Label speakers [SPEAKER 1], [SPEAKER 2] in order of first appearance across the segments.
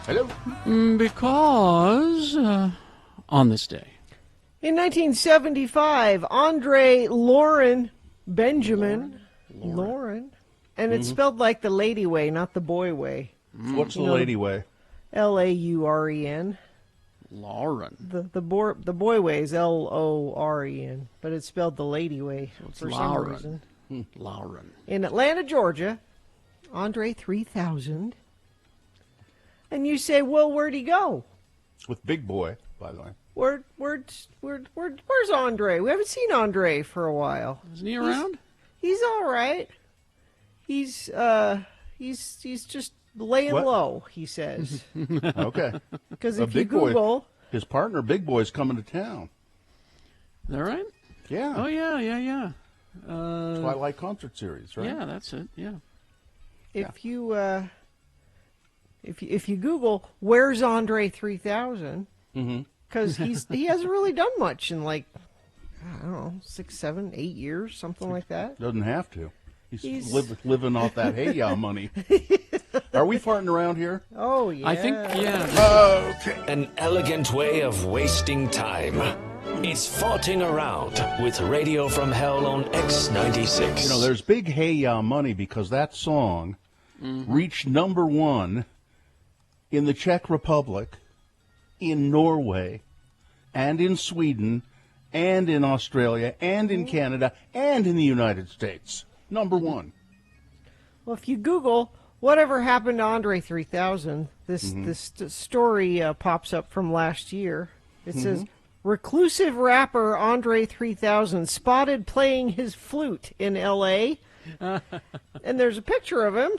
[SPEAKER 1] Hello.
[SPEAKER 2] Because on this day.
[SPEAKER 3] In 1975, Andre Lauren Benjamin. Lauren. And it's spelled like the lady way, not the boy way.
[SPEAKER 1] What's the lady way?
[SPEAKER 3] Lauren.
[SPEAKER 2] Lauren.
[SPEAKER 3] The boy way is Loren, but it's spelled the lady way for some reason.
[SPEAKER 2] Lauren.
[SPEAKER 3] In Atlanta, Georgia, Andre 3000. And you say, well, where'd he go?
[SPEAKER 1] With Big Boy, by the way.
[SPEAKER 3] Where's Andre? We haven't seen Andre for a while.
[SPEAKER 2] Isn't he around?
[SPEAKER 3] He's all right. He's just laying low, he says.
[SPEAKER 1] Okay.
[SPEAKER 3] Because if you
[SPEAKER 1] Big Boy,
[SPEAKER 3] Google,
[SPEAKER 1] his partner, Big Boy's coming to town.
[SPEAKER 2] Is that right?
[SPEAKER 1] Yeah.
[SPEAKER 2] Oh, yeah.
[SPEAKER 1] Twilight concert series, right?
[SPEAKER 2] Yeah, that's it, yeah.
[SPEAKER 3] if you Google, where's Andre 3000? Because he hasn't really done much in I don't know, 6, 7, 8 years, something like that.
[SPEAKER 1] Doesn't have to. He's living off that hey ya money. Are we farting around here?
[SPEAKER 3] Oh, yeah.
[SPEAKER 2] I think, yeah.
[SPEAKER 1] Okay.
[SPEAKER 4] An elegant way of wasting time. It's farting around with Radio from Hell on X96.
[SPEAKER 1] You know, there's big hey ya money because that song reached number 1 in the Czech Republic, in Norway, and in Sweden, and in Australia, and in Canada, and in the United States. Number 1.
[SPEAKER 3] Well, if you Google whatever happened to Andre 3000, this story pops up from last year. It says, reclusive rapper Andre 3000 spotted playing his flute in L.A. And there's a picture of him,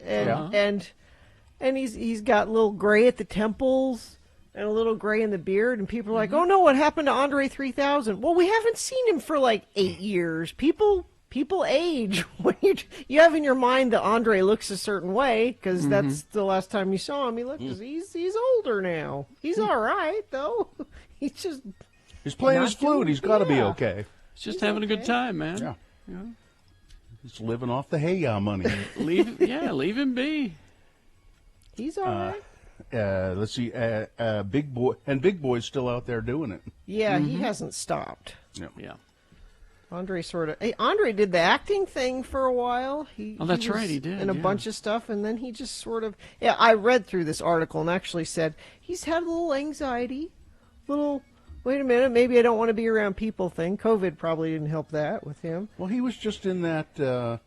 [SPEAKER 3] and he's got a little gray at the temples and a little gray in the beard, and people are like, oh no, what happened to Andre 3000? Well, we haven't seen him for 8 years. People age. When you have in your mind that Andre looks a certain way, because that's the last time you saw him. He looked, he's older now. He's all right, though. He's
[SPEAKER 1] playing his flute. He's got to be okay.
[SPEAKER 2] He's just having a good time, man.
[SPEAKER 1] Yeah. He's living off the hey ya money.
[SPEAKER 2] Leave him be.
[SPEAKER 3] He's all right.
[SPEAKER 1] Let's see. Big Boy, and Big Boy's still out there doing it.
[SPEAKER 3] Yeah, he hasn't stopped.
[SPEAKER 2] Yeah.
[SPEAKER 3] Andre Andre did the acting thing for a while.
[SPEAKER 2] That's right, he did.
[SPEAKER 3] In a bunch of stuff, and then he just I read through this article and actually said he's had a little anxiety, wait a minute, maybe I don't want to be around people thing. COVID probably didn't help that with him.
[SPEAKER 1] Well, he was just in that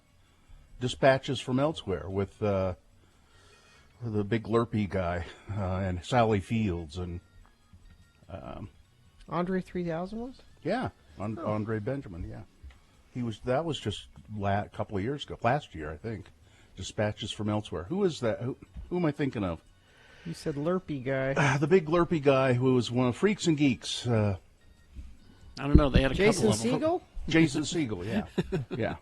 [SPEAKER 1] Dispatches from Elsewhere with the big Lurpy guy and Sally Fields and
[SPEAKER 3] Andre 3000 was?
[SPEAKER 1] Yeah. Andre Benjamin, yeah. That was just a couple of years ago. Last year, I think. Dispatches from Elsewhere. Who is that? Who am I thinking of?
[SPEAKER 3] You said Lurpy guy.
[SPEAKER 1] The big Lurpy guy who was one of Freaks and Geeks.
[SPEAKER 2] I don't know. They had a
[SPEAKER 3] Jason
[SPEAKER 2] couple of them.
[SPEAKER 3] Segel?
[SPEAKER 1] Jason Segel, yeah. Yeah.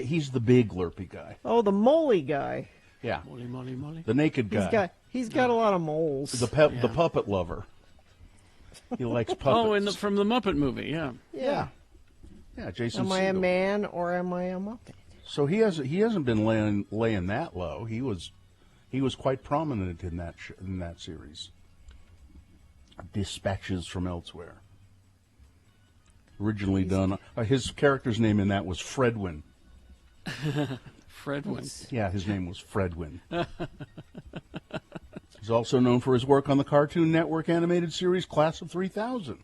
[SPEAKER 1] He's the big Lurpy guy.
[SPEAKER 3] Oh, the moly guy.
[SPEAKER 1] Yeah.
[SPEAKER 2] Molly.
[SPEAKER 1] The naked guy.
[SPEAKER 3] He's got a lot of moles.
[SPEAKER 1] The puppet lover. He likes puppets.
[SPEAKER 2] Oh, from the Muppet movie, yeah.
[SPEAKER 1] Yeah, Jason
[SPEAKER 3] Am
[SPEAKER 1] Segel.
[SPEAKER 3] I a man or am I a Muppet?
[SPEAKER 1] So he hasn't been laying that low. He was quite prominent in that series. Dispatches from Elsewhere. Originally done. His character's name in that was Fredwin.
[SPEAKER 2] Fredwin.
[SPEAKER 1] Yeah, his name was Fredwin. He's also known for his work on the Cartoon Network animated series Class of 3000.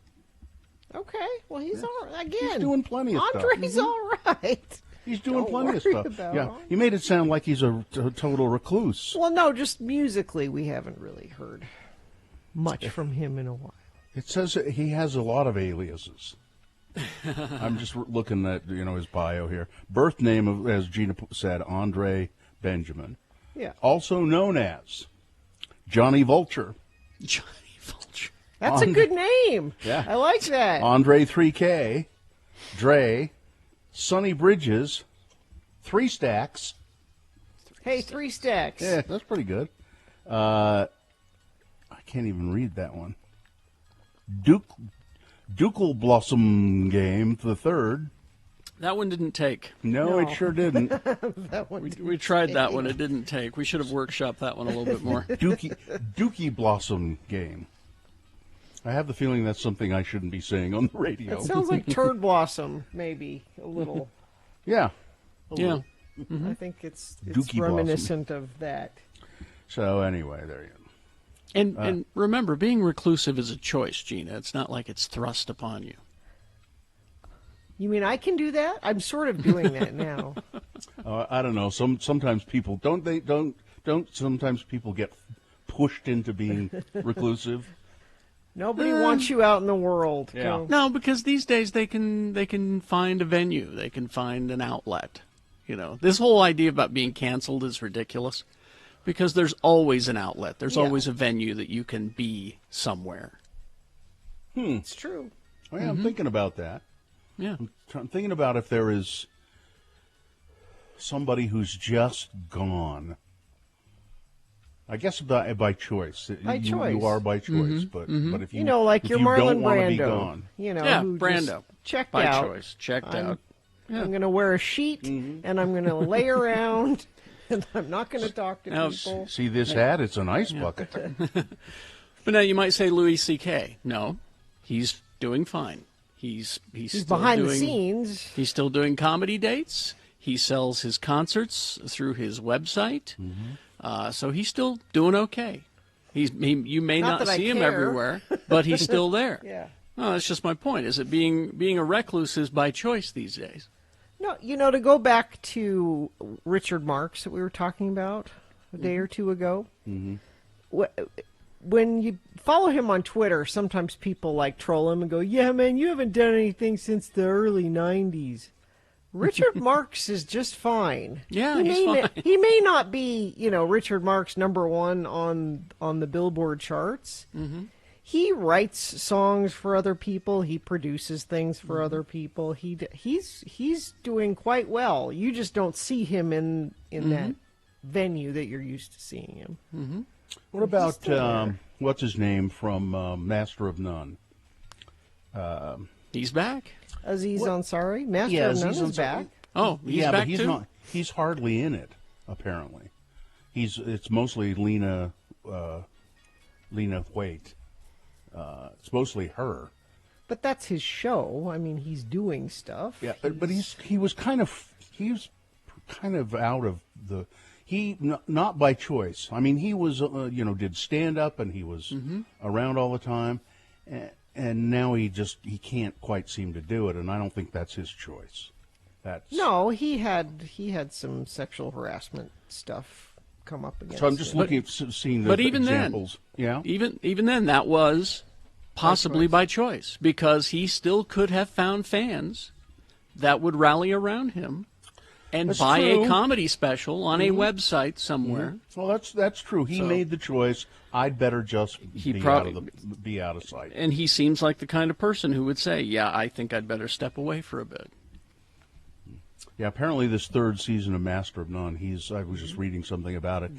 [SPEAKER 3] Okay, well, he's all right. Again,
[SPEAKER 1] he's doing plenty of stuff.
[SPEAKER 3] Andre's all right.
[SPEAKER 1] He's doing plenty of
[SPEAKER 3] worry
[SPEAKER 1] stuff.
[SPEAKER 3] about
[SPEAKER 1] Yeah,
[SPEAKER 3] him.
[SPEAKER 1] you made it sound like he's a total recluse.
[SPEAKER 3] Well, no, just musically, we haven't really heard much from him in a while.
[SPEAKER 1] It says that he has a lot of aliases. I'm just looking at his bio here. Birth name, as Gina said, Andre Benjamin.
[SPEAKER 3] Yeah.
[SPEAKER 1] Also known as Johnny Vulture.
[SPEAKER 2] Johnny Vulture.
[SPEAKER 3] That's a good name.
[SPEAKER 1] Yeah.
[SPEAKER 3] I like that.
[SPEAKER 1] Andre 3K, Dre, Sonny Bridges, 3 Stacks.
[SPEAKER 3] Hey, 3 Stacks.
[SPEAKER 1] Yeah, that's pretty good. I can't even read that one. Ducal Blossom Game the third.
[SPEAKER 2] That one didn't take.
[SPEAKER 1] No, it sure didn't.
[SPEAKER 3] That one.
[SPEAKER 2] We tried that one. It didn't take. We should have workshopped that one a little bit more.
[SPEAKER 1] Dookie Blossom game. I have the feeling that's something I shouldn't be saying on the radio.
[SPEAKER 3] It sounds like Turd Blossom, maybe a little.
[SPEAKER 1] Yeah.
[SPEAKER 2] Yeah.
[SPEAKER 3] I think it's
[SPEAKER 1] Dookie
[SPEAKER 3] reminiscent of that.
[SPEAKER 1] So anyway, there you go.
[SPEAKER 2] And remember, being reclusive is a choice, Gina. It's not like it's thrust upon you.
[SPEAKER 3] You mean I can do that? I'm sort of doing that now.
[SPEAKER 1] I don't know. Sometimes people don't sometimes people get pushed into being reclusive.
[SPEAKER 3] Nobody wants you out in the world.
[SPEAKER 1] Yeah.
[SPEAKER 3] Go.
[SPEAKER 2] No, because these days they can find a venue. They can find an outlet. You know, this whole idea about being canceled is ridiculous because there's always an outlet. There's
[SPEAKER 3] Yeah.
[SPEAKER 2] always a venue that you can be somewhere.
[SPEAKER 3] It's true.
[SPEAKER 1] Oh, yeah, I'm thinking about that.
[SPEAKER 2] Yeah.
[SPEAKER 1] I'm thinking about if there is somebody who's just gone. I guess by choice.
[SPEAKER 3] By choice.
[SPEAKER 1] You are by choice, but if you
[SPEAKER 3] Like
[SPEAKER 1] if
[SPEAKER 3] your
[SPEAKER 1] you
[SPEAKER 3] Marlon
[SPEAKER 1] don't want to be
[SPEAKER 3] Brando.
[SPEAKER 1] gone,
[SPEAKER 2] Yeah,
[SPEAKER 3] who
[SPEAKER 2] Brando.
[SPEAKER 3] just checked
[SPEAKER 2] By
[SPEAKER 3] out.
[SPEAKER 2] choice. Checked out.
[SPEAKER 3] I'm going to wear a sheet and I'm going to lay around and I'm not going to talk to
[SPEAKER 2] Now,
[SPEAKER 3] people.
[SPEAKER 1] see this hat? It's an ice bucket.
[SPEAKER 2] But now you might say Louis C.K. No, he's doing fine. He's still
[SPEAKER 3] behind the
[SPEAKER 2] doing-
[SPEAKER 3] scenes.
[SPEAKER 2] He's still doing comedy dates. He sells his concerts through his website. So he's still doing okay. You may
[SPEAKER 3] Not
[SPEAKER 2] not
[SPEAKER 3] that I
[SPEAKER 2] see him
[SPEAKER 3] care.
[SPEAKER 2] everywhere, but he's still there.
[SPEAKER 3] Yeah.
[SPEAKER 2] No, that's just my point. Is it being a recluse is by choice these days?
[SPEAKER 3] No, to go back to Richard Marx that we were talking about a day or two ago. When you follow him on Twitter, sometimes people like troll him and go, "Yeah, man, you haven't done anything since the early '90s." Richard Marx is just fine.
[SPEAKER 2] Yeah, he's fine.
[SPEAKER 3] He may not be, Richard Marx #1 on the Billboard charts. He writes songs for other people. He produces things for other people. He's doing quite well. You just don't see him in that venue that you're used to seeing him.
[SPEAKER 1] What about what's his name from Master of None?
[SPEAKER 2] He's back.
[SPEAKER 3] Aziz Ansari, Master of None is back.
[SPEAKER 2] Oh, he's
[SPEAKER 1] yeah,
[SPEAKER 2] back
[SPEAKER 1] but he's
[SPEAKER 2] too.
[SPEAKER 1] not. He's hardly in it. Apparently, it's mostly Lena Waite. It's mostly her.
[SPEAKER 3] But that's his show. I mean, he's doing stuff.
[SPEAKER 1] Yeah, but he was kind of out of the not by choice. I mean, he was did stand up and he was around all the time, and now he can't quite seem to do it, and I don't think that's his choice.
[SPEAKER 3] No, he had some sexual harassment stuff come up against
[SPEAKER 1] So I'm just
[SPEAKER 3] him.
[SPEAKER 1] looking at seeing the
[SPEAKER 2] But even
[SPEAKER 1] examples.
[SPEAKER 2] then,
[SPEAKER 1] yeah.
[SPEAKER 2] even then, that was possibly by choice because he still could have found fans that would rally around him and
[SPEAKER 1] That's
[SPEAKER 2] buy
[SPEAKER 1] true.
[SPEAKER 2] a comedy special on a website somewhere.
[SPEAKER 1] Well, that's true. He made the choice. I'd better just be out of sight.
[SPEAKER 2] And he seems like the kind of person who would say, "Yeah, I think I'd better step away for a bit."
[SPEAKER 1] Yeah, apparently this third season of Master of None, I was just reading something about it.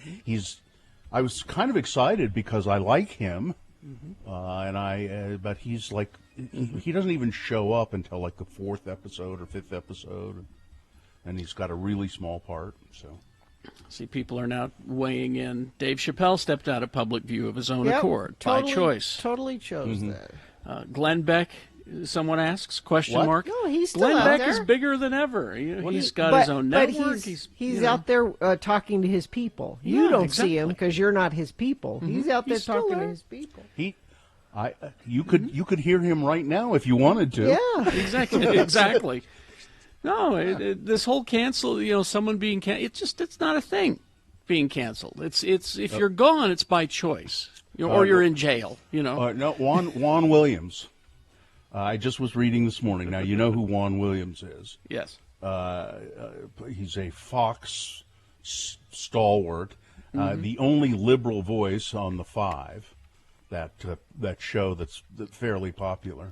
[SPEAKER 1] I was kind of excited because I like him, but he's like, he doesn't even show up until like the 4th episode or 5th episode, and he's got a really small part. So,
[SPEAKER 2] See, people are now weighing in. Dave Chappelle stepped out of public view of his own
[SPEAKER 3] Yep,
[SPEAKER 2] accord
[SPEAKER 3] totally,
[SPEAKER 2] by choice.
[SPEAKER 3] Totally chose that.
[SPEAKER 2] Glenn Beck, someone asks, question
[SPEAKER 1] What?
[SPEAKER 2] mark.
[SPEAKER 3] No, he's still
[SPEAKER 2] Glenn
[SPEAKER 3] out
[SPEAKER 2] Beck
[SPEAKER 3] there.
[SPEAKER 2] is bigger than ever. He's got his own network.
[SPEAKER 3] But he's out there talking to his people. You
[SPEAKER 2] Yeah,
[SPEAKER 3] don't
[SPEAKER 2] exactly.
[SPEAKER 3] see him because you're not his people. He's out there
[SPEAKER 2] He's still
[SPEAKER 3] talking to
[SPEAKER 2] there.
[SPEAKER 3] his people.
[SPEAKER 1] you could hear him right now if you wanted to.
[SPEAKER 3] Yeah.
[SPEAKER 2] Exactly. No, this whole cancel, someone being canceled, it's not a thing. Being canceled, it's if you're gone, it's by choice, or you're in jail.
[SPEAKER 1] No, Juan Williams. I just was reading this morning. Now you know who Juan Williams is.
[SPEAKER 2] Yes.
[SPEAKER 1] He's a Fox stalwart, the only liberal voice on the Five, that show that's fairly popular.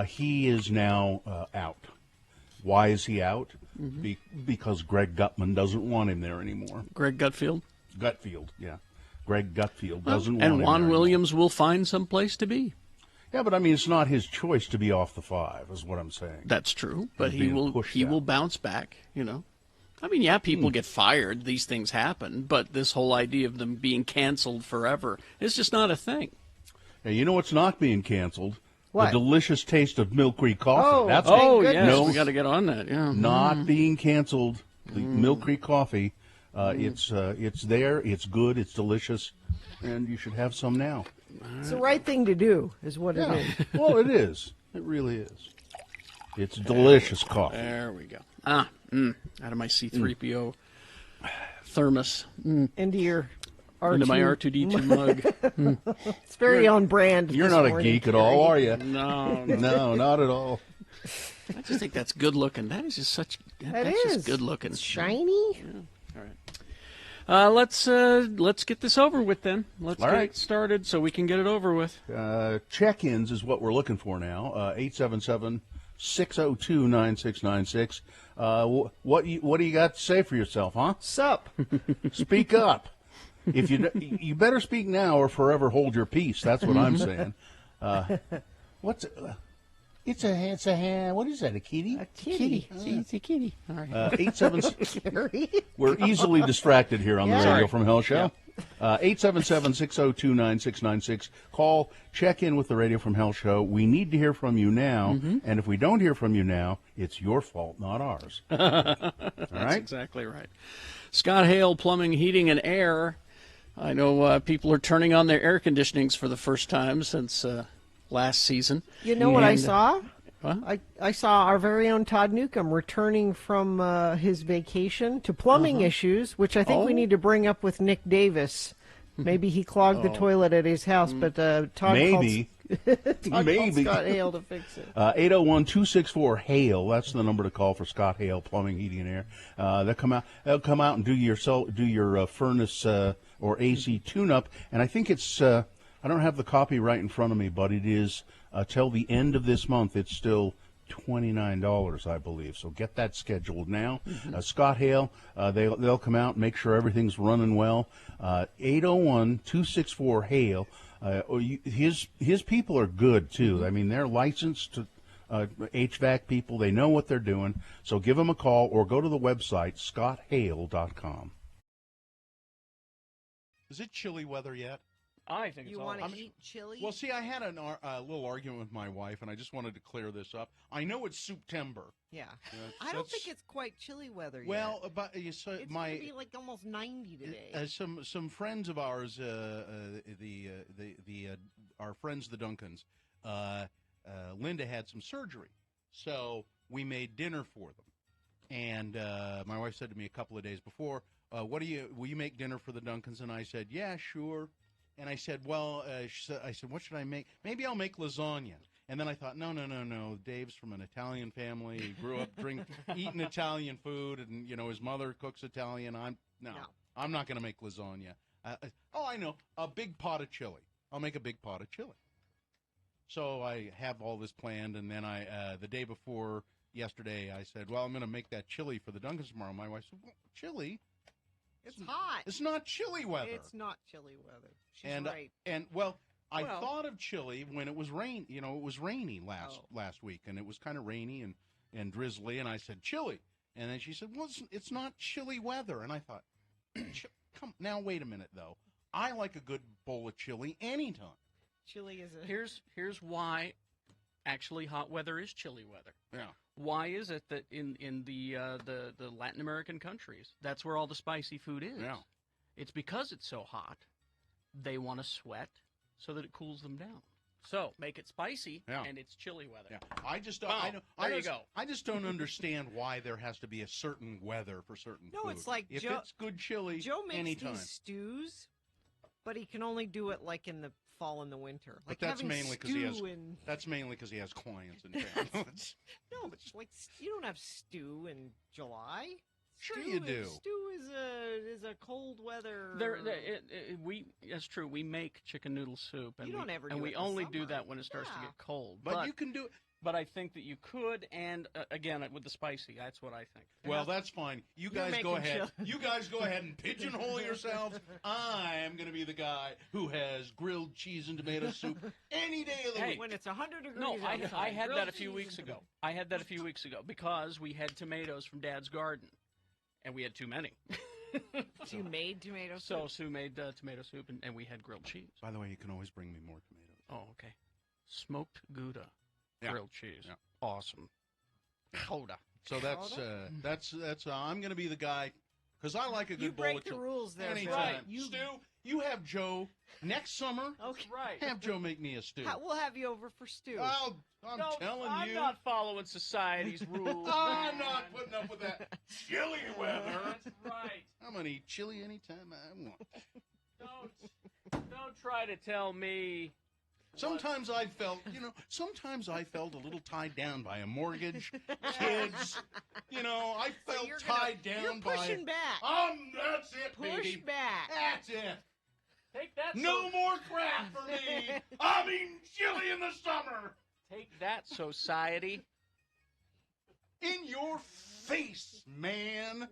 [SPEAKER 1] He is now out. Why is he out? Because Greg Gutman doesn't want him there anymore.
[SPEAKER 2] Greg Gutfield.
[SPEAKER 1] Gutfield, yeah. Greg Gutfield doesn't want him
[SPEAKER 2] And
[SPEAKER 1] there
[SPEAKER 2] Juan
[SPEAKER 1] anymore.
[SPEAKER 2] Williams will find some place to be.
[SPEAKER 1] Yeah, but I mean, it's not his choice to be off the 5, is what I'm saying.
[SPEAKER 2] That's true, but
[SPEAKER 1] He's
[SPEAKER 2] he
[SPEAKER 1] being
[SPEAKER 2] will
[SPEAKER 1] pushed
[SPEAKER 2] he
[SPEAKER 1] out.
[SPEAKER 2] will bounce back. I mean, yeah, people get fired. These things happen, but this whole idea of them being canceled forever is just not a thing.
[SPEAKER 1] Hey, you know what's not being canceled?
[SPEAKER 3] What?
[SPEAKER 1] The delicious taste of Mill Creek coffee.
[SPEAKER 3] Oh,
[SPEAKER 1] That's
[SPEAKER 3] thank
[SPEAKER 2] Oh,
[SPEAKER 3] goodness.
[SPEAKER 2] yes,
[SPEAKER 1] No.
[SPEAKER 2] we got to get on that. Yeah.
[SPEAKER 1] not being canceled. The Mill Creek coffee, it's there, it's good, it's delicious, and you should have some now.
[SPEAKER 3] It's the right thing to do, is what it is.
[SPEAKER 1] Well, it is. It really is. It's delicious coffee.
[SPEAKER 2] There we go. Out of my C-3PO thermos,
[SPEAKER 3] Into your R2.
[SPEAKER 2] into my R2-D2 mug.
[SPEAKER 3] It's very on brand.
[SPEAKER 1] You're
[SPEAKER 3] this
[SPEAKER 1] not a
[SPEAKER 3] morning,
[SPEAKER 1] geek at all,
[SPEAKER 3] Terry.
[SPEAKER 1] are you?
[SPEAKER 2] No,
[SPEAKER 1] No, not at all.
[SPEAKER 2] I just think that's good looking. That is just such.
[SPEAKER 3] That
[SPEAKER 2] that's
[SPEAKER 3] is.
[SPEAKER 2] just good looking.
[SPEAKER 3] It's shiny.
[SPEAKER 2] All right. Let's get this over with then. Let's
[SPEAKER 1] All
[SPEAKER 2] get
[SPEAKER 1] right.
[SPEAKER 2] it started so we can get it over with.
[SPEAKER 1] Check-ins is what we're looking for now. 877-602-9696. What do you got to say for yourself, huh?
[SPEAKER 3] Sup?
[SPEAKER 1] Speak up. If you better speak now or forever hold your peace. That's what I'm saying. It's a what is that? A kitty?
[SPEAKER 3] A kitty.
[SPEAKER 2] See, it's a kitty. All right.
[SPEAKER 1] 877.
[SPEAKER 3] Terry.
[SPEAKER 1] We're easily distracted here on the
[SPEAKER 3] Yeah.
[SPEAKER 1] Radio
[SPEAKER 3] Sorry.
[SPEAKER 1] from Hell show. 877-602-9696. Call, check in with the Radio from Hell show. We need to hear from you now, and if we don't hear from you now, it's your fault, not ours. All
[SPEAKER 2] That's
[SPEAKER 1] right?
[SPEAKER 2] exactly right. Scott Hale, Plumbing, Heating, and Air. I know people are turning on their air conditionings for the first time since last season.
[SPEAKER 3] You know what I
[SPEAKER 2] And-
[SPEAKER 3] saw?
[SPEAKER 2] What?
[SPEAKER 3] I saw our very own Todd Newcomb returning from his vacation to plumbing issues, which I think we
[SPEAKER 2] Oh.
[SPEAKER 3] need to bring up with Nick Davis. Maybe he clogged the toilet at his house, but Todd
[SPEAKER 1] Maybe.
[SPEAKER 3] called
[SPEAKER 1] Maybe.
[SPEAKER 3] Scott Hale to fix it.
[SPEAKER 1] 801-264-HALE. That's the number to call for Scott Hale, Plumbing, Heating, and Air. They'll come out and do your furnace or AC tune-up. And I think it's I don't have the copy right in front of me, but it is till the end of this month. It's still $29, I believe. So get that scheduled now. Scott Hale, they'll come out and make sure everything's running well. 801-264-HALE. His people are good too. I mean, they're licensed to HVAC people. They know what they're doing. So give them a call or go to the website scotthale.com. Is it chilly weather yet?
[SPEAKER 2] I think
[SPEAKER 3] You want to eat chili?
[SPEAKER 1] Well, see, I had a little argument with my wife, and I just wanted to clear this up. I know it's September.
[SPEAKER 3] Yeah.
[SPEAKER 1] That's-
[SPEAKER 3] I don't
[SPEAKER 1] that's-
[SPEAKER 3] think it's quite chilly weather yet.
[SPEAKER 1] Well, but you saw
[SPEAKER 3] it's going to be like almost 90 today.
[SPEAKER 1] some friends of ours, our friends the Duncans, Linda had some surgery, so we made dinner for them. And my wife said to me a couple of days before, will you make dinner for the Duncans? And I said, yeah, sure. And I said, well, I said, what should I make? Maybe I'll make lasagna. And then I thought, no. Dave's from an Italian family. He grew up eating Italian food, and his mother cooks Italian. I'm not going to make lasagna. I know, a big pot of chili. I'll make a big pot of chili. So I have all this planned, and then the day before yesterday, I said, well, I'm going to make that chili for the Duncans tomorrow. My wife said, well, chili?
[SPEAKER 3] It's hot.
[SPEAKER 1] It's not chilly weather.
[SPEAKER 3] It's not chilly weather. She's
[SPEAKER 1] And
[SPEAKER 3] right.
[SPEAKER 1] I thought of chili when it was rain. It was rainy last week, and it was kind of rainy and drizzly. And I said chili, and then she said, "Well, it's not chilly weather." And I thought, "Come now, wait a minute though. I like a good bowl of chili anytime."
[SPEAKER 3] Chili is a...
[SPEAKER 2] Here's why. Actually, hot weather is chilly weather.
[SPEAKER 1] Yeah.
[SPEAKER 2] Why is it that in the Latin American countries, that's where all the spicy food is?
[SPEAKER 1] Yeah.
[SPEAKER 2] It's because it's so hot, they want to sweat so that it cools them down. So make it spicy, and it's chilly weather.
[SPEAKER 1] Yeah. I just
[SPEAKER 2] Boom. There you go.
[SPEAKER 1] I just don't understand why there has to be a certain weather for certain food.
[SPEAKER 3] No, it's like
[SPEAKER 1] if
[SPEAKER 3] Joe-
[SPEAKER 1] it's good chili,
[SPEAKER 3] Joe makes
[SPEAKER 1] anytime.
[SPEAKER 3] these stews, but he can only do it like in the fall and the winter. Like
[SPEAKER 1] But that's
[SPEAKER 3] having
[SPEAKER 1] mainly because he has.
[SPEAKER 3] stew in...
[SPEAKER 1] That's mainly because he has clients in town.
[SPEAKER 3] No, but like you don't have stew in July.
[SPEAKER 1] Sure you do.
[SPEAKER 3] Stew is a cold weather.
[SPEAKER 2] That's true. We make chicken noodle soup, and
[SPEAKER 3] You don't ever do
[SPEAKER 2] and
[SPEAKER 3] it
[SPEAKER 2] we
[SPEAKER 3] in the
[SPEAKER 2] only do
[SPEAKER 3] summer.
[SPEAKER 2] that when it starts to
[SPEAKER 3] Yeah.
[SPEAKER 2] get cold.
[SPEAKER 1] But you can do it.
[SPEAKER 2] But I think that you could, and again with the spicy, that's what I think.
[SPEAKER 1] Well, that's fine. You guys go
[SPEAKER 3] making
[SPEAKER 1] ahead.
[SPEAKER 3] chili.
[SPEAKER 1] You guys go ahead and pigeonhole yourselves. I'm going to be the guy who has grilled cheese and tomato soup any day of the
[SPEAKER 2] Hey,
[SPEAKER 1] week.
[SPEAKER 3] when it's 100 degrees.
[SPEAKER 2] No, I
[SPEAKER 3] outside.
[SPEAKER 2] had
[SPEAKER 3] Grilled
[SPEAKER 2] that a few
[SPEAKER 3] cheese
[SPEAKER 2] weeks
[SPEAKER 3] and
[SPEAKER 2] ago. I had that a few weeks ago because we had tomatoes from Dad's garden, and we had too many.
[SPEAKER 3] You made tomato
[SPEAKER 2] So
[SPEAKER 3] soup.
[SPEAKER 2] Sue made tomato soup, and we had grilled cheese.
[SPEAKER 1] By the way, you can always bring me more tomatoes.
[SPEAKER 2] Oh, okay. Smoked Gouda,
[SPEAKER 1] Yeah.
[SPEAKER 2] grilled cheese.
[SPEAKER 1] Yeah.
[SPEAKER 2] Awesome. Gouda.
[SPEAKER 1] So that's I'm going to be the guy because I like a good
[SPEAKER 3] You
[SPEAKER 1] bowl
[SPEAKER 3] break
[SPEAKER 1] of
[SPEAKER 3] the
[SPEAKER 1] chili.
[SPEAKER 3] rules there, Bill.
[SPEAKER 1] Anytime.
[SPEAKER 3] You-
[SPEAKER 1] Stu, you have Joe next summer.
[SPEAKER 3] Okay.
[SPEAKER 2] Right.
[SPEAKER 1] Have Joe make me a stew.
[SPEAKER 3] We'll have you over for stew.
[SPEAKER 1] I'm
[SPEAKER 2] No,
[SPEAKER 1] telling
[SPEAKER 2] I'm
[SPEAKER 1] you.
[SPEAKER 2] not following society's rules.
[SPEAKER 1] I'm not putting up with that chilly weather.
[SPEAKER 2] That's right.
[SPEAKER 1] I'm going to eat chili anytime I want.
[SPEAKER 2] Don't try to tell me.
[SPEAKER 1] Sometimes I felt a little tied down by a mortgage, kids. I felt
[SPEAKER 3] you're
[SPEAKER 1] tied down
[SPEAKER 3] you're
[SPEAKER 1] by.
[SPEAKER 3] pushing back.
[SPEAKER 1] That's it,
[SPEAKER 3] Push
[SPEAKER 1] baby.
[SPEAKER 3] back.
[SPEAKER 1] That's it.
[SPEAKER 2] Take that.
[SPEAKER 1] No more crap for me. I'm eating chili in the summer.
[SPEAKER 2] Take that, society.
[SPEAKER 1] In your face, man.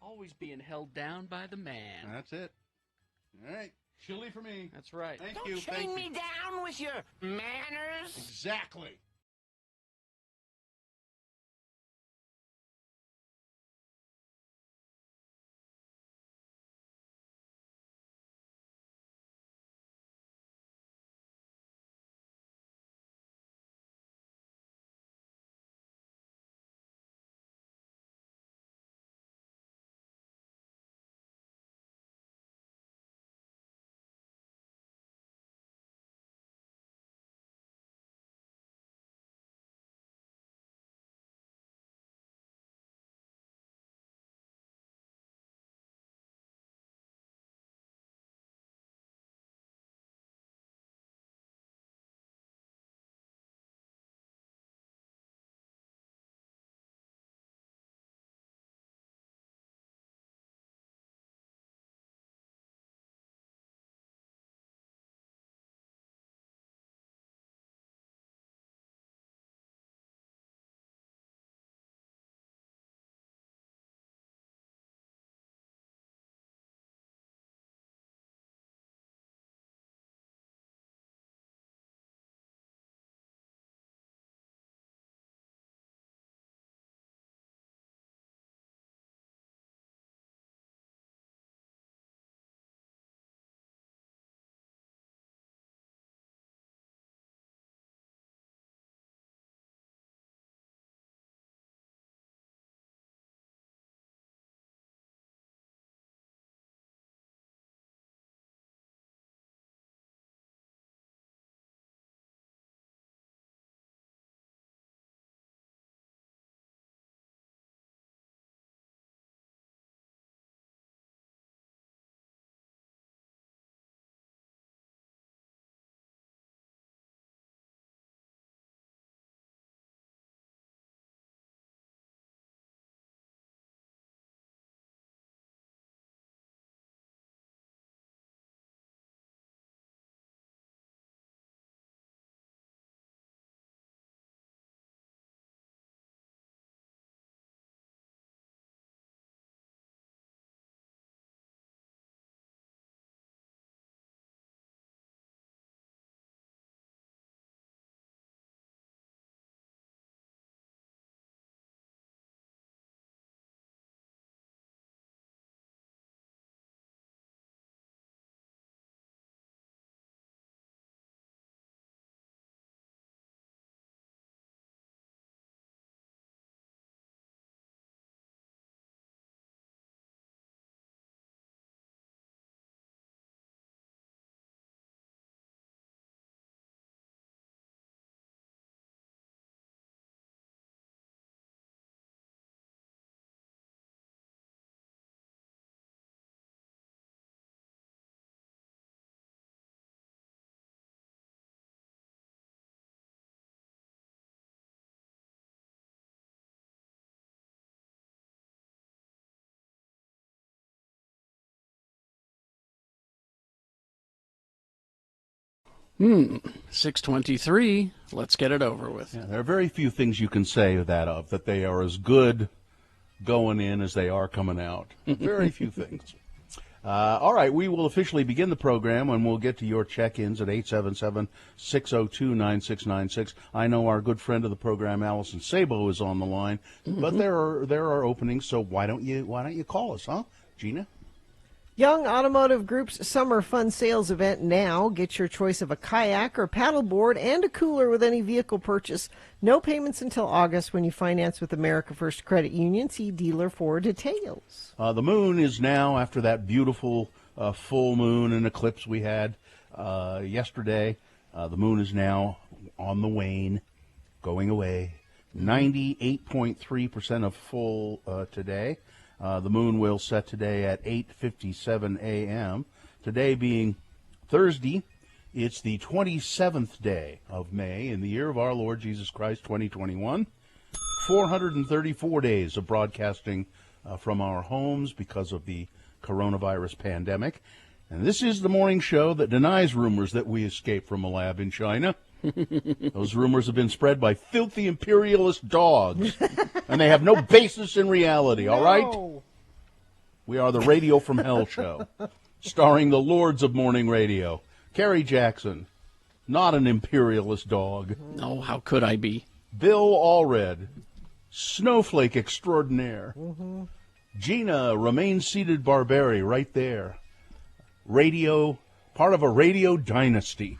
[SPEAKER 2] Always being held down by the man.
[SPEAKER 1] That's it. All right. Chili for me.
[SPEAKER 2] That's right.
[SPEAKER 1] Thank
[SPEAKER 5] Don't
[SPEAKER 1] you.
[SPEAKER 5] chain
[SPEAKER 1] Thank
[SPEAKER 5] me
[SPEAKER 1] you.
[SPEAKER 5] down with your manners.
[SPEAKER 1] Exactly.
[SPEAKER 2] 6:23. Let's get it over with.
[SPEAKER 1] Yeah, there are very few things you can say that they are as good going in as they are coming out. Very few things. All right, we will officially begin the program, and we'll get to your check-ins at 877-602-9696. I know our good friend of the program, Allison Sabo, is on the line, but there are openings. So why don't you call us, huh, Gina?
[SPEAKER 3] Young Automotive Group's Summer Fun Sales event now. Get your choice of a kayak or paddleboard and a cooler with any vehicle purchase. No payments until August when you finance with America First Credit Union. See dealer for details.
[SPEAKER 1] The moon is now, after that beautiful full moon and eclipse we had yesterday, the moon is now on the wane, going away. 98.3% of full today. The moon will set today at 8:57 a.m. Today being Thursday, it's the 27th day of May in the year of our Lord Jesus Christ, 2021. 434 days of broadcasting from our homes because of the coronavirus pandemic. And this is the morning show that denies rumors that we escaped from a lab in China. Those rumors have been spread by filthy imperialist dogs, and they have no basis in reality, all right? We are the Radio from Hell show, starring the lords of morning radio. Kerry Jackson, not an imperialist dog.
[SPEAKER 2] No, how could I be?
[SPEAKER 1] Bill Allred, snowflake extraordinaire. Gina, remain-seated Barberi, right there. Radio, part of a radio dynasty.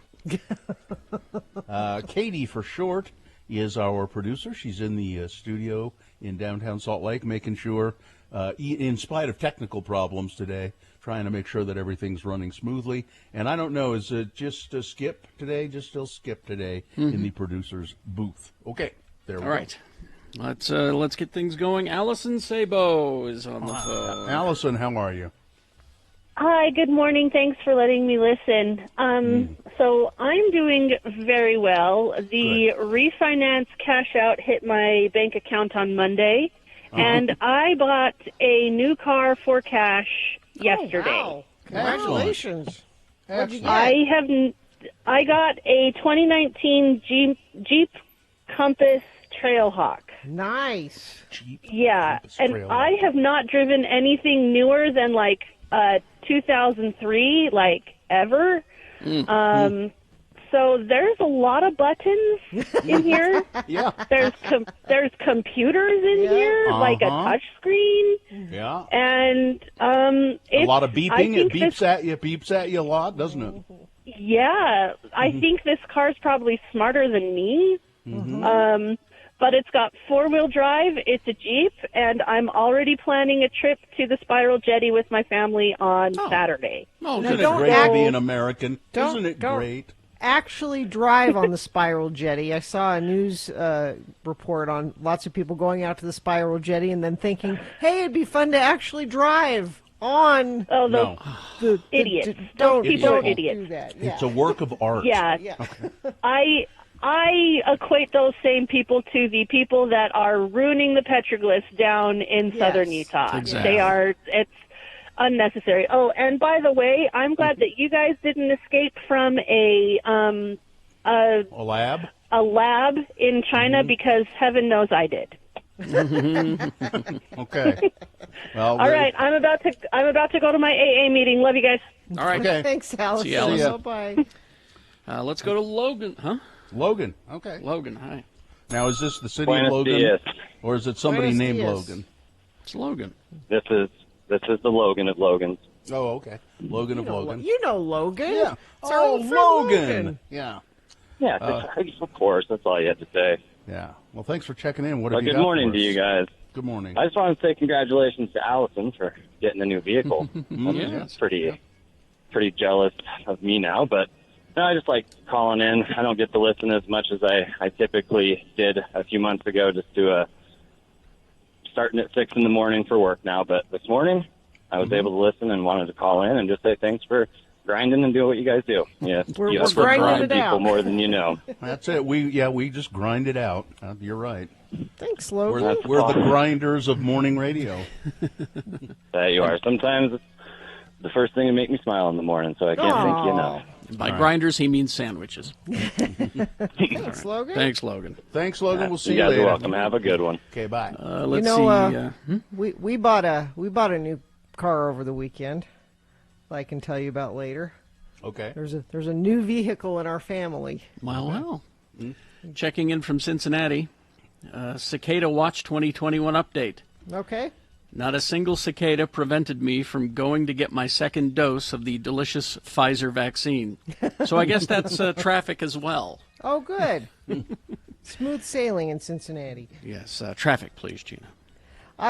[SPEAKER 1] Katie, for short, is our producer. She's in the studio in downtown Salt Lake, making sure, in spite of technical problems today, trying to make sure that everything's running smoothly. And I don't know, is it just a skip today? Just still skip today in the producer's booth. Okay, there we go.
[SPEAKER 2] All right. Let's get things going. Allison Sabo is on the phone.
[SPEAKER 1] Allison, how are you?
[SPEAKER 6] Hi, good morning. Thanks for letting me listen. So I'm doing very well. The refinance cash out hit my bank account on Monday, and I bought a new car for cash yesterday.
[SPEAKER 3] Wow. Congratulations. What'd you get?
[SPEAKER 6] I got a 2019 Jeep Compass Trailhawk.
[SPEAKER 3] Nice.
[SPEAKER 6] Yeah,
[SPEAKER 1] Compass
[SPEAKER 6] and
[SPEAKER 1] Trailhawk.
[SPEAKER 6] I have not driven anything newer than 2003, ever. So there's a lot of buttons in here.
[SPEAKER 1] Yeah.
[SPEAKER 6] There's computers in here, like a touch screen.
[SPEAKER 1] Yeah.
[SPEAKER 6] And
[SPEAKER 1] A lot of beeping. It
[SPEAKER 6] beeps
[SPEAKER 1] beeps at you a lot, doesn't it?
[SPEAKER 6] Yeah, I think this car's probably smarter than me. But it's got four-wheel drive, it's a Jeep, and I'm already planning a trip to the Spiral Jetty with my family on Saturday.
[SPEAKER 2] Oh,
[SPEAKER 1] Isn't
[SPEAKER 2] good.
[SPEAKER 1] it
[SPEAKER 3] don't
[SPEAKER 1] great
[SPEAKER 3] act-
[SPEAKER 1] being an American?
[SPEAKER 3] don't-
[SPEAKER 1] Isn't it
[SPEAKER 3] don't-
[SPEAKER 1] great?
[SPEAKER 3] Actually drive on the Spiral Jetty. I saw a news report on lots of people going out to the Spiral Jetty and then thinking, hey, it'd be fun to actually drive on
[SPEAKER 6] Oh,
[SPEAKER 1] No.
[SPEAKER 6] the idiots.
[SPEAKER 3] Don't
[SPEAKER 6] People are
[SPEAKER 3] don't
[SPEAKER 6] idiots.
[SPEAKER 3] do that. Yeah.
[SPEAKER 1] It's a work of art.
[SPEAKER 6] Yeah.
[SPEAKER 3] Yeah.
[SPEAKER 6] I equate those same people to the people that are ruining the petroglyphs down in southern Utah.
[SPEAKER 2] Exactly.
[SPEAKER 6] It's unnecessary. Oh, and by the way, I'm glad that you guys didn't escape from a
[SPEAKER 1] lab?
[SPEAKER 6] a lab in China because heaven knows I did.
[SPEAKER 1] Okay. Well,
[SPEAKER 6] All right, I'm about to go to my AA meeting. Love you guys.
[SPEAKER 2] All right.
[SPEAKER 1] Okay.
[SPEAKER 3] Thanks, Allison.
[SPEAKER 2] See you, Allison.
[SPEAKER 3] Bye-bye.
[SPEAKER 2] Let's go to Logan. Huh?
[SPEAKER 1] Logan. Okay.
[SPEAKER 2] Logan, hi.
[SPEAKER 1] Now, is this the city
[SPEAKER 7] Buenos
[SPEAKER 1] of Logan?
[SPEAKER 7] dias.
[SPEAKER 1] Or is it somebody
[SPEAKER 3] Buenos
[SPEAKER 1] named
[SPEAKER 3] dias.
[SPEAKER 1] Logan?
[SPEAKER 2] It's Logan.
[SPEAKER 7] This is the Logan of Logan's.
[SPEAKER 1] Oh, okay. Logan of Logan.
[SPEAKER 3] You know Logan.
[SPEAKER 1] Yeah.
[SPEAKER 3] It's our old friend
[SPEAKER 1] Logan. Yeah.
[SPEAKER 7] Yeah, of course. That's all you had to say.
[SPEAKER 1] Yeah. Well, thanks for checking in. What
[SPEAKER 7] Well,
[SPEAKER 1] have you
[SPEAKER 7] good
[SPEAKER 1] got
[SPEAKER 7] morning
[SPEAKER 1] for
[SPEAKER 7] to
[SPEAKER 1] us?
[SPEAKER 7] you guys.
[SPEAKER 1] Good morning.
[SPEAKER 7] I just want to say congratulations to Allison for getting a new vehicle.
[SPEAKER 2] Yes.
[SPEAKER 7] Pretty jealous of me now, but no, I just like calling in. I don't get to listen as much as I typically did a few months ago, just to starting at 6 in the morning for work now. But this morning, I was able to listen and wanted to call in and just say thanks for grinding and doing what you guys do. Yeah,
[SPEAKER 3] We're
[SPEAKER 7] you have to
[SPEAKER 3] grinding
[SPEAKER 7] grind
[SPEAKER 3] it
[SPEAKER 7] people
[SPEAKER 3] out.
[SPEAKER 7] more than you know.
[SPEAKER 1] That's it. We just grind it out. You're right.
[SPEAKER 3] Thanks,
[SPEAKER 1] We're
[SPEAKER 3] Logan.
[SPEAKER 1] the grinders of morning radio.
[SPEAKER 7] That you are. Sometimes it's the first thing to make me smile in the morning, so I can't thank you enough.
[SPEAKER 2] And by grinders, he means sandwiches.
[SPEAKER 3] Thanks, Logan.
[SPEAKER 2] Thanks, Logan.
[SPEAKER 1] Thanks, Logan. We'll see
[SPEAKER 7] You
[SPEAKER 1] you
[SPEAKER 7] guys
[SPEAKER 1] later.
[SPEAKER 7] are welcome. Have a good one.
[SPEAKER 1] Okay, bye.
[SPEAKER 2] Let's see.
[SPEAKER 3] We bought a new car over the weekend. That I can tell you about later.
[SPEAKER 1] Okay.
[SPEAKER 3] There's a new vehicle in our family.
[SPEAKER 2] Well. Checking in from Cincinnati. Cicada Watch 2021 update.
[SPEAKER 3] Okay.
[SPEAKER 2] Not a single cicada prevented me from going to get my second dose of the delicious Pfizer vaccine. So I guess that's traffic as well.
[SPEAKER 3] Oh, good. Smooth sailing in Cincinnati.
[SPEAKER 2] Yes, traffic, please, Gina.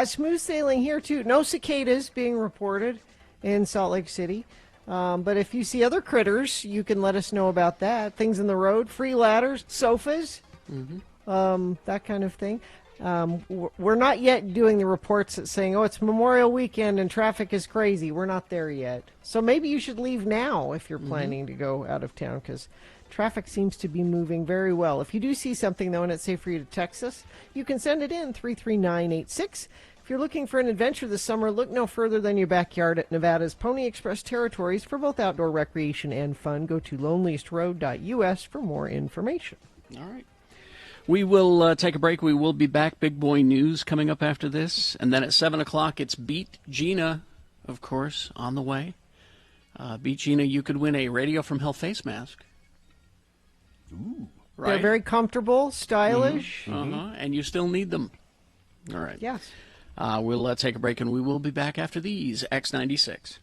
[SPEAKER 3] Smooth sailing here, too. No cicadas being reported in Salt Lake City. But if you see other critters, you can let us know about that. Things in the road, free ladders, sofas, that kind of thing. We're not yet doing the reports that saying, oh, it's Memorial Weekend and traffic is crazy. We're not there yet. So maybe you should leave now if you're planning to go out of town, because traffic seems to be moving very well. If you do see something, though, and it's safe for you to text us, you can send it in 33986. If you're looking for an adventure this summer, look no further than your backyard at Nevada's Pony Express territories for both outdoor recreation and fun. Go to loneliestroad.us for more information.
[SPEAKER 2] All right. We will take a break. We will be back. Big Boy News coming up after this. And then at 7 o'clock, it's Beat Gina, of course, on the way. Beat Gina, you could win a Radio from Hell face mask.
[SPEAKER 1] Ooh.
[SPEAKER 2] Right?
[SPEAKER 3] They're very comfortable, stylish.
[SPEAKER 2] And you still need them. All right.
[SPEAKER 3] Yes.
[SPEAKER 2] We'll take a break, and we will be back after these. X96.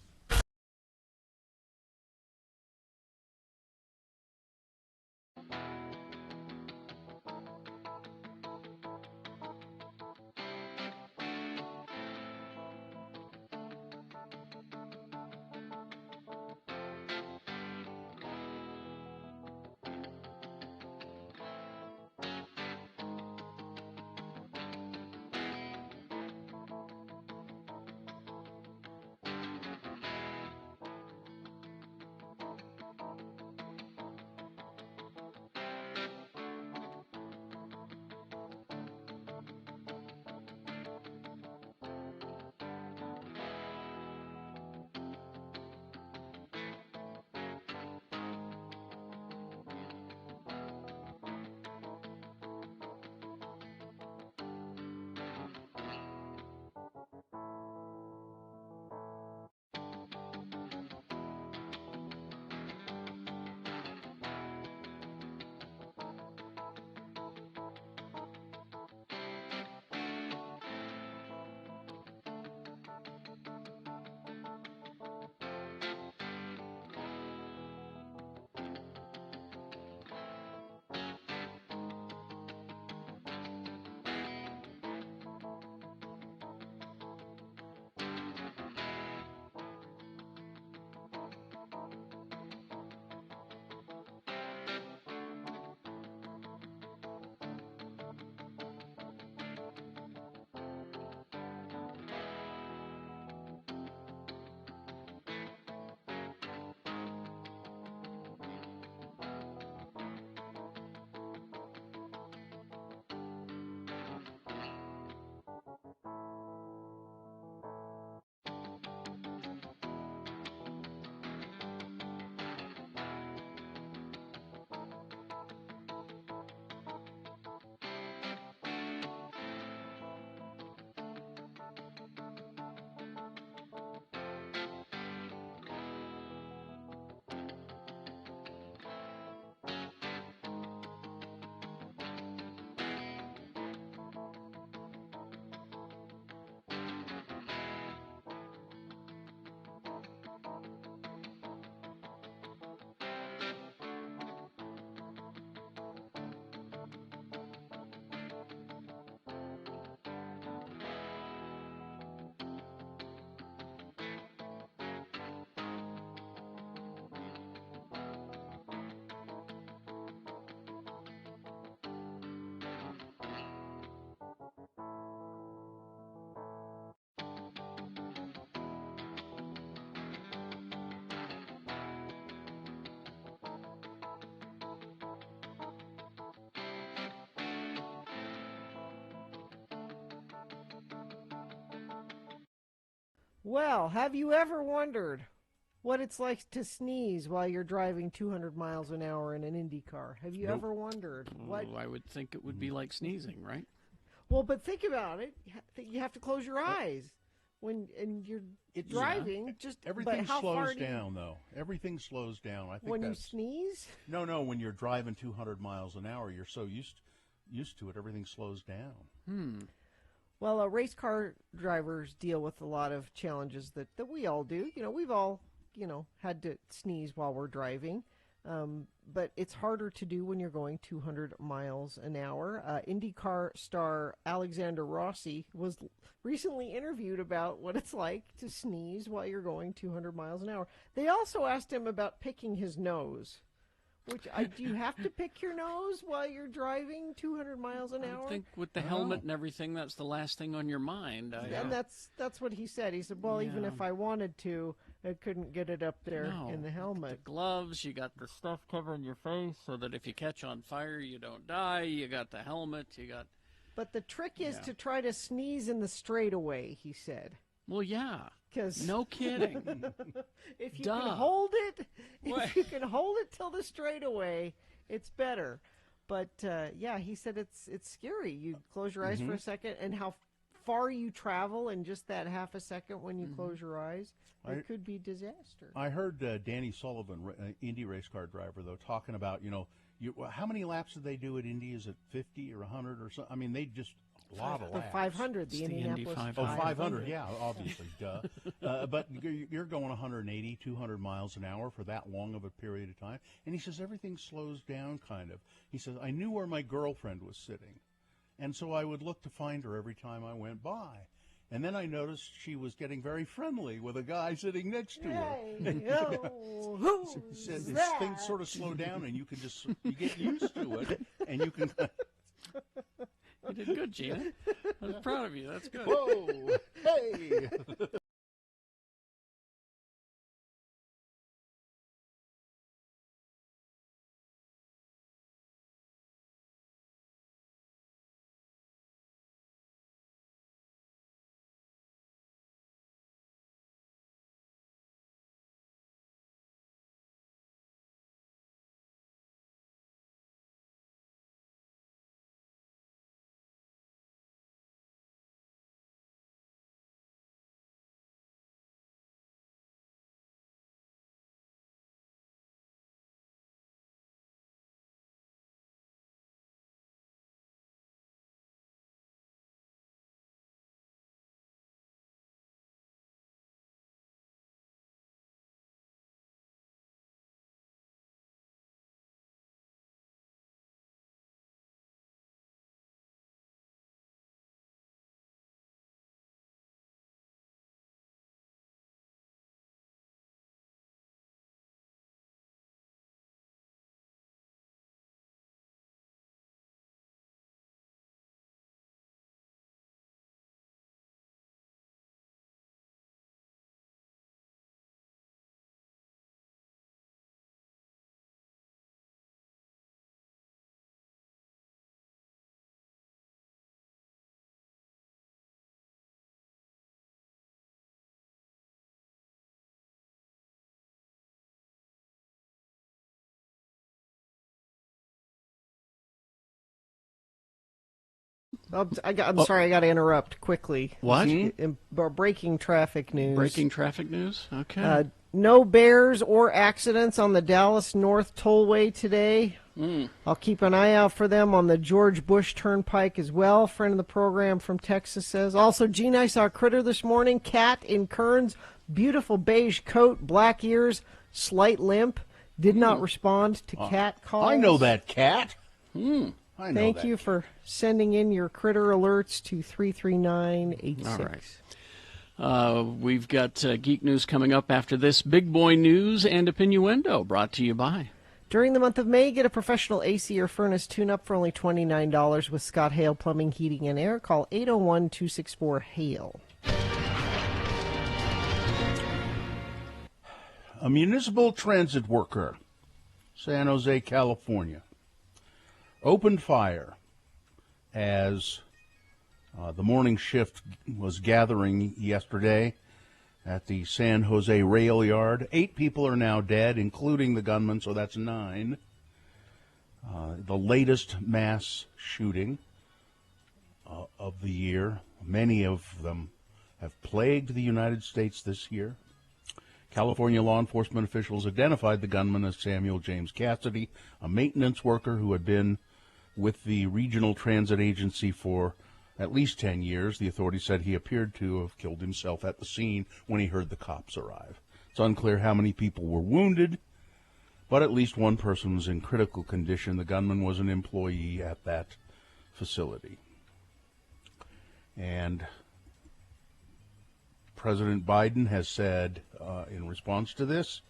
[SPEAKER 3] Well, have you ever wondered what it's like to sneeze while you're driving 200 miles an hour in an Indy car. Have you ever wondered what?
[SPEAKER 2] I would think it would be like sneezing, right?
[SPEAKER 3] Well, but think about it. You have to close your eyes when you're driving. Just
[SPEAKER 1] Everything
[SPEAKER 3] but how
[SPEAKER 1] slows
[SPEAKER 3] far do you-
[SPEAKER 1] down, though. Everything slows down. I think
[SPEAKER 3] when you
[SPEAKER 1] that's
[SPEAKER 3] sneeze.
[SPEAKER 1] no. When you're driving 200 miles an hour, you're so used to it. Everything slows down.
[SPEAKER 3] Well, race car drivers deal with a lot of challenges that we all do. We've all, had to sneeze while we're driving. But it's harder to do when you're going 200 miles an hour. IndyCar star Alexander Rossi was recently interviewed about what it's like to sneeze while you're going 200 miles an hour. They also asked him about picking his nose. Do you have to pick your nose while you're driving 200 miles an hour?
[SPEAKER 2] I think with the helmet and everything, that's the last thing on your mind.
[SPEAKER 3] And that's what he said. He said, well, even if I wanted to, I couldn't get it up there in the helmet.
[SPEAKER 2] The gloves, you got the stuff covering your face so that if you catch on fire, you don't die. You got the helmet,
[SPEAKER 3] But the trick is to try to sneeze in the straightaway, he said.
[SPEAKER 2] Well, yeah.
[SPEAKER 3] 'Cause
[SPEAKER 2] no kidding.
[SPEAKER 3] if you can hold it, till the straightaway, it's better. But he said it's scary. You close your eyes for a second, and how far you travel in just that half a second when you close your eyes, it could be disaster.
[SPEAKER 1] I heard Danny Sullivan, Indy race car driver, though, talking about how many laps did they do at Indy? Is it 50 or 100 or something? I mean, they just. A lot of
[SPEAKER 3] the
[SPEAKER 1] laps.
[SPEAKER 3] 500, the Indianapolis 500.
[SPEAKER 1] 500, yeah, obviously, duh. But you're going 180, 200 miles an hour for that long of a period of time. And he says everything slows down, kind of. He says, I knew where my girlfriend was sitting. And so I would look to find her every time I went by. And then I noticed she was getting very friendly with a guy sitting next to her. He said things sort of slow down, and you get used to it, and you can...
[SPEAKER 2] You did good, Gina. I'm proud of you. That's good.
[SPEAKER 1] Whoa! Hey!
[SPEAKER 3] I'm sorry, I got to interrupt quickly.
[SPEAKER 2] What?
[SPEAKER 3] Breaking traffic news.
[SPEAKER 2] Breaking traffic news? Okay.
[SPEAKER 3] No bears or accidents on the Dallas North Tollway today. I'll keep an eye out for them on the George Bush Turnpike as well. Friend of the program from Texas says. Also, Gene, I saw a critter this morning. Cat in Kearns. Beautiful beige coat, black ears, slight limp. Did not respond to cat calls.
[SPEAKER 1] I know that cat.
[SPEAKER 3] Thank you for sending in your critter alerts to 33986.
[SPEAKER 2] All right. We've got Geek News coming up after this. Big Boy News and Opinioendo brought to you by.
[SPEAKER 3] During the month of May, get a professional AC or furnace tune-up for only $29 with Scott Hale Plumbing, Heating, and Air. Call 801-264-HALE.
[SPEAKER 1] A municipal transit worker, San Jose, California, opened fire as the morning shift was gathering yesterday at the San Jose rail yard. 8 people are now dead, including the gunman, so that's 9. The latest mass shooting of the year. Many of them have plagued the United States this year. California law enforcement officials identified the gunman as Samuel James Cassidy, a maintenance worker who had been with the Regional Transit Agency for at least 10 years. The authorities said he appeared to have killed himself at the scene when he heard the cops arrive. It's unclear how many people were wounded, but at least one person was in critical condition. The gunman was an employee at that facility. And President Biden has said in response to this,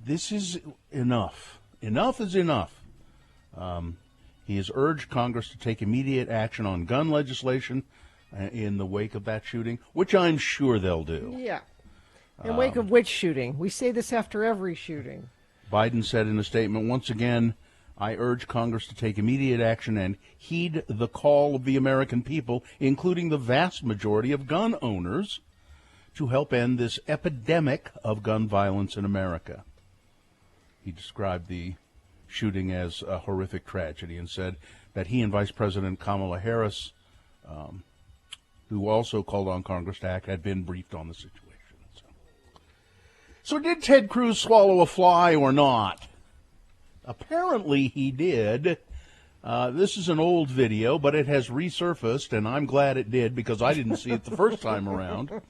[SPEAKER 1] this is enough. Enough is enough. He has urged Congress to take immediate action on gun legislation in the wake of that shooting, which I'm sure they'll do.
[SPEAKER 3] Yeah. In wake of which shooting? We say this after every shooting.
[SPEAKER 1] Biden said in a statement, once again, I urge Congress to take immediate action and heed the call of the American people, including the vast majority of gun owners, to help end this epidemic of gun violence in America. He described the shooting as a horrific tragedy and said that he and Vice President Kamala Harris, who also called on Congress to act, had been briefed on the situation. So did Ted Cruz swallow a fly or not? Apparently he did. This is an old video, but it has resurfaced, and I'm glad it did because I didn't see it the first time around.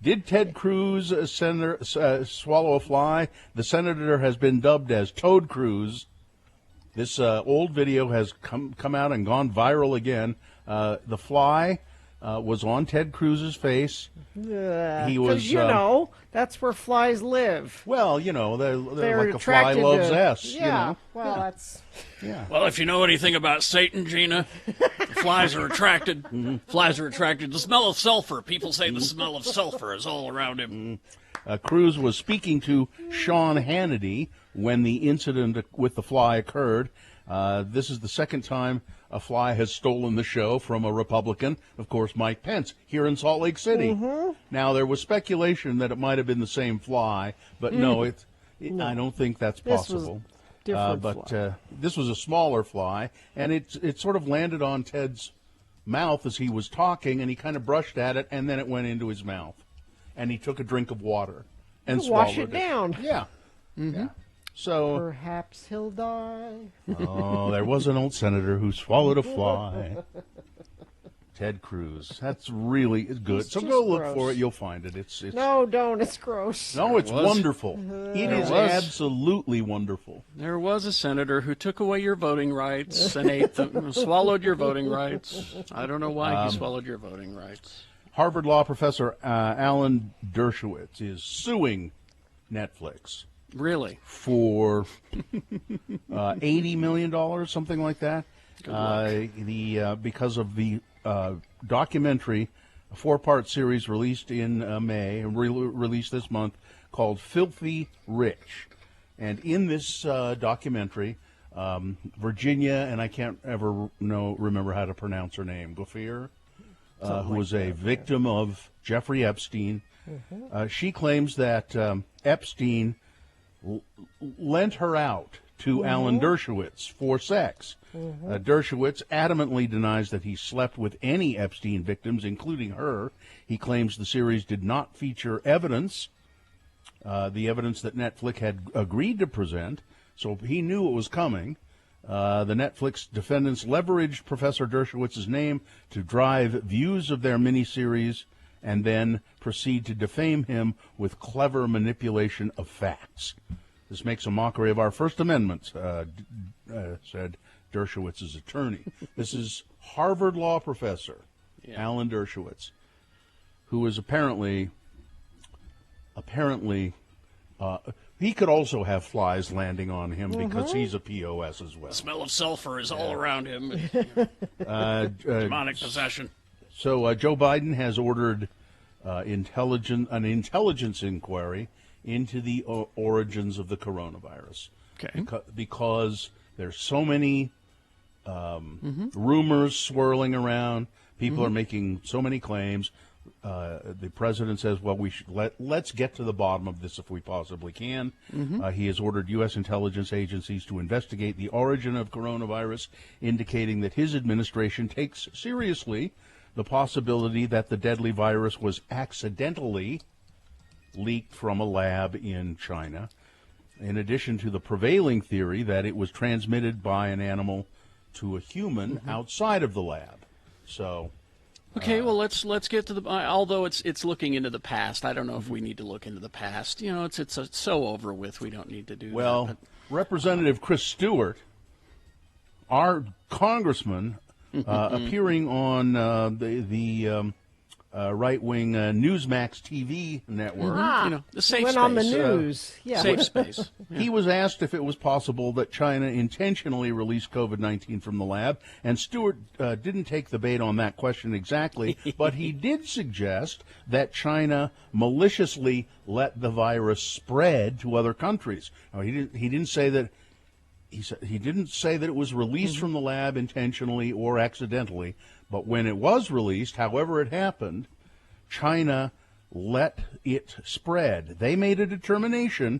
[SPEAKER 1] Did Ted Cruz swallow a fly? The senator has been dubbed as Toad Cruz. This old video has come out and gone viral again. The fly was on Ted Cruz's face. He was,
[SPEAKER 3] that's where flies live.
[SPEAKER 1] Well, they're like a fly loves S.
[SPEAKER 3] Yeah. Well, that's.
[SPEAKER 1] Yeah.
[SPEAKER 2] Well, if you know anything about Satan, Gina, flies are attracted. Flies are attracted. The smell of sulfur. People say the smell of sulfur is all around him.
[SPEAKER 1] Cruz was speaking to Sean Hannity when the incident with the fly occurred. This is the second time a fly has stolen the show from a Republican, of course, Mike Pence, here in Salt Lake City. Mm-hmm. Now, there was speculation that it might have been the same fly, but no, I don't think that's possible. This was a smaller fly, and it sort of landed on Ted's mouth as he was talking, and he kind of brushed at it, and then it went into his mouth. And he took a drink of water and swallowed
[SPEAKER 3] wash it down.
[SPEAKER 1] Yeah. Mm-hmm. Yeah. So
[SPEAKER 3] perhaps he'll die.
[SPEAKER 1] Oh, there was an old senator who swallowed a fly. Ted Cruz. That's really good. So go look for it. You'll find it. It's
[SPEAKER 3] No, don't. It's gross.
[SPEAKER 1] No, it's wonderful. It is absolutely wonderful.
[SPEAKER 2] There was a senator who took away your voting rights and ate them, swallowed your voting rights. I don't know why he swallowed your voting rights.
[SPEAKER 1] Harvard Law professor Alan Dershowitz is suing Netflix.
[SPEAKER 2] Really?
[SPEAKER 1] For $80 million, something like that. Because of the documentary, a 4-part series released in May, released this month, called Filthy Rich. And in this documentary, Virginia, and I can't ever remember how to pronounce her name, Goffier, who was a victim of Jeffrey Epstein. Mm-hmm. She claims that Epstein lent her out to Alan Dershowitz for sex. Mm-hmm. Dershowitz adamantly denies that he slept with any Epstein victims, including her. He claims the series did not feature evidence, the evidence that Netflix had agreed to present, so he knew it was coming. The Netflix defendants leveraged Professor Dershowitz's name to drive views of their miniseries and then proceed to defame him with clever manipulation of facts. This makes a mockery of our First Amendment, said Dershowitz's attorney. This is Harvard Law professor Alan Dershowitz, who is apparently he could also have flies landing on him because he's a POS as well.
[SPEAKER 2] The smell of sulfur is all around him. Demonic possession.
[SPEAKER 1] So Joe Biden has ordered an intelligence inquiry into the origins of the coronavirus.
[SPEAKER 2] Okay.
[SPEAKER 1] Because there's so many rumors swirling around. People are making so many claims. The president says, well, we should let's get to the bottom of this if we possibly can. He has ordered U.S. intelligence agencies to investigate the origin of coronavirus, indicating that his administration takes seriously the possibility that the deadly virus was accidentally leaked from a lab in China, in addition to the prevailing theory that it was transmitted by an animal to a human outside of the lab. So...
[SPEAKER 2] Okay, well, let's get to the. Although it's looking into the past, I don't know if we need to look into the past. You know, it's so over with. We don't need to do that.
[SPEAKER 1] Well, Representative Chris Stewart, our congressman, appearing on the right-wing Newsmax TV network.
[SPEAKER 2] You know, the safe
[SPEAKER 3] Went
[SPEAKER 2] space.
[SPEAKER 3] on the news. Yeah.
[SPEAKER 2] Safe space.
[SPEAKER 1] He was asked if it was possible that China intentionally released COVID-19 from the lab, and Stewart didn't take the bait on that question exactly, but he did suggest that China maliciously let the virus spread to other countries. Now, he didn't say that. He didn't say that it was released from the lab intentionally or accidentally, but when it was released, however it happened, China let it spread. They made a determination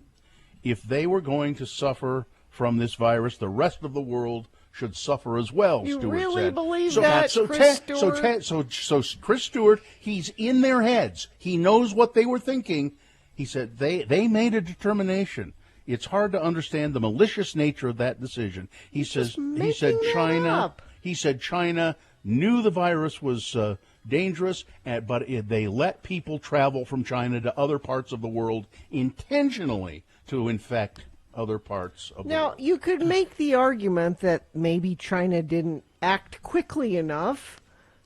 [SPEAKER 1] if they were going to suffer from this virus, the rest of the world should suffer as well,
[SPEAKER 3] You
[SPEAKER 1] Stewart
[SPEAKER 3] really
[SPEAKER 1] said.
[SPEAKER 3] believe that, Chris Stewart?
[SPEAKER 1] So Chris Stewart, he's in their heads. He knows what they were thinking. He said they made a determination. It's hard to understand the malicious nature of that decision. He said China knew the virus was dangerous, but they let people travel from China to other parts of the world intentionally to infect other parts of the world.
[SPEAKER 3] Now, you could make the argument that maybe China didn't act quickly enough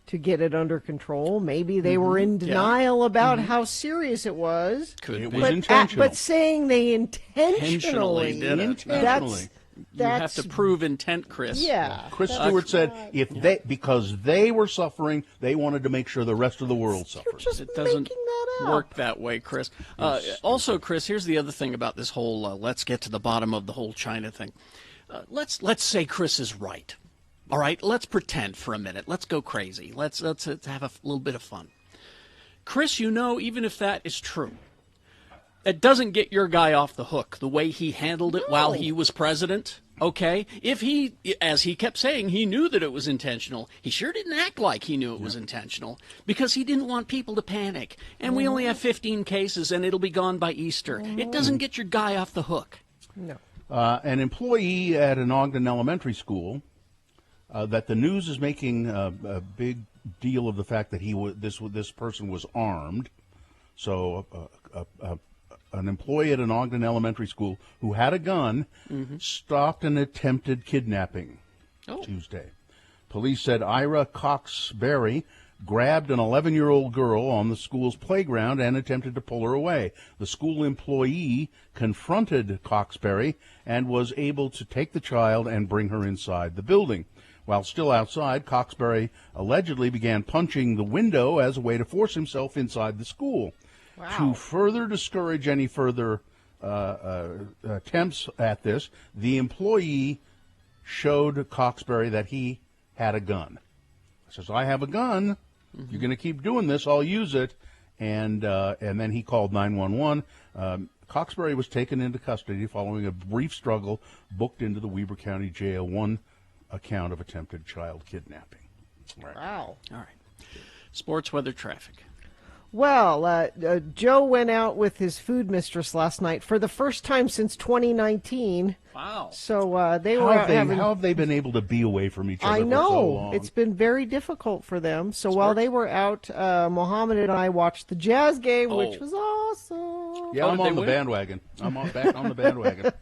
[SPEAKER 3] to get it under control. Maybe they were in denial about how serious it was.
[SPEAKER 1] It was intentional.
[SPEAKER 3] But saying they intentionally
[SPEAKER 2] did it.
[SPEAKER 3] That's
[SPEAKER 2] you have to prove intent, Chris.
[SPEAKER 3] Yeah.
[SPEAKER 1] Chris Stewart said because they were suffering, they wanted to make sure the rest of the world
[SPEAKER 3] You're
[SPEAKER 1] suffered.
[SPEAKER 3] just
[SPEAKER 2] It doesn't
[SPEAKER 3] making that up.
[SPEAKER 2] work that way, Chris. Also, Chris, here's the other thing about this whole let's get to the bottom of the whole China thing. Let's say Chris is right. All right, let's pretend for a minute. Let's go crazy. Let's have a little bit of fun. Chris, you know, even if that is true, it doesn't get your guy off the hook the way he handled it while he was president. Okay? If he, as he kept saying, he knew that it was intentional, he sure didn't act like he knew it was intentional because he didn't want people to panic. And we only have 15 cases and it'll be gone by Easter. It doesn't get your guy off the hook.
[SPEAKER 3] No.
[SPEAKER 1] An employee at an Ogden elementary school that the news is making a big deal of the fact that this person was armed. So an employee at an Ogden elementary school who had a gun stopped an attempted kidnapping Tuesday. Police said Ira Cox-Berry grabbed an 11-year-old girl on the school's playground and attempted to pull her away. The school employee confronted Cox-Berry and was able to take the child and bring her inside the building. While still outside, Cox-Berry allegedly began punching the window as a way to force himself inside the school.
[SPEAKER 3] Wow.
[SPEAKER 1] To further discourage any further attempts at this, the employee showed Cox-Berry that he had a gun. He says, I have a gun. If you're going to keep doing this, I'll use it. And then he called 911. Cox-Berry was taken into custody following a brief struggle, booked into the Weber County Jail, one account of attempted child kidnapping. Right.
[SPEAKER 3] Wow.
[SPEAKER 2] All right. Sports, weather, traffic.
[SPEAKER 3] Well, Joe went out with his food mistress last night for the first time since 2019.
[SPEAKER 2] Wow.
[SPEAKER 3] So they were out having...
[SPEAKER 1] How have they been able to be away from each other
[SPEAKER 3] I
[SPEAKER 1] for
[SPEAKER 3] know.
[SPEAKER 1] so long?
[SPEAKER 3] It's been very difficult for them. So while they were out, Mohammed and I watched the Jazz game, which was awesome.
[SPEAKER 1] Yeah, I'm on the bandwagon. Back on the bandwagon.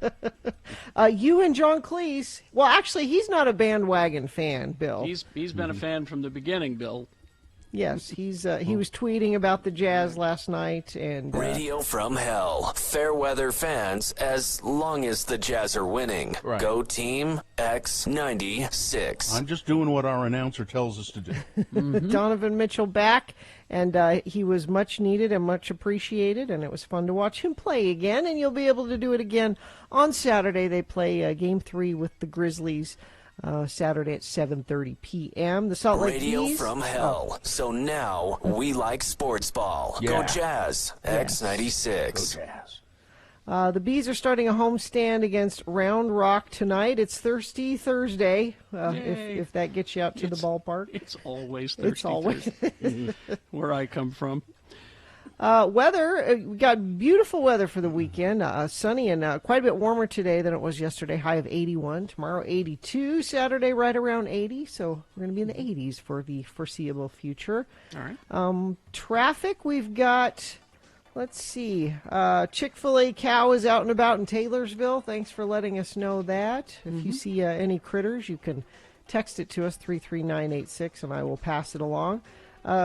[SPEAKER 3] You and John Cleese. Well, actually, he's not a bandwagon fan, Bill.
[SPEAKER 2] He's been a fan from the beginning, Bill.
[SPEAKER 3] Yes, he was tweeting about the Jazz last night and
[SPEAKER 4] Radio from Hell. Fair weather fans, as long as the Jazz are winning.
[SPEAKER 1] Right.
[SPEAKER 4] Go Team X96.
[SPEAKER 1] I'm just doing what our announcer tells us to do.
[SPEAKER 3] Donovan Mitchell back, and he was much needed and much appreciated, and it was fun to watch him play again, and you'll be able to do it again on Saturday. They play Game 3 with the Grizzlies Saturday at 7:30 p.m. The Salt Lake
[SPEAKER 4] Radio
[SPEAKER 3] Keys.
[SPEAKER 4] from hell. So now we like sports ball.
[SPEAKER 1] Yeah.
[SPEAKER 4] Go Jazz. X96.
[SPEAKER 1] Go Jazz.
[SPEAKER 3] The Bees are starting a homestand against Round Rock tonight. It's Thirsty Thursday, if that gets you out to the ballpark.
[SPEAKER 2] It's always Thursday.
[SPEAKER 3] It's always.
[SPEAKER 2] Thursday, where I come from.
[SPEAKER 3] Weather, we got beautiful weather for the weekend. Sunny and quite a bit warmer today than it was yesterday. High of 81. Tomorrow 82. Saturday right around 80. So we're going to be in the 80s for the foreseeable future.
[SPEAKER 2] All right.
[SPEAKER 3] Traffic, we've got, let's see, Chick-fil-A cow is out and about in Taylorsville. Thanks for letting us know that. If you see any critters, you can text it to us, 33986, and I will pass it along.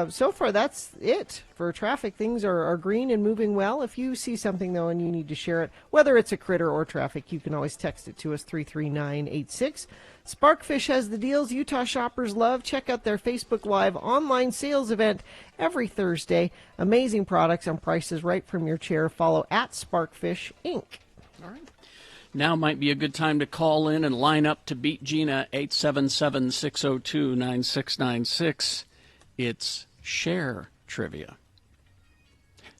[SPEAKER 3] So far, that's it for traffic. Things are green and moving well. If you see something, though, and you need to share it, whether it's a critter or traffic, you can always text it to us, 33986. Sparkfish has the deals Utah shoppers love. Check out their Facebook Live online sales event every Thursday. Amazing products and prices right from your chair. Follow at Sparkfish Inc.
[SPEAKER 2] All right. Now might be a good time to call in and line up to beat Gina, 877-602-9696. It's share trivia.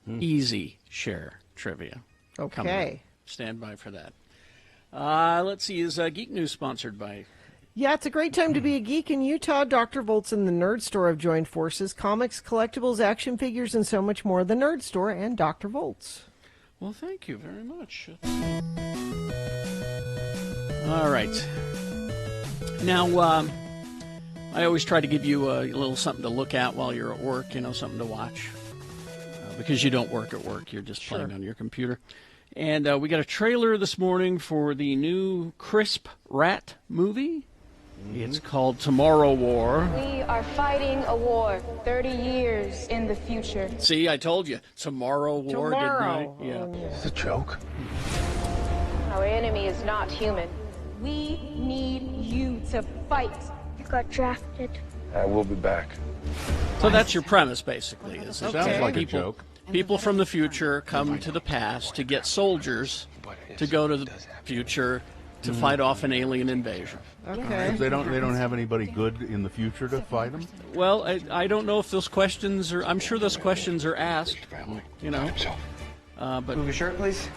[SPEAKER 2] Easy share trivia.
[SPEAKER 3] Okay.
[SPEAKER 2] Stand by for that. Let's see, is Geek News sponsored by...
[SPEAKER 3] Yeah, it's a great time to be a geek in Utah. Dr. Volts and the Nerd Store have joined forces. Comics, collectibles, action figures, and so much more. The Nerd Store and Dr. Volts.
[SPEAKER 2] Well, thank you very much. All right. Now, I always try to give you a little something to look at while you're at work, something to watch. Because you don't work at work, you're just playing on your computer. And we got a trailer this morning for the new Crisp Rat movie. It's called Tomorrow War.
[SPEAKER 8] We are fighting a war 30 years in the future.
[SPEAKER 2] See, I told you. Tomorrow War,
[SPEAKER 3] Tomorrow.
[SPEAKER 2] didn't I? Yeah.
[SPEAKER 1] It's a joke.
[SPEAKER 8] Our enemy is not human. We need you to fight.
[SPEAKER 9] You got drafted.
[SPEAKER 10] I will be back.
[SPEAKER 2] So that's your premise, basically. Is that
[SPEAKER 1] Sounds like a joke.
[SPEAKER 2] People from the future come to the past to get soldiers to go to the future to fight off an alien invasion.
[SPEAKER 3] Okay.
[SPEAKER 1] They don't have anybody good in the future to fight them?
[SPEAKER 2] Well, I don't know if those questions are... I'm sure those questions are asked, but...
[SPEAKER 10] Move your shirt, please.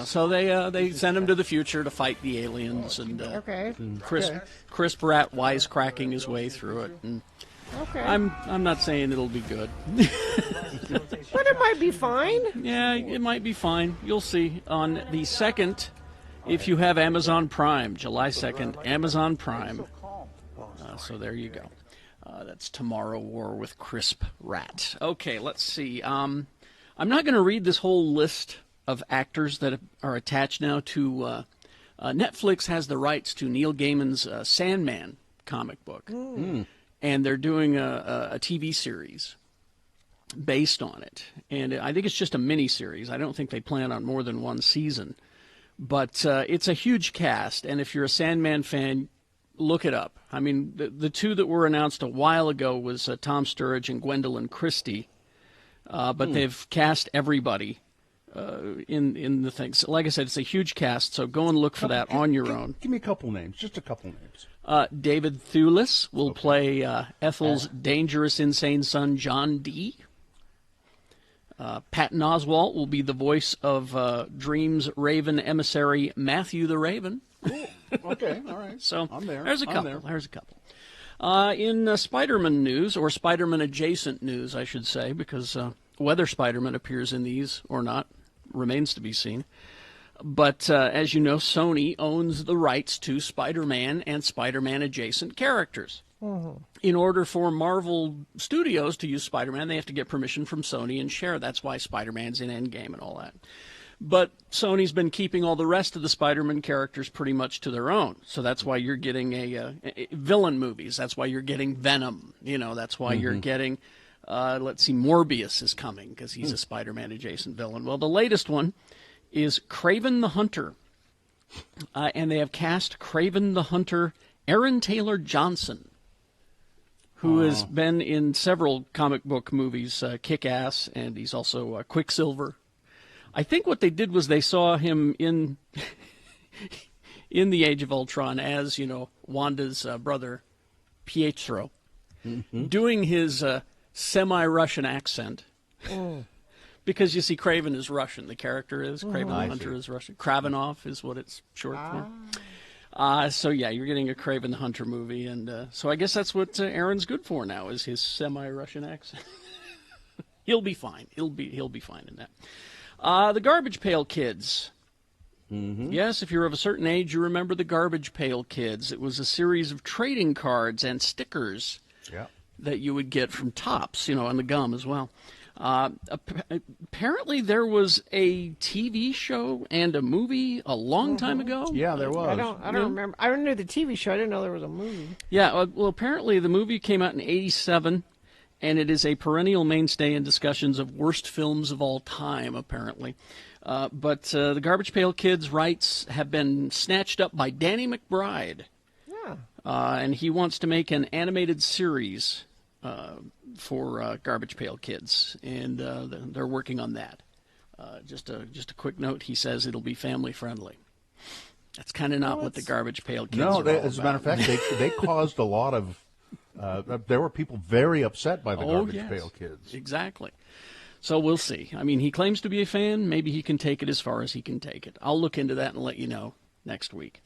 [SPEAKER 2] So they send him to the future to fight the aliens, and
[SPEAKER 3] Okay.
[SPEAKER 2] Crisp Rat wisecracking his way through it. And
[SPEAKER 3] Okay.
[SPEAKER 2] I'm not saying it'll be good.
[SPEAKER 3] But it might be fine.
[SPEAKER 2] Yeah, it might be fine. You'll see. On the 2nd, if you have Amazon Prime, July 2nd, Amazon Prime. So there you go. That's Tomorrow War with Crisp Rat. Okay, let's see. I'm not going to read this whole list of actors that are attached now to... Netflix has the rights to Neil Gaiman's Sandman comic book. And they're doing a TV series based on it. And I think it's just a mini-series. I don't think they plan on more than one season. But it's a huge cast, and if you're a Sandman fan, look it up. I mean, the two that were announced a while ago was Tom Sturridge and Gwendolyn Christie. But they've cast everybody in the things. Like I said, it's a huge cast, so go and look for that on your own.
[SPEAKER 1] Give me a couple names, just a couple names.
[SPEAKER 2] David Thewlis will play Ethel's dangerous, insane son, John Dee. Patton Oswalt will be the voice of Dream's Raven emissary, Matthew the Raven.
[SPEAKER 1] Cool. Okay, all right.
[SPEAKER 2] So
[SPEAKER 1] I'm there.
[SPEAKER 2] There's a couple.
[SPEAKER 1] there.
[SPEAKER 2] There's a couple. In Spider-Man news, or Spider-Man adjacent news, I should say, because whether Spider-Man appears in these or not remains to be seen. But as you know, Sony owns the rights to Spider-Man and Spider-Man adjacent characters. In order for Marvel Studios to use Spider-Man, they have to get permission from Sony and share. That's why Spider-Man's in Endgame and all that. But Sony's been keeping all the rest of the Spider-Man characters pretty much to their own. So that's why you're getting a villain movies. That's why you're getting Venom. That's why you're getting, let's see, Morbius is coming because he's a Spider-Man adjacent villain. Well, the latest one is Kraven the Hunter. And they have cast Kraven the Hunter Aaron Taylor Johnson, who has been in several comic book movies, Kick-Ass, and he's also Quicksilver. I think what they did was they saw him in the Age of Ultron as, Wanda's brother, Pietro, doing his semi-Russian accent. Because, you see, Kraven is Russian. The character is. Kraven the Hunter is Russian. Kravenov is what it's short for. So, yeah, you're getting a Kraven the Hunter movie. And so I guess that's what Aaron's good for now, is his semi-Russian accent. He'll be fine. He'll be fine in that. The Garbage Pail Kids. Yes, if you're of a certain age, you remember the Garbage Pail Kids. It was a series of trading cards and stickers that you would get from Topps, and the gum as well. Apparently there was a TV show and a movie a long time ago.
[SPEAKER 1] Yeah, there was.
[SPEAKER 3] I don't remember. I knew the TV show. I didn't know there was a movie.
[SPEAKER 2] Yeah, well, apparently the movie came out in '87, and it is a perennial mainstay in discussions of worst films of all time, apparently. But the Garbage Pail Kids' rights have been snatched up by Danny McBride.
[SPEAKER 3] Yeah.
[SPEAKER 2] And he wants to make an animated series for Garbage Pail Kids, and they're working on that. Just a quick note, he says it'll be family friendly. That's kind of not what the Garbage Pail Kids are all
[SPEAKER 1] as a matter of fact, they caused a lot of... there were people very upset by the Garbage Pail Kids.
[SPEAKER 2] Exactly. So we'll see. I mean, he claims to be a fan. Maybe he can take it as far as he can take it. I'll look into that and let you know next week.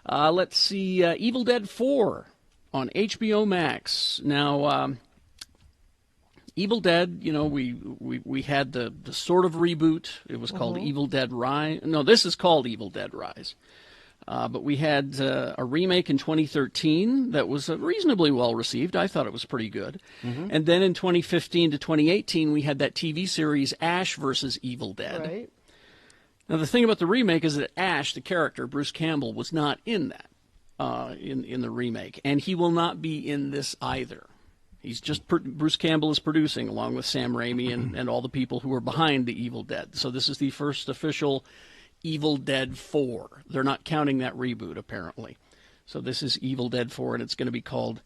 [SPEAKER 2] Let's see, Evil Dead 4 on HBO Max. Now, Evil Dead, we had the sort of reboot. It was called Evil Dead Rise. No, this is called Evil Dead Rise. But we had a remake in 2013 that was reasonably well received. I thought it was pretty good. And then in 2015 to 2018, we had that TV series Ash versus Evil Dead.
[SPEAKER 3] Right.
[SPEAKER 2] Now, the thing about the remake is that Ash, the character, Bruce Campbell, was not in that, in the remake. And he will not be in this either. He's just Bruce Campbell is producing, along with Sam Raimi and all the people who are behind the Evil Dead. So this is the first official Evil Dead 4. They're not counting that reboot, apparently. So this is Evil Dead 4, and it's going to be called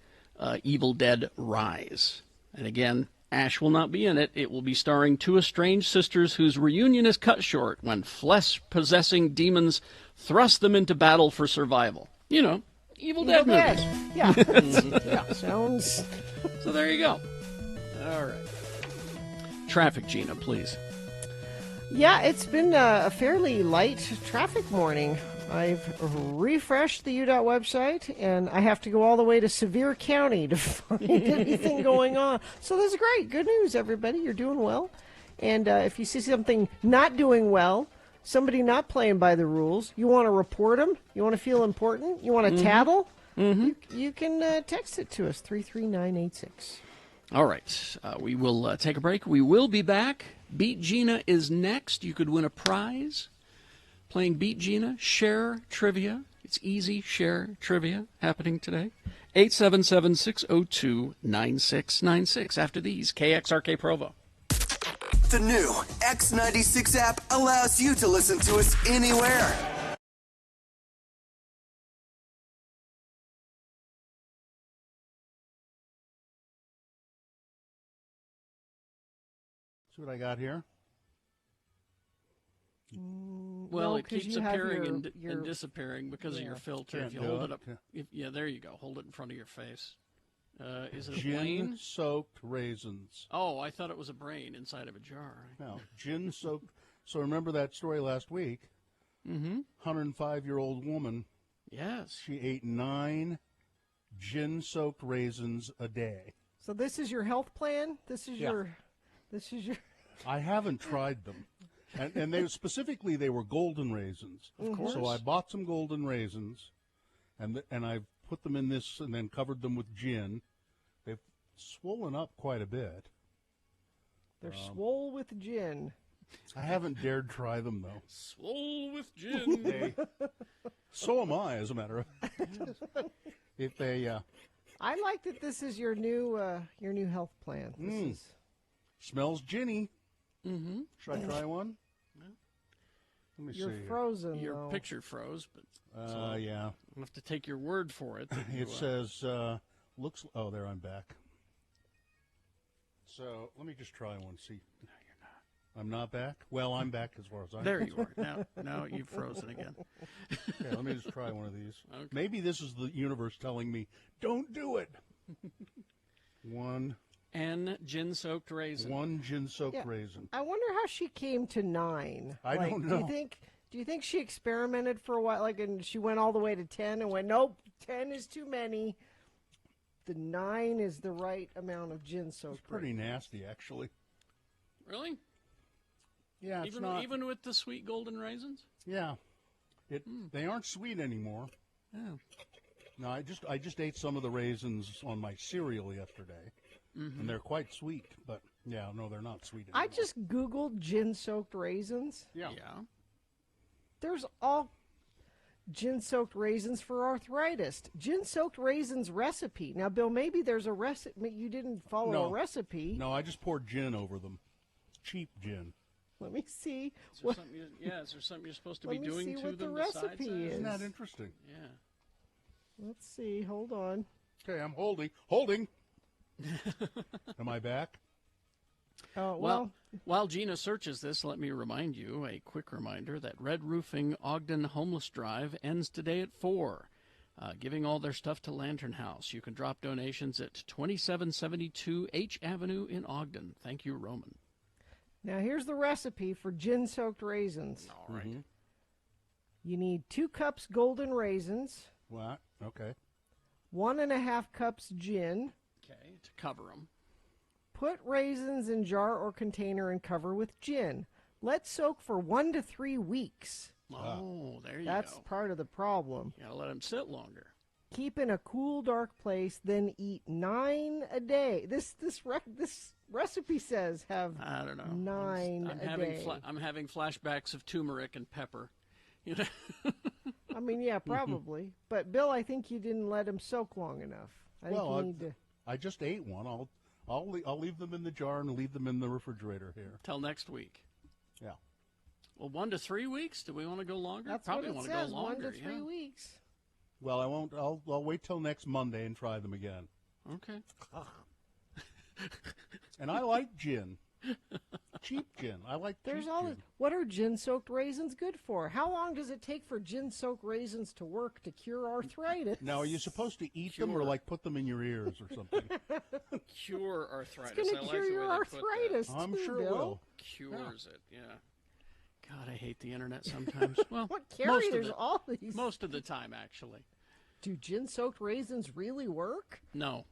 [SPEAKER 2] Evil Dead Rise. And again, Ash will not be in it. It will be starring two estranged sisters whose reunion is cut short when flesh-possessing demons thrust them into battle for survival. Evil Dead movies.
[SPEAKER 3] Yeah. Yeah. Sounds...
[SPEAKER 2] So there you go. All right. Traffic, Gina, please.
[SPEAKER 3] Yeah, it's been a fairly light traffic morning. I've refreshed the UDOT website, and I have to go all the way to Sevier County to find anything going on. So that's great. Good news, everybody. You're doing well. And if you see something not doing well, somebody not playing by the rules, you want to report them, you want to feel important, you want to tattle, you can text it to us, 33986.
[SPEAKER 2] All right. We will take a break. We will be back. Beat Gina is next. You could win a prize playing Beat Gina. Share trivia. It's easy. Share trivia happening today. 877-602-9696. After these, KXRK Provo.
[SPEAKER 9] The new X96 app allows you to listen to us anywhere.
[SPEAKER 1] See what I got here?
[SPEAKER 2] Well, it keeps appearing and disappearing because of your filter. If you hold it up, there you go. Hold it in front of your face. Is it a plane?
[SPEAKER 1] Gin-soaked raisins.
[SPEAKER 2] Oh, I thought it was a brain inside of a jar.
[SPEAKER 1] No, gin-soaked. So remember that story last week? 105-year-old woman.
[SPEAKER 2] Yes.
[SPEAKER 1] She ate 9 gin-soaked raisins a day.
[SPEAKER 3] So this is your health plan? This is your...
[SPEAKER 1] I haven't tried them. And they were golden raisins.
[SPEAKER 2] Of course.
[SPEAKER 1] So I bought some golden raisins, and I put them in this and then covered them with gin. They've swollen up quite a bit.
[SPEAKER 3] They're swole with gin.
[SPEAKER 1] I haven't dared try them, though.
[SPEAKER 2] Swole with gin.
[SPEAKER 1] So am I, as a matter of fact. If they...
[SPEAKER 3] I like that this is your new health plan. This is...
[SPEAKER 1] Smells ginny. Should I try one? Let me see.
[SPEAKER 3] You're frozen.
[SPEAKER 2] Your picture froze, but
[SPEAKER 1] yeah.
[SPEAKER 2] I'll have to take your word for it.
[SPEAKER 1] It says looks. Oh, there I'm back. So let me just try one. See. No, you're not. I'm not back? Well, I'm back as far as I'm
[SPEAKER 2] There you
[SPEAKER 1] concerned.
[SPEAKER 2] are. Now you've frozen again.
[SPEAKER 1] Okay, let me just try one of these.
[SPEAKER 2] Okay.
[SPEAKER 1] Maybe this is the universe telling me, don't do it. One
[SPEAKER 2] Gin-soaked raisin.
[SPEAKER 1] gin-soaked
[SPEAKER 3] Yeah.
[SPEAKER 1] raisin.
[SPEAKER 3] I wonder how she came to 9.
[SPEAKER 1] I don't
[SPEAKER 3] Do
[SPEAKER 1] know.
[SPEAKER 3] you think she experimented for a while, and she went all the way to 10 and went, nope, 10 is too many. The 9 is the right amount of gin soaked.
[SPEAKER 1] It's pretty nasty, actually.
[SPEAKER 2] Really?
[SPEAKER 1] Yeah, it's
[SPEAKER 2] Even
[SPEAKER 1] not.
[SPEAKER 2] even with the sweet golden raisins?
[SPEAKER 1] Yeah, they aren't sweet anymore.
[SPEAKER 2] Oh.
[SPEAKER 1] No, I just ate some of the raisins on my cereal yesterday, and they're quite sweet. But yeah, no, they're not sweet anymore.
[SPEAKER 3] I just Googled gin soaked raisins.
[SPEAKER 2] Yeah.
[SPEAKER 3] There's all gin soaked raisins for arthritis. Gin soaked raisins recipe. Now, Bill, maybe there's a recipe. You didn't follow a recipe.
[SPEAKER 1] No, I just poured gin over them. Cheap gin.
[SPEAKER 3] Let me see.
[SPEAKER 2] Is there something is there something you're supposed to be
[SPEAKER 3] Let me
[SPEAKER 2] doing
[SPEAKER 3] see
[SPEAKER 2] to
[SPEAKER 3] what the
[SPEAKER 2] them
[SPEAKER 3] recipe
[SPEAKER 2] besides that?
[SPEAKER 3] is.
[SPEAKER 1] Isn't that interesting?
[SPEAKER 2] Yeah.
[SPEAKER 3] Let's see. Hold on.
[SPEAKER 1] Okay, I'm holding. Am I back?
[SPEAKER 3] Oh,
[SPEAKER 2] Well, while Gina searches this, let me remind you, a quick reminder, that Red Roofing Ogden Homeless Drive ends today at 4, giving all their stuff to Lantern House. You can drop donations at 2772 H Avenue in Ogden. Thank you, Roman.
[SPEAKER 3] now here's the recipe for gin soaked raisins.
[SPEAKER 2] All right.
[SPEAKER 3] You need 2 cups golden raisins,
[SPEAKER 1] What? Okay.
[SPEAKER 3] 1.5 cups gin.
[SPEAKER 2] Okay, to cover them.
[SPEAKER 3] Put raisins in jar or container and cover with gin. Let soak for 1 to 3 weeks.
[SPEAKER 2] Oh, there you
[SPEAKER 3] That's
[SPEAKER 2] go.
[SPEAKER 3] part of the problem.
[SPEAKER 2] You gotta let them sit longer.
[SPEAKER 3] Keep in a cool, dark place, then eat 9 a day. This recipe says have
[SPEAKER 2] I don't know.
[SPEAKER 3] 9
[SPEAKER 2] I'm
[SPEAKER 3] a
[SPEAKER 2] having
[SPEAKER 3] day.
[SPEAKER 2] I'm having flashbacks of turmeric and pepper. You know.
[SPEAKER 3] I mean, yeah, probably. But Bill, I think you didn't let them soak long enough. I think you need to.
[SPEAKER 1] I just ate one. I'll leave them in the jar and leave them in the refrigerator here.
[SPEAKER 2] Till next week.
[SPEAKER 1] Yeah.
[SPEAKER 2] Well, 1 to 3 weeks. Do we want to go longer?
[SPEAKER 3] That's
[SPEAKER 2] Probably
[SPEAKER 3] what it
[SPEAKER 2] want to
[SPEAKER 3] says.
[SPEAKER 2] go longer.
[SPEAKER 3] 1 to 3
[SPEAKER 2] yeah.
[SPEAKER 3] weeks.
[SPEAKER 1] Well, I won't. I'll wait till next Monday and try them again.
[SPEAKER 2] Okay.
[SPEAKER 1] And I like gin. Cheap gin. I like
[SPEAKER 3] There's
[SPEAKER 1] cheap
[SPEAKER 3] all.
[SPEAKER 1] gin.
[SPEAKER 3] What are gin-soaked raisins good for? How long does it take for gin-soaked raisins to work to cure arthritis?
[SPEAKER 1] Now, are you supposed to eat them or like put them in your ears or something?
[SPEAKER 2] Cure arthritis.
[SPEAKER 3] It's
[SPEAKER 2] I
[SPEAKER 3] going to
[SPEAKER 2] like
[SPEAKER 3] cure
[SPEAKER 2] the way
[SPEAKER 3] your
[SPEAKER 2] they put that.
[SPEAKER 3] arthritis,
[SPEAKER 1] I'm
[SPEAKER 3] too,
[SPEAKER 1] sure it
[SPEAKER 3] Bill.
[SPEAKER 1] will.
[SPEAKER 2] Cures it. Yeah. God, I hate the internet sometimes. Well,
[SPEAKER 3] What, Carrie? There's
[SPEAKER 2] of
[SPEAKER 3] all these.
[SPEAKER 2] most of the time, actually.
[SPEAKER 3] Do gin-soaked raisins really work?
[SPEAKER 2] No.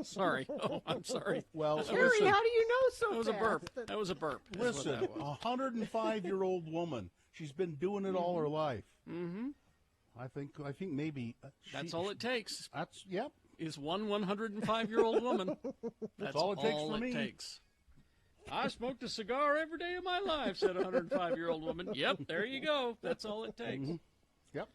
[SPEAKER 2] Sorry. Oh, I'm sorry.
[SPEAKER 1] Well,
[SPEAKER 3] Carrie,
[SPEAKER 1] listen,
[SPEAKER 3] how do you know so
[SPEAKER 2] That was a
[SPEAKER 3] fast?
[SPEAKER 2] burp. That was a burp. is what
[SPEAKER 1] listen,
[SPEAKER 2] that was.
[SPEAKER 1] a 105-year-old woman. She's been doing it all her life. Mm-hmm. I think maybe
[SPEAKER 2] That's all it takes.
[SPEAKER 1] That's yep.
[SPEAKER 2] Is one 105-year-old woman. That's
[SPEAKER 1] all it takes for
[SPEAKER 2] it
[SPEAKER 1] me.
[SPEAKER 2] takes. I smoked a cigar every day of my life, said a 105-year-old woman. Yep, there you go. That's all it takes.
[SPEAKER 1] Yep.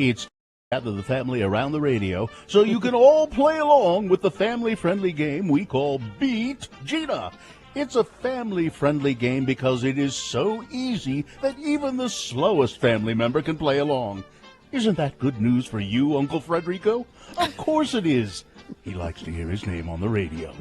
[SPEAKER 1] It's gather the family around the radio so you can all play along with the family-friendly game we call Beat Gina. It's a family-friendly game because it is so easy that even the slowest family member can play along. Isn't that good news for you, Uncle Frederico? Of course it is. He likes to hear his name on the radio.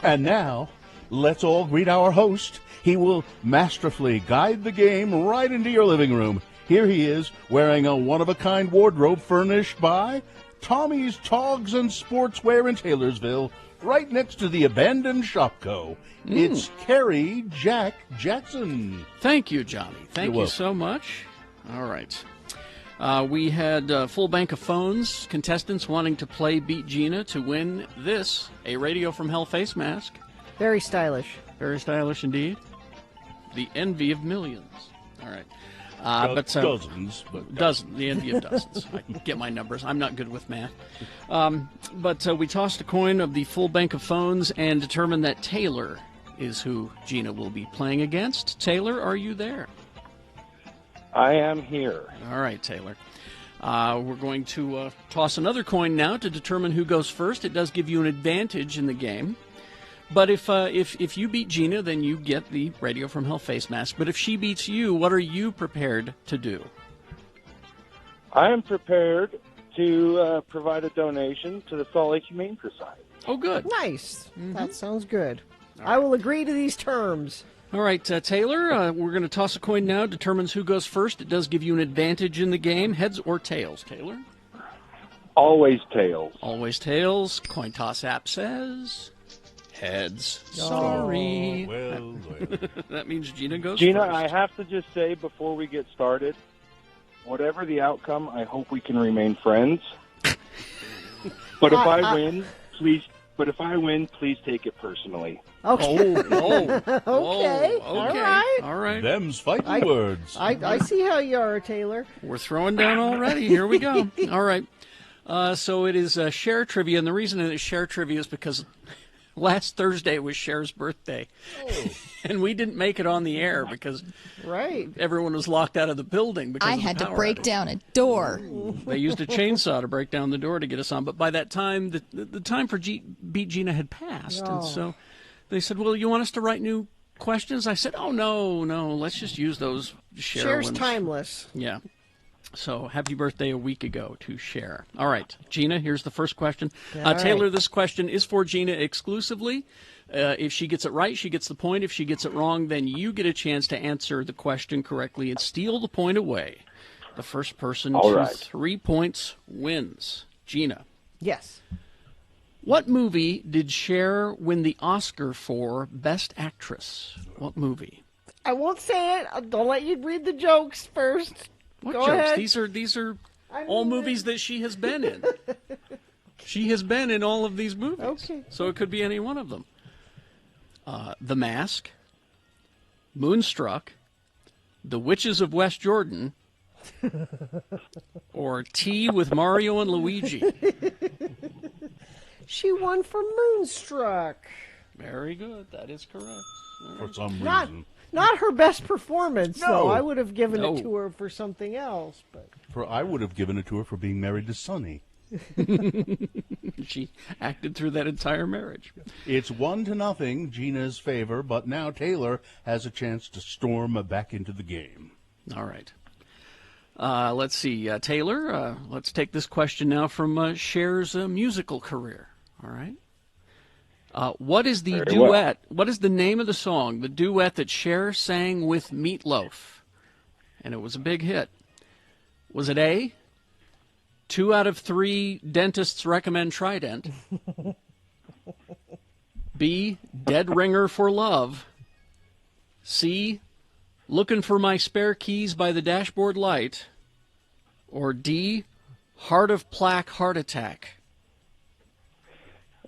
[SPEAKER 1] And now, let's all greet our host. He will masterfully guide the game right into your living room. Here he is, wearing a one-of-a-kind wardrobe furnished by Tommy's Togs and Sportswear in Taylorsville, right next to the abandoned Shopco. It's Kerry Jack Jackson.
[SPEAKER 2] Thank you, Johnny. Thank you so much. All right. We had a full bank of phones, contestants wanting to play Beat Gina to win this, a Radio from Hell face mask.
[SPEAKER 3] Very stylish.
[SPEAKER 2] Very stylish indeed. The envy of millions. All right.
[SPEAKER 1] Dozens.
[SPEAKER 2] The envy of dozens. I can get my numbers. I'm not good with math. But we tossed a coin of the full bank of phones and determined that Taylor is who Gina will be playing against. Taylor, are you there?
[SPEAKER 10] I am here.
[SPEAKER 2] All right, Taylor. We're going to toss another coin now to determine who goes first. It does give you an advantage in the game. But if you beat Gina, then you get the Radio from Hell face mask. But if she beats you, what are you prepared to do?
[SPEAKER 10] I am prepared to provide a donation to the Salt Lake Humane Society.
[SPEAKER 2] Oh, good.
[SPEAKER 3] Nice. That sounds good. I will agree to these terms.
[SPEAKER 2] All right, Taylor, we're going to toss a coin now. Determines who goes first. It does give you an advantage in the game. Heads or tails, Taylor?
[SPEAKER 10] Always tails.
[SPEAKER 2] Always tails. Coin toss app says heads. Sorry.
[SPEAKER 1] Well.
[SPEAKER 2] That means Gina goes
[SPEAKER 10] Gina,
[SPEAKER 2] first.
[SPEAKER 10] I have to just say before we get started, whatever the outcome, I hope we can remain friends. But if I win, please take it personally.
[SPEAKER 3] Okay.
[SPEAKER 2] Okay.
[SPEAKER 3] All
[SPEAKER 2] right.
[SPEAKER 1] Them's fighting words.
[SPEAKER 3] I see how you are, Taylor.
[SPEAKER 2] We're throwing down already. Here we go. All right. So it is Cher Trivia, and the reason it is Cher Trivia is because last Thursday was Cher's birthday. Oh. And we didn't make it on the air because everyone was locked out of the building. Because
[SPEAKER 11] I had to break down a door.
[SPEAKER 2] They used a chainsaw to break down the door to get us on. But by that time, the time for Beat Gina had passed. And so they said, well, you want us to write new questions? I said, oh, no, let's just use those Cher
[SPEAKER 3] Cher's
[SPEAKER 2] ones.
[SPEAKER 3] timeless.
[SPEAKER 2] Yeah. So happy birthday a week ago to Cher. All right, Gina, here's the first question. Taylor, this question is for Gina exclusively. If she gets it right, she gets the point. If she gets it wrong, then you get a chance to answer the question correctly and steal the point away. The first person to 3 points wins. Gina.
[SPEAKER 3] Yes.
[SPEAKER 2] What movie did Cher win the Oscar for Best Actress? What movie?
[SPEAKER 3] I won't say it. Don't let you read the jokes first.
[SPEAKER 2] What
[SPEAKER 3] Go
[SPEAKER 2] jokes?
[SPEAKER 3] ahead.
[SPEAKER 2] These are all movies that she has been in. She has been in all of these movies.
[SPEAKER 3] Okay.
[SPEAKER 2] So it could be any one of them. The Mask, Moonstruck, The Witches of West Jordan, or Tea with Mario and Luigi.
[SPEAKER 3] She won for Moonstruck.
[SPEAKER 2] Very good. That is correct.
[SPEAKER 1] For some reason.
[SPEAKER 3] Not her best performance,
[SPEAKER 1] No.
[SPEAKER 3] though. I would have given it to her for something else. But
[SPEAKER 1] I would have given it to her for being married to Sonny.
[SPEAKER 2] She acted through that entire marriage.
[SPEAKER 1] It's 1-0, Gina's favor, but now Taylor has a chance to storm back into the game.
[SPEAKER 2] All right. Let's see, Taylor. Let's take this question now from Cher's musical career. All right. What is the duet? What is the name of the song? The duet that Cher sang with Meatloaf, and it was a big hit. Was it A? 2 out of 3 dentists recommend Trident. B. Dead Ringer for Love. C. Looking for My Spare Keys by the Dashboard Light. Or D. Heart of Plaque Heart Attack.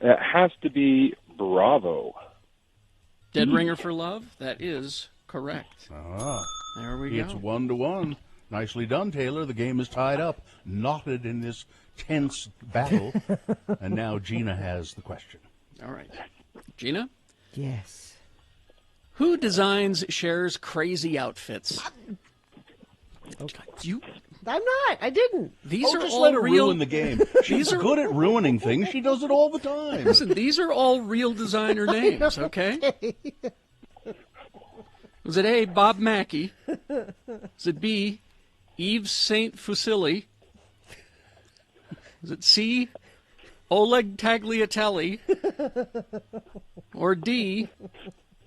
[SPEAKER 10] It has to be Bravo.
[SPEAKER 2] Dead Ringer for Love? That is correct. There we go.
[SPEAKER 1] It's 1-1. Nicely done, Taylor. The game is tied up, knotted in this tense battle. And now Gina has the question.
[SPEAKER 2] All right. Gina?
[SPEAKER 3] yes.
[SPEAKER 2] Who designs Cher's crazy outfits?
[SPEAKER 3] I'm not. I didn't.
[SPEAKER 2] These are
[SPEAKER 1] just
[SPEAKER 2] all
[SPEAKER 1] let her
[SPEAKER 2] real.
[SPEAKER 1] ruin the game. She's good at ruining things. She does it all the time.
[SPEAKER 2] Listen, these are all real designer names, okay? Was it A, Bob Mackey? Was it B, Yves Saint Fusilli? Was it C, Oleg Tagliatelle? Or D,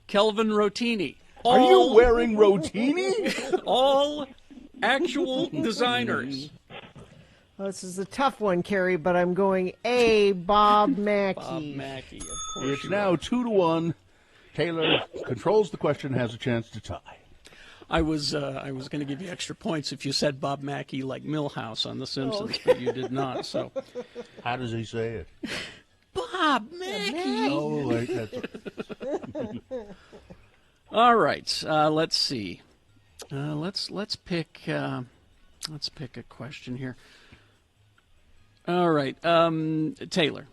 [SPEAKER 2] Kelvin Rotini?
[SPEAKER 1] Are you wearing Rotini?
[SPEAKER 2] All actual designers.
[SPEAKER 3] Well, this is a tough one, Carrie, but I'm going A, Bob Mackey.
[SPEAKER 2] Bob Mackey, of course.
[SPEAKER 1] It's now 2-1. Taylor controls the question, has a chance to tie.
[SPEAKER 2] I was going to give you extra points if you said Bob Mackey like Milhouse on The Simpsons, but you did not. So,
[SPEAKER 1] how does he say it?
[SPEAKER 2] Bob Mackey.
[SPEAKER 1] Oh, like that's...
[SPEAKER 2] All right. Let's see. Let's pick a question here. All right, Taylor.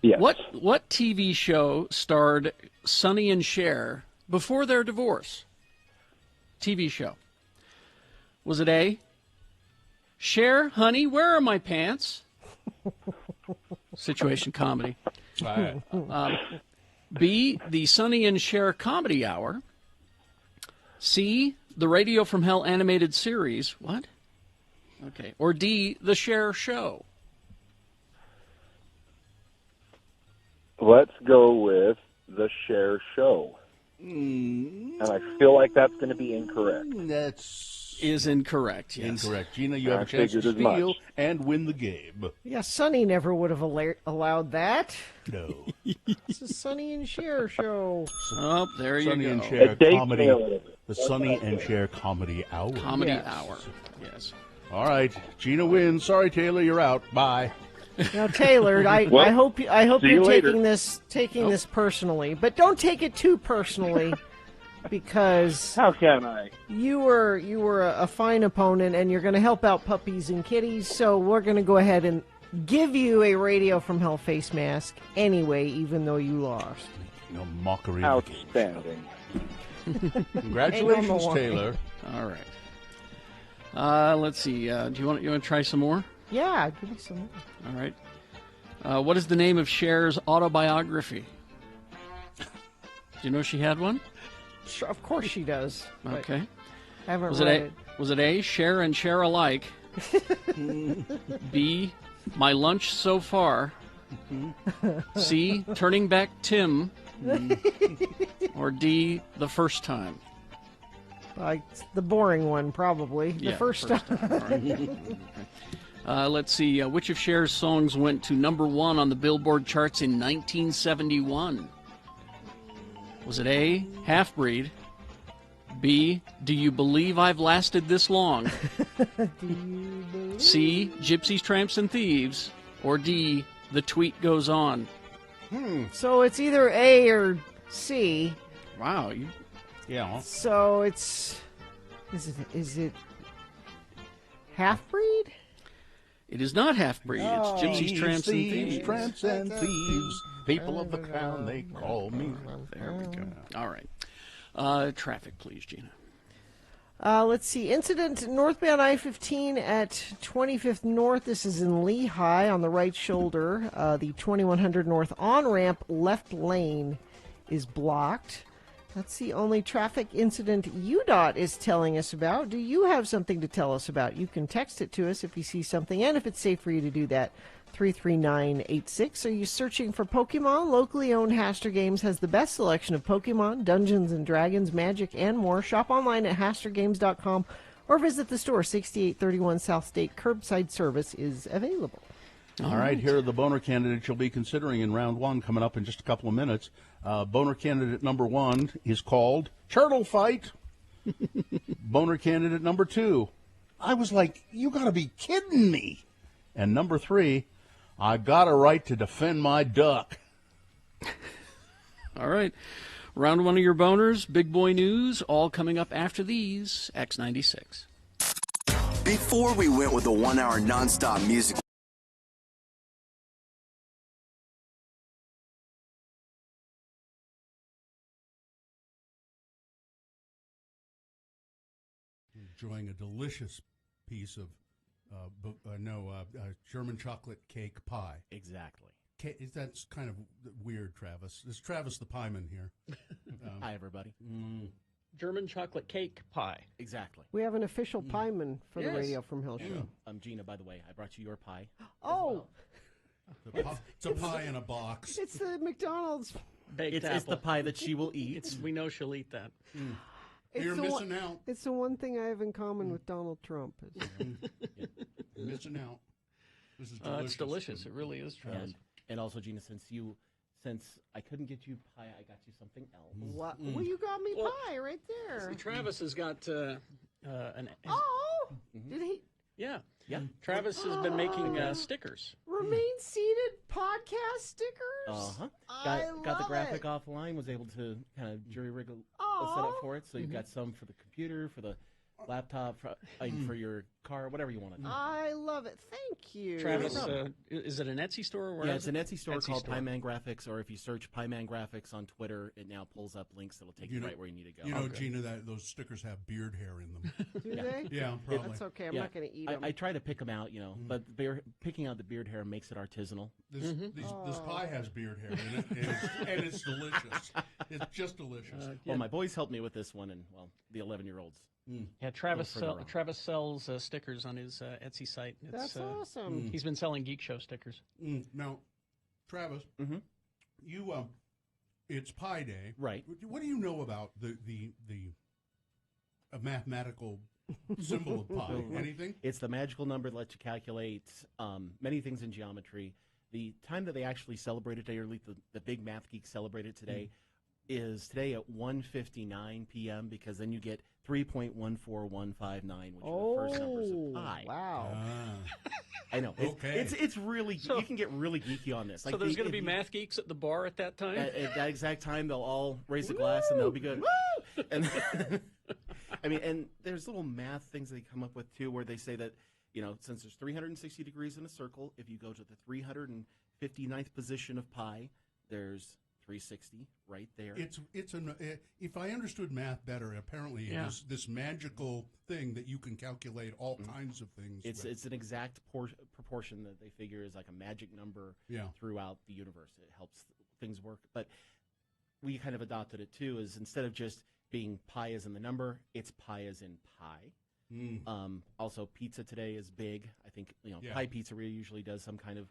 [SPEAKER 10] Yes.
[SPEAKER 2] What TV show starred Sonny and Cher before their divorce? TV show. Was it A, Cher, honey, where are my pants? Situation comedy. B, the Sonny and Cher Comedy Hour. C, the Radio from Hell animated series. What? Okay. Or D, the Cher Show.
[SPEAKER 10] Let's go with the Cher Show. And I feel like that's going to be incorrect.
[SPEAKER 2] Is incorrect, yes.
[SPEAKER 1] Incorrect. Gina, you have
[SPEAKER 10] I
[SPEAKER 1] a chance to
[SPEAKER 10] figured as
[SPEAKER 1] steal
[SPEAKER 10] much.
[SPEAKER 1] and win the game.
[SPEAKER 3] Yeah, Sonny never would have allowed that.
[SPEAKER 1] No.
[SPEAKER 3] It's a Sonny and Cher show.
[SPEAKER 2] Oh, there
[SPEAKER 1] Sonny
[SPEAKER 2] you go.
[SPEAKER 1] and Cher
[SPEAKER 10] A date
[SPEAKER 1] comedy.
[SPEAKER 10] trailer.
[SPEAKER 1] The Sonny and Cher Comedy Hour.
[SPEAKER 2] Comedy
[SPEAKER 3] Yes.
[SPEAKER 2] Hour. Yes.
[SPEAKER 1] All right. Gina wins. Sorry, Taylor, you're out. Bye.
[SPEAKER 3] Now, Taylor, I
[SPEAKER 10] Well,
[SPEAKER 3] hope
[SPEAKER 10] see
[SPEAKER 3] you're
[SPEAKER 10] you later.
[SPEAKER 3] taking this personally, but don't take it too personally, because
[SPEAKER 10] How can I?
[SPEAKER 3] you were a fine opponent, and you're going to help out puppies and kitties. So we're going to go ahead and give you a Radio from Hell face mask anyway, even though you lost.
[SPEAKER 1] No mockery of the game.
[SPEAKER 10] Outstanding.
[SPEAKER 1] Congratulations,
[SPEAKER 3] Hang on,
[SPEAKER 1] Taylor.
[SPEAKER 2] All right. Let's see. Do you want to try some more?
[SPEAKER 3] Yeah, give me some more.
[SPEAKER 2] All right. What is the name of Cher's autobiography? Do you know she had one?
[SPEAKER 3] Sure, of course she does. but
[SPEAKER 2] Okay.
[SPEAKER 3] I haven't
[SPEAKER 2] Was
[SPEAKER 3] read
[SPEAKER 2] it was it A, Cher and Cher alike? B, My Lunch So Far? C, Turning Back Tim? Or D, The First Time?
[SPEAKER 3] The boring one, probably. The
[SPEAKER 2] Yeah,
[SPEAKER 3] first
[SPEAKER 2] time. All right. Let's see. Which of Cher's songs went to #1 on the Billboard charts in 1971? Was it A, Half Breed? B, Do You Believe I've Lasted This Long? C, Gypsies, Tramps, and Thieves? Or D, The Tweet Goes On?
[SPEAKER 3] So it's either A or C.
[SPEAKER 2] Wow.
[SPEAKER 1] Yeah.
[SPEAKER 3] So is it Half Breed?
[SPEAKER 2] It is not Half Breed. It's Gypsies, Tramps, and
[SPEAKER 1] Thieves,
[SPEAKER 2] Thieves.
[SPEAKER 1] Tramps, and Thieves. People of the crown, they call me.
[SPEAKER 2] There we go. All right. Traffic, please, Gina.
[SPEAKER 3] Let's see. Incident northbound I-15 at 25th North. This is in Lehigh on the right shoulder. The 2100 North on-ramp left lane is blocked. That's the only traffic incident UDOT is telling us about. Do you have something to tell us about? You can text it to us if you see something, and if it's safe for you to do that, 33986. Are you searching for Pokemon? Locally owned Haster Games has the best selection of Pokemon, Dungeons and Dragons, Magic, and more. Shop online at HasterGames.com or visit the store. 6831 South State. Curbside service is available.
[SPEAKER 1] All right, here are the boner candidates you'll be considering in round one coming up in just a couple of minutes. Boner candidate number 1 is called Turtle Fight. Boner candidate number 2, I was like, you got to be kidding me. And number 3, I got a right to defend my duck.
[SPEAKER 2] All right. Round 1 of your boners, Big Boy News, all coming up after these. X96.
[SPEAKER 9] Before we went with a 1-hour nonstop music.
[SPEAKER 1] Enjoying a delicious piece of German chocolate cake pie.
[SPEAKER 12] Exactly.
[SPEAKER 1] That's kind of weird, Travis. It's Travis the Pieman here.
[SPEAKER 12] Hi, everybody.
[SPEAKER 2] German chocolate cake pie.
[SPEAKER 12] Exactly.
[SPEAKER 3] We have an official pieman for the Radio from Hell show.
[SPEAKER 12] Gina, by the way, I brought you your pie.
[SPEAKER 3] Oh,
[SPEAKER 1] It's a pie in a box.
[SPEAKER 3] it's the McDonald's.
[SPEAKER 2] Baked
[SPEAKER 12] It's the pie that she will eat.
[SPEAKER 2] We know she'll eat that.
[SPEAKER 3] It's
[SPEAKER 1] You're
[SPEAKER 3] the
[SPEAKER 1] missing
[SPEAKER 3] one,
[SPEAKER 1] out.
[SPEAKER 3] It's the one thing I have in common with Donald Trump.
[SPEAKER 1] You're missing out. This is delicious.
[SPEAKER 2] It's delicious. It really is, Travis.
[SPEAKER 12] And also, Gina, since I couldn't get you pie, I got you something else.
[SPEAKER 3] What? Well, you got me pie right there.
[SPEAKER 2] See, Travis has got an.
[SPEAKER 3] Oh, did he?
[SPEAKER 2] Yeah.
[SPEAKER 12] Yeah.
[SPEAKER 2] Travis has been making stickers.
[SPEAKER 3] Remain seated podcast stickers.
[SPEAKER 12] Got the graphic
[SPEAKER 3] it.
[SPEAKER 12] offline. Was able to kind of jury rig a
[SPEAKER 3] Aw.
[SPEAKER 12] setup for it. So you've got some for the computer, for the laptop, for your car, whatever you want to do.
[SPEAKER 3] I love it. Thank you.
[SPEAKER 2] Travis, is it an Etsy store? Or
[SPEAKER 12] Yeah, it's an Etsy store
[SPEAKER 2] Etsy
[SPEAKER 12] called
[SPEAKER 2] store.
[SPEAKER 12] Pieman Graphics, or if you search Pieman Graphics on Twitter, it now pulls up links that'll take you right where you need to go.
[SPEAKER 1] You know, Gina, that those stickers have beard hair in them.
[SPEAKER 3] Do they?
[SPEAKER 1] Yeah, probably.
[SPEAKER 3] That's okay. I'm not going to eat them.
[SPEAKER 12] I try to pick them out, but picking out the beard hair makes it artisanal.
[SPEAKER 1] This pie has beard hair in it, and it's delicious. It's just delicious.
[SPEAKER 12] Well, my boys helped me with this one, and, the 11-year-olds.
[SPEAKER 2] Yeah, Travis sells stickers on his Etsy site.
[SPEAKER 3] That's awesome.
[SPEAKER 2] He's been selling Geek Show stickers.
[SPEAKER 1] Now, Travis, you it's Pi Day,
[SPEAKER 12] right?
[SPEAKER 1] What do you know about the mathematical symbol of pi? Anything?
[SPEAKER 12] It's the magical number that lets you calculate many things in geometry. The time that they actually celebrate it today, or at least the big math geeks celebrate it today, is today at 1:59 p.m. because then you get 3.14159, which are the first numbers of pi.
[SPEAKER 3] Wow.
[SPEAKER 12] I know. It's really you can get really geeky on this.
[SPEAKER 2] So there's going to be math geeks at the bar at that time?
[SPEAKER 12] At that exact time, they'll all raise a glass and they'll be good. Woo! And and there's little math things they come up with too, where they say that since there's 360 degrees in a circle, if you go to the 359th position of pi, there's 360 right there.
[SPEAKER 1] If I understood math better, apparently it is this magical thing that you can calculate all kinds of things.
[SPEAKER 12] It's an exact proportion that they figure is like a magic number throughout the universe. It helps things work. But we kind of adopted it too, is instead of just being pi as in the number, it's pi as in pie. Also, pizza today is big. I think Pie Pizzeria usually does some kind of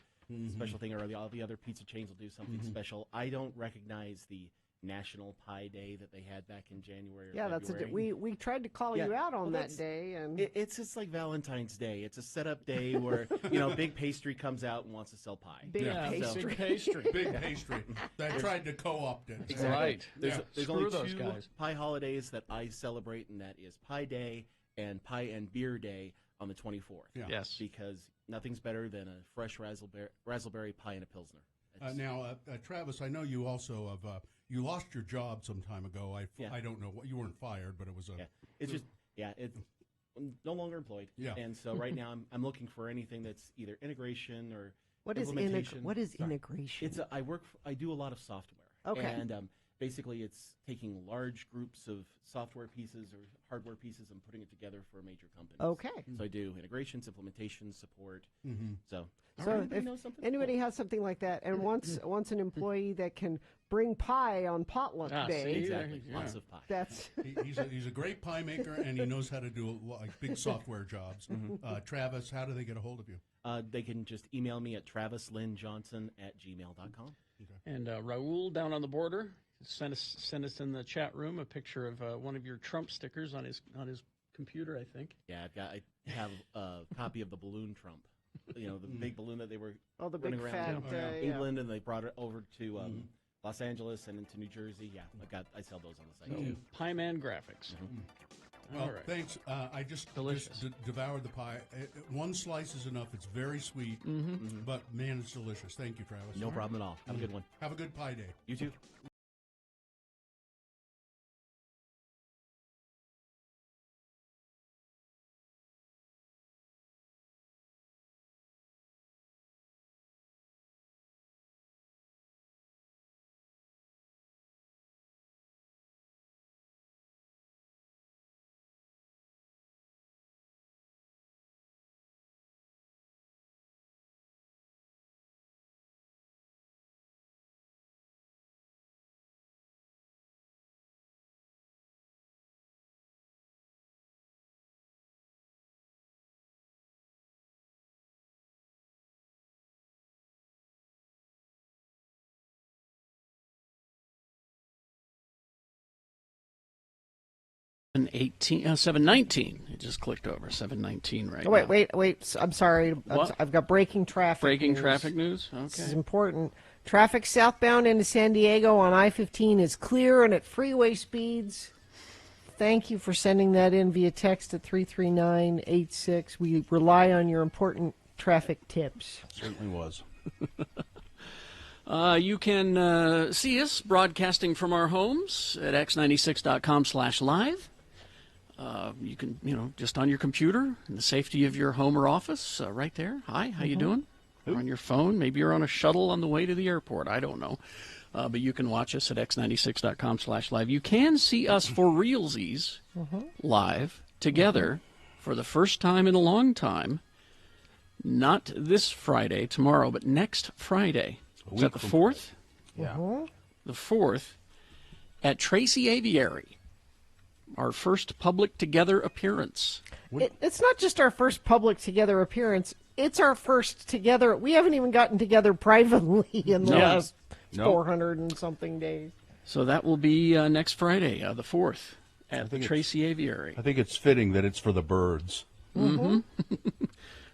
[SPEAKER 12] special thing, or all the other pizza chains will do something special. I don't recognize the National Pie Day that they had back in January. Or February.
[SPEAKER 3] We tried to call you out on that day, and
[SPEAKER 12] it's just like Valentine's Day. It's a setup day where big pastry comes out and wants to sell pie.
[SPEAKER 3] Big pastry.
[SPEAKER 1] Big pastry. They tried to co-opt it.
[SPEAKER 12] Exactly.
[SPEAKER 2] Right.
[SPEAKER 12] There's only two pie holidays that I celebrate, and that is Pie Day and Pie and Beer Day on the 24th.
[SPEAKER 1] Yeah.
[SPEAKER 2] Yes.
[SPEAKER 12] Because nothing's better than a fresh raspberry pie and a Pilsner.
[SPEAKER 1] Now, Travis, I know you also have you lost your job some time ago. I don't know what you weren't fired, but it was a.
[SPEAKER 12] I'm no longer employed.
[SPEAKER 1] Yeah.
[SPEAKER 12] And so right now I'm looking for anything that's either integration or
[SPEAKER 3] What is integration?
[SPEAKER 12] I do a lot of software.
[SPEAKER 3] Okay.
[SPEAKER 12] And basically it's taking large groups of software pieces or hardware pieces and putting it together for major companies.
[SPEAKER 3] Okay.
[SPEAKER 12] So I do integrations, implementations, support. So
[SPEAKER 3] if anybody has something like that and wants an employee that can bring pie on potluck day,
[SPEAKER 12] exactly, lots of pie.
[SPEAKER 3] That's
[SPEAKER 1] he's a great pie maker, and he knows how to do big software jobs. Travis, how do they get a hold of you?
[SPEAKER 12] They can just email me at travislynnjohnson@gmail.com.
[SPEAKER 1] Okay.
[SPEAKER 2] And Raul down on the border send us in the chat room a picture of one of your Trump stickers on his computer, I think.
[SPEAKER 12] Yeah, I have a copy of the balloon Trump. The big balloon that they were
[SPEAKER 3] the big
[SPEAKER 12] running around
[SPEAKER 3] fat,
[SPEAKER 12] England, and they brought it over to Los Angeles and into New Jersey. Yeah, I sell those on the site too.
[SPEAKER 2] Pieman Graphics.
[SPEAKER 1] Well,
[SPEAKER 2] all right.
[SPEAKER 1] Thanks. I just devoured the pie. One slice is enough. It's very sweet, but man, it's delicious. Thank you, Travis.
[SPEAKER 12] No problem at all. Have a good one.
[SPEAKER 1] Have a good pie day.
[SPEAKER 12] You too.
[SPEAKER 2] 719. It just clicked over. 719 right
[SPEAKER 3] Oh,
[SPEAKER 2] now.
[SPEAKER 3] wait. I'm sorry. I've got breaking traffic.
[SPEAKER 2] Breaking
[SPEAKER 3] news.
[SPEAKER 2] traffic news? Okay.
[SPEAKER 3] This is important. Traffic southbound into San Diego on I-15 is clear and at freeway speeds. Thank you for sending that in via text at 33986. We rely on your important traffic tips.
[SPEAKER 1] Certainly was.
[SPEAKER 2] You can see us broadcasting from our homes at x96.com/live. You can, just on your computer in the safety of your home or office, right there. Hi, how you doing? Or on your phone. Maybe you're on a shuttle on the way to the airport. I don't know. But you can watch us at x96.com/live. You can see us for realsies live together for the first time in a long time. Not this Friday, tomorrow, but next Friday. Is that the 4th?
[SPEAKER 1] Yeah.
[SPEAKER 2] The 4th at Tracy Aviary. Our first public together appearance.
[SPEAKER 3] It's not just our first public together appearance. It's our first together. We haven't even gotten together privately in the last 400 and something days.
[SPEAKER 2] So that will be next Friday, the 4th, at the Tracy Aviary.
[SPEAKER 1] I think it's fitting that it's for the birds.
[SPEAKER 2] Mm-hmm.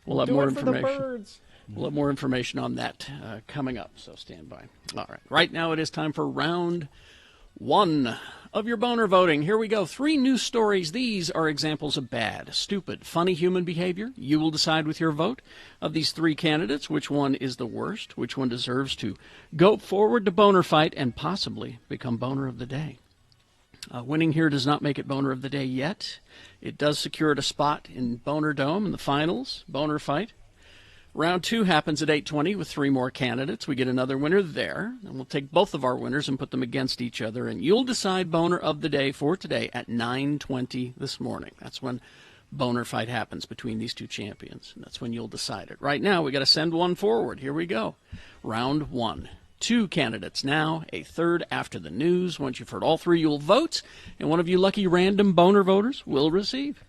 [SPEAKER 2] We'll have
[SPEAKER 3] Do
[SPEAKER 2] more
[SPEAKER 3] it for the
[SPEAKER 2] information.
[SPEAKER 3] birds.
[SPEAKER 2] We'll have more information on that coming up, so stand by. All right. Right now it is time for round 1 of your boner voting. Here we go. 3 news stories. These are examples of bad, stupid, funny human behavior. You will decide with your vote of these 3 candidates which one is the worst, which one deserves to go forward to boner fight and possibly become boner of the day. Winning here does not make it boner of the day yet. It does secure it a spot in Boner Dome in the finals, boner fight. Round 2 happens at 8:20 with 3 more candidates. We get another winner there, and we'll take both of our winners and put them against each other, and you'll decide boner of the day for today at 9:20 this morning. That's when boner fight happens between these 2 champions, and that's when you'll decide it. Right now, we got to send one forward. Here we go. Round 1. 2 candidates now, a third after the news. Once you've heard all 3, you'll vote, and one of you lucky random boner voters will receive.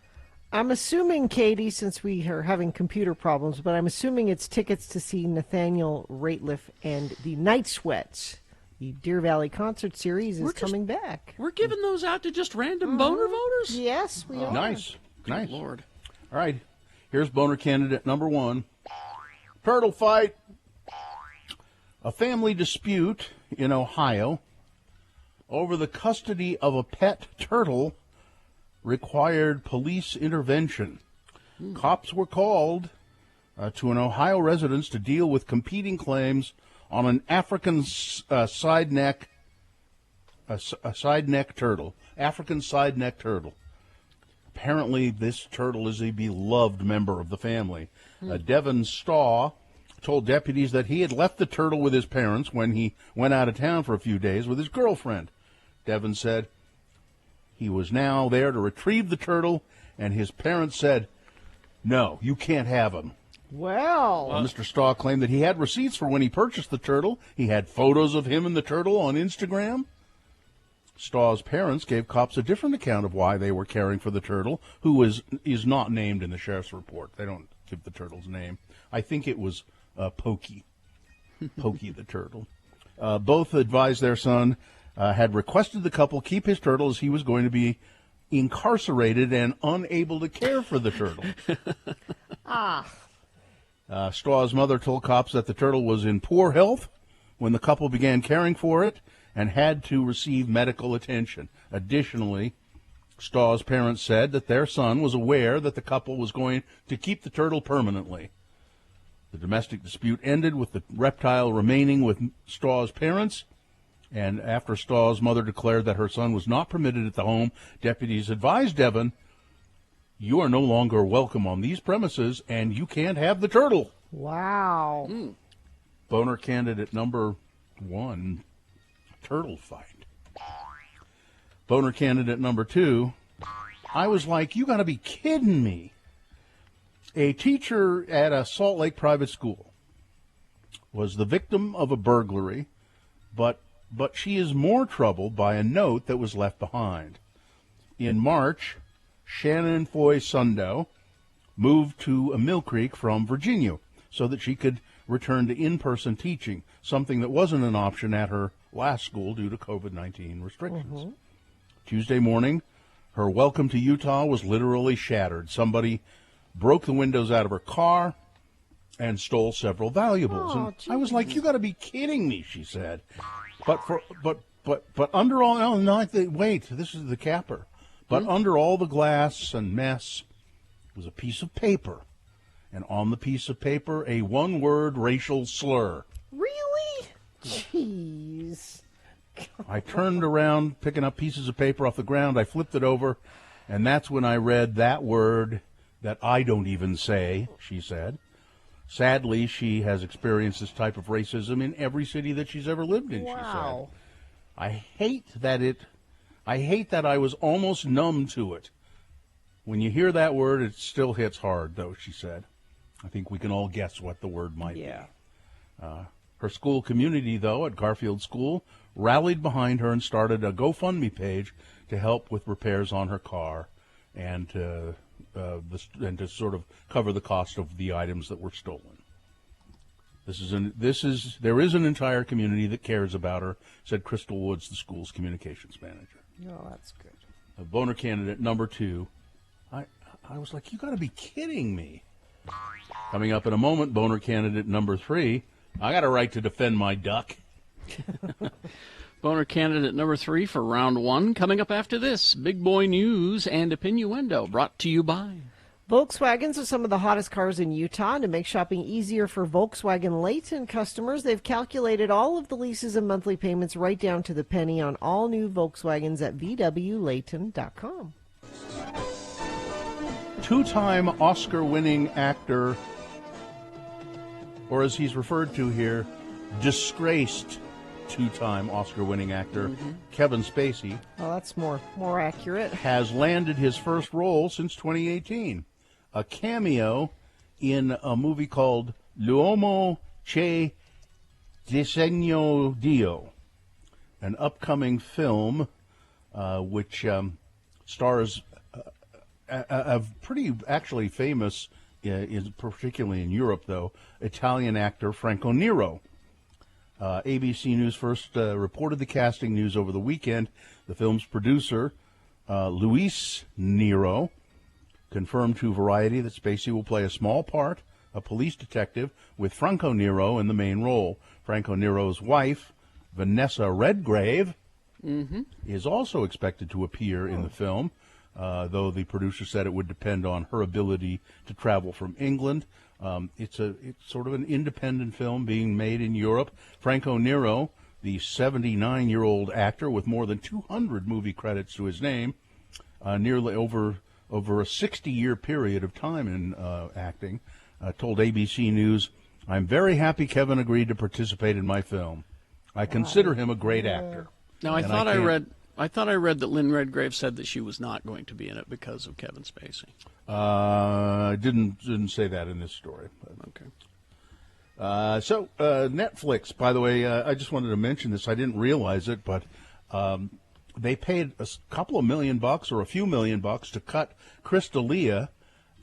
[SPEAKER 3] I'm assuming, Katie, since we are having computer problems, but I'm assuming it's tickets to see Nathaniel Rateliff and the Night Sweats. The Deer Valley Concert Series is coming back.
[SPEAKER 2] We're giving those out to just random boner voters?
[SPEAKER 3] Yes, we are.
[SPEAKER 1] Nice.
[SPEAKER 2] Good Lord.
[SPEAKER 1] All right. Here's boner candidate number 1. Turtle fight. A family dispute in Ohio over the custody of a pet turtle required police intervention. Cops were called to an Ohio residence to deal with competing claims on an African side-neck turtle. African side-neck turtle. Apparently, this turtle is a beloved member of the family. Devin Staw told deputies that he had left the turtle with his parents when he went out of town for a few days with his girlfriend. Devin said he was now there to retrieve the turtle, and his parents said, "No, you can't have him."
[SPEAKER 3] Well,
[SPEAKER 1] Mr. Staw claimed that he had receipts for when he purchased the turtle. He had photos of him and the turtle on Instagram. Staw's parents gave cops a different account of why they were caring for the turtle, who is not named in the sheriff's report. They don't give the turtle's name. I think it was Pokey the turtle. Both advised their son had requested the couple keep his turtle as he was going to be incarcerated and unable to care for the turtle. Straw's mother told cops that the turtle was in poor health when the couple began caring for it and had to receive medical attention. Additionally, Straw's parents said that their son was aware that the couple was going to keep the turtle permanently. The domestic dispute ended with the reptile remaining with Straw's parents, and after Straw's mother declared that her son was not permitted at the home, deputies advised Devin, "You are no longer welcome on these premises, and you can't have the turtle."
[SPEAKER 3] Wow.
[SPEAKER 1] Boner candidate number 1, turtle fight. Boner candidate number 2, I was like, you got to be kidding me. A teacher at a Salt Lake private school was the victim of a burglary, but she is more troubled by a note that was left behind. In March, Shannon Foy Sundo moved to Mill Creek from Virginia so that she could return to in-person teaching, something that wasn't an option at her last school due to COVID-19 restrictions. Tuesday morning, Her welcome to Utah was literally shattered. Somebody broke the windows out of her car and stole several valuables.
[SPEAKER 3] Oh,
[SPEAKER 1] and I was like, "You got to be kidding me," she said. But under all, oh, no, wait, this is the capper. But under all the glass and mess was a piece of paper, and on the piece of paper, a one-word racial slur.
[SPEAKER 3] Really? Jeez.
[SPEAKER 1] I turned around, picking up pieces of paper off the ground. I flipped it over, and that's when I read that word that I don't even say, she said. Sadly, she has experienced this type of racism in every city that she's ever lived in, she said. I hate that I was almost numb to it. When you hear that word, it still hits hard, though, she said. I think we can all guess what the word might be. Her school community, though, at Garfield School, rallied behind her and started a GoFundMe page to help with repairs on her car and to sort of cover the cost of the items that were stolen. There is an entire community that cares about her, said Crystal Woods, the school's communications manager.
[SPEAKER 3] Oh, that's good.
[SPEAKER 1] A boner candidate number 2. I was like, you got to be kidding me. Coming up in a moment, boner candidate number 3. I got a right to defend my duck.
[SPEAKER 2] Boner candidate number 3 for round 1. Coming up after this, Big Boy News and Opinioendo, brought to you by
[SPEAKER 3] Volkswagens are some of the hottest cars in Utah. And to make shopping easier for Volkswagen Layton customers, they've calculated all of the leases and monthly payments right down to the penny on all new Volkswagens at VWLayton.com.
[SPEAKER 1] Two-time Oscar-winning actor, or as he's referred to here, disgraced two-time Oscar-winning actor Kevin Spacey.
[SPEAKER 3] Oh, that's more accurate.
[SPEAKER 1] Has landed his first role since 2018. A cameo in a movie called L'uomo che disegno Dio, an upcoming film which stars a pretty actually famous, particularly in Europe though, Italian actor Franco Nero. ABC News first reported the casting news over the weekend. The film's producer, Luis Nero, confirmed to Variety that Spacey will play a small part, a police detective, with Franco Nero in the main role. Franco Nero's wife, Vanessa Redgrave, is also expected to appear in the film, though the producer said it would depend on her ability to travel from England. It's sort of an independent film being made in Europe. Franco Nero, the 79-year-old actor with more than 200 movie credits to his name, nearly over a 60-year period of time in acting, told ABC News, "I'm very happy Kevin agreed to participate in my film. I consider him a great actor."
[SPEAKER 2] Now, I thought I read that Lynn Redgrave said that she was not going to be in it because of Kevin Spacey.
[SPEAKER 1] Didn't say that in this story. But. Okay. So Netflix, by the way, I just wanted to mention this. I didn't realize it, but they paid a couple of $1 million or a few $1 million to cut Chris D'Elia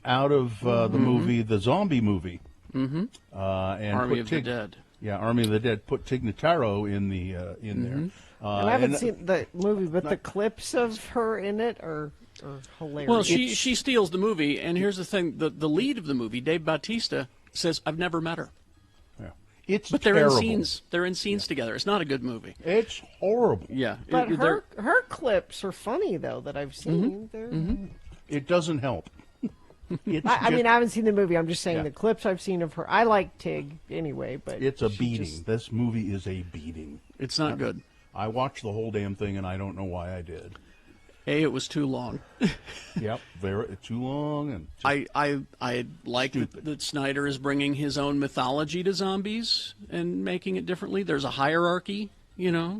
[SPEAKER 1] out of the movie, the zombie movie. And
[SPEAKER 2] Army of the Dead.
[SPEAKER 1] Yeah, Army of the Dead. Put Tig Notaro in there.
[SPEAKER 3] And I haven't seen the movie, but the clips of her in it are hilarious.
[SPEAKER 2] Well, she steals the movie, and here's the thing: the lead of the movie, Dave Bautista, says, "I've never met her."
[SPEAKER 1] Yeah,
[SPEAKER 2] but
[SPEAKER 1] terrible.
[SPEAKER 2] They're in scenes together. It's not a good movie.
[SPEAKER 1] It's horrible.
[SPEAKER 2] Yeah,
[SPEAKER 3] but her clips are funny though that I've seen.
[SPEAKER 1] It doesn't help.
[SPEAKER 3] I mean, I haven't seen the movie. I'm just saying the clips I've seen of her. I like Tig anyway, but
[SPEAKER 1] it's a beating. This movie is a beating.
[SPEAKER 2] It's not good.
[SPEAKER 1] I watched the whole damn thing, and I don't know why I did.
[SPEAKER 2] It was too long.
[SPEAKER 1] Yep, very too long, and
[SPEAKER 2] I like that Snyder is bringing his own mythology to zombies and making it differently. There's a hierarchy,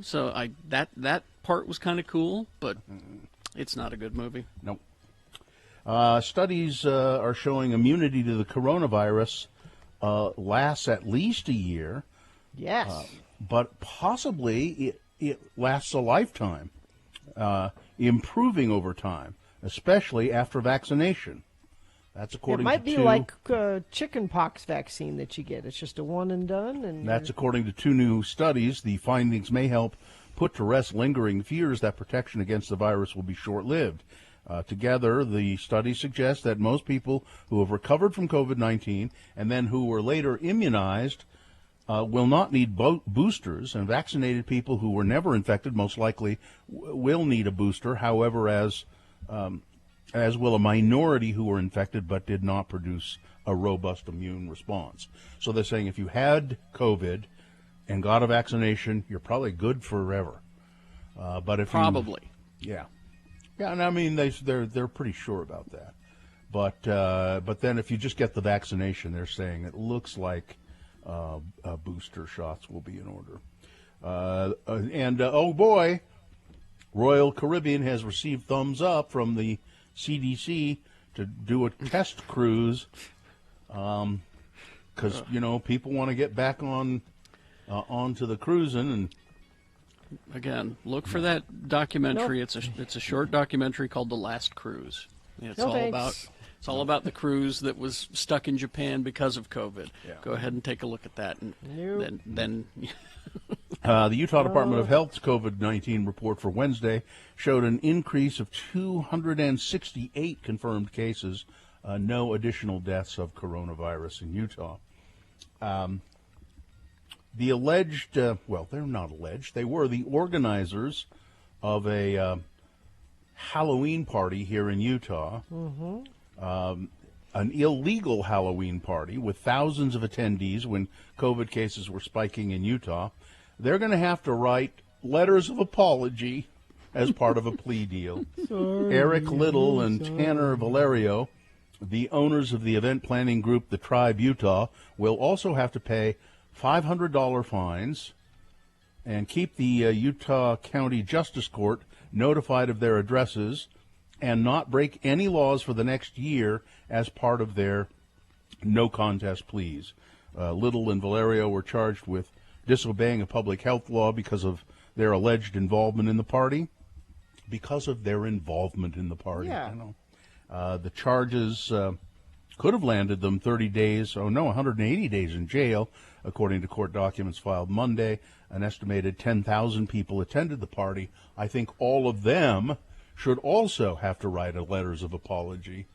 [SPEAKER 2] so that part was kind of cool, but it's not a good movie.
[SPEAKER 1] Nope. Studies are showing immunity to the coronavirus lasts at least a year.
[SPEAKER 3] Yes.
[SPEAKER 1] But possibly it lasts a lifetime, improving over time, especially after vaccination. That's according to
[SPEAKER 3] It might be like chicken pox vaccine that you get. It's just a one and done. And
[SPEAKER 1] that's according to 2 new studies. The findings may help put to rest lingering fears that protection against the virus will be short-lived. Together, the study suggests that most people who have recovered from COVID-19 and then who were later immunized will not need boosters, and vaccinated people who were never infected most likely will need a booster. However, as will a minority who were infected but did not produce a robust immune response. So they're saying if you had COVID and got a vaccination, you're probably good forever. But if yeah, and I mean they're pretty sure about that. But then if you just get the vaccination, they're saying it looks like booster shots will be in order. Oh boy, Royal Caribbean has received thumbs up from the CDC to do a test cruise, because people want to get back onto the cruising. And
[SPEAKER 2] again, look for that documentary. Nope. It's a short documentary called The Last Cruise. It's all about the cruise that was stuck in Japan because of COVID. Yeah. Go ahead and take a look at that, and then.
[SPEAKER 1] The Utah Department of Health's COVID-19 report for Wednesday showed an increase of 268 confirmed cases, no additional deaths of coronavirus in Utah. The alleged, well, they're not alleged, they were the organizers of a Halloween party here in Utah, an illegal Halloween party with thousands of attendees when COVID cases were spiking in Utah. They're going to have to write letters of apology as part of a plea deal. Eric Little and Tanner Valerio, the owners of the event planning group The Tribe Utah, will also have to pay $500 fines and keep the Utah County Justice Court notified of their addresses and not break any laws for the next year as part of their no contest pleas. Little and Valerio were charged with disobeying a public health law because of their alleged involvement in the party. Because of their involvement in the party.
[SPEAKER 3] Yeah.
[SPEAKER 1] The charges could have landed them 180 days in jail, according to court documents filed Monday. An estimated 10,000 people attended the party. I think all of them should also have to write letters of apology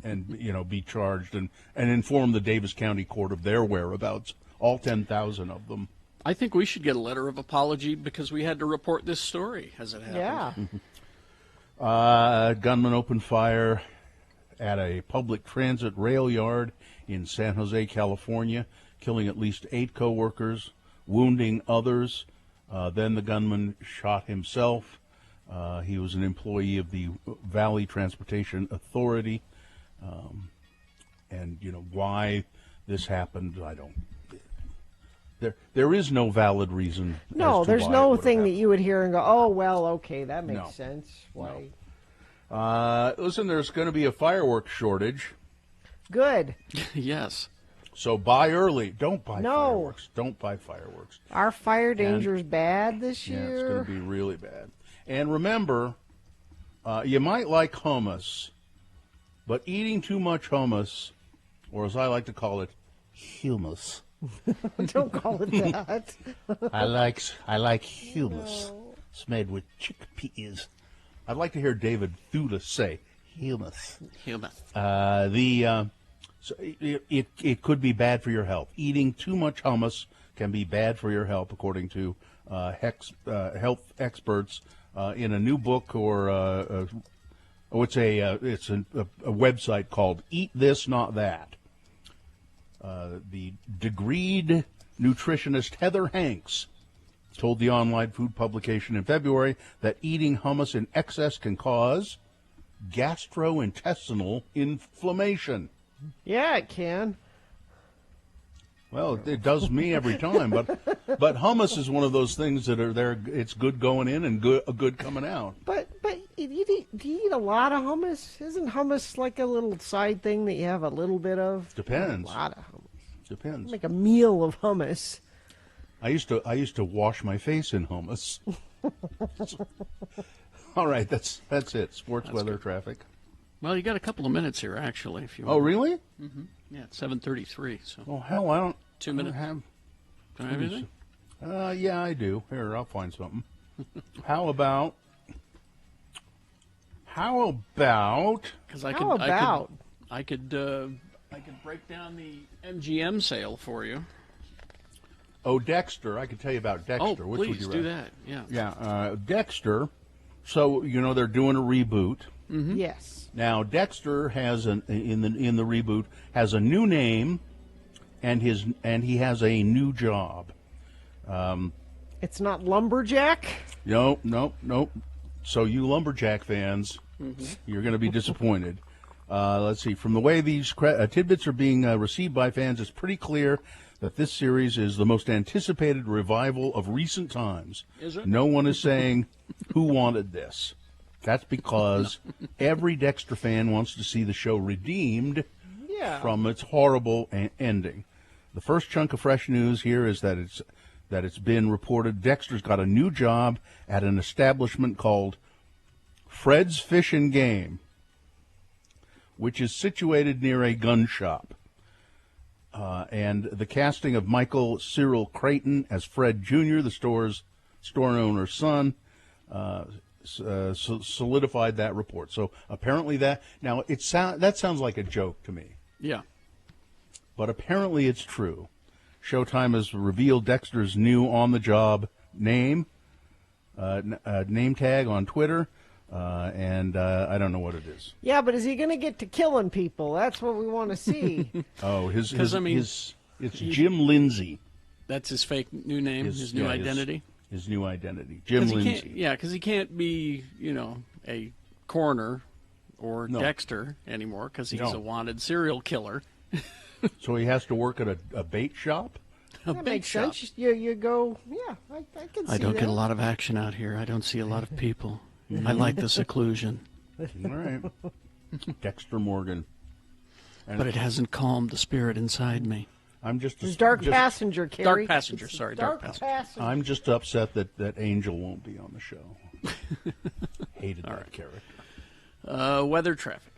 [SPEAKER 1] and, be charged and inform the Davis County Court of their whereabouts, all 10,000 of them.
[SPEAKER 2] I think we should get a letter of apology because we had to report this story as it happened.
[SPEAKER 3] Yeah.
[SPEAKER 1] Gunman opened fire at a public transit rail yard in San Jose, California, killing at least 8 co-workers, wounding others. Then the gunman shot himself. He was an employee of the Valley Transportation Authority. And, why this happened, I don't. There is no valid reason.
[SPEAKER 3] No, there's no thing that you would hear and go, oh, well, okay, that makes sense. Why?
[SPEAKER 1] No. Listen, there's going to be a fireworks shortage.
[SPEAKER 3] Good.
[SPEAKER 2] Yes.
[SPEAKER 1] So buy early. Don't buy fireworks. Don't buy fireworks.
[SPEAKER 3] Our fire danger's bad this year.
[SPEAKER 1] Yeah, it's going to be really bad. And remember, you might like hummus, but eating too much hummus, or as I like to call it, humus.
[SPEAKER 3] Don't call it that.
[SPEAKER 1] I like humus. No. It's made with chickpeas. I'd like to hear David Thula say humus.
[SPEAKER 2] Humus.
[SPEAKER 1] So it could be bad for your health. Eating too much hummus can be bad for your health, according to health experts in a new book it's a website called Eat This Not That. The degreed nutritionist Heather Hanks told the online food publication in February that eating hummus in excess can cause gastrointestinal inflammation.
[SPEAKER 3] Yeah, it can.
[SPEAKER 1] Well, it does me every time, but hummus is one of those things that are there. It's good going in and good coming out.
[SPEAKER 3] But do you eat a lot of hummus? Isn't hummus like a little side thing that you have a little bit of?
[SPEAKER 1] Depends.
[SPEAKER 3] A lot of hummus.
[SPEAKER 1] Depends.
[SPEAKER 3] Make a meal of hummus.
[SPEAKER 1] I used to wash my face in hummus. All right, that's it. Sports, weather,
[SPEAKER 2] good.
[SPEAKER 1] Traffic.
[SPEAKER 2] Well, you got a couple of minutes here, actually. If you
[SPEAKER 1] want. Oh, really?
[SPEAKER 2] Mm-hmm. Yeah, it's 7:33. So.
[SPEAKER 1] Oh hell, I don't.
[SPEAKER 2] 2 minutes.
[SPEAKER 1] Don't
[SPEAKER 2] I have anything?
[SPEAKER 1] Yeah, I do. Here, I'll find something. How about How about?
[SPEAKER 2] Because
[SPEAKER 3] How about?
[SPEAKER 2] I could break down the MGM sale for you.
[SPEAKER 1] Oh, Dexter. I could tell you about Dexter.
[SPEAKER 2] Oh,
[SPEAKER 1] Which would
[SPEAKER 2] please
[SPEAKER 1] you
[SPEAKER 2] do
[SPEAKER 1] rather?
[SPEAKER 2] that. Yeah.
[SPEAKER 1] Yeah, Dexter. So they're doing a reboot.
[SPEAKER 2] Mm-hmm.
[SPEAKER 3] Yes.
[SPEAKER 1] Now Dexter has in the reboot has a new name, and he has a new job.
[SPEAKER 3] It's not Lumberjack.
[SPEAKER 1] Nope. So you Lumberjack fans, you're going to be disappointed. Let's see. From the way these tidbits are being received by fans, it's pretty clear that this series is the most anticipated revival of recent times.
[SPEAKER 2] Is it?
[SPEAKER 1] No one is saying who wanted this. That's because every Dexter fan wants to see the show redeemed from its horrible ending. The first chunk of fresh news here is that it's been reported Dexter's got a new job at an establishment called Fred's Fish and Game, which is situated near a gun shop. And the casting of Michael Cyril Creighton as Fred Jr., the store owner's son, solidified that report. So apparently that sounds like a joke to me.
[SPEAKER 2] Yeah.
[SPEAKER 1] But apparently it's true. Showtime has revealed Dexter's new on-the-job name tag on Twitter, and I don't know what it is.
[SPEAKER 3] Yeah, but is he going to get to killing people? That's what we want to see.
[SPEAKER 1] Oh, it's Jim Lindsay.
[SPEAKER 2] That's his fake new name, his new identity?
[SPEAKER 1] His new identity, Jim Lindsay.
[SPEAKER 2] Because he can't be, a coroner or Dexter anymore because he's a wanted serial killer.
[SPEAKER 1] So he has to work at a bait shop?
[SPEAKER 3] That makes sense. You go, I can see
[SPEAKER 2] I don't
[SPEAKER 3] that.
[SPEAKER 2] get a lot of action out here. I don't see a lot of people. I like the seclusion.
[SPEAKER 1] All right. Dexter Morgan.
[SPEAKER 2] But it hasn't calmed the spirit inside me.
[SPEAKER 1] I'm just
[SPEAKER 3] Dark Passenger, Carrie.
[SPEAKER 2] Dark Passenger, sorry, Dark Passenger.
[SPEAKER 1] I'm just upset that Angel won't be on the show. Hated that character.
[SPEAKER 2] Weather traffic.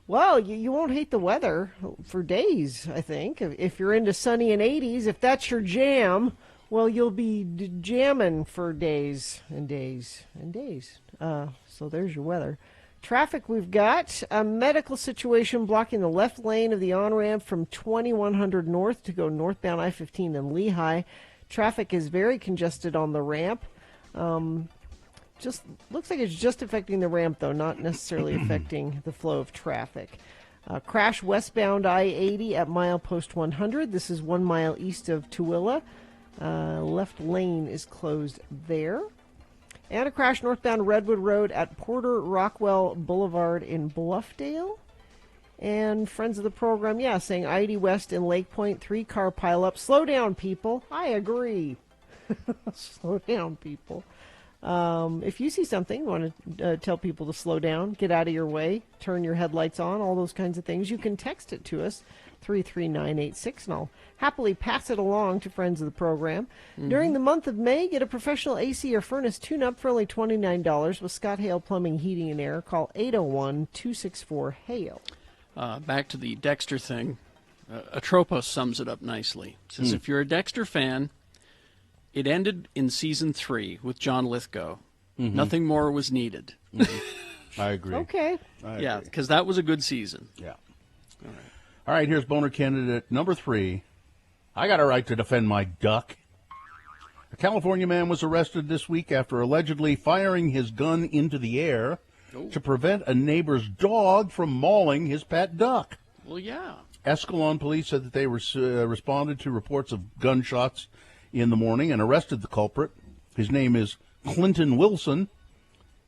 [SPEAKER 3] Well, you won't hate the weather for days, I think. If you're into sunny and 80s, if that's your jam, well, you'll be jamming for days and days and days. So there's your weather. Traffic, we've got a medical situation blocking the left lane of the on-ramp from 2100 north to go northbound I-15 in Lehigh. Traffic is very congested on the ramp. Just looks like it's just affecting the ramp, though, not necessarily affecting the flow of traffic. Crash westbound I-80 at milepost 100. This is 1 mile east of Tooele. Left lane is closed there. And a crash northbound Redwood Road at Porter Rockwell Boulevard in Bluffdale. And friends of the program, saying I-80 West in Lake Point, 3-car pileup. Slow down, people. I agree. Slow down, people. If you see something, want to tell people to slow down, get out of your way, turn your headlights on, all those kinds of things, you can text it to us, 33986, and I'll happily pass it along to friends of the program. Mm-hmm. During the month of May, get a professional AC or furnace tune-up for only $29 with Scott Hale Plumbing, Heating, and Air. Call 801-264-HALE.
[SPEAKER 2] Back to the Dexter thing. Atropos sums it up nicely. It says, if you're a Dexter fan, it ended in season 3 with John Lithgow. Mm-hmm. Nothing more was needed.
[SPEAKER 1] Mm-hmm. I agree.
[SPEAKER 3] Okay.
[SPEAKER 2] Yeah, because that was a good season.
[SPEAKER 1] Yeah. All right, here's Boner candidate number 3. I got a right to defend my duck. A California man was arrested this week after allegedly firing his gun into the air to prevent a neighbor's dog from mauling his pet duck.
[SPEAKER 2] Well, yeah.
[SPEAKER 1] Escalon police said that they responded to reports of gunshots in the morning and arrested the culprit. His name is Clinton Wilson.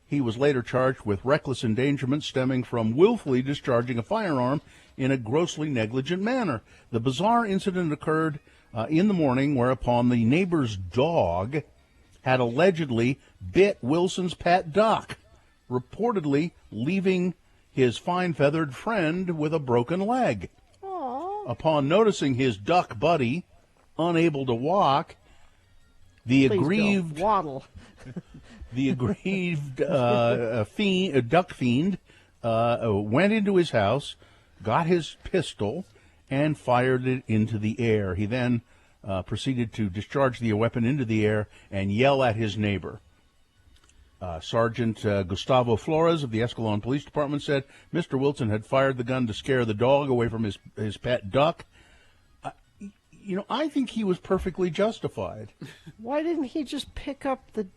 [SPEAKER 1] He was later charged with reckless endangerment stemming from willfully discharging a firearm in a grossly negligent manner. The bizarre incident occurred in the morning, whereupon the neighbor's dog had allegedly bit Wilson's pet duck, reportedly leaving his fine-feathered friend with a broken leg.
[SPEAKER 3] Aww.
[SPEAKER 1] Upon noticing his duck buddy unable to walk, the aggrieved
[SPEAKER 3] waddle.
[SPEAKER 1] The aggrieved duck fiend went into his house, got his pistol, and fired it into the air. He then proceeded to discharge the weapon into the air and yell at his neighbor. Sergeant Gustavo Flores of the Escalon Police Department said Mr. Wilson had fired the gun to scare the dog away from his pet duck. I think he was perfectly justified.
[SPEAKER 3] Why didn't he just pick up the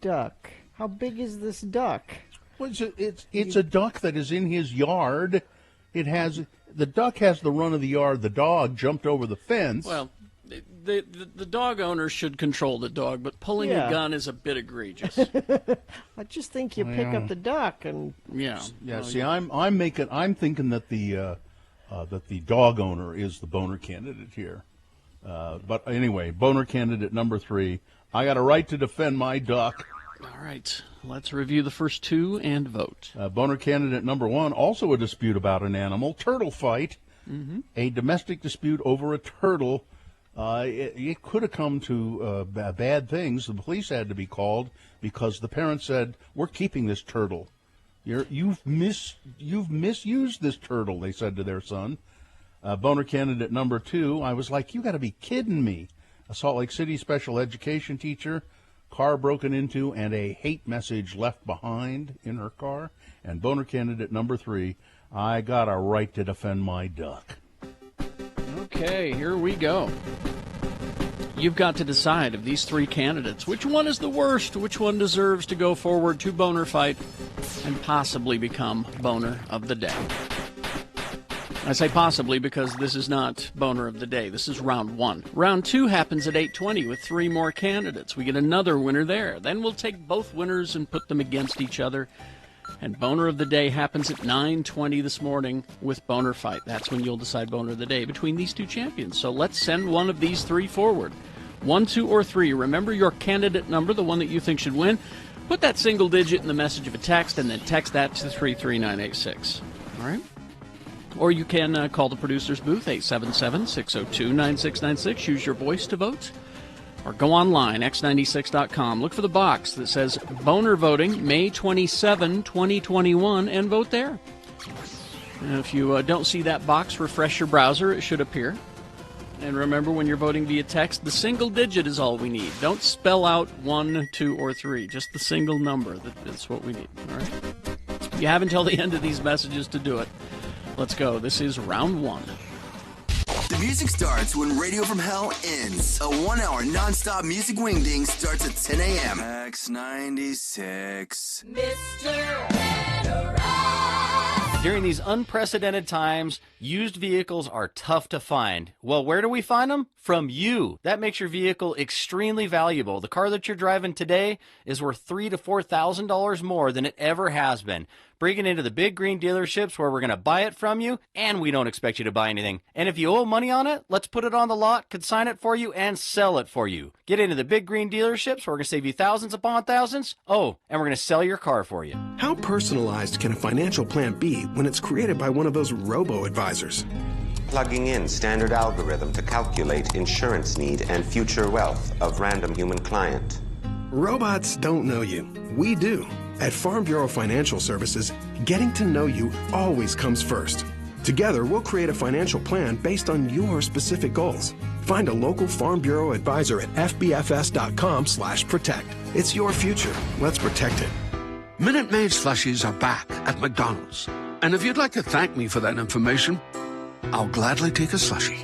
[SPEAKER 3] duck? How big is this duck?
[SPEAKER 1] Well, it's a duck that is in his yard. The duck has the run of the yard. The dog jumped over the fence.
[SPEAKER 2] Well, the dog owner should control the dog, but pulling a gun is a bit egregious.
[SPEAKER 3] I just think you pick up the duck and
[SPEAKER 2] yeah.
[SPEAKER 1] See, I'm thinking that the dog owner is the boner candidate here. But anyway, boner candidate number 3. I got a right to defend my duck.
[SPEAKER 2] All right, let's review the first 2 and vote.
[SPEAKER 1] Boner candidate number 1, also a dispute about an animal, turtle fight.
[SPEAKER 2] Mm-hmm.
[SPEAKER 1] A domestic dispute over a turtle. It could have come to bad things. The police had to be called because the parents said, "We're keeping this turtle. You've misused this turtle," they said to their son. Boner candidate number 2, I was like, "You got to be kidding me." A Salt Lake City special education teacher, car broken into and a hate message left behind in her car. And boner candidate number 3, I got a right to defend my duck.
[SPEAKER 2] Okay, here we go. You've got to decide of these 3 candidates, which one is the worst, which one deserves to go forward to boner fight and possibly become boner of the day. I say possibly because this is not boner of the day. This is round 1. Round 2 happens at 8:20 with 3 more candidates. We get another winner there. Then we'll take both winners and put them against each other. And boner of the day happens at 9:20 this morning with boner fight. That's when you'll decide boner of the day between these 2 champions. So let's send one of these 3 forward. 1, 2, or 3. Remember your candidate number, the one that you think should win. Put that single digit in the message of a text and then text that to 33986. All right? Or you can call the producer's booth, 877-602-9696. Use your voice to vote. Or go online, x96.com. Look for the box that says Boner Voting, May 27, 2021, and vote there. And if you don't see that box, refresh your browser. It should appear. And remember, when you're voting via text, the single digit is all we need. Don't spell out 1, 2, or 3. Just the single number. That's what we need. All right? You have until the end of these messages to do it. Let's go. This is round 1.
[SPEAKER 9] The music starts when Radio from Hell ends. A 1-hour non-stop music wingding starts at 10 a.m. X96.
[SPEAKER 13] During these unprecedented times, used vehicles are tough to find. Well, where do we find them? From you. That makes your vehicle extremely valuable. The car that you're driving today is worth $3,000 to $4,000 more than it ever has been. Bring it into the Big Green dealerships where we're going to buy it from you, and we don't expect you to buy anything. And if you owe money on it, let's put it on the lot, consign it for you, and sell it for you. Get into the Big Green dealerships where we're going to save you thousands upon thousands. Oh, and we're going to sell your car for you.
[SPEAKER 14] How personalized can a financial plan be when it's created by one of those robo-advisors?
[SPEAKER 15] Plugging in standard algorithm to calculate insurance need and future wealth of random human client.
[SPEAKER 14] Robots don't know you. We do. At Farm Bureau Financial Services, getting to know you always comes first. Together, we'll create a financial plan based on your specific goals. Find a local Farm Bureau advisor at fbfs.com/protect. It's your future. Let's protect it.
[SPEAKER 16] Minute Maid slushies are back at McDonald's. And if you'd like to thank me for that information, I'll gladly take a slushie.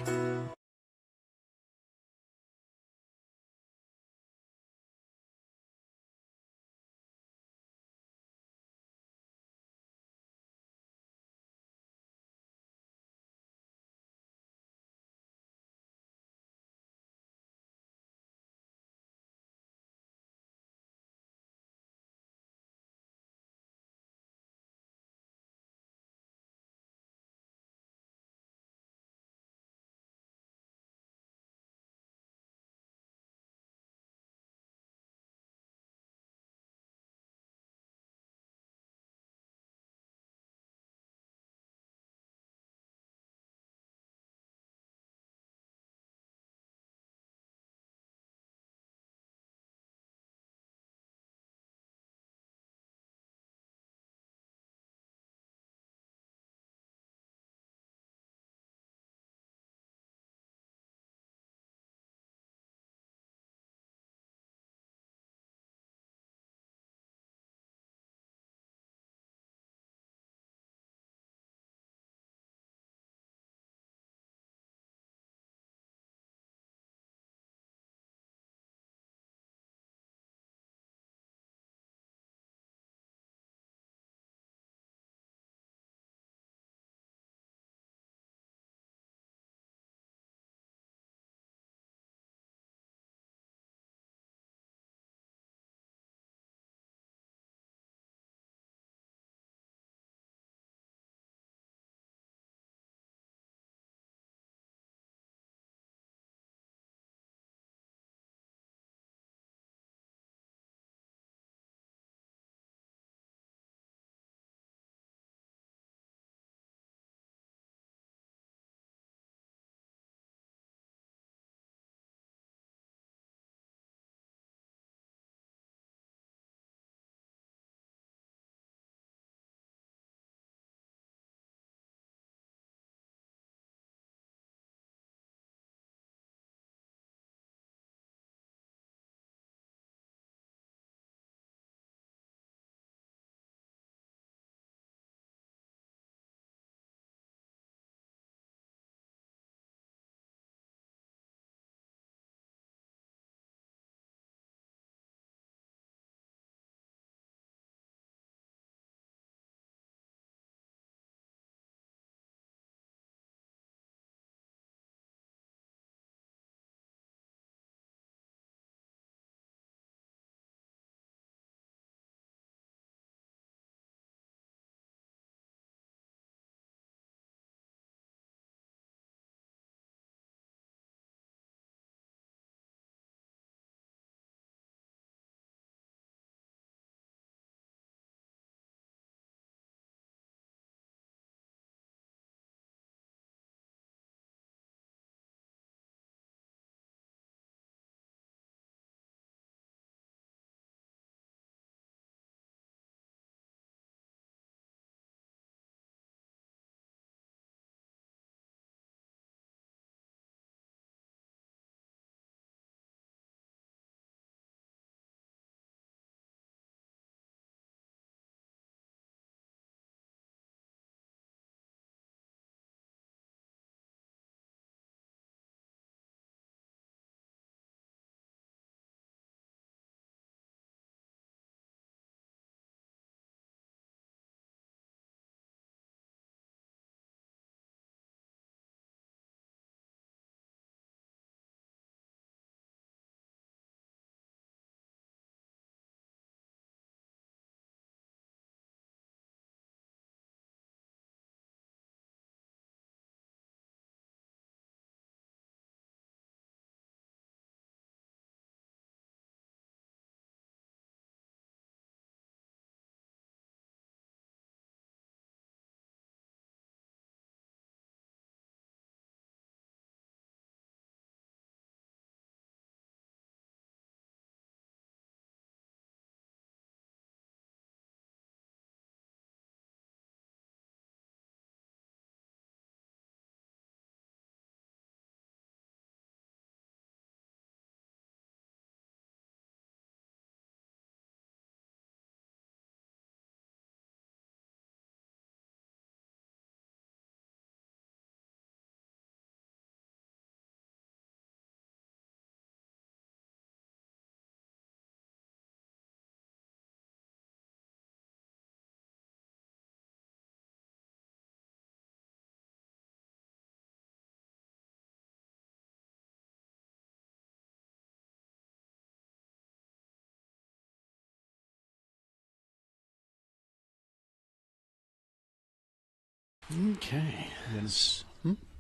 [SPEAKER 2] Okay.
[SPEAKER 1] Yes.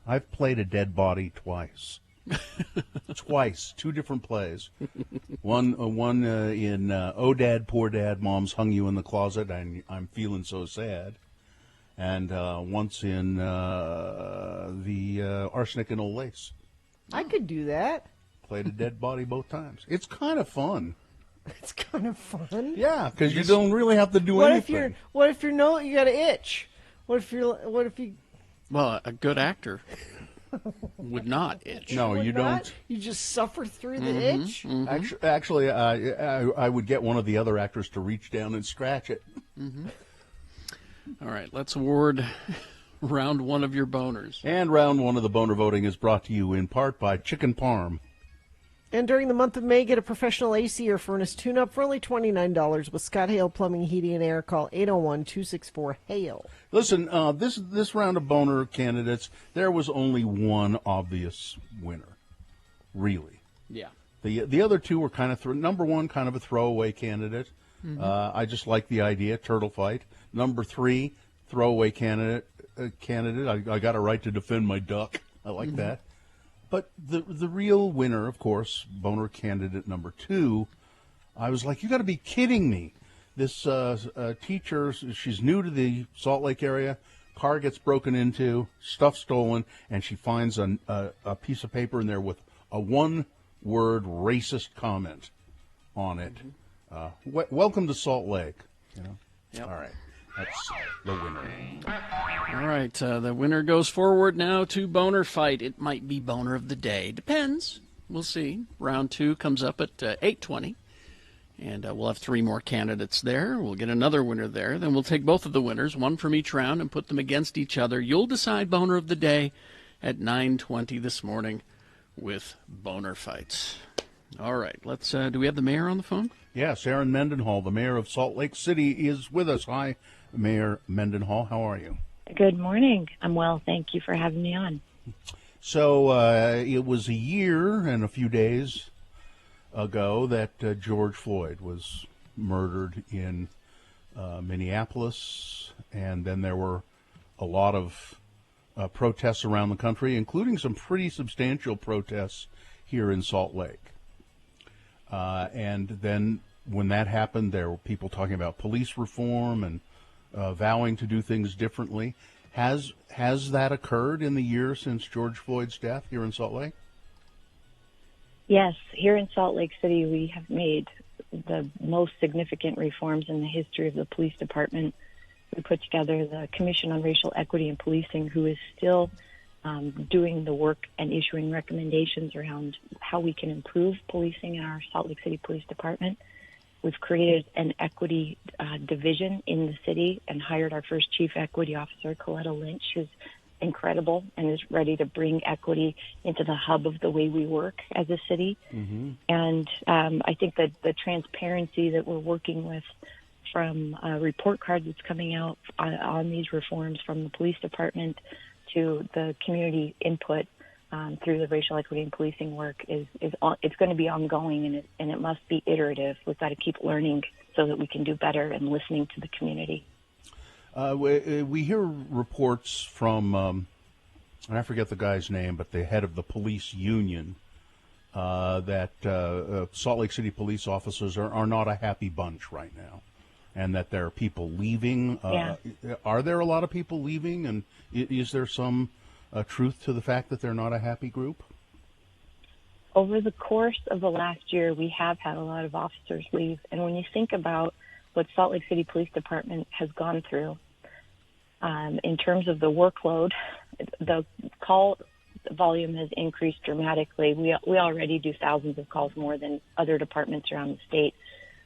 [SPEAKER 1] I've played a dead body twice. Twice, 2 different plays. One in Oh Dad, Poor Dad, Mom's Hung You in the Closet, and I'm Feeling So Sad. And once in the Arsenic and Old Lace.
[SPEAKER 3] I could do that.
[SPEAKER 1] Played a dead body both times. It's kind of fun.
[SPEAKER 3] It's kind of fun.
[SPEAKER 1] Yeah, because you don't really have to do
[SPEAKER 3] What
[SPEAKER 1] anything.
[SPEAKER 3] if you got an itch? What if you?
[SPEAKER 2] Well, a good actor would not itch.
[SPEAKER 1] No,
[SPEAKER 3] Would
[SPEAKER 1] you
[SPEAKER 3] not?
[SPEAKER 1] don't.
[SPEAKER 3] You just suffer through the
[SPEAKER 2] Mm-hmm.
[SPEAKER 3] itch.
[SPEAKER 1] Actually, I would get one of the other actors to reach down and scratch it.
[SPEAKER 2] Mm-hmm. All right, let's award round 1 of your boners.
[SPEAKER 1] And round 1 of the boner voting is brought to you in part by Chicken Parm.
[SPEAKER 3] And during the month of May, get a professional AC or furnace tune-up for only $29 with Scott Hale Plumbing, Heating, and Air. Call 801-264-HALE.
[SPEAKER 1] Listen, this round of boner candidates, there was only one obvious winner, really.
[SPEAKER 2] Yeah.
[SPEAKER 1] The other 2 were kind of number 1, kind of a throwaway candidate.
[SPEAKER 2] Mhm.
[SPEAKER 1] I just like the idea, turtle fight. Number 3, throwaway candidate. I got a right to defend my duck. I like that. But the real winner, of course, boner candidate number 2, I was like, you got to be kidding me. This teacher, she's new to the Salt Lake area, car gets broken into, stuff stolen, and she finds a piece of paper in there with a 1-word racist comment on it. Welcome to Salt Lake. You know?
[SPEAKER 2] Yep.
[SPEAKER 1] All right. That's the winner.
[SPEAKER 2] All right, the winner goes forward now to Boner Fight. It might be Boner of the Day. Depends. We'll see. Round 2 comes up at 8:20, and we'll have 3 more candidates there. We'll get another winner there. Then we'll take both of the winners, 1 from each round, and put them against each other. You'll decide Boner of the Day at 9:20 this morning with Boner Fights. All right, let's. Do we have the mayor on the phone?
[SPEAKER 1] Yes, Aaron Mendenhall, the mayor of Salt Lake City, is with us. Hi, Mayor Mendenhall. How are you?
[SPEAKER 17] Good morning. I'm well. Thank you for having me on.
[SPEAKER 1] So it was a year and a few days ago that George Floyd was murdered in Minneapolis, and then there were a lot of protests around the country, including some pretty substantial protests here in Salt Lake. And then when that happened, there were people talking about police reform and vowing to do things differently. Has that occurred in the year since George Floyd's death here in Salt Lake?
[SPEAKER 17] Yes, here in Salt Lake City, we have made the most significant reforms in the history of the police department. We put together the Commission on Racial Equity in Policing, who is still doing the work and issuing recommendations around how we can improve policing in our Salt Lake City Police Department. We've created an equity division in the city and hired our first chief equity officer, Coletta Lynch, who's incredible and is ready to bring equity into the hub of the way we work as a city.
[SPEAKER 1] Mm-hmm.
[SPEAKER 17] And I think that the transparency that we're working with from a report card that's coming out on these reforms from the police department to the community input through the racial equity and policing work it's going to be ongoing, and it must be iterative. We've got to keep learning so that we can do better and listening to the community.
[SPEAKER 1] We hear reports from, and I forget the guy's name, but the head of the police union, that Salt Lake City police officers are not a happy bunch right now, and that there are people leaving.
[SPEAKER 17] Yeah.
[SPEAKER 1] Are there a lot of people leaving, and is there some truth to the fact that they're not a happy group?
[SPEAKER 17] Over the course of the last year, we have had a lot of officers leave, and when you think about what Salt Lake City Police Department has gone through in terms of the workload, the call volume has increased dramatically. We already do thousands of calls more than other departments around the state,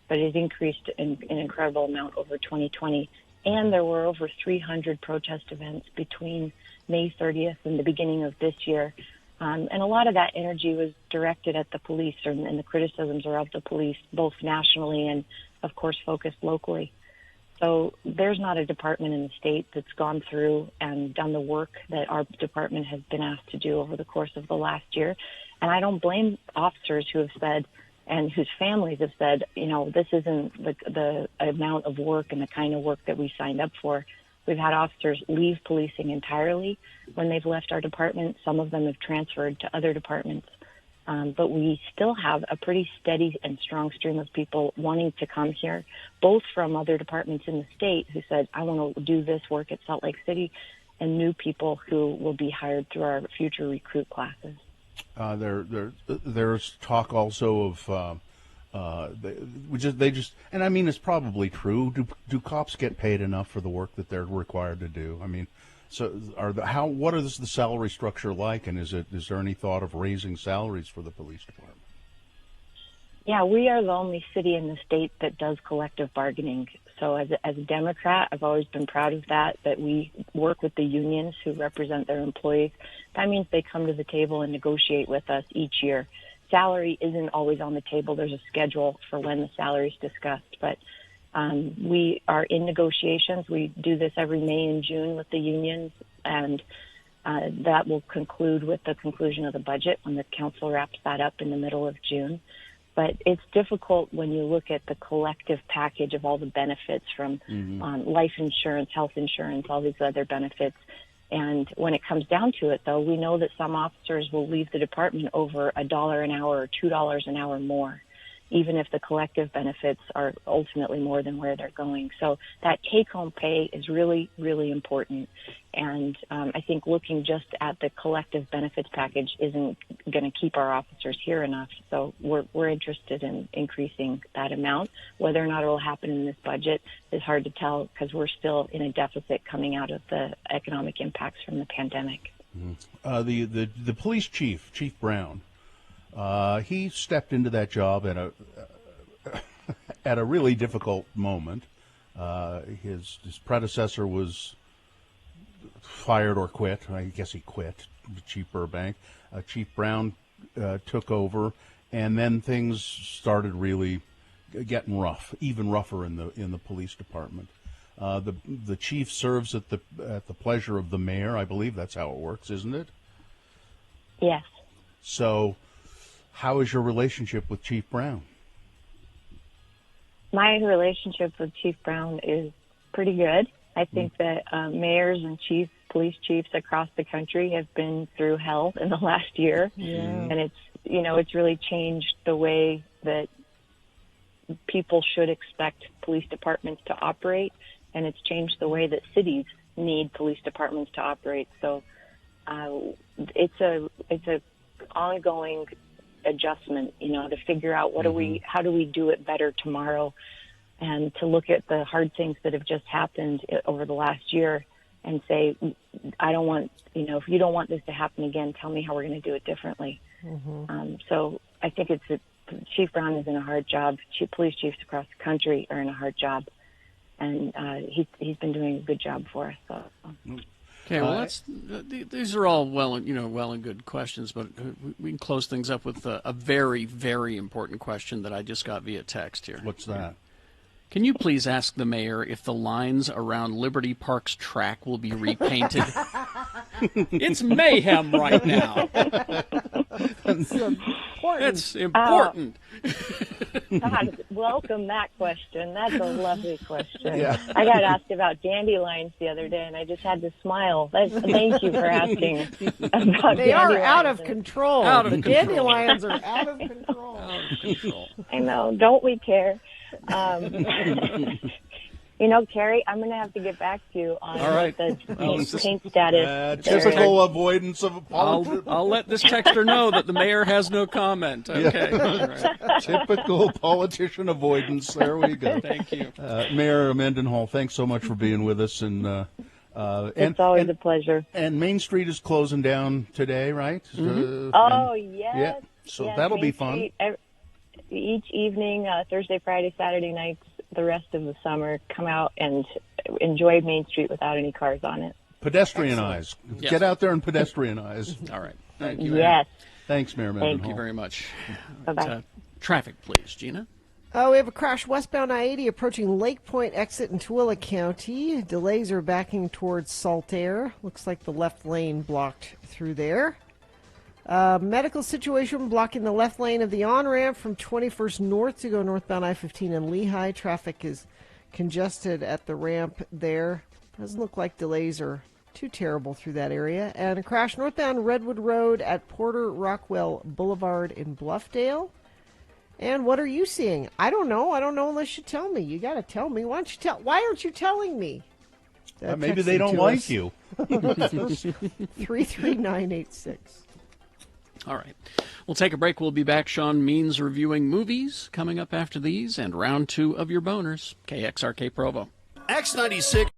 [SPEAKER 17] but it increased an incredible amount over 2020. And there were over 300 protest events between May 30th and the beginning of this year. And a lot of that energy was directed at the police and the criticisms are of the police, both nationally and, of course, focused locally. So there's not a department in the state that's gone through and done the work that our department has been asked to do over the course of the last year. And I don't blame officers who have said, and whose families have said, this isn't the amount of work and the kind of work that we signed up for. We've had officers leave policing entirely when they've left our department. Some of them have transferred to other departments. But we still have a pretty steady and strong stream of people wanting to come here, both from other departments in the state who said, I want to do this work at Salt Lake City, and new people who will be hired through our future recruit classes.
[SPEAKER 1] There's talk also of and I mean, it's probably true. Do cops get paid enough for the work that they're required to do? I mean, so what is the salary structure like, and is there any thought of raising salaries for the police department?
[SPEAKER 17] Yeah, we are the only city in the state that does collective bargaining. So as a Democrat, I've always been proud of that we work with the unions who represent their employees. That means they come to the table and negotiate with us each year. Salary isn't always on the table. There's a schedule for when the salary is discussed, but we are in negotiations. We do this every May and June with the unions, and that will conclude with the conclusion of the budget when the council wraps that up in the middle of June. But it's difficult when you look at the collective package of all the benefits from life insurance, health insurance, all these other benefits. And when it comes down to it, though, we know that some officers will leave the department over $1 an hour or $2 an hour more, even if the collective benefits are ultimately more than where they're going. So that take-home pay is really, really important. And I think looking just at the collective benefits package isn't going to keep our officers here enough. So we're interested in increasing that amount. Whether or not it will happen in this budget is hard to tell because we're still in a deficit coming out of the economic impacts from the pandemic.
[SPEAKER 1] The police chief, Chief Brown, he stepped into that job at a really difficult moment. His predecessor was fired or quit. I guess he quit, Chief Burbank. Chief Brown took over, and then things started really getting rough, even rougher in the police department. The chief serves at the pleasure of the mayor. I believe that's how it works, isn't it?
[SPEAKER 17] Yes.
[SPEAKER 1] So, how is your relationship with Chief Brown?
[SPEAKER 17] My relationship with Chief Brown is pretty good. I think that mayors and police chiefs across the country have been through hell in the last year, and it's really changed the way that people should expect police departments to operate, and it's changed the way that cities need police departments to operate. So it's a ongoing adjustment, to figure out how do we do it better tomorrow, and to look at the hard things that have just happened over the last year and say, I don't want, if you don't want this to happen again, tell me how we're going to do it differently. So I think Chief Brown is in a hard job. Police chiefs across the country are in a hard job, and he's been doing a good job for us. So.
[SPEAKER 2] Okay, well, these are all well and good questions, but we can close things up with a very, very important question that I just got via text here.
[SPEAKER 1] What's that?
[SPEAKER 2] Can you please ask the mayor if the lines around Liberty Park's track will be repainted? It's mayhem right now. It's important.
[SPEAKER 17] God, welcome that question. That's a lovely question.
[SPEAKER 1] Yeah.
[SPEAKER 17] I got asked about dandelions the other day, and I just had to smile. Thank you for asking about
[SPEAKER 3] They are
[SPEAKER 17] dandelions.
[SPEAKER 3] out of control.
[SPEAKER 2] The
[SPEAKER 3] dandelions are out of control.
[SPEAKER 17] I know. Don't we care? Carrie, I'm going to have to get back to you on the paint status.
[SPEAKER 1] Typical avoidance of apology.
[SPEAKER 2] I'll let this texter know that the mayor has no comment. Okay.
[SPEAKER 1] Yeah. Right. Typical politician avoidance. There we go.
[SPEAKER 2] Thank you.
[SPEAKER 1] Mayor Mendenhall, thanks so much for being with us.
[SPEAKER 17] It's always a pleasure.
[SPEAKER 1] And Main Street is closing down today, right?
[SPEAKER 17] Yes.
[SPEAKER 1] Yeah. So
[SPEAKER 17] yes,
[SPEAKER 1] that'll
[SPEAKER 17] Main
[SPEAKER 1] be fun.
[SPEAKER 17] Street, each evening, Thursday, Friday, Saturday nights, the rest of the summer, come out and enjoy Main Street without any cars on it.
[SPEAKER 1] Pedestrianize.
[SPEAKER 2] Yes.
[SPEAKER 1] Get out there and pedestrianize.
[SPEAKER 2] All right. Thank you.
[SPEAKER 17] Yes.
[SPEAKER 1] Thanks, Mayor Mendenhall.
[SPEAKER 2] Thank you very much.
[SPEAKER 17] Bye-bye.
[SPEAKER 2] Traffic, please, Gina.
[SPEAKER 3] We have a crash westbound I-80 approaching Lake Point exit in Tooele County. Delays are backing towards Saltaire. Looks like the left lane blocked through there. Medical situation blocking the left lane of the on-ramp from 21st North to go northbound I-15 in Lehigh. Traffic is congested at the ramp there. Doesn't look like delays are too terrible through that area. And a crash northbound Redwood Road at Porter Rockwell Boulevard in Bluffdale. And what are you seeing? I don't know. I don't know unless you tell me. You got to tell me. Why aren't you telling me?
[SPEAKER 1] Maybe they don't like you.
[SPEAKER 3] 33986.
[SPEAKER 2] All right. We'll take a break. We'll be back. Sean Means reviewing movies coming up after these, and round 2 of your boners. KXRK Provo.
[SPEAKER 1] X96.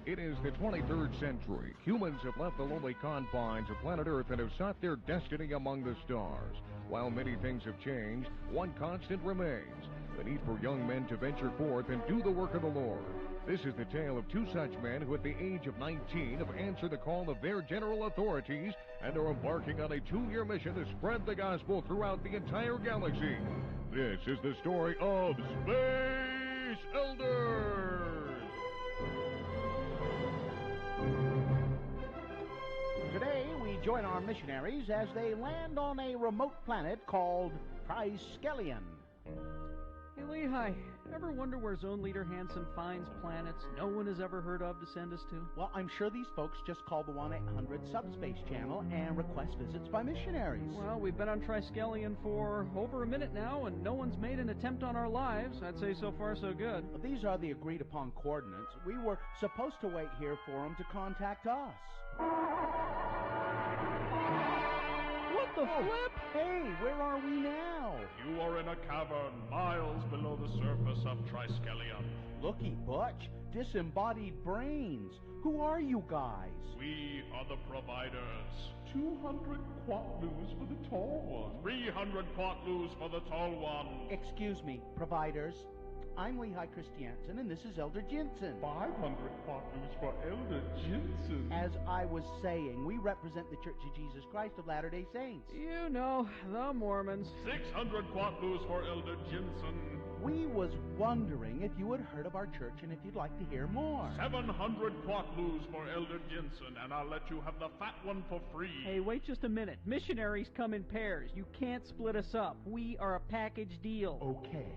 [SPEAKER 18] It is the 23rd century. Humans have left the lonely confines of planet Earth and have sought their destiny among the stars. While many things have changed, one constant remains: the need for young men to venture forth and do the work of the Lord. This is the tale of 2 such men who at the age of 19 have answered the call of their general authorities and are embarking on a 2-year mission to spread the gospel throughout the entire galaxy. This is the story of Space Elders!
[SPEAKER 19] Today, we join our missionaries as they land on a remote planet called Triskelion.
[SPEAKER 2] Hey, Lehi, ever wonder where Zone Leader Hansen finds planets no one has ever heard of to send us to?
[SPEAKER 19] Well, I'm sure these folks just call the 1-800 Subspace Channel and request visits by missionaries.
[SPEAKER 2] Well, we've been on Triskelion for over a minute now, and no one's made an attempt on our lives. I'd say so far so good.
[SPEAKER 19] These are the agreed-upon coordinates. We were supposed to wait here for them to contact us. What the flip? Hey, where are we now?
[SPEAKER 20] You are in a cavern miles below the surface of Triskelion.
[SPEAKER 19] Looky, Butch, disembodied brains. Who are you guys?
[SPEAKER 20] We are the providers. 200 quatlus for the tall one. 300 quatlus for the tall one.
[SPEAKER 19] Excuse me, providers. I'm Lehi Christiansen, and this is Elder Jensen.
[SPEAKER 20] 500 quatlus for Elder Jensen.
[SPEAKER 19] As I was saying, we represent the Church of Jesus Christ of Latter-day Saints.
[SPEAKER 2] You know, the Mormons.
[SPEAKER 20] 600 quatlus for Elder Jensen.
[SPEAKER 19] We was wondering if you had heard of our church and if you'd like to hear more.
[SPEAKER 20] 700 quatlus for Elder Jensen, and I'll let you have the fat one for free.
[SPEAKER 2] Hey, wait just a minute. Missionaries come in pairs. You can't split us up. We are a package deal.
[SPEAKER 20] Okay.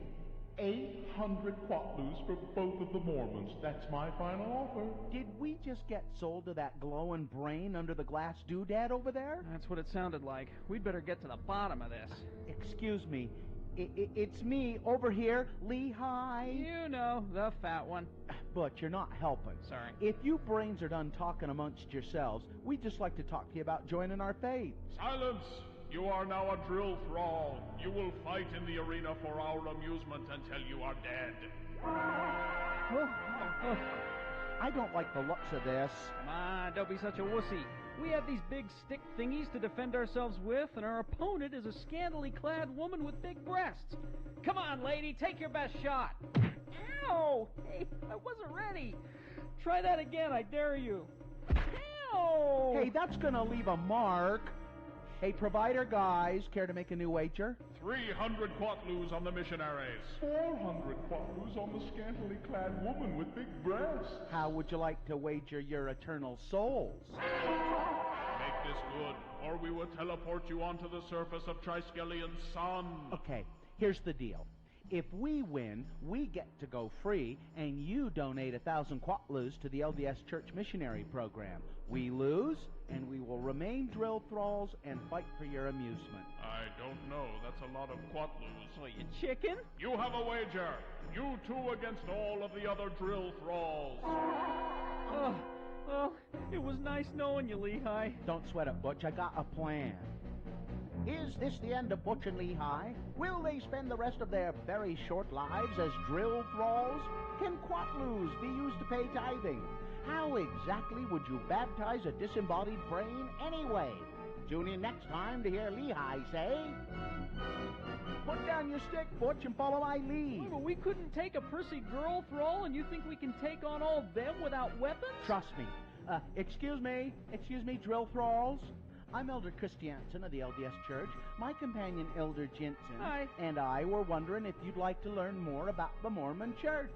[SPEAKER 20] 800 quatlus for both of the Mormons. That's my final offer.
[SPEAKER 19] Did we just get sold to that glowing brain under the glass doodad over there?
[SPEAKER 2] That's what it sounded like. We'd better get to the bottom of this.
[SPEAKER 19] Excuse me. It's me over here, Lehi.
[SPEAKER 2] You know, the fat one.
[SPEAKER 19] But you're not helping.
[SPEAKER 2] Sorry.
[SPEAKER 19] If you brains are done talking amongst yourselves, we'd just like to talk to you about joining our faith.
[SPEAKER 20] Silence! You are now a drill thrall. You will fight in the arena for our amusement until you are dead.
[SPEAKER 19] I don't like the looks of this.
[SPEAKER 2] Come on, don't be such a wussy. We have these big stick thingies to defend ourselves with, and our opponent is a scantily clad woman with big breasts. Come on, lady, take your best shot. Ow! Hey, I wasn't ready. Try that again, I dare you. Ow!
[SPEAKER 19] Hey, that's gonna leave a mark. Hey, provider guys, care to make a new wager?
[SPEAKER 20] 300 quatlus on the missionaries. 400 quatlus on the scantily clad woman with big breasts.
[SPEAKER 19] How would you like to wager your eternal souls?
[SPEAKER 20] Make this good, or we will teleport you onto the surface of Triskelion's sun.
[SPEAKER 19] Okay, here's the deal. If we win, we get to go free, and you donate 1,000 quatlus to the LDS Church Missionary Program. We lose, and we will remain drill thralls and fight for your amusement.
[SPEAKER 20] I don't know. That's a lot of quatlus.
[SPEAKER 2] What, you chicken?
[SPEAKER 20] You have a wager. You two against all of the other drill thralls.
[SPEAKER 2] Oh, well, it was nice knowing you, Lehi.
[SPEAKER 19] Don't sweat it, Butch. I got a plan. Is this the end of Butch and Lehi? Will they spend the rest of their very short lives as drill thralls? Can quatlus be used to pay tithing? How exactly would you baptize a disembodied brain anyway? Tune in next time to hear Lehi say, "Put down your stick, Butch, and follow my lead."
[SPEAKER 2] Oh, but we couldn't take a prissy girl thrall, and you think we can take on all them without weapons?
[SPEAKER 19] Trust me. Excuse me, drill thralls. I'm Elder Christiansen of the LDS Church. My companion, Elder Jensen,
[SPEAKER 21] Hi.
[SPEAKER 19] and I were wondering if you'd like to learn more about the Mormon Church.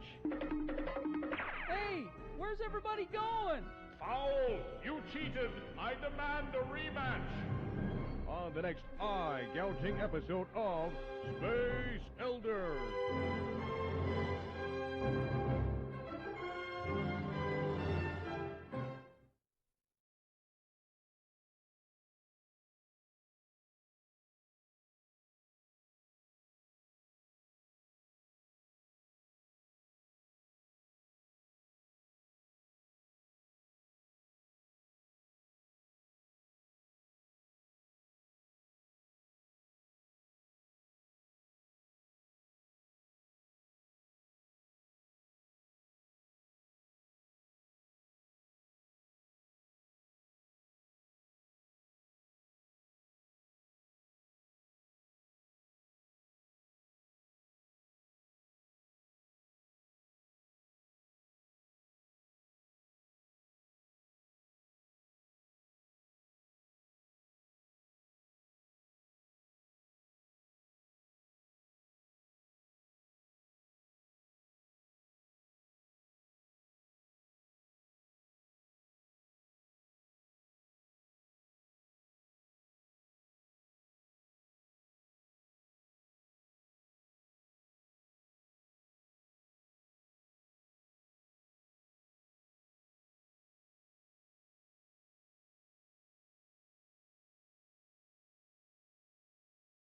[SPEAKER 21] Hey, where's everybody going?
[SPEAKER 20] Foul! You cheated! I demand a rematch!
[SPEAKER 18] On the next eye-gouging episode of Space Elders.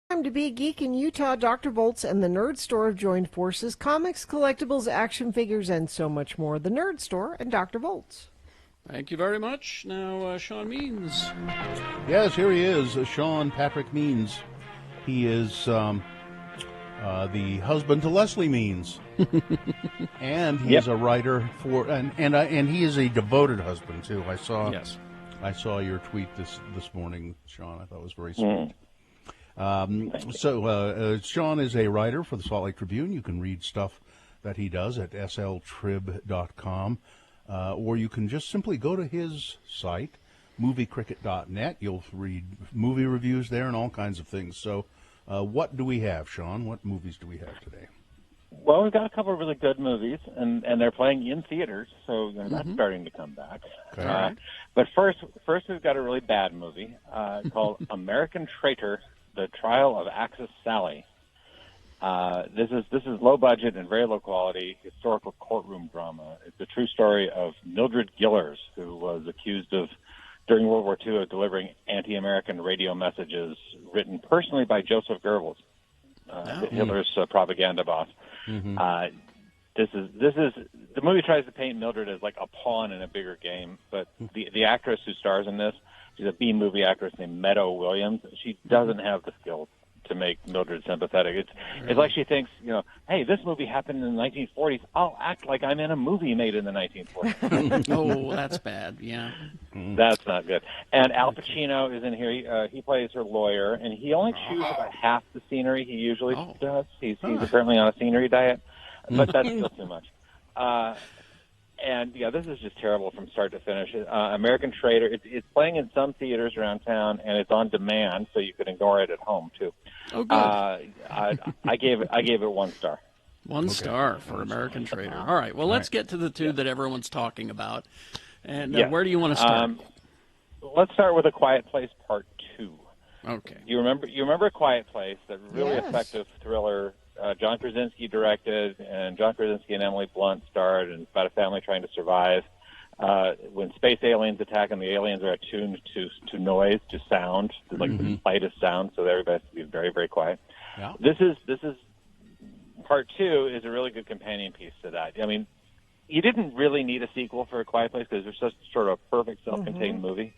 [SPEAKER 3] Time to be a geek in Utah. Dr. Volts and the Nerd Store have joined forces. Comics, collectibles, action figures, and so much more. The Nerd Store and Dr. Volts.
[SPEAKER 2] Thank you very much. Now, Sean Means.
[SPEAKER 1] Yes, here he is, Sean Patrick Means. He is the husband to Leslie Means, and he is a writer for, and he is a devoted husband too. I saw your tweet this morning, Sean. I thought it was very sweet. Sean is a writer for the Salt Lake Tribune. You can read stuff that he does at sltrib.com, or you can just simply go to his site, moviecricket.net. You'll read movie reviews there and all kinds of things. So what do we have, Sean? What movies do we have today?
[SPEAKER 22] Well, we've got a couple of really good movies, and they're playing in theaters, so that's starting to come back.
[SPEAKER 1] Okay.
[SPEAKER 22] But first we've got a really bad movie called American Traitor: The Trial of Axis Sally. This is low budget and very low quality historical courtroom drama. It's a true story of Mildred Gillers, who was accused of, during World War II, of delivering anti-American radio messages written personally by Joseph Goebbels, Hitler's propaganda boss.
[SPEAKER 1] Mm-hmm.
[SPEAKER 22] This is the movie tries to paint Mildred as like a pawn in a bigger game, but the actress who stars in this, she's a B-movie actress named Meadow Williams. She doesn't have the skills to make Mildred sympathetic. It's like she thinks, hey, this movie happened in the 1940s. I'll act like I'm in a movie made in the 1940s.
[SPEAKER 2] Oh, that's bad. Yeah.
[SPEAKER 22] That's not good. And Al Pacino is in here. He plays her lawyer, and he only chews about half the scenery he usually does. He's apparently on a scenery diet, but that's still too much. And this is just terrible from start to finish. American Traitor. It's playing in some theaters around town, and it's on demand, so you can ignore it at home too.
[SPEAKER 2] Oh, good.
[SPEAKER 22] I gave it 1 star.
[SPEAKER 2] 1 star for American Traitor. All right. Well, let's get to the two that everyone's talking about. And where do you want to start?
[SPEAKER 22] Let's start with A Quiet Place Part 2.
[SPEAKER 2] Okay.
[SPEAKER 22] You remember A Quiet Place? That really effective thriller. John Krasinski directed, and John Krasinski and Emily Blunt starred, and it's about a family trying to survive when space aliens attack, and the aliens are attuned to noise, to sound, to the slightest sound, so everybody has to be very, very quiet.
[SPEAKER 1] Yeah.
[SPEAKER 22] This is Part 2 is a really good companion piece to that. I mean, you didn't really need a sequel for A Quiet Place because it's just sort of a perfect self-contained movie,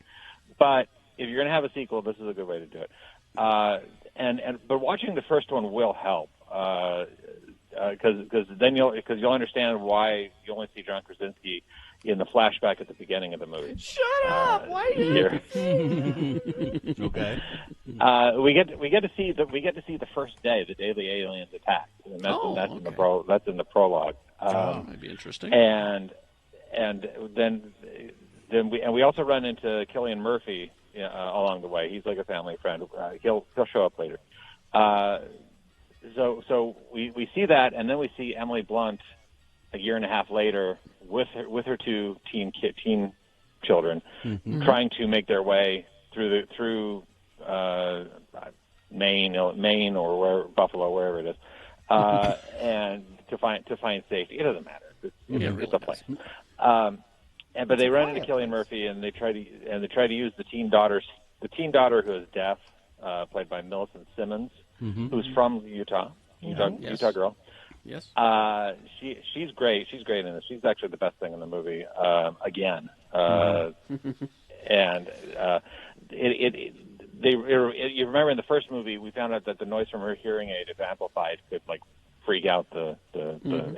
[SPEAKER 22] but if you're going to have a sequel, this is a good way to do it. But watching the first one will help. Because you'll understand why you only see John Krasinski in the flashback at the beginning of the movie.
[SPEAKER 3] Shut up! Why
[SPEAKER 22] here?
[SPEAKER 1] Okay.
[SPEAKER 22] We get to see the first day, the day the aliens attack, and that's in the prologue.
[SPEAKER 2] That'd be interesting.
[SPEAKER 22] And then we also run into Cillian Murphy along the way. He's like a family friend. He'll show up later. So we see that, and then we see Emily Blunt a year and a half later with her two teen children, trying to make their way through Maine or where Buffalo, wherever it is, and to find safety. It doesn't matter. It's a place. But they run into Cillian Murphy, and they try to use the teen daughter who is deaf, played by Millicent Simmons, who's from Utah girl.
[SPEAKER 2] Yes.
[SPEAKER 22] She's great. She's great in this. She's actually the best thing in the movie. Again. And you remember in the first movie, we found out that the noise from her hearing aid, if amplified, could like freak out the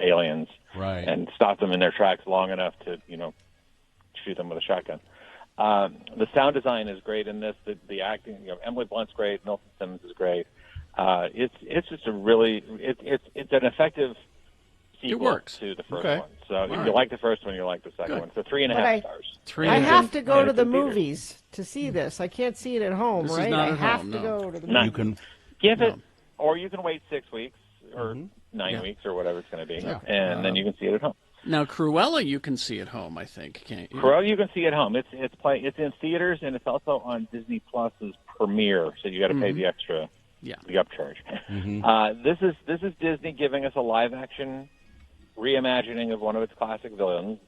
[SPEAKER 22] aliens,
[SPEAKER 1] right,
[SPEAKER 22] and stop them in their tracks long enough to shoot them with a shotgun. The sound design is great in this. The acting, Emily Blunt's great. Milton Simmons is great. It's just a really it's an effective sequel to the first one. So if you like the first one, you like the second one. So 3.5 stars.
[SPEAKER 3] I have to go to the movies to see this. I can't see it at home,
[SPEAKER 2] This
[SPEAKER 3] right?
[SPEAKER 2] is not
[SPEAKER 3] I
[SPEAKER 2] at
[SPEAKER 3] have
[SPEAKER 2] home,
[SPEAKER 3] to
[SPEAKER 2] no.
[SPEAKER 3] go to the
[SPEAKER 22] No.
[SPEAKER 3] movies.
[SPEAKER 22] You can give it, or you can wait 6 weeks or 9 weeks or whatever it's going to be, and then you can see it at home.
[SPEAKER 2] Now, Cruella, you can see at home, I think, can't you?
[SPEAKER 22] Cruella, you can see at home. It's in theaters, and it's also on Disney Plus's Premiere, so you got to pay the extra, the upcharge. This is Disney giving us a live action reimagining of one of its classic villains,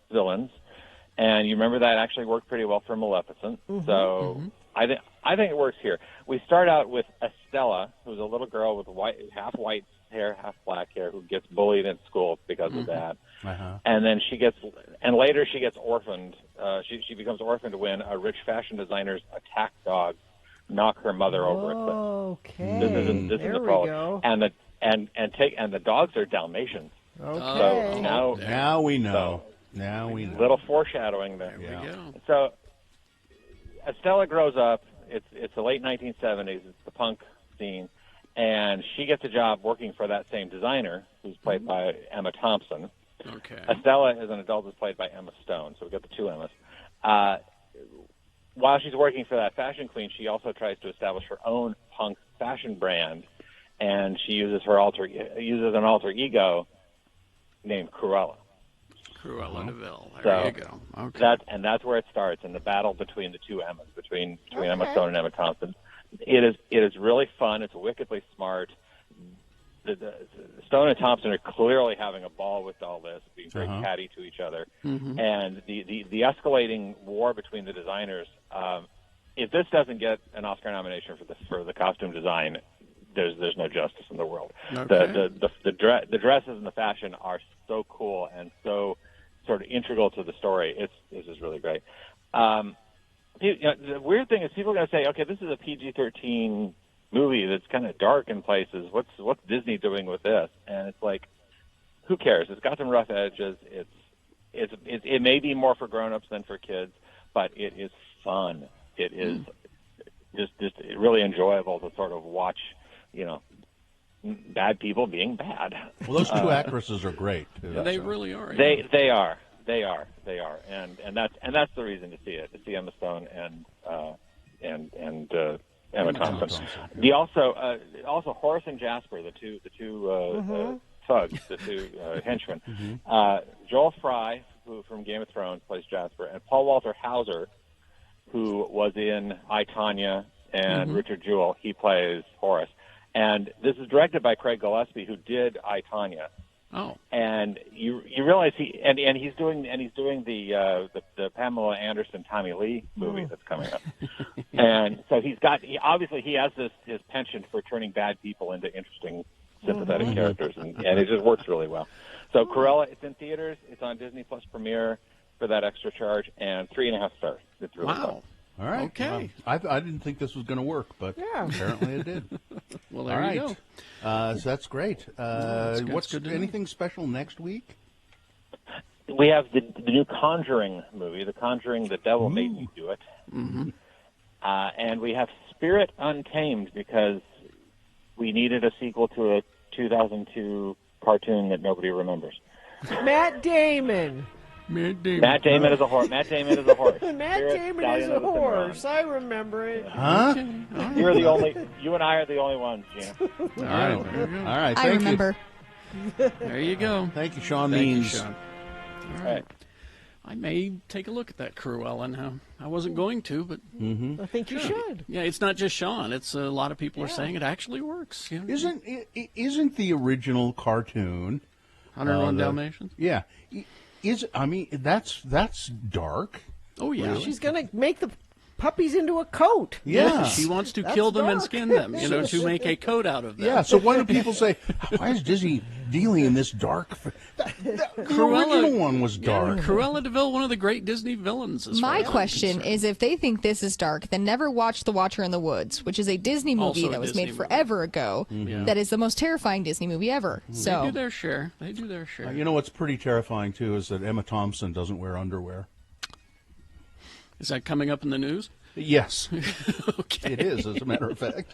[SPEAKER 22] and you remember that actually worked pretty well for Maleficent. So I think it works here. We start out with Estella, who's a little girl with half white hair, half black hair, who gets bullied in school because of that. And then later she gets orphaned. She becomes orphaned when a rich fashion designer's attack dog knock her mother over a cliff.
[SPEAKER 3] Okay,
[SPEAKER 22] This is the
[SPEAKER 3] we
[SPEAKER 22] prologue.
[SPEAKER 3] go.
[SPEAKER 22] And the dogs are Dalmatians.
[SPEAKER 3] Okay.
[SPEAKER 22] So
[SPEAKER 1] now we know. Now we know.
[SPEAKER 22] Little foreshadowing there.
[SPEAKER 2] There we go.
[SPEAKER 22] So Estella grows up. It's the late 1970s. It's the punk scene, and she gets a job working for that same designer, who's played by Emma Thompson.
[SPEAKER 2] Okay.
[SPEAKER 22] Estella, as an adult, is played by Emma Stone. So we got the two Emmas. While she's working for that fashion queen, she also tries to establish her own punk fashion brand, and she uses an alter ego named Cruella.
[SPEAKER 2] Cruella de Vil. There you go. Okay.
[SPEAKER 22] That's where it starts, in the battle between the two Emmas, between Emma Stone and Emma Thompson. It is really fun. It's wickedly smart. The Stone and Thompson are clearly having a ball with all this, being very catty to each other, and the escalating war between the designers. If this doesn't get an Oscar nomination for the costume design, there's no justice in the world.
[SPEAKER 2] Okay.
[SPEAKER 22] The dresses and the fashion are so cool and so sort of integral to the story. This is really great. The weird thing is, people are going to say, okay, this is a PG-13 movie that's kind of dark in places. What's Disney doing with this? And it's like, who cares? It's got some rough edges. It may be more for grown-ups than for kids, but it is fun. It is just really enjoyable to sort of watch, bad people being bad.
[SPEAKER 1] Well, those two actresses are great too.
[SPEAKER 2] They really are.
[SPEAKER 22] They are, and that's the reason to see it. To see Emma Stone and Emma Thompson. Also Horace and Jasper, the two thugs, the two henchmen. Joel Fry, who from Game of Thrones plays Jasper, and Paul Walter Hauser, who was in I, Tonya and Richard Jewell. He plays Horace. And this is directed by Craig Gillespie, who did I, Tonya.
[SPEAKER 2] Oh.
[SPEAKER 22] And you realize he's doing the Pamela Anderson Tommy Lee movie that's coming up. And so he has his penchant for turning bad people into interesting, sympathetic characters, and it just works really well. So Cruella, it's in theaters, it's on Disney Plus Premiere for that extra charge, and 3.5 stars. It's really fun.
[SPEAKER 1] All right.
[SPEAKER 2] Okay.
[SPEAKER 1] Well, I didn't think this was going to work, but apparently it did.
[SPEAKER 2] Well, there you go.
[SPEAKER 1] So that's great. What's
[SPEAKER 2] good to know.
[SPEAKER 1] anything special next week?
[SPEAKER 22] We have the new Conjuring movie, The Conjuring, The Devil Made Me Do It. And we have Spirit Untamed, because we needed a sequel to a 2002 cartoon that nobody remembers.
[SPEAKER 3] Matt Damon.
[SPEAKER 2] Matt Damon.
[SPEAKER 22] Matt Damon is a horse. Matt Damon is a horse.
[SPEAKER 3] Matt
[SPEAKER 22] Spirit
[SPEAKER 3] Damon
[SPEAKER 22] Stallion
[SPEAKER 3] is
[SPEAKER 22] of
[SPEAKER 3] a
[SPEAKER 22] the Cimarron.
[SPEAKER 3] horse. I remember it.
[SPEAKER 1] Huh?
[SPEAKER 22] You're the only. You and I are the only ones, Gina.
[SPEAKER 2] All right. There you go.
[SPEAKER 1] All right.
[SPEAKER 11] I
[SPEAKER 1] Thank
[SPEAKER 11] remember.
[SPEAKER 2] There you go.
[SPEAKER 1] Thank you, Sean
[SPEAKER 2] Thank you,
[SPEAKER 1] Means.
[SPEAKER 2] Sean. All right. I may take a look at that Cruella now. I wasn't going to, but
[SPEAKER 3] I think you should.
[SPEAKER 2] yeah, it's not just Sean. It's a lot of people are saying it actually works. You know?
[SPEAKER 1] Isn't the original cartoon
[SPEAKER 2] 101 Dalmatians?
[SPEAKER 1] Yeah. That's dark.
[SPEAKER 2] Oh yeah.
[SPEAKER 3] She's gonna make the puppies into a coat.
[SPEAKER 1] Yeah.
[SPEAKER 2] She wants to
[SPEAKER 3] That's
[SPEAKER 2] kill them and
[SPEAKER 3] dark.
[SPEAKER 2] skin them, to make a coat out of them.
[SPEAKER 1] Yeah, so why do people say, why is Disney dealing in this dark? The original one was dark.
[SPEAKER 2] Cruella de Vil, one of the great Disney villains. As far
[SPEAKER 11] My
[SPEAKER 2] as I'm
[SPEAKER 11] question
[SPEAKER 2] concerned.
[SPEAKER 11] is, if they think this is dark, then never watch The Watcher in the Woods, which is a Disney movie
[SPEAKER 2] Also a
[SPEAKER 11] that was
[SPEAKER 2] Disney
[SPEAKER 11] made
[SPEAKER 2] movie.
[SPEAKER 11] forever ago.
[SPEAKER 2] Mhm.
[SPEAKER 11] That is the most terrifying Disney movie ever.
[SPEAKER 2] They
[SPEAKER 11] So
[SPEAKER 2] do their share. They do their share.
[SPEAKER 1] You know what's pretty terrifying, too, is that Emma Thompson doesn't wear underwear.
[SPEAKER 2] Is that coming up in the news?
[SPEAKER 1] Yes.
[SPEAKER 2] Okay.
[SPEAKER 1] It is, as a matter of fact.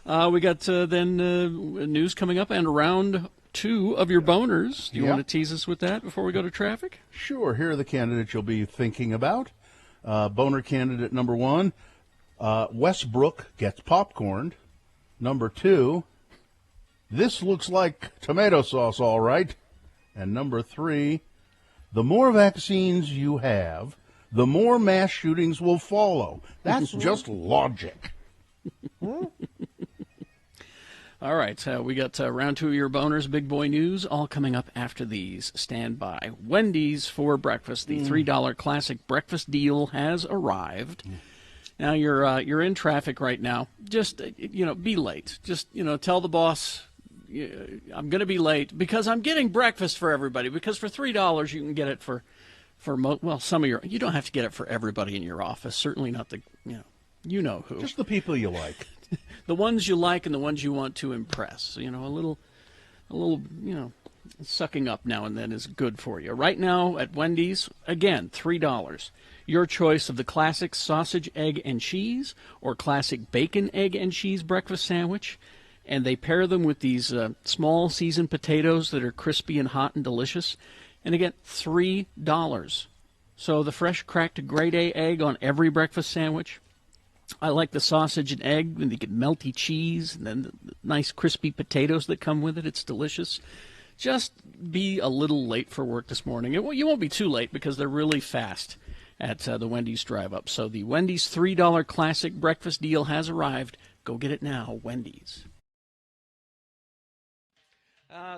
[SPEAKER 2] We got then news coming up and round 2 of your boners. Do you
[SPEAKER 1] Yep.
[SPEAKER 2] want to tease us with that before we go to traffic?
[SPEAKER 1] Sure. Here are the candidates you'll be thinking about. Boner candidate number 1, Westbrook gets popcorned. Number 2, this looks like tomato sauce, all right. And number 3, the more vaccines you have, the more mass shootings will follow. That's just logic.
[SPEAKER 2] All right, we got round 2 of your boners, big boy news, all coming up after these. Stand by. Wendy's for breakfast. The $3 classic breakfast deal has arrived. Now you're in traffic right now. Just be late. Just tell the boss I'm going to be late because I'm getting breakfast for everybody. Because for $3 you can get it for some of your. You don't have to get it for everybody in your office. Certainly not the you know who.
[SPEAKER 1] Just the people you like.
[SPEAKER 2] The ones you like and the ones you want to impress. A little, sucking up now and then is good for you. Right now at Wendy's, again, $3. Your choice of the classic sausage, egg, and cheese or classic bacon, egg, and cheese breakfast sandwich. And they pair them with these small seasoned potatoes that are crispy and hot and delicious. And again, $3. So the fresh cracked grade A egg on every breakfast sandwich. I like the sausage and egg, and you get melty cheese, and then the nice crispy potatoes that come with it. It's delicious. Just be a little late for work this morning. You won't be too late because they're really fast at the Wendy's drive-up. So the Wendy's $3 classic breakfast deal has arrived. Go get it now, Wendy's.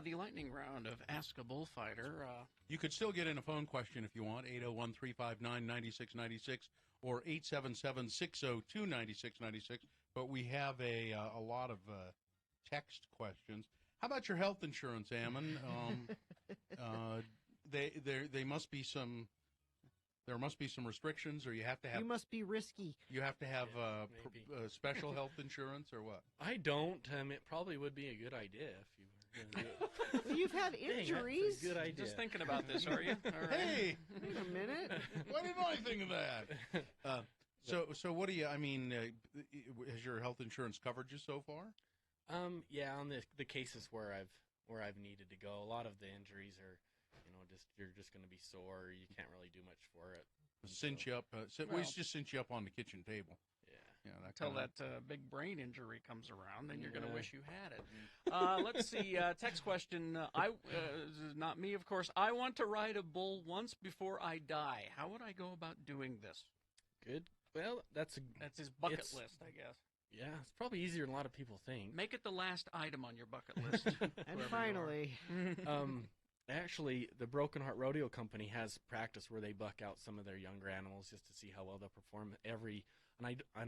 [SPEAKER 2] The lightning round of Ask a Bullfighter.
[SPEAKER 1] You could still get in a phone question if you want, 801-359-9696 or 877-602-9696. But we have a lot of text questions. How about your health insurance, Ammon? There must be some. There must be some restrictions, or you have to have.
[SPEAKER 3] You must be risky.
[SPEAKER 1] You have to have special health insurance, or what?
[SPEAKER 5] I don't. It probably would be a good idea if you were going to do it.
[SPEAKER 3] You've had injuries.
[SPEAKER 5] That's a good idea.
[SPEAKER 2] Just thinking about this, are you? All right.
[SPEAKER 1] Hey,
[SPEAKER 3] wait a minute.
[SPEAKER 1] What did I think of that? So what do you? I mean, has your health insurance covered you so far?
[SPEAKER 5] Yeah, on the cases where I've needed to go, a lot of the injuries are, you're just going to be sore. You can't really do much for it.
[SPEAKER 1] Cinch you up. We just cinch you up on the kitchen table. Yeah.
[SPEAKER 2] Until that big brain injury comes around, then you're going to wish you had it. Let's see. Text question. This is not me, of course. I want to ride a bull once before I die. How would I go about doing this?
[SPEAKER 5] Good. Well, that's
[SPEAKER 2] his bucket list, I guess.
[SPEAKER 5] Yeah, it's probably easier than a lot of people think.
[SPEAKER 2] Make it the last item on your bucket list.
[SPEAKER 3] And finally,
[SPEAKER 5] actually, the Broken Heart Rodeo Company has practice where they buck out some of their younger animals just to see how well they'll perform. And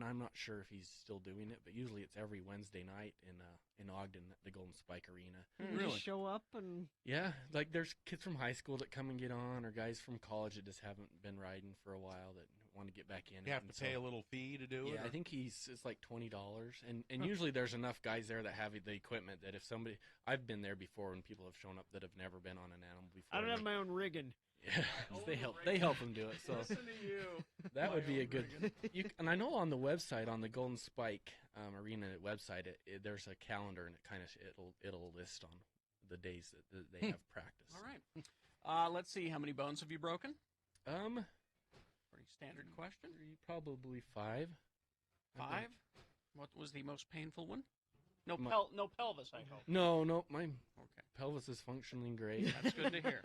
[SPEAKER 5] I'm not sure if he's still doing it, but usually it's every Wednesday night in Ogden at the Golden Spike Arena.
[SPEAKER 3] Really? Just show up and
[SPEAKER 5] yeah, like there's kids from high school that come and get on, or guys from college that just haven't been riding for a while that want to get back in.
[SPEAKER 1] You have to pay a little fee to do it.
[SPEAKER 5] Yeah, I think it's like $20, and usually there's enough guys there that have the equipment that if somebody, I've been there before when people have shown up that have never been on an animal before.
[SPEAKER 3] I don't have my own rigging.
[SPEAKER 5] Yeah, they help them do it. So
[SPEAKER 2] listen to you.
[SPEAKER 5] That would be a good. And I know on the website, on the Golden Spike Arena website, there's a calendar, and it kind of it'll list on the days that they have practice.
[SPEAKER 2] All right. Let's see. How many bones have you broken? Pretty standard question.
[SPEAKER 5] Probably 5.
[SPEAKER 2] 5? What was the most painful one? No, no pelvis, I hope.
[SPEAKER 5] No, my pelvis is functioning great.
[SPEAKER 2] That's good to hear.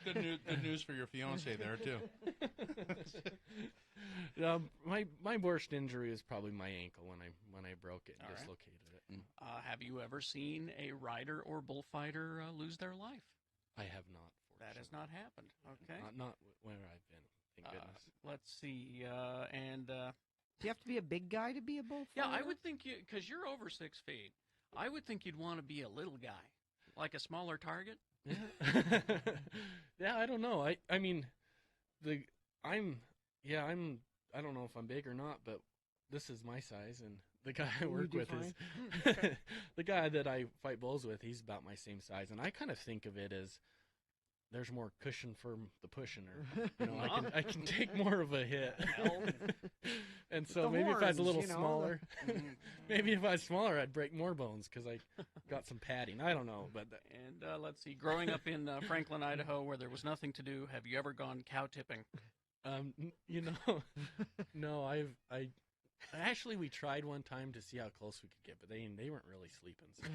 [SPEAKER 1] Good news for your fiance there too.
[SPEAKER 5] My worst injury is probably my ankle when I broke it and dislocated it.
[SPEAKER 2] Have you ever seen a rider or bullfighter lose their life?
[SPEAKER 5] I have not.
[SPEAKER 2] That has not happened. Okay.
[SPEAKER 5] Not where I've been. Thank goodness.
[SPEAKER 2] Let's see.
[SPEAKER 3] Do you have to be a big guy to be a bullfighter?
[SPEAKER 2] Yeah, I would think because you're over 6 feet. I would think you'd want to be a little guy, like a smaller target.
[SPEAKER 5] Yeah, I don't know. I mean, I don't know if I'm big or not, but this is my size, and the guy I work with is the guy that I fight bulls with. He's about my same size, and I kind of think of it as there's more cushion for the pushing, or I can take more of a hit. And so maybe if I was a little smaller, maybe if I was smaller, I'd break more bones because I got some padding. I don't know, but
[SPEAKER 2] let's see. Growing up in Franklin, Idaho, where there was nothing to do, have you ever gone cow tipping?
[SPEAKER 5] No. I actually we tried one time to see how close we could get, but they weren't really sleeping. So.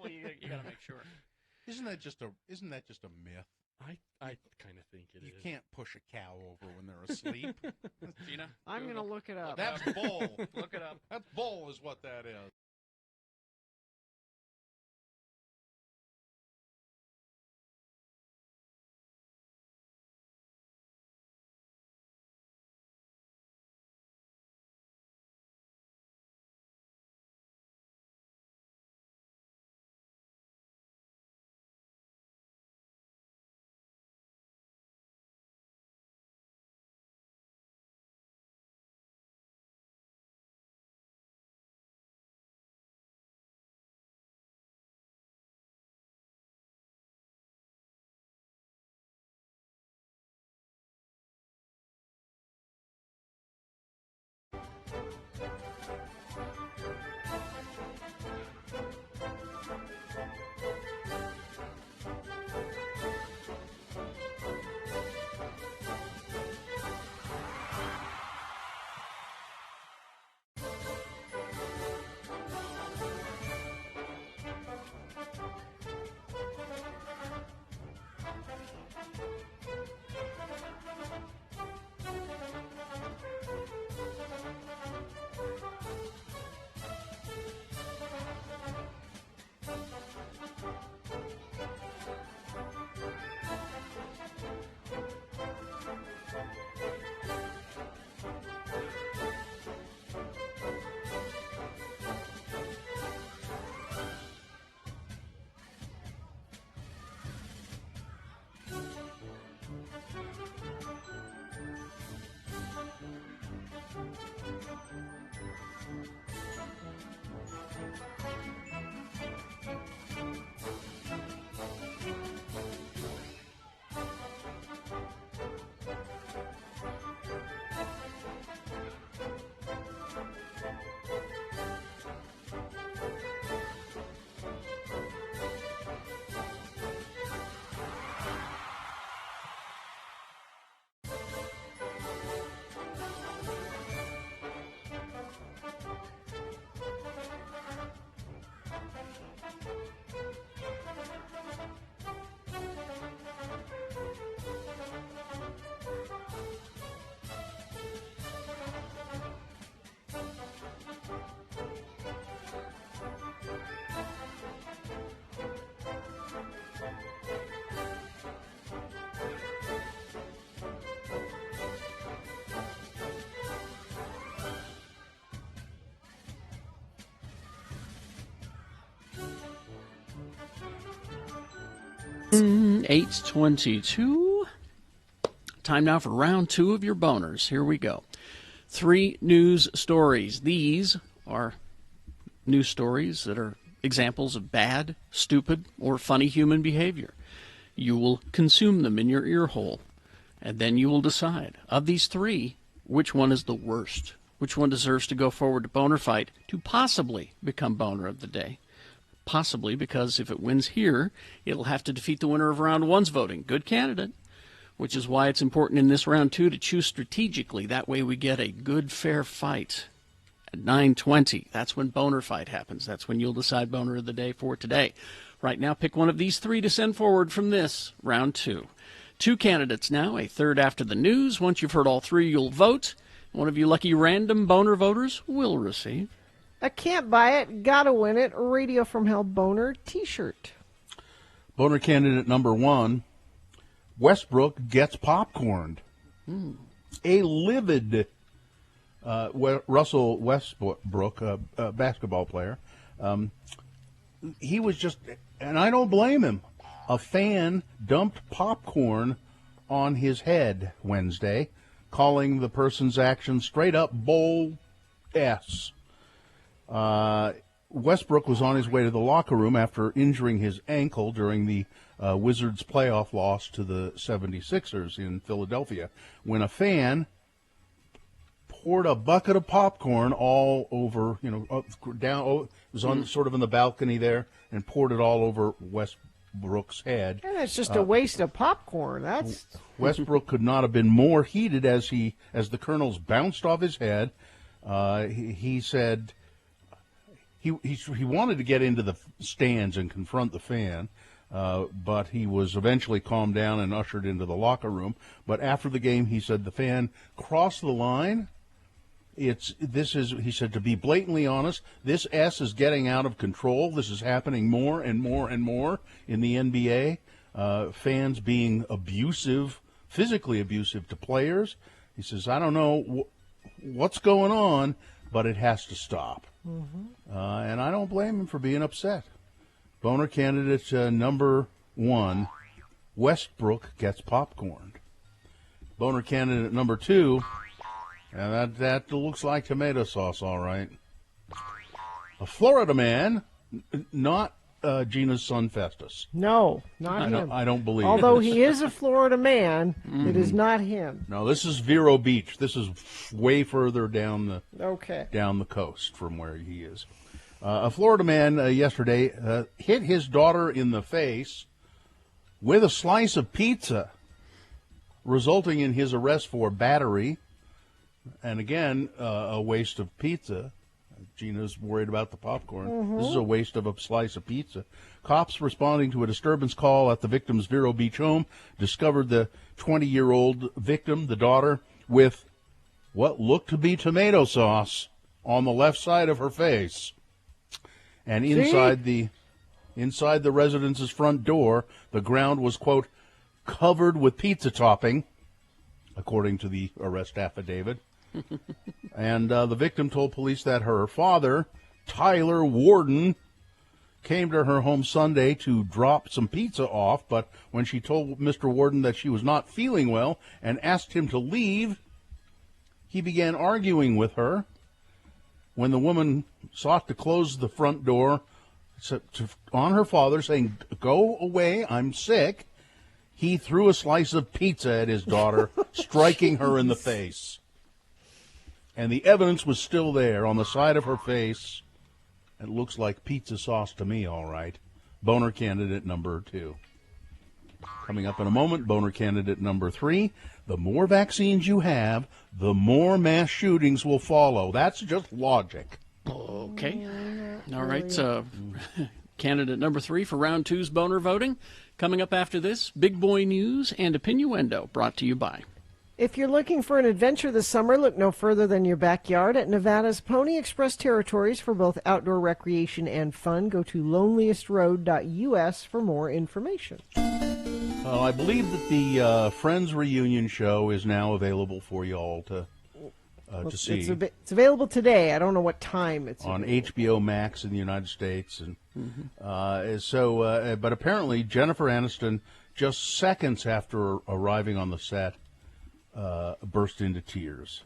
[SPEAKER 2] Well, you got to make sure.
[SPEAKER 1] Isn't that just a myth?
[SPEAKER 5] I kind of think it is.
[SPEAKER 1] You can't push a cow over when they're asleep.
[SPEAKER 2] Gina?
[SPEAKER 3] I'm going to look it up.
[SPEAKER 1] That's bull.
[SPEAKER 2] Look it up.
[SPEAKER 1] That's bull is what that is.
[SPEAKER 2] Mm, 8:22. Time now for round 2 of your boners. Here we go. 3 news stories. These are news stories that are examples of bad, stupid, or funny human behavior. You will consume them in your ear hole, and then you will decide, of these 3, which one is the worst, which one deserves to go forward to Boner Fight to possibly become Boner of the Day. possibly, because if it wins here, it'll have to defeat the winner of round one's voting. Good candidate, which is why it's important in this round two to choose strategically. That way we get a good, fair fight. At 9:20, that's when Boner Fight happens. That's when you'll decide Boner of the Day for today. Right now, pick one of these three to send forward from this round two. Two candidates now, a third after the news. Once you've heard all three, you'll vote. One of you lucky random Boner voters will receive
[SPEAKER 3] I can't buy it, gotta win it, Radio from Hell Boner t-shirt.
[SPEAKER 1] Boner candidate number one, Westbrook gets popcorned. A livid Russell Westbrook, basketball player, he was just, and I don't blame him, a fan dumped popcorn on his head Wednesday, calling the person's action straight up bull S. Westbrook was on his way to the locker room after injuring his ankle during the Wizards playoff loss to the 76ers in Philadelphia when a fan poured a bucket of popcorn all over, down. It was on sort of in the balcony there, and poured it all over Westbrook's head.
[SPEAKER 3] And it's just a waste of popcorn. That's
[SPEAKER 1] Westbrook could not have been more heated as the kernels bounced off his head. He said he wanted to get into the stands and confront the fan, but he was eventually calmed down and ushered into the locker room. But after the game, he said the fan crossed the line. He said, to be blatantly honest, this S is getting out of control. This is happening more and more and more in the NBA. Fans being abusive, physically abusive to players. He says, I don't know what's going on, but it has to stop. And I don't blame him for being upset. Boner candidate number one, Westbrook gets popcorned. Boner candidate number two, and that looks like tomato sauce, all right. A Florida man, not Gina's son Festus.
[SPEAKER 3] No, not him.
[SPEAKER 1] I don't believe.
[SPEAKER 3] Although he is a Florida man, it is not him.
[SPEAKER 1] No, this is Vero Beach. This is way further down the coast from where he is. A Florida man yesterday hit his daughter in the face with a slice of pizza, resulting in his arrest for battery. And again, a waste of pizza. Gina's worried about the popcorn. This is a waste of a slice of pizza. Cops responding to a disturbance call at the victim's Vero Beach home discovered the 20-year-old victim, the daughter, with what looked to be tomato sauce on the left side of her face. And inside the residence's front door, the ground was, quote, covered with pizza topping, according to the arrest affidavit. And the victim told police that her father, Tyler Warden, came to her home Sunday to drop some pizza off, but when she told Mr. Warden that she was not feeling well and asked him to leave, he began arguing with her. When the woman sought to close the front door on her father, saying, "Go away, I'm sick," he threw a slice of pizza at his daughter, striking her in the face. And the evidence was still there on the side of her face. It looks like pizza sauce to me, all right. Boner candidate number two. Coming up in a moment, boner candidate number three. The more vaccines you have, the more mass shootings will follow. That's just logic.
[SPEAKER 2] Okay. All right. Candidate number three for round two's boner voting. Coming up after this, Big Boy News and Opinioendo, brought to you by.
[SPEAKER 3] If you're looking for an adventure this summer, look no further than your backyard at Nevada's Pony Express territories for both outdoor recreation and fun. Go to loneliestroad.us for more information.
[SPEAKER 1] Well, I believe that the Friends reunion show is now available for you all to see.
[SPEAKER 3] It's available today. I don't know what time it's
[SPEAKER 1] on
[SPEAKER 3] available.
[SPEAKER 1] HBO Max in the United States, and but apparently Jennifer Aniston, just seconds after arriving on the set, burst into tears.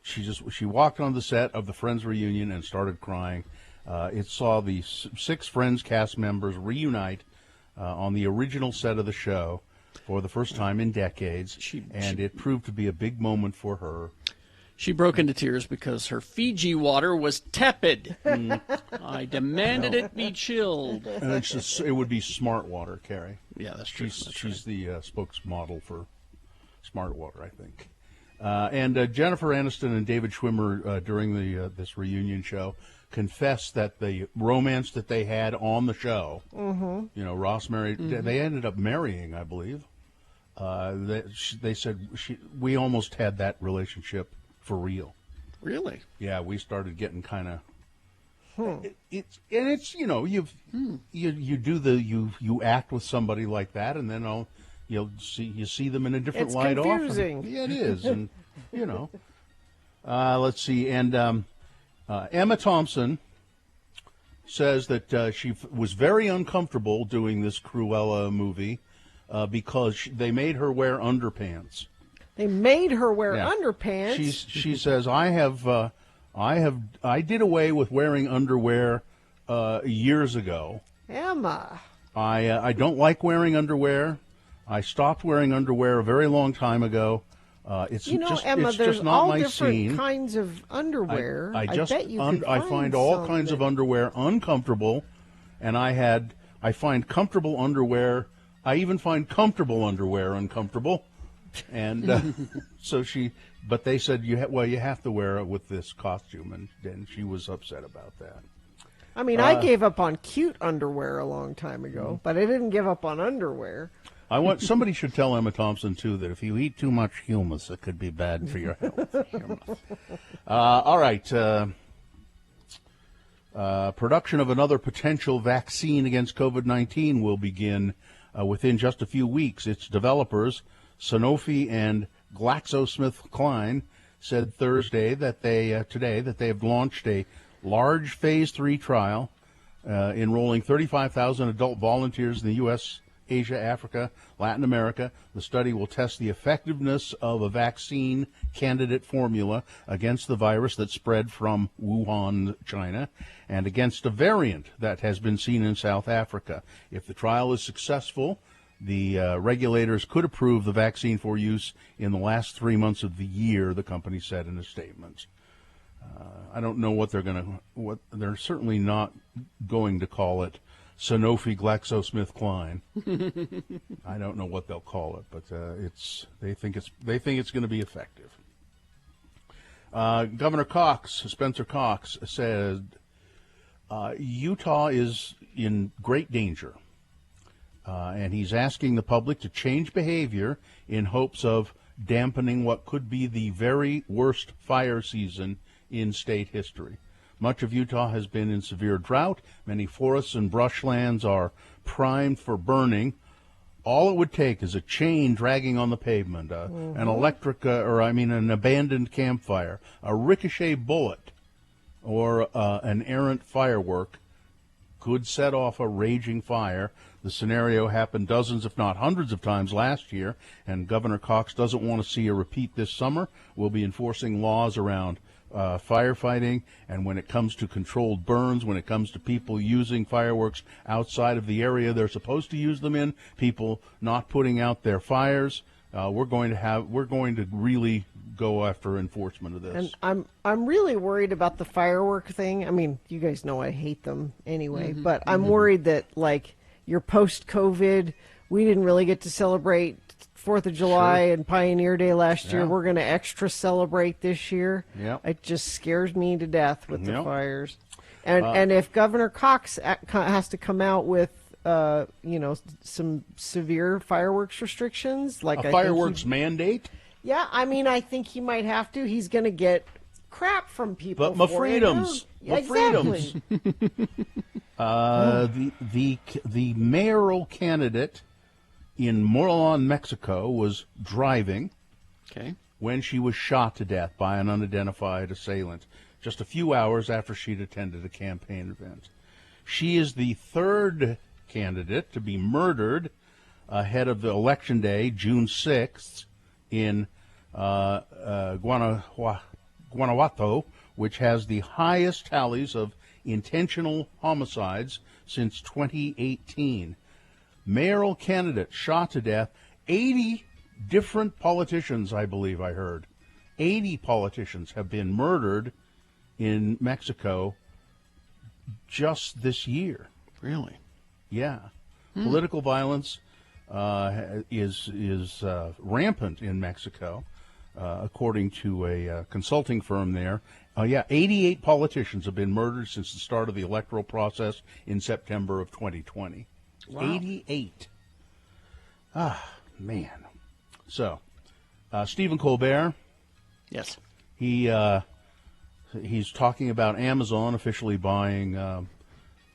[SPEAKER 1] She walked on the set of the Friends reunion and started crying. It saw the six Friends cast members reunite on the original set of the show for the first time in decades, and it proved to be a big moment for her.
[SPEAKER 2] She broke into tears because her Fiji water was tepid. I demanded it be chilled.
[SPEAKER 1] And it would be Smart Water, Carrie.
[SPEAKER 2] Yeah, that's true.
[SPEAKER 1] She's the spokesmodel for Smart Water, I think. And Jennifer Aniston and David Schwimmer during this reunion show confessed that the romance that they had on the show, Ross married, they ended up marrying, I believe. They said we almost had that relationship for real.
[SPEAKER 2] Really?
[SPEAKER 1] Yeah, we started getting kind of. It's you act with somebody like that, and then you see them in a different light.
[SPEAKER 3] Confusing.
[SPEAKER 1] Often. Yeah, it is, and let's see, and Emma Thompson says that she was very uncomfortable doing this Cruella movie because they made her wear underpants.
[SPEAKER 3] They made her wear underpants.
[SPEAKER 1] She says, I did away with wearing underwear years ago.
[SPEAKER 3] Emma.
[SPEAKER 1] I don't like wearing underwear. I stopped wearing underwear a very long time ago. It's
[SPEAKER 3] Emma,
[SPEAKER 1] it's
[SPEAKER 3] there's
[SPEAKER 1] just not
[SPEAKER 3] all
[SPEAKER 1] my
[SPEAKER 3] different
[SPEAKER 1] scene.
[SPEAKER 3] kinds of underwear.
[SPEAKER 1] I
[SPEAKER 3] bet you can
[SPEAKER 1] I find all kinds of underwear uncomfortable, and I find comfortable underwear. I even find comfortable underwear uncomfortable. And but they said you have to wear it with this costume, and she was upset about that.
[SPEAKER 3] I mean, I gave up on cute underwear a long time ago, but I didn't give up on underwear.
[SPEAKER 1] Somebody should tell Emma Thompson too that if you eat too much hummus, it could be bad for your health. All right. Production of another potential vaccine against COVID-19 will begin within just a few weeks. Its developers, Sanofi and GlaxoSmithKline, said Thursday that they have launched a large phase 3 trial enrolling 35,000 adult volunteers in the U.S., Asia, Africa, Latin America. The study will test the effectiveness of a vaccine candidate formula against the virus that spread from Wuhan, China, and against a variant that has been seen in South Africa. If the trial is successful, the regulators could approve the vaccine for use in the last 3 months of the year, the company said in a statement. I don't know what they're certainly not going to call it Sanofi GlaxoSmithKline. I don't know what they'll call it, but they think it's going to be effective. Governor Spencer Cox, said Utah is in great danger, and he's asking the public to change behavior in hopes of dampening what could be the very worst fire season in state history. Much of Utah has been in severe drought. Many forests and brushlands are primed for burning. All it would take is a chain dragging on the pavement, an an abandoned campfire, a ricochet bullet, or an errant firework could set off a raging fire. The scenario happened dozens, if not hundreds of times last year, and Governor Cox doesn't want to see a repeat this summer. We'll be enforcing laws around firefighting, and when it comes to controlled burns, when it comes to people using fireworks outside of the area they're supposed to use them in, people not putting out their fires, we're going to really go after enforcement of this.
[SPEAKER 3] And I'm really worried about the firework thing. I mean, you guys know I hate them anyway, but I'm worried that you're post-COVID, we didn't really get to celebrate 4th of July and Pioneer Day last year. We're going to extra celebrate this year.
[SPEAKER 1] Yep.
[SPEAKER 3] It just scares me to death with the fires. And if Governor Cox has to come out with some severe fireworks restrictions, like
[SPEAKER 1] a fireworks mandate.
[SPEAKER 3] Yeah, I mean, I think he might have to. He's going to get crap from people.
[SPEAKER 1] But my freedoms,
[SPEAKER 3] freedoms.
[SPEAKER 1] The mayoral candidate in Morlan, Mexico, was driving when she was shot to death by an unidentified assailant just a few hours after she'd attended a campaign event. She is the third candidate to be murdered ahead of the election day, June 6th, in Guanajuato, which has the highest tallies of intentional homicides since 2018. Mayoral candidate shot to death. 80 different politicians, I believe I heard, 80 politicians have been murdered in Mexico just this year.
[SPEAKER 2] Really?
[SPEAKER 1] Yeah. Political violence is rampant in Mexico, according to a consulting firm there. 88 politicians have been murdered since the start of the electoral process in September of 2020.
[SPEAKER 2] Wow.
[SPEAKER 1] 88. Ah, man. So, Stephen Colbert.
[SPEAKER 2] Yes.
[SPEAKER 1] He's talking about Amazon officially buying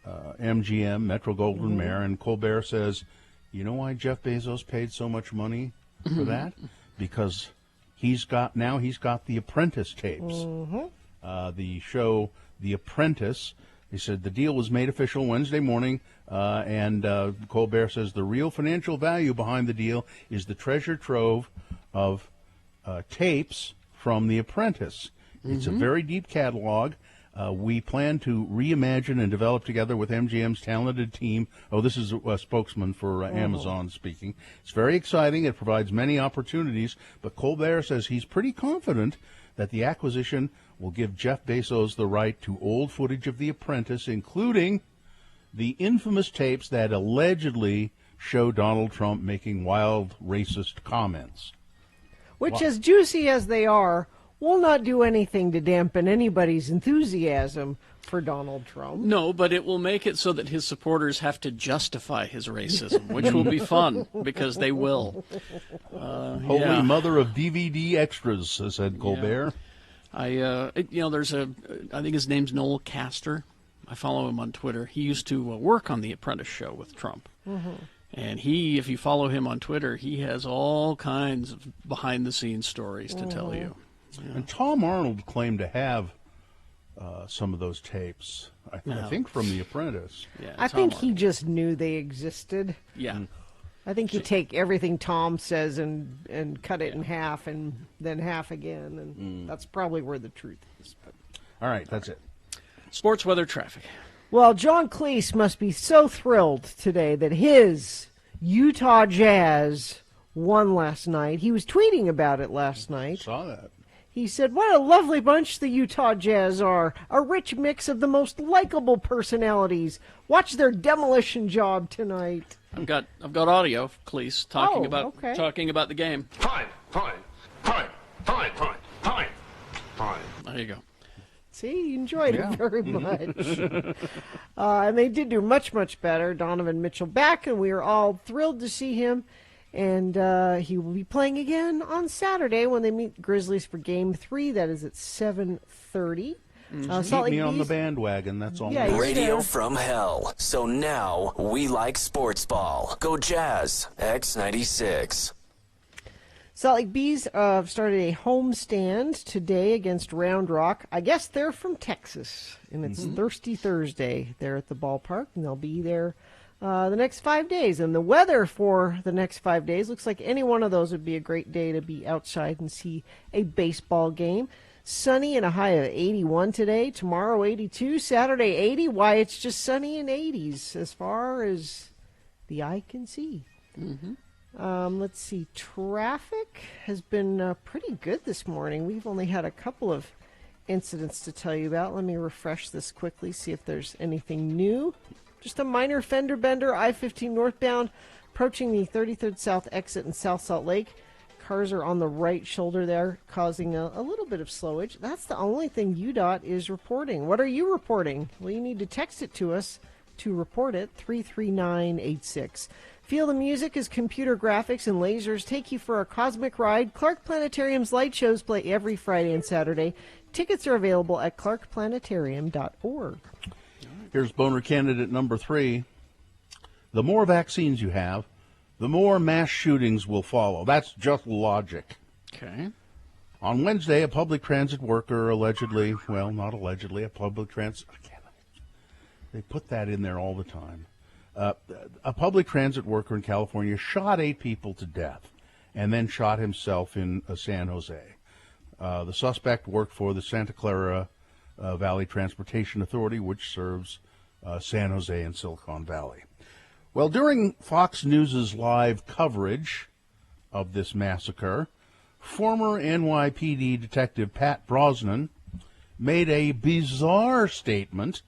[SPEAKER 1] MGM, Metro Goldwyn Mayer, and Colbert says, you know why Jeff Bezos paid so much money for that? Because he's got the Apprentice tapes. The show The Apprentice. He said the deal was made official Wednesday morning, and Colbert says the real financial value behind the deal is the treasure trove of tapes from The Apprentice. It's a very deep catalog. We plan to reimagine and develop together with MGM's talented team. Oh, this is a spokesman for Amazon speaking. It's very exciting. It provides many opportunities, but Colbert says he's pretty confident that the acquisition will give Jeff Bezos the right to old footage of The Apprentice, including the infamous tapes that allegedly show Donald Trump making wild racist comments.
[SPEAKER 3] Which, as juicy as they are, will not do anything to dampen anybody's enthusiasm for Donald Trump.
[SPEAKER 2] No, but it will make it so that his supporters have to justify his racism, which will be fun, because they will.
[SPEAKER 1] Holy mother of DVD extras, said Colbert.
[SPEAKER 2] I think his name's Noel Castor. I follow him on Twitter. He used to work on The Apprentice show with Trump. And if you follow him on Twitter, he has all kinds of behind-the-scenes stories to tell you. Yeah.
[SPEAKER 1] And Tom Arnold claimed to have some of those tapes, I think, from The Apprentice.
[SPEAKER 2] Yeah,
[SPEAKER 3] I think he just knew they existed.
[SPEAKER 2] Yeah.
[SPEAKER 3] I think you take everything Tom says and cut it in half and then half again, and that's probably where the truth is. But.
[SPEAKER 1] All right, that's it.
[SPEAKER 2] Sports, weather, traffic.
[SPEAKER 3] Well, John Cleese must be so thrilled today that his Utah Jazz won last night. He was tweeting about it last night.
[SPEAKER 1] Saw that.
[SPEAKER 3] He said, what a lovely bunch the Utah Jazz are. A rich mix of the most likable personalities. Watch their demolition job tonight.
[SPEAKER 2] I've got audio of Cleese talking about the game.
[SPEAKER 16] Fine.
[SPEAKER 2] There you go.
[SPEAKER 3] See, you enjoyed it very much. And they did do much, much better. Donovan Mitchell back, and we are all thrilled to see him. And he will be playing again on Saturday when they meet Grizzlies for Game 3. That is at 7:30.
[SPEAKER 1] Keep me on the bandwagon, that's all.
[SPEAKER 3] Yeah,
[SPEAKER 4] Radio from Hell. So now we like sports ball. Go Jazz. X96.
[SPEAKER 3] Salt Lake Bees started a homestand today against Round Rock. I guess they're from Texas, and it's Thirsty Thursday there at the ballpark, and they'll be there the next 5 days. And the weather for the next 5 days looks like any one of those would be a great day to be outside and see a baseball game. Sunny and a high of 81 today. Tomorrow 82. Saturday 80. Why, it's just sunny and 80s as far as the eye can see. Let's see. Traffic has been pretty good this morning. We've only had a couple of incidents to tell you about. Let me refresh this quickly, see if there's anything new. Just a minor fender bender, I-15 northbound, approaching the 33rd South exit in South Salt Lake. Cars are on the right shoulder there, causing a little bit of slowage. That's the only thing UDOT is reporting. What are you reporting? Well, you need to text it to us to report it, 33986. Feel the music as computer graphics and lasers take you for a cosmic ride. Clark Planetarium's light shows play every Friday and Saturday. Tickets are available at clarkplanetarium.org.
[SPEAKER 1] Here's boner candidate number 3. The more vaccines you have, the more mass shootings will follow. That's just logic.
[SPEAKER 2] Okay.
[SPEAKER 1] On Wednesday, a public transit worker allegedly, well, not allegedly, a public transit, they put that in there all the time. A public transit worker in California shot 8 people to death and then shot himself in San Jose. The suspect worked for the Santa Clara Valley Transportation Authority, which serves San Jose and Silicon Valley. Well, during Fox News' live coverage of this massacre, former NYPD detective Pat Brosnan made a bizarre statement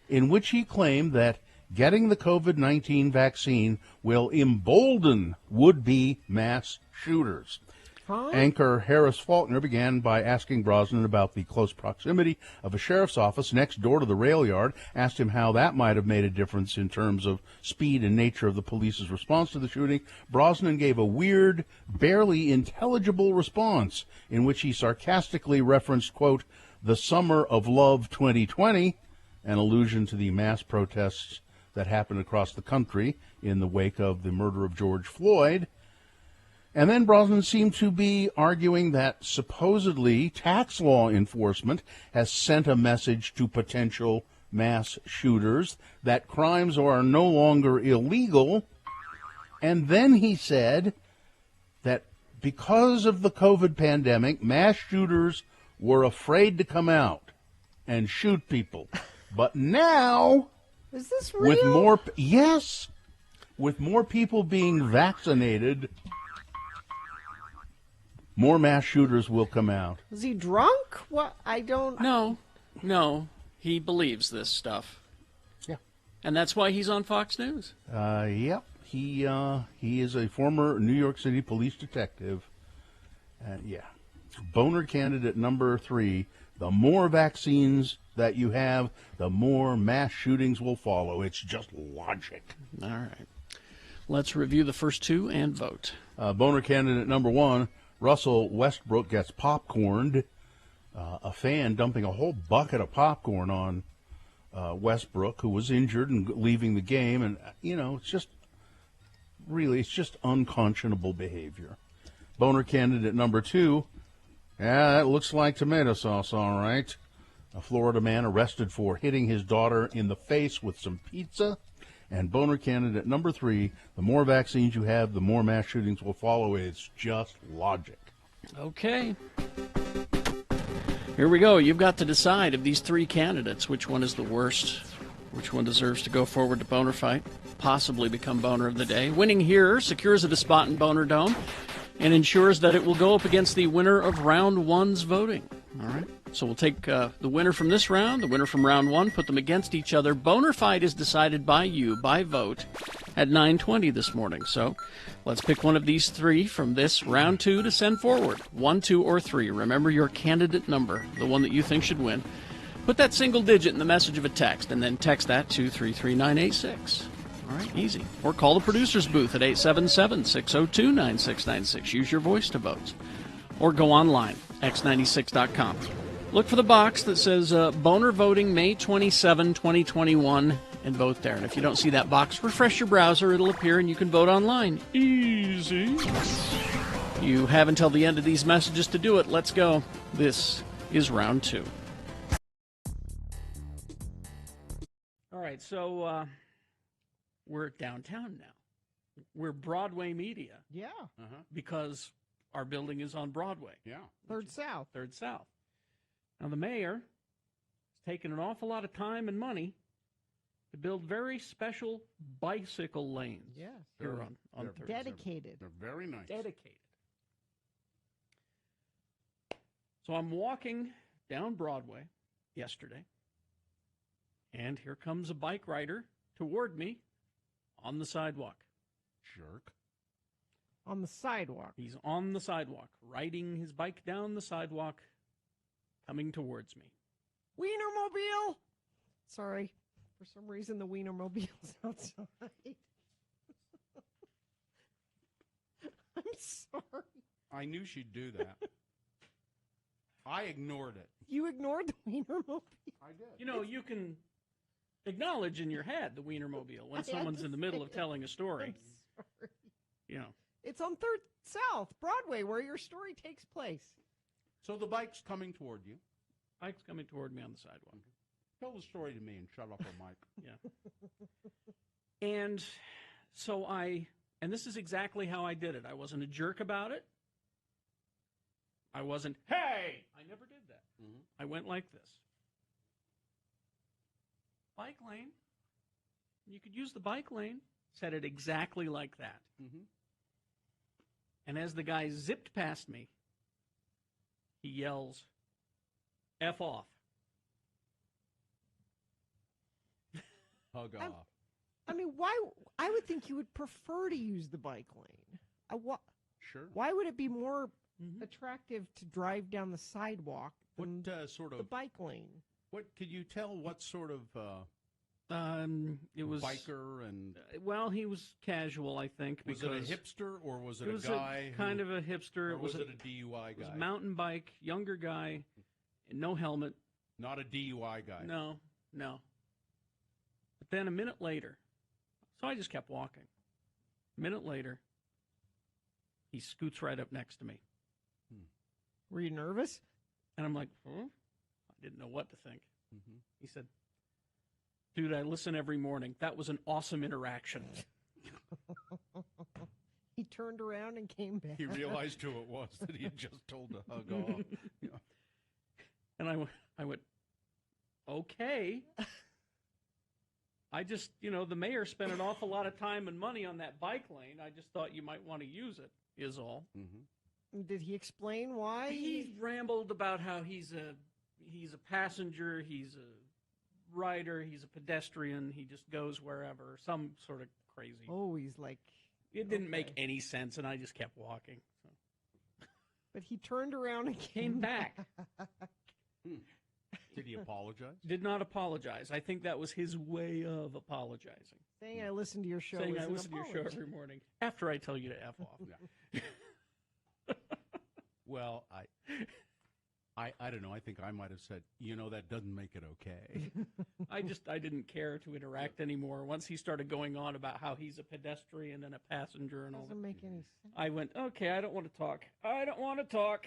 [SPEAKER 1] in which he claimed that getting the COVID-19 vaccine will embolden would-be mass shooters. Anchor Harris Faulkner began by asking Brosnan about the close proximity of a sheriff's office next door to the rail yard, asked him how that might have made a difference in terms of speed and nature of the police's response to the shooting. Brosnan gave a weird, barely intelligible response in which he sarcastically referenced, quote, the Summer of Love 2020, an allusion to the mass protests that happened across the country in the wake of the murder of George Floyd. And then Brosnan seemed to be arguing that supposedly tax law enforcement has sent a message to potential mass shooters that crimes are no longer illegal. And then he said that because of the COVID pandemic, mass shooters were afraid to come out and shoot people. But now,
[SPEAKER 3] is this real?
[SPEAKER 1] With more people being vaccinated, more mass shooters will come out.
[SPEAKER 3] Is he drunk? What? I don't...
[SPEAKER 2] No. He believes this stuff.
[SPEAKER 1] Yeah.
[SPEAKER 2] And that's why he's on Fox News.
[SPEAKER 1] Yep. He is a former New York City police detective. Boner candidate number 3. The more vaccines that you have, the more mass shootings will follow. It's just logic.
[SPEAKER 2] All right. Let's review the first two and vote.
[SPEAKER 1] Boner candidate number 1. Russell Westbrook gets popcorned. A fan dumping a whole bucket of popcorn on Westbrook, who was injured and leaving the game. And, it's just unconscionable behavior. Boner candidate number 2. Yeah, that looks like tomato sauce, all right. A Florida man arrested for hitting his daughter in the face with some pizza. And boner candidate number 3, the more vaccines you have, the more mass shootings will follow. It's just logic.
[SPEAKER 2] Okay. Here we go. You've got to decide of these 3 candidates, which one is the worst, which one deserves to go forward to Boner Fight, possibly become Boner of the Day. Winning here secures a spot in Boner Dome and ensures that it will go up against the winner of Round 1's voting. All right. So we'll take the winner from this round, the winner from Round 1, put them against each other. Boner Fight is decided by you, by vote, at 9:20 this morning. So let's pick one of these 3 from this Round 2 to send forward. 1, 2, or 3. Remember your candidate number, the one that you think should win. Put that single digit in the message of a text, and then text that to 33986. All right, easy. Or call the producer's booth at 877-602-9696. Use your voice to vote. Or go online, x96.com. Look for the box that says Boner Voting May 27, 2021, and vote there. And if you don't see that box, refresh your browser. It'll appear, and you can vote online. Easy. You have until the end of these messages to do it. Let's go. This is Round 2. All right, so we're downtown now. We're Broadway Media.
[SPEAKER 3] Yeah.
[SPEAKER 2] Because our building is on Broadway.
[SPEAKER 1] Yeah.
[SPEAKER 3] Third South.
[SPEAKER 2] Now, the mayor has taken an awful lot of time and money to build very special bicycle lanes.
[SPEAKER 3] Yes.
[SPEAKER 2] Here on Third.
[SPEAKER 3] Dedicated.
[SPEAKER 1] They're very nice.
[SPEAKER 2] Dedicated. So I'm walking down Broadway yesterday, and here comes a bike rider toward me on the sidewalk.
[SPEAKER 1] Jerk.
[SPEAKER 3] On the sidewalk.
[SPEAKER 2] He's on the sidewalk, riding his bike down the sidewalk, coming towards me.
[SPEAKER 3] Wienermobile! Sorry. For some reason, the Wienermobile's outside. I'm sorry.
[SPEAKER 1] I knew she'd do that. I ignored it.
[SPEAKER 3] You ignored the Wienermobile?
[SPEAKER 1] I did.
[SPEAKER 2] You can acknowledge in your head the Wienermobile when someone's in the middle of telling a story.
[SPEAKER 3] I'm sorry.
[SPEAKER 2] It's
[SPEAKER 3] on Third South, Broadway, where your story takes place.
[SPEAKER 1] So the bike's coming toward you.
[SPEAKER 2] Bike's coming toward me on the sidewalk.
[SPEAKER 1] Tell the story to me and shut up, Mike.
[SPEAKER 2] Yeah. And so and this is exactly how I did it. I wasn't a jerk about it. I wasn't, hey! I never did that.
[SPEAKER 1] Mm-hmm.
[SPEAKER 2] I went like this. Bike lane. You could use the bike lane. Said it exactly like that.
[SPEAKER 1] Mm-hmm.
[SPEAKER 2] And as the guy zipped past me, he yells, "F off."
[SPEAKER 1] Hug off.
[SPEAKER 3] I mean, why? I would think you would prefer to use the bike lane.
[SPEAKER 1] Sure.
[SPEAKER 3] Why would it be more attractive to drive down the sidewalk than
[SPEAKER 1] What sort of
[SPEAKER 3] the bike lane?
[SPEAKER 1] What could you tell? What sort of
[SPEAKER 2] It was
[SPEAKER 1] biker and
[SPEAKER 2] well, he was casual, I think.
[SPEAKER 1] Was it a hipster or was it,
[SPEAKER 2] It was
[SPEAKER 1] a guy?
[SPEAKER 2] kind of a hipster.
[SPEAKER 1] Or was it a DUI
[SPEAKER 2] It was
[SPEAKER 1] guy?
[SPEAKER 2] a mountain bike, younger guy, no helmet.
[SPEAKER 1] Not a DUI guy.
[SPEAKER 2] No. But then a minute later, so I just kept walking. A minute later, he scoots right up next to me.
[SPEAKER 3] Were you nervous?
[SPEAKER 2] And I'm like, I didn't know what to think. He said, "Dude, I listen every morning. That was an awesome interaction."
[SPEAKER 3] He turned around and came back.
[SPEAKER 1] He realized who it was that he had just told to hug off. Yeah.
[SPEAKER 2] And I went, okay. I just, the mayor spent an awful lot of time and money on that bike lane. I just thought you might want to use it, is all.
[SPEAKER 3] Did he explain why?
[SPEAKER 2] He rambled about how he's a passenger, he's a rider, he's a pedestrian, he just goes wherever, some sort of crazy.
[SPEAKER 3] Oh, he's like...
[SPEAKER 2] It didn't make any sense, and I just kept walking. So.
[SPEAKER 3] But he turned around and
[SPEAKER 2] came back.
[SPEAKER 1] Did he apologize?
[SPEAKER 2] Did not apologize. I think that was his way of apologizing.
[SPEAKER 3] Saying I listen to your show.
[SPEAKER 2] Saying
[SPEAKER 3] is
[SPEAKER 2] I
[SPEAKER 3] an
[SPEAKER 2] listen to your show
[SPEAKER 3] apology.
[SPEAKER 2] every morning after I tell you to F off.
[SPEAKER 1] Well, I don't know. I think I might have said, that doesn't make it okay.
[SPEAKER 2] I didn't care to interact anymore. Once he started going on about how he's a pedestrian and a passenger and all
[SPEAKER 3] Doesn't make any sense.
[SPEAKER 2] I went, okay, I don't want to talk. I don't want to talk.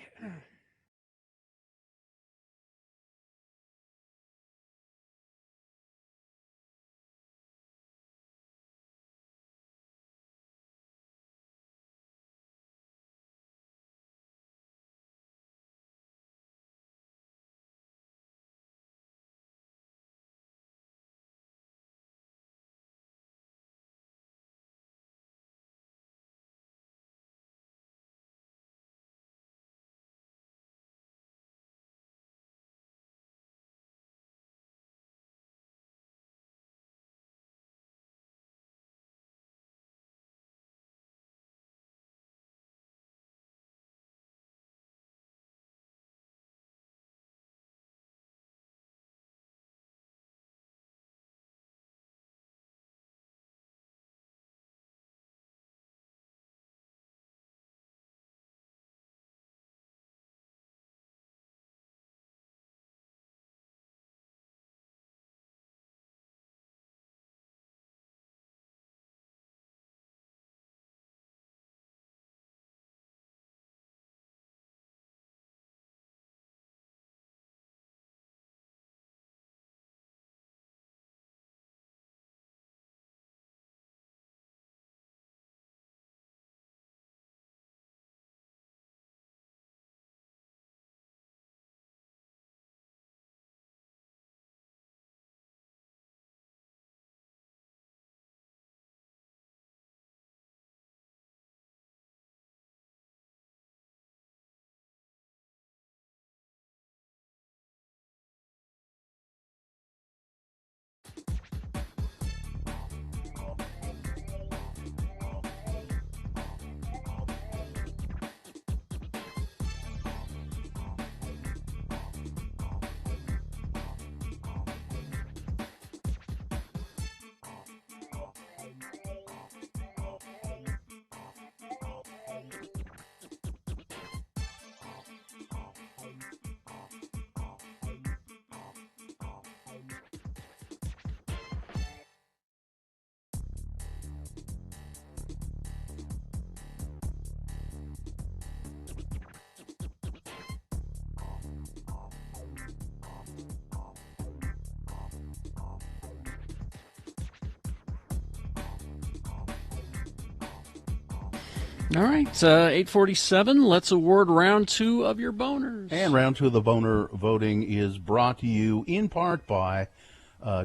[SPEAKER 2] All right, 8:47. Let's award round 2 of your boners.
[SPEAKER 1] And round 2 of the boner voting is brought to you in part by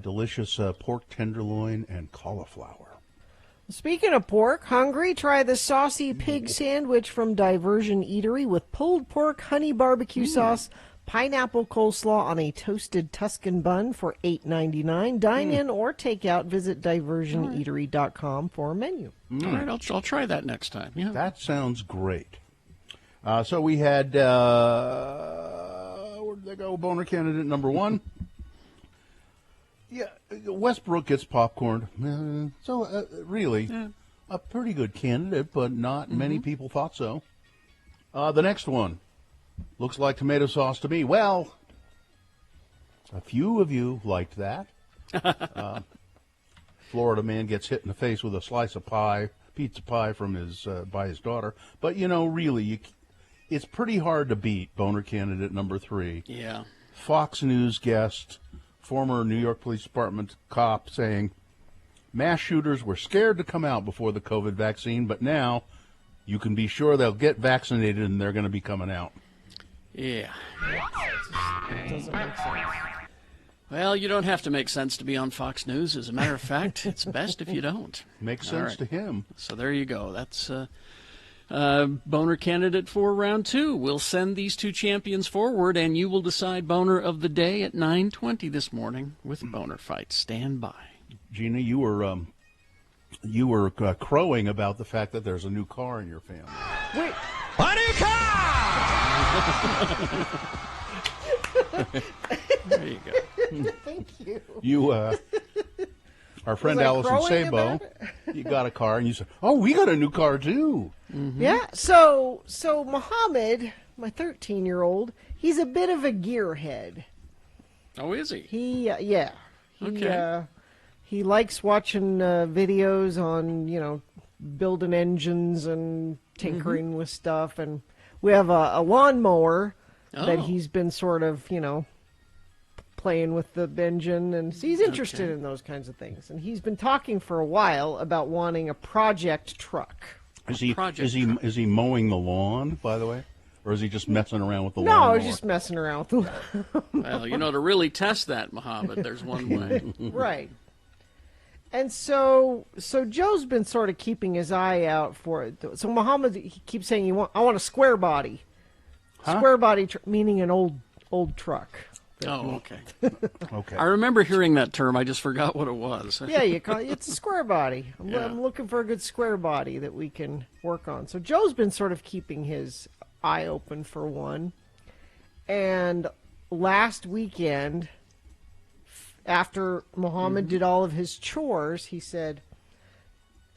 [SPEAKER 1] delicious pork tenderloin and cauliflower.
[SPEAKER 3] Speaking of pork, hungry? Try the saucy pig sandwich from Diversion Eatery with pulled pork, honey barbecue sauce, pineapple coleslaw on a toasted Tuscan bun for $8.99. Dine in or take out. Visit diversioneatery.com for a menu.
[SPEAKER 2] All right, I'll try that next time. Yeah.
[SPEAKER 1] That sounds great. So we had, where did they go? Boner candidate number 1. Yeah, Westbrook gets popcorned. Really, a pretty good candidate, but not many people thought so. The next one looks like tomato sauce to me. Well, a few of you liked that. Florida man gets hit in the face with a slice of pizza pie from by his daughter. But really, it's pretty hard to beat boner candidate number 3.
[SPEAKER 2] Yeah.
[SPEAKER 1] Fox News guest, former New York Police Department cop, saying mass shooters were scared to come out before the COVID vaccine, but now you can be sure they'll get vaccinated and they're going to be coming out.
[SPEAKER 2] Yeah.
[SPEAKER 3] It doesn't make sense.
[SPEAKER 2] Well, you don't have to make sense to be on Fox News. As a matter of fact, it's best if you don't.
[SPEAKER 1] Makes sense to him.
[SPEAKER 2] So there you go. That's boner candidate for round 2. We'll send these 2 champions forward, and you will decide boner of the day at 9:20 this morning with Boner Fight. Stand by.
[SPEAKER 1] Gina, you were crowing about the fact that there's a new car in your family.
[SPEAKER 3] Wait.
[SPEAKER 6] A new car!
[SPEAKER 2] There you go.
[SPEAKER 3] Thank you.
[SPEAKER 1] Our friend
[SPEAKER 3] Was I
[SPEAKER 1] Allison
[SPEAKER 3] crowing
[SPEAKER 1] Sabo,
[SPEAKER 3] about
[SPEAKER 1] you got a car, and you said, "Oh, we got a new car too."
[SPEAKER 3] Yeah. So Muhammad, my 13-year-old, he's a bit of a gearhead.
[SPEAKER 2] Oh, is he?
[SPEAKER 3] He
[SPEAKER 2] Okay.
[SPEAKER 3] He likes watching videos on building engines and tinkering with stuff, and we have a lawnmower that he's been sort of playing with the engine, and so he's interested in those kinds of things. And he's been talking for a while about wanting a project truck.
[SPEAKER 1] Is he mowing the lawn, by the way, or is he just messing around with the
[SPEAKER 3] No,
[SPEAKER 1] lawnmower?
[SPEAKER 3] he's just messing around with the
[SPEAKER 2] Well, to really test that, Muhammad, there's one way.
[SPEAKER 3] Right. And so Joe's been sort of keeping his eye out for it. So Muhammad, he keeps saying, I want a square body.
[SPEAKER 1] Huh?
[SPEAKER 3] Square body, meaning an old truck.
[SPEAKER 2] Oh, okay.
[SPEAKER 1] Okay.
[SPEAKER 2] I remember hearing that term. I just forgot what it was.
[SPEAKER 3] Yeah, it's a square body. I'm looking for a good square body that we can work on. So Joe's been sort of keeping his eye open for one. And last weekend, after Muhammad did all of his chores, he said,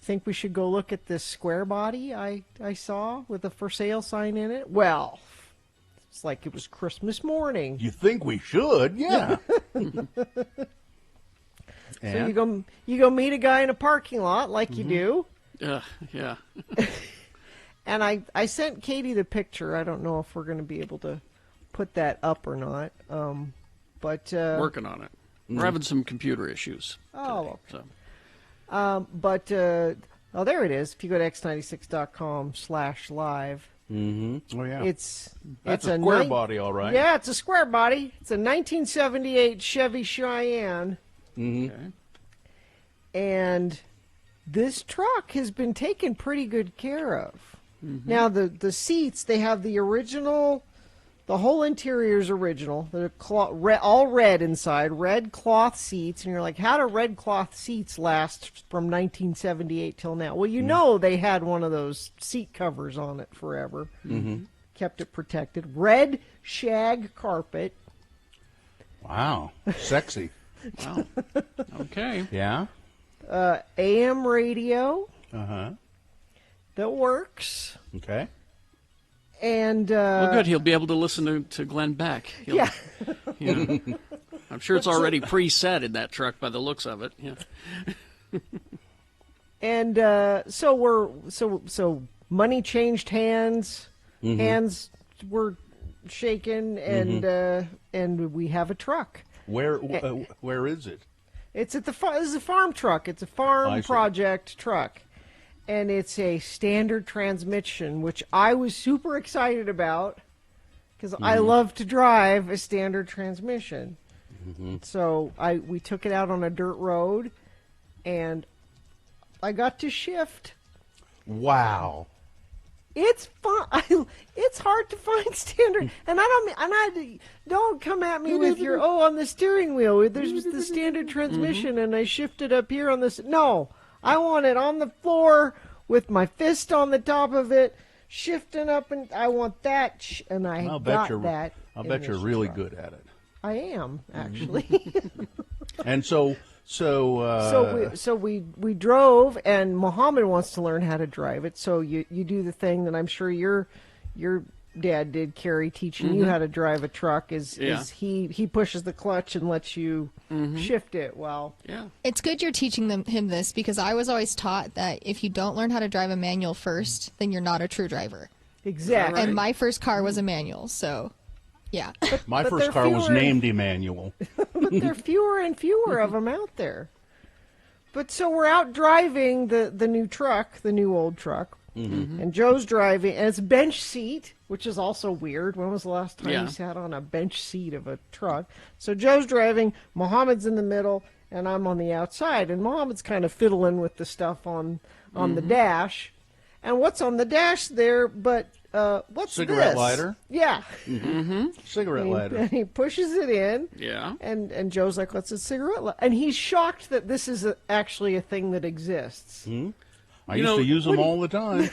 [SPEAKER 3] "Think we should go look at this square body I saw with a for sale sign in it?" Well, it's like it was Christmas morning.
[SPEAKER 1] You think we should? Yeah.
[SPEAKER 3] So you go meet a guy in a parking lot like you do.
[SPEAKER 2] Yeah.
[SPEAKER 3] And I sent Katie the picture. I don't know if we're going to be able to put that up or not. But
[SPEAKER 2] working on it. We're having some computer issues.
[SPEAKER 3] Oh,
[SPEAKER 2] today,
[SPEAKER 3] so. There it is. If you go to x96.com/live.
[SPEAKER 1] Mm-hmm. Oh yeah.
[SPEAKER 3] It's
[SPEAKER 1] a
[SPEAKER 3] a
[SPEAKER 1] square body, all right.
[SPEAKER 3] Yeah, it's a square body. It's a 1978 Chevy Cheyenne.
[SPEAKER 1] Mm-hmm.
[SPEAKER 2] Okay.
[SPEAKER 3] And this truck has been taken pretty good care of.
[SPEAKER 2] Mm-hmm.
[SPEAKER 3] Now the seats, they have the original. The whole interior is original. They're all red inside, red cloth seats. And you're like, how do red cloth seats last from 1978 till now? Well, you know they had one of those seat covers on it forever.
[SPEAKER 1] Mm-hmm.
[SPEAKER 3] Kept it protected. Red shag carpet.
[SPEAKER 1] Wow. Sexy.
[SPEAKER 2] Wow. Okay.
[SPEAKER 1] Yeah?
[SPEAKER 3] AM radio.
[SPEAKER 1] Uh-huh.
[SPEAKER 3] That works.
[SPEAKER 1] Okay.
[SPEAKER 3] And
[SPEAKER 2] well, good. He'll be able to listen to Glenn Beck.
[SPEAKER 3] Yeah.
[SPEAKER 2] I'm sure it's already preset in that truck by the looks of it. Yeah.
[SPEAKER 3] And so money changed hands.
[SPEAKER 1] Mm-hmm.
[SPEAKER 3] Hands were shaken, and we have a truck.
[SPEAKER 1] Where is it?
[SPEAKER 3] It's at this is a farm truck. It's a farm
[SPEAKER 1] I see.
[SPEAKER 3] project truck. And it's a standard transmission, which I was super excited about because I love to drive a standard transmission.
[SPEAKER 1] Mm-hmm.
[SPEAKER 3] So we took it out on a dirt road, and I got to shift.
[SPEAKER 1] Wow.
[SPEAKER 3] It's fun. It's hard to find standard, and don't come at me with your on the steering wheel. There's the standard transmission, and I shifted up here on this. No, I want it on the floor with my fist on the top of it, shifting up, and I want that, and
[SPEAKER 1] I'll
[SPEAKER 3] got
[SPEAKER 1] bet
[SPEAKER 3] that.
[SPEAKER 1] I'll bet you're really good at it.
[SPEAKER 3] I am actually.
[SPEAKER 1] And so
[SPEAKER 3] we drove, and Muhammad wants to learn how to drive it. So you do the thing that I'm sure your dad did, Carrie, teaching you how to drive a truck. Is he pushes the clutch and lets you shift it? Well,
[SPEAKER 11] It's good you're teaching him this, because I was always taught that if you don't learn how to drive a manual first, then you're not a true driver.
[SPEAKER 3] Exactly.
[SPEAKER 11] And my first car was a manual, so yeah.
[SPEAKER 1] My first car was named Emmanuel.
[SPEAKER 3] But there are fewer and fewer of them out there. But so we're out driving the new truck, the new old truck, and Joe's driving, and it's bench seat, which is also weird. When was the last time you sat on a bench seat of a truck? So Joe's driving, Mohammed's in the middle, and I'm on the outside, and Mohammed's kind of fiddling with the stuff on the dash. And what's on the dash there but what's
[SPEAKER 1] cigarette
[SPEAKER 3] this?
[SPEAKER 1] lighter?
[SPEAKER 3] Yeah.
[SPEAKER 1] Cigarette lighter.
[SPEAKER 3] And he pushes it in.
[SPEAKER 2] Yeah.
[SPEAKER 3] And Joe's like, "What's a cigarette lighter?" And he's shocked that this is actually a thing that exists.
[SPEAKER 1] I used to use them all the time.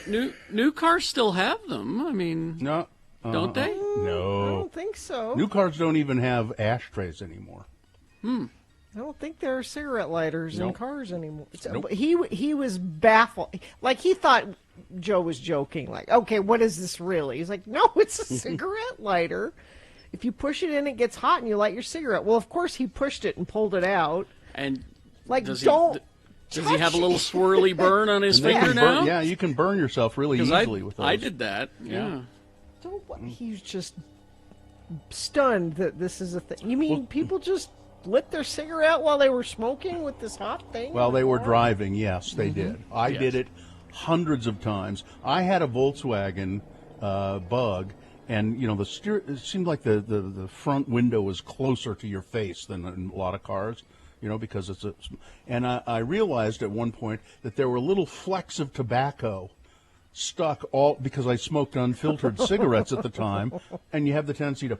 [SPEAKER 2] New cars still have them. I mean,
[SPEAKER 1] no,
[SPEAKER 2] don't they?
[SPEAKER 1] No,
[SPEAKER 3] I don't think so.
[SPEAKER 1] New cars don't even have ashtrays anymore.
[SPEAKER 3] I don't think there are cigarette lighters in
[SPEAKER 1] Nope.
[SPEAKER 3] cars anymore. So,
[SPEAKER 1] Nope.
[SPEAKER 3] but he was baffled. Like, he thought Joe was joking. Like, okay, what is this really? He's like, no, it's a cigarette lighter. If you push it in, it gets hot and you light your cigarette. Well, of course, he pushed it and pulled it out.
[SPEAKER 2] And
[SPEAKER 3] like,
[SPEAKER 2] does
[SPEAKER 3] don't.
[SPEAKER 2] Does he have a little swirly burn on his
[SPEAKER 1] And they
[SPEAKER 2] finger
[SPEAKER 1] can
[SPEAKER 2] now?
[SPEAKER 1] burn- yeah, you can burn yourself really
[SPEAKER 2] 'Cause
[SPEAKER 1] easily with those.
[SPEAKER 2] I did that. Yeah.
[SPEAKER 3] He's just stunned that this is a thing. You mean people just lit their cigarette while they were smoking with this hot thing?
[SPEAKER 1] While they were driving, yes, they did. I did it hundreds of times. I had a Volkswagen Bug, and you know it seemed like the front window was closer to your face than in a lot of cars. You know, because and I realized at one point that there were little flecks of tobacco stuck all because I smoked unfiltered cigarettes at the time, and you have the tendency to,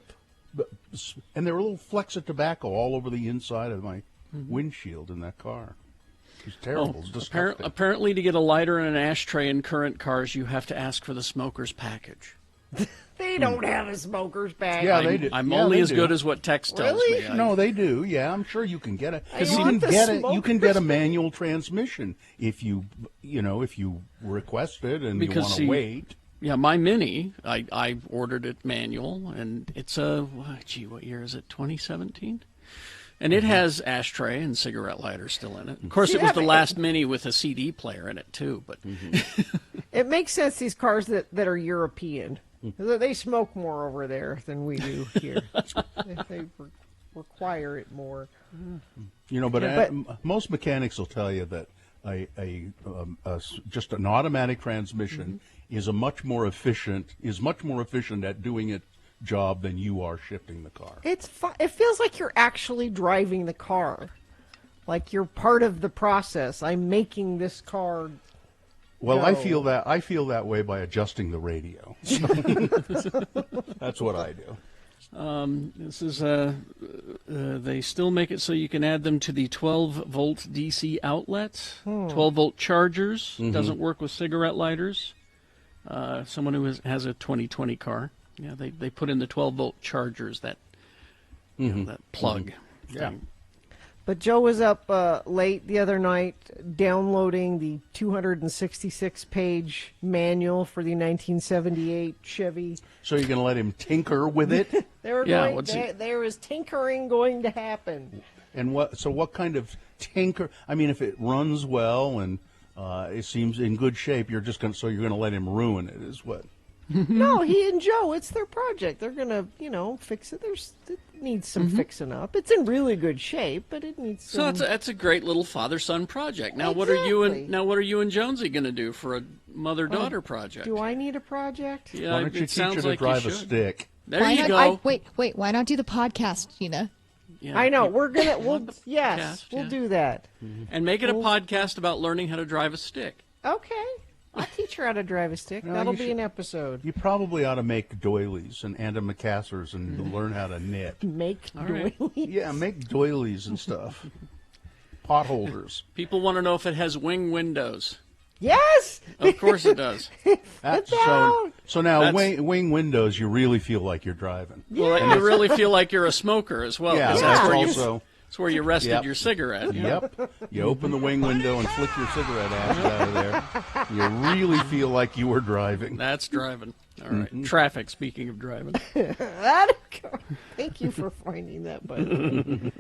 [SPEAKER 1] and there were little flecks of tobacco all over the inside of my windshield in that car. It was terrible. It was disgusting.
[SPEAKER 2] Apparently, to get a lighter and an ashtray in current cars, you have to ask for the smoker's package.
[SPEAKER 3] They don't have a smoker's bag.
[SPEAKER 1] Yeah, they do.
[SPEAKER 2] I'm
[SPEAKER 1] Yeah,
[SPEAKER 2] only
[SPEAKER 1] they
[SPEAKER 2] as
[SPEAKER 1] do.
[SPEAKER 2] good as what text tells
[SPEAKER 3] Really?
[SPEAKER 2] me.
[SPEAKER 1] No, they do. Yeah, I'm sure you can get it.
[SPEAKER 3] I want the
[SPEAKER 1] You can get
[SPEAKER 3] smoker's
[SPEAKER 1] a manual transmission if you request it and you want to wait.
[SPEAKER 2] Yeah, my Mini, I ordered it manual, and it's what year is it? 2017. And it has ashtray and cigarette lighter still in it. Of course, it was the last Mini with a CD player in it too. But
[SPEAKER 3] it makes sense. These cars that are European, they smoke more over there than we do here. They require it more.
[SPEAKER 1] You know, but,
[SPEAKER 3] Yeah,
[SPEAKER 1] most mechanics will tell you that just an automatic transmission is much more efficient at doing its job than you are shifting the car.
[SPEAKER 3] It's it feels like you're actually driving the car, like you're part of the process. I'm making this car.
[SPEAKER 1] Well,
[SPEAKER 3] go.
[SPEAKER 1] I feel that way by adjusting the radio. That's what I do.
[SPEAKER 2] This is they still make it so you can add them to the 12-volt DC outlets. 12-volt chargers doesn't work with cigarette lighters. Someone who has a 2020 car, yeah, they put in the 12-volt chargers that that plug.
[SPEAKER 1] Yeah.
[SPEAKER 2] thing.
[SPEAKER 3] But Joe was up late the other night downloading the 266-page manual for the 1978 Chevy.
[SPEAKER 1] So you're going to let him tinker with it?
[SPEAKER 3] There is tinkering going to happen.
[SPEAKER 1] And what kind of tinker? I mean, if it runs well and it seems in good shape, you're going to let him ruin it, is what?
[SPEAKER 3] No, he and Joe, it's their project. They're going to, fix it. It needs some fixing up. It's in really good shape, but it needs some...
[SPEAKER 2] So that's a great little father-son project. Now, what are you and Jonesy going to do for a mother-daughter project?
[SPEAKER 3] Do I need a project?
[SPEAKER 2] Yeah,
[SPEAKER 1] Why don't you
[SPEAKER 2] it
[SPEAKER 1] teach her
[SPEAKER 2] sounds
[SPEAKER 1] to
[SPEAKER 2] like
[SPEAKER 1] drive
[SPEAKER 2] you
[SPEAKER 1] a
[SPEAKER 2] should.
[SPEAKER 1] stick?
[SPEAKER 2] There you go.
[SPEAKER 11] Wait, why not do the podcast, Gina?
[SPEAKER 2] Yeah,
[SPEAKER 3] I know.
[SPEAKER 2] you-
[SPEAKER 3] We'll
[SPEAKER 2] podcast,
[SPEAKER 3] we'll
[SPEAKER 2] yeah.
[SPEAKER 3] do that.
[SPEAKER 2] And make it a podcast about learning how to drive a stick.
[SPEAKER 3] Okay. I'll teach her how to drive a stick.
[SPEAKER 1] No,
[SPEAKER 3] That'll
[SPEAKER 1] you
[SPEAKER 3] be
[SPEAKER 1] should-
[SPEAKER 3] an episode.
[SPEAKER 1] You probably ought to make doilies and antimacassars and learn how to knit.
[SPEAKER 3] Make
[SPEAKER 2] All right.
[SPEAKER 3] doilies.
[SPEAKER 1] Yeah, make doilies and stuff. Pot holders.
[SPEAKER 2] People want to know if it has wing windows.
[SPEAKER 3] Yes!
[SPEAKER 2] Of course it does.
[SPEAKER 1] So now
[SPEAKER 2] That's-
[SPEAKER 1] wing windows, you really feel like you're driving.
[SPEAKER 2] Well, you really feel like you're a smoker as well.
[SPEAKER 1] Yeah,
[SPEAKER 2] 'cause
[SPEAKER 1] that's
[SPEAKER 2] where
[SPEAKER 1] also.
[SPEAKER 2] It's where you rested
[SPEAKER 1] Yep.
[SPEAKER 2] your cigarette. you know?
[SPEAKER 1] Yep. You open the wing window and flick your cigarette ashes out of there. You really feel like you were driving.
[SPEAKER 2] That's driving. All right. Traffic, speaking of driving.
[SPEAKER 3] Thank you for finding that, buddy.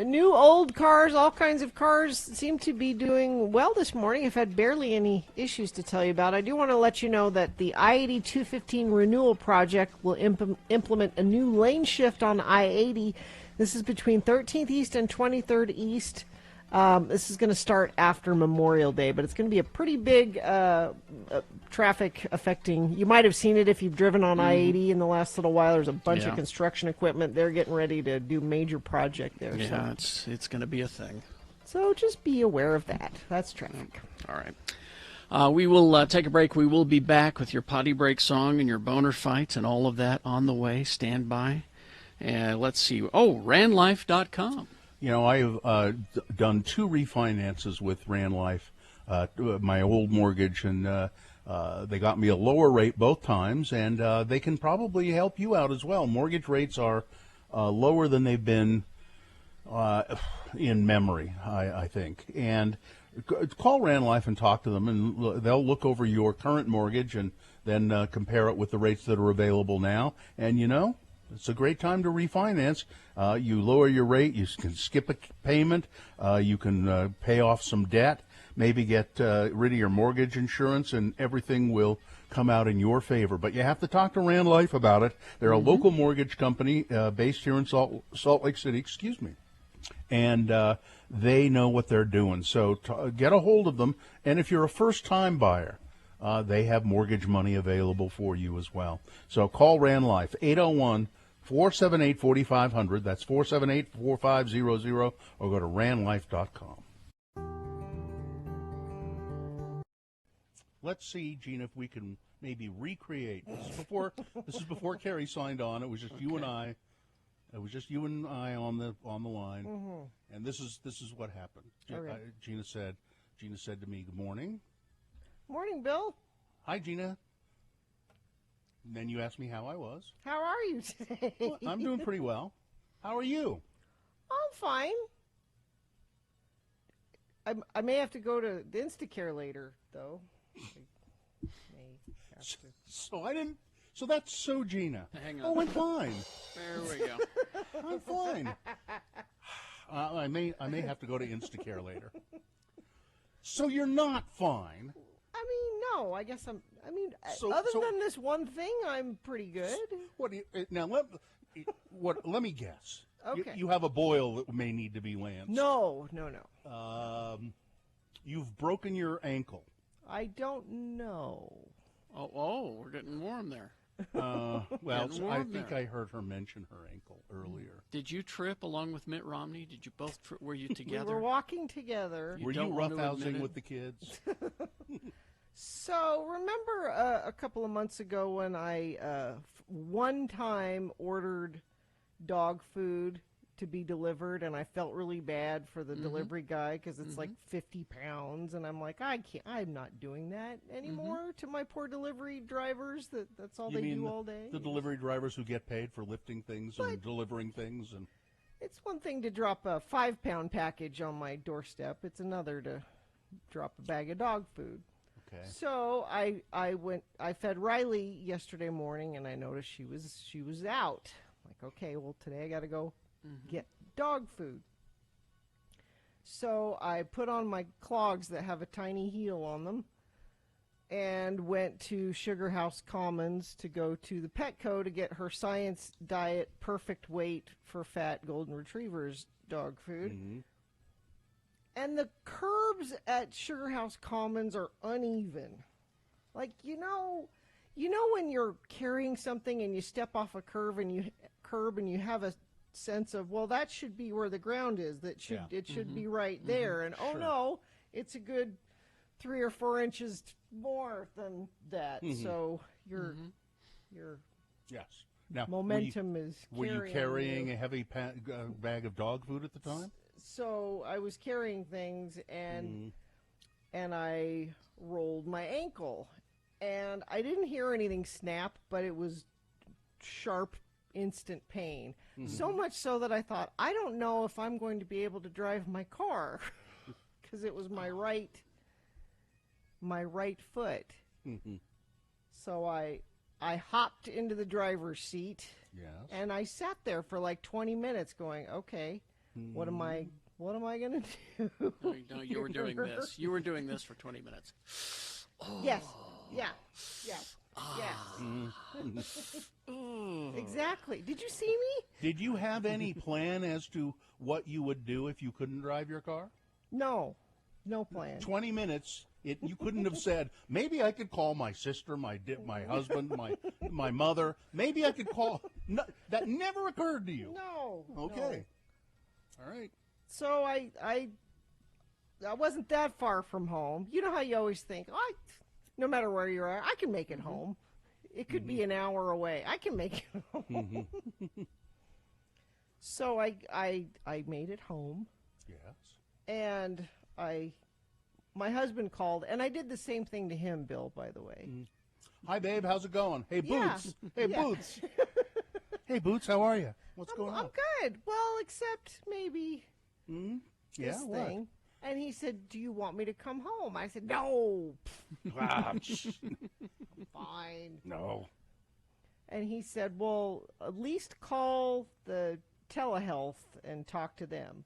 [SPEAKER 3] New, old cars, all kinds of cars seem to be doing well this morning. I've had barely any issues to tell you about. I do want to let you know that the I-80 215 renewal project will implement a new lane shift on I-80. This is between 13th East and 23rd East. This is going to start after Memorial Day, but it's going to be a pretty big traffic affecting. You might have seen it if you've driven on I-80 in the last little while. There's a bunch
[SPEAKER 2] Yeah.
[SPEAKER 3] of construction equipment. They're getting ready to do major project there.
[SPEAKER 2] Yeah, it's going to be a thing.
[SPEAKER 3] So just be aware of that. That's traffic.
[SPEAKER 2] All right. We will take a break. We will be back with your potty break song and your boner fights and all of that on the way. Stand by. Let's see. Oh, ranlife.com.
[SPEAKER 1] You know, I have done 2 refinances with Ran Life, my old mortgage, and they got me a lower rate both times, and they can probably help you out as well. Mortgage rates are lower than they've been in memory, I think. And call Ran Life and talk to them, and they'll look over your current mortgage and then compare it with the rates that are available now. And, you know, it's a great time to refinance. You lower your rate, you can skip a payment, you can pay off some debt, maybe get rid of your mortgage insurance, and everything will come out in your favor. But you have to talk to Ran Life about it. They're a local mortgage company based here in Salt Lake City, and they know what they're doing. So get a hold of them. And if you're a first-time buyer, they have mortgage money available for you as well. So call Ran Life, 801-478-4500. That's 478-4500, or go to ranlife.com. Let's see, Gina, if we can maybe recreate. This is before Carrie signed on. It was just you and I. It was just you and I on the line, and this is what happened.
[SPEAKER 3] Okay.
[SPEAKER 1] Gina said to me, "Good morning."
[SPEAKER 3] Morning, Bill.
[SPEAKER 1] Hi, Gina. And then you asked me how I was.
[SPEAKER 3] How are you today?
[SPEAKER 1] Well, I'm doing pretty well. How are you?
[SPEAKER 3] I'm fine. I may have to go to the Instacare later, though. I may have to.
[SPEAKER 1] So that's so Gina.
[SPEAKER 2] Hang on.
[SPEAKER 1] Oh, I'm fine.
[SPEAKER 2] There we go.
[SPEAKER 1] I'm fine. I may have to go to Instacare later. So you're not fine.
[SPEAKER 3] I mean, no. I guess I'm. I mean,
[SPEAKER 1] So-
[SPEAKER 3] other
[SPEAKER 1] so-
[SPEAKER 3] than this one thing, I'm pretty good.
[SPEAKER 1] What do you, now? Let me guess.
[SPEAKER 3] Okay.
[SPEAKER 1] You have a boil that may need to be lanced.
[SPEAKER 3] No.
[SPEAKER 1] You've broken your ankle.
[SPEAKER 3] I don't know.
[SPEAKER 2] Oh, we're getting warm there.
[SPEAKER 1] Well,
[SPEAKER 2] Getting warm
[SPEAKER 1] I think
[SPEAKER 2] there.
[SPEAKER 1] I heard her mention her ankle earlier.
[SPEAKER 2] Did you trip along with Mitt Romney? Did you both trip? Were you together?
[SPEAKER 3] We were walking together.
[SPEAKER 1] Were you
[SPEAKER 2] don't want to admit
[SPEAKER 1] roughhousing
[SPEAKER 2] it?
[SPEAKER 1] with the kids?
[SPEAKER 3] So remember a couple of months ago when I one time ordered dog food to be delivered, and I felt really bad for the delivery guy because it's like 50 pounds, and I'm like, I'm not doing that anymore to my poor delivery drivers. That's all
[SPEAKER 1] You
[SPEAKER 3] they
[SPEAKER 1] mean
[SPEAKER 3] do all day.
[SPEAKER 1] The delivery drivers who get paid for lifting things and delivering things, and
[SPEAKER 3] It's one thing to drop a 5-pound package on my doorstep. It's another to drop a bag of dog food.
[SPEAKER 1] okay.
[SPEAKER 3] So I fed Riley yesterday morning, and I noticed she was out. Like, okay, well, today I got to go get dog food. So I put on my clogs that have a tiny heel on them and went to Sugar House Commons to go to the Petco to get her Science Diet perfect weight for fat golden retrievers dog food. And the curbs at Sugar House Commons are uneven. Like, you know when you're carrying something and you step off a curb and you curb and you have a sense of, well, that should be where the ground is. It should be right there. And oh
[SPEAKER 1] Sure.
[SPEAKER 3] no, it's a good 3 or 4 inches more than that. So your
[SPEAKER 1] Yes. Now,
[SPEAKER 3] momentum is
[SPEAKER 1] Were you
[SPEAKER 3] carrying
[SPEAKER 1] carrying
[SPEAKER 3] you.
[SPEAKER 1] a heavy bag of dog food at the time?
[SPEAKER 3] So I was carrying things and I rolled my ankle, and I didn't hear anything snap, but it was sharp, instant pain. So much so that I thought, I don't know if I'm going to be able to drive my car because it was my right foot. So I hopped into the driver's seat.
[SPEAKER 1] Yes.
[SPEAKER 3] And I sat there for like 20 minutes going, okay, what am I going to do?
[SPEAKER 2] No, you were doing this. You were doing this for 20 minutes.
[SPEAKER 3] Yes. Yeah. Yes. Exactly. Did you see me?
[SPEAKER 1] Did you have any plan as to what you would do if you couldn't drive your car?
[SPEAKER 3] No. No plan.
[SPEAKER 1] 20 minutes. You couldn't have said, maybe I could call my sister, my husband, my mother. Maybe I could call. No, that never occurred to you.
[SPEAKER 3] No.
[SPEAKER 1] Okay. All right.
[SPEAKER 3] So I wasn't that far from home. You know how you always think, no matter where you are, I can make it home. It could be an hour away. I can make it home. So I made it home.
[SPEAKER 1] Yes.
[SPEAKER 3] And my husband called, and I did the same thing to him, Bill, by the way.
[SPEAKER 1] Hi, babe. How's it going? Hey,
[SPEAKER 3] Yeah.
[SPEAKER 1] Boots. Hey,
[SPEAKER 3] Yeah.
[SPEAKER 1] Boots. Hey, Boots. How are you? What's going on?
[SPEAKER 3] I'm good. Well, except maybe
[SPEAKER 1] Yeah,
[SPEAKER 3] this
[SPEAKER 1] what?
[SPEAKER 3] thing. And he said, do you want me to come home? I said, no. I'm fine.
[SPEAKER 1] No.
[SPEAKER 3] And he said, well, at least call the telehealth and talk to them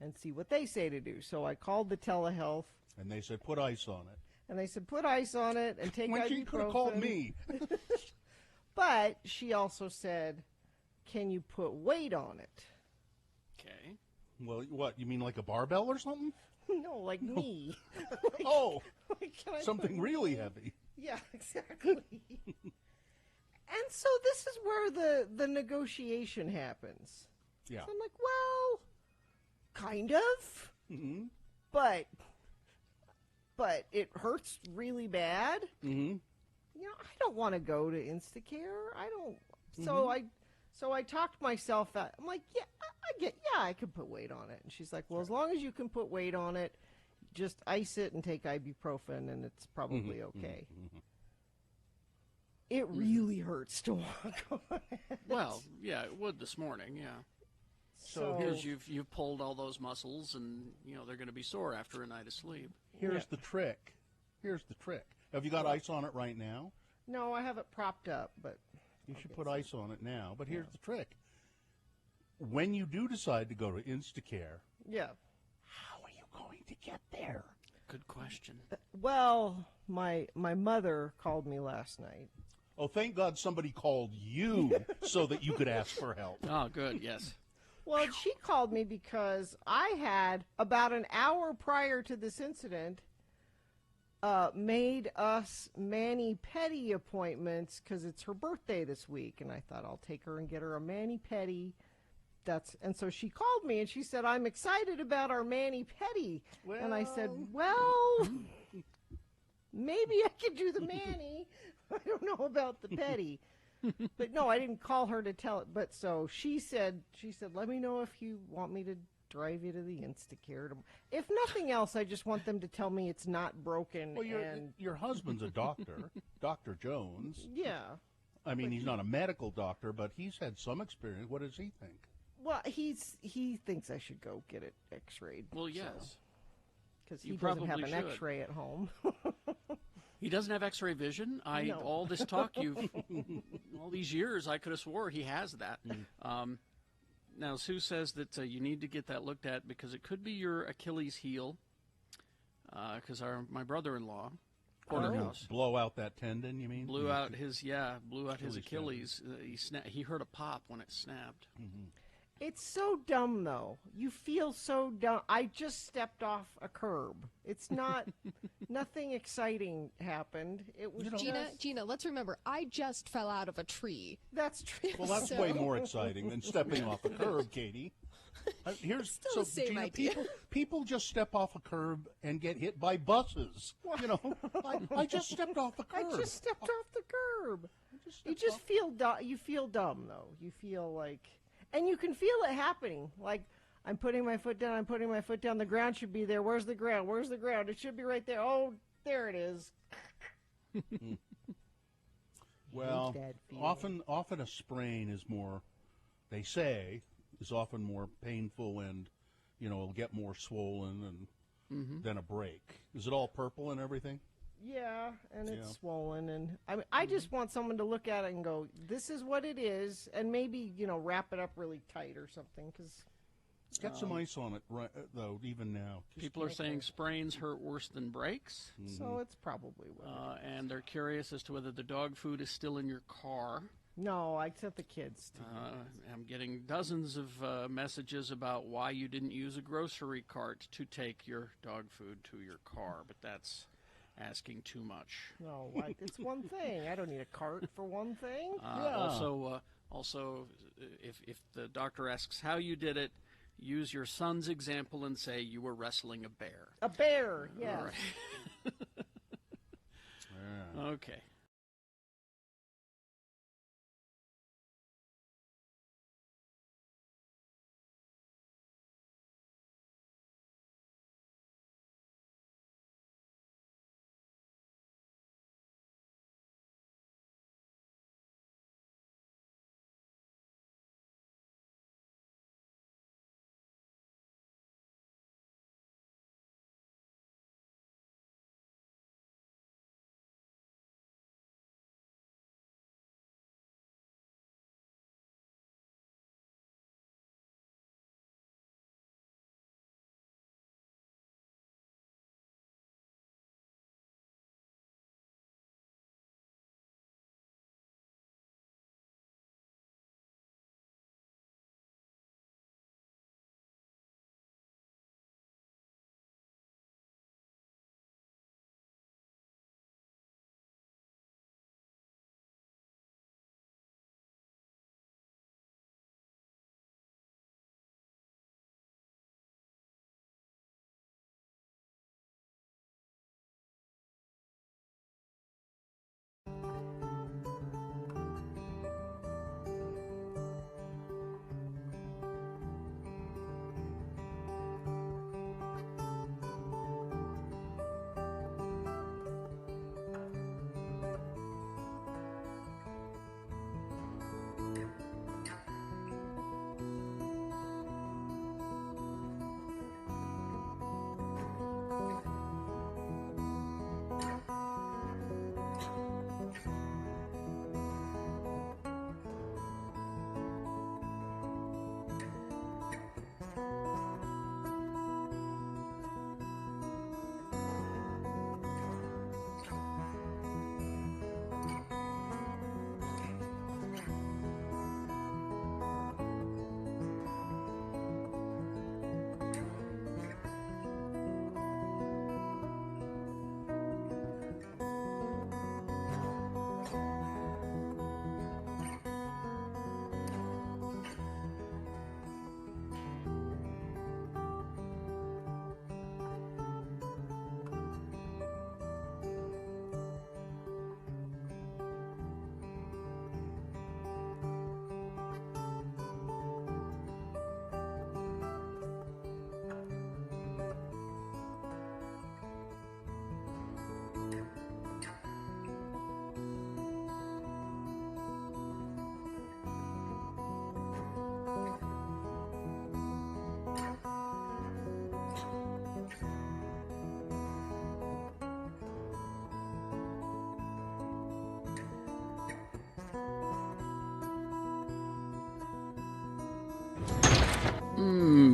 [SPEAKER 3] and see what they say to do. So I called the telehealth.
[SPEAKER 1] And they said, put ice on it.
[SPEAKER 3] And they said, put ice on it and take
[SPEAKER 1] When
[SPEAKER 3] ibuprofen.
[SPEAKER 1] she could have called me.
[SPEAKER 3] But she also said, can you put weight on it?
[SPEAKER 2] Okay.
[SPEAKER 1] Well, what? You mean like a barbell or something?
[SPEAKER 3] No, like me. Can I
[SPEAKER 1] Something
[SPEAKER 3] put
[SPEAKER 1] really
[SPEAKER 3] weight?
[SPEAKER 1] heavy.
[SPEAKER 3] Yeah, exactly. And so this is where the negotiation happens.
[SPEAKER 1] Yeah.
[SPEAKER 3] So I'm like, well, kind of.
[SPEAKER 1] Mm-hmm.
[SPEAKER 3] But it hurts really bad.
[SPEAKER 1] Mm-hmm.
[SPEAKER 3] You know, I don't want to go to Instacare. I don't. So I talked myself out. I'm like, yeah, I could put weight on it. And she's like, well, as long as you can put weight on it, just ice it and take ibuprofen, and it's probably okay. It really hurts to walk on it.
[SPEAKER 2] Well, yeah, it would this morning, yeah.
[SPEAKER 3] So
[SPEAKER 2] Because you've pulled all those muscles, and they're going to be sore after a night of sleep.
[SPEAKER 1] Here's the trick. Have you got ice on it right now?
[SPEAKER 3] No, I have it propped up, but
[SPEAKER 1] You should put ice on it now. But here's the trick. When you do decide to go to Instacare, how are you going to get there?
[SPEAKER 2] Good question.
[SPEAKER 3] Well, my mother called me last night.
[SPEAKER 1] Oh, thank God somebody called you so that you could ask for help.
[SPEAKER 2] Oh, good, yes.
[SPEAKER 3] Well, she called me because I had, about an hour prior to this incident, made us mani-pedi appointments because it's her birthday this week. And I thought I'll take her and get her a mani-pedi. And so she called me and she said, I'm excited about our mani-pedi. And I said, well, maybe I could do the mani. I don't know about the pedi. But no, I didn't call her to tell it. But so she said, let me know if you want me to drive you to the Instacare. If nothing else, I just want them to tell me it's not broken.
[SPEAKER 1] Well,
[SPEAKER 3] and
[SPEAKER 1] your husband's a doctor, Dr. Jones.
[SPEAKER 3] Yeah.
[SPEAKER 1] I mean, he's not a medical doctor, but he's had some experience. What does he think?
[SPEAKER 3] Well, he thinks I should go get it x-rayed.
[SPEAKER 2] Well, yes.
[SPEAKER 3] Because he
[SPEAKER 2] You
[SPEAKER 3] doesn't have
[SPEAKER 2] probably
[SPEAKER 3] an
[SPEAKER 2] should.
[SPEAKER 3] x-ray at home.
[SPEAKER 2] He doesn't have X-ray vision.
[SPEAKER 3] No.
[SPEAKER 2] All this talk all these years, I could have swore he has that. Now Sue says that you need to get that looked at because it could be your Achilles heel. Because my brother-in-law, Porterhouse,
[SPEAKER 1] blow out that tendon. You mean
[SPEAKER 2] blew out his Achilles.
[SPEAKER 1] Achilles
[SPEAKER 2] He hurt a pop when it snapped.
[SPEAKER 1] Mm-hmm.
[SPEAKER 3] It's so dumb, though. You feel so dumb. I just stepped off a curb. It's not, nothing exciting happened. It was
[SPEAKER 11] Gina, let's remember, I just fell out of a tree.
[SPEAKER 3] That's true.
[SPEAKER 1] Well, that's way more exciting than stepping off a curb, Katie.
[SPEAKER 11] Still the same
[SPEAKER 1] Gina,
[SPEAKER 11] idea.
[SPEAKER 1] people just step off a curb and get hit by buses. You know, I just stepped off a curb.
[SPEAKER 3] I just stepped off the curb. You just feel dumb. You feel dumb, though. You feel like, and you can feel it happening. Like, I'm putting my foot down. I'm putting my foot down. The ground should be there. Where's the ground? Where's the ground? It should be right there. Oh, there it is.
[SPEAKER 1] Well, often a sprain is more, they say, is often more painful and, it'll get more swollen and than a break. Is it all purple and everything?
[SPEAKER 3] Yeah, and it's swollen, and I just want someone to look at it and go, "This is what it is," and maybe wrap it up really tight or something. Because
[SPEAKER 1] get some ice on it, right? Though even now,
[SPEAKER 2] people are saying sprains hurt worse than breaks,
[SPEAKER 3] so it's probably what
[SPEAKER 2] and they're curious as to whether the dog food is still in your car.
[SPEAKER 3] No, I sent the kids.
[SPEAKER 2] I'm getting dozens of messages about why you didn't use a grocery cart to take your dog food to your car, but that's asking too much.
[SPEAKER 3] No, it's one thing. I don't need a cart for one thing.
[SPEAKER 2] Also, if the doctor asks how you did it, use your son's example and say you were wrestling a bear.
[SPEAKER 3] A bear, yes.
[SPEAKER 2] All right. Okay.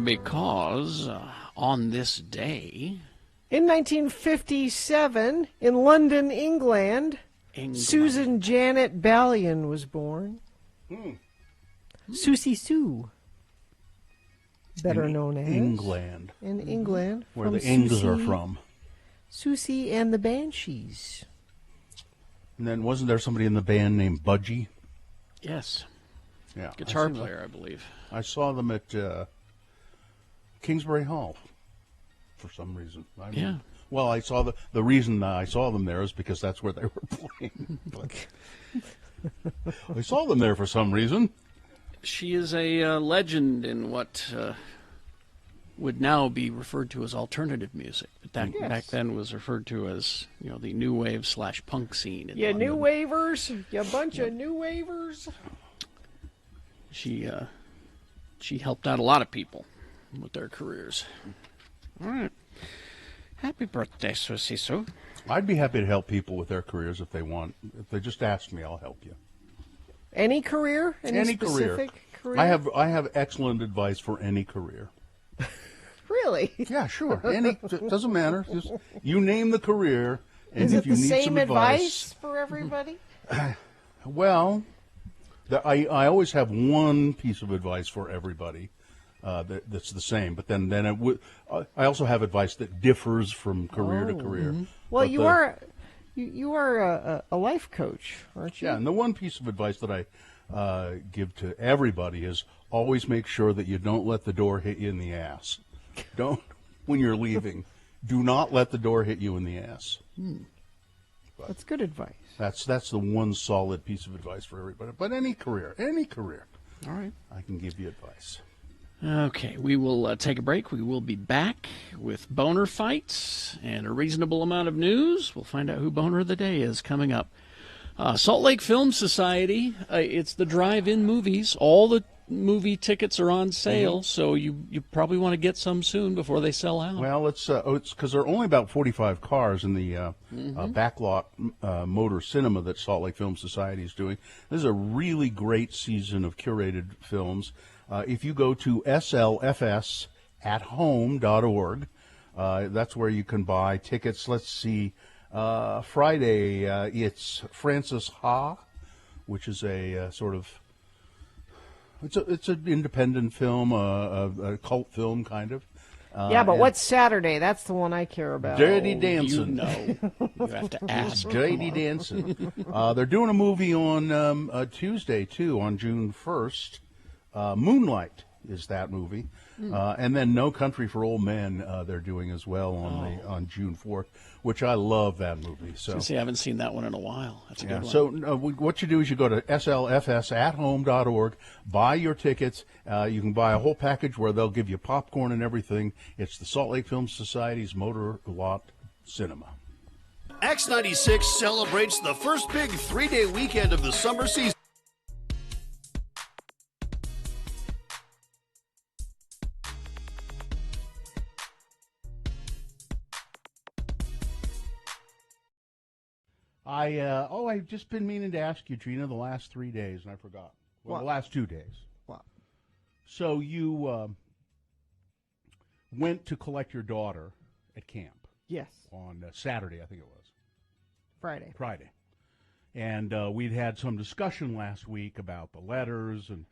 [SPEAKER 2] Because on this day,
[SPEAKER 3] in 1957, in London, England, Susan Janet Ballion was born. Susie Sue. better
[SPEAKER 1] in
[SPEAKER 3] known as
[SPEAKER 1] England.
[SPEAKER 3] In England,
[SPEAKER 1] Where
[SPEAKER 3] from
[SPEAKER 1] the Engs are
[SPEAKER 3] Susie-
[SPEAKER 1] from.
[SPEAKER 3] Susie and the Banshees.
[SPEAKER 1] And then wasn't there somebody in the band named Budgie?
[SPEAKER 2] Yes.
[SPEAKER 1] Yeah.
[SPEAKER 2] Guitar
[SPEAKER 1] I see them.
[SPEAKER 2] player, I believe.
[SPEAKER 1] I saw them at Kingsbury Hall for some reason.
[SPEAKER 2] Yeah.
[SPEAKER 1] Well, I saw the reason I saw them there is because that's where they were playing. But I saw them there for some reason.
[SPEAKER 2] She is a legend in what would now be referred to as alternative music, but back then was referred to as the new wave / punk scene. In
[SPEAKER 3] You
[SPEAKER 2] London.
[SPEAKER 3] new wavers, you bunch of new wavers.
[SPEAKER 2] She helped out a lot of people with their careers. All right. Happy birthday, Susie Sue.
[SPEAKER 1] I'd be happy to help people with their careers if they want. If they just ask me, I'll help you.
[SPEAKER 3] Any career? Any specific career?
[SPEAKER 1] I have excellent advice for any career.
[SPEAKER 3] Really?
[SPEAKER 1] Yeah, sure. Any doesn't matter. Just you name the career, and
[SPEAKER 3] Is
[SPEAKER 1] if
[SPEAKER 3] it
[SPEAKER 1] you
[SPEAKER 3] the
[SPEAKER 1] need
[SPEAKER 3] same
[SPEAKER 1] some
[SPEAKER 3] advice for everybody?
[SPEAKER 1] Well, I always have one piece of advice for everybody that's the same. But then it would. I also have advice that differs from career to career.
[SPEAKER 3] Well,
[SPEAKER 1] But
[SPEAKER 3] you are a life coach, aren't you?
[SPEAKER 1] Yeah, and the one piece of advice that I give to everybody is always make sure that you don't let the door hit you in the ass. Don't, when you're leaving, do not let the door hit you in the ass.
[SPEAKER 3] That's good advice.
[SPEAKER 1] That's the one solid piece of advice for everybody. But any career,
[SPEAKER 2] all right,
[SPEAKER 1] I can give you advice.
[SPEAKER 2] Okay, we will take a break. We will be back with boner fights and a reasonable amount of news. We'll find out who Boner of the Day is coming up. Salt Lake Film Society, it's the drive-in movies. All the movie tickets are on sale, so you probably want to get some soon before they sell out.
[SPEAKER 1] Well, it's because there are only about 45 cars in the backlot motor cinema that Salt Lake Film Society is doing. This is a really great season of curated films. If you go to slfsathome.org, that's where you can buy tickets. Let's see. Friday, it's Francis Ha, which is a sort of it's an independent film, a cult film kind of.
[SPEAKER 3] Yeah, but what's Saturday? That's the one I care about.
[SPEAKER 1] Dirty Dancing.
[SPEAKER 2] You have to ask.
[SPEAKER 1] Dirty Dancing. They're doing a movie on Tuesday too, on June 1st. Moonlight is that movie, and then No Country for Old Men they're doing as well on June 4th, which I love that movie. So
[SPEAKER 2] I haven't seen that one in a while. That's a good one.
[SPEAKER 1] So what you do is you go to slfsathome.org, buy your tickets. You can buy a whole package where they'll give you popcorn and everything. It's the Salt Lake Film Society's Motor Lot Cinema.
[SPEAKER 7] X96 celebrates the first big 3-day weekend of the summer season.
[SPEAKER 1] I've just been meaning to ask you, Gina, the last 3 days, and I forgot. Well,
[SPEAKER 3] What?
[SPEAKER 1] the last 2 days.
[SPEAKER 3] What?
[SPEAKER 1] So you went to collect your daughter at camp.
[SPEAKER 3] Yes.
[SPEAKER 1] On Saturday, I think it was.
[SPEAKER 3] Friday.
[SPEAKER 1] And we'd had some discussion last week about the letters, and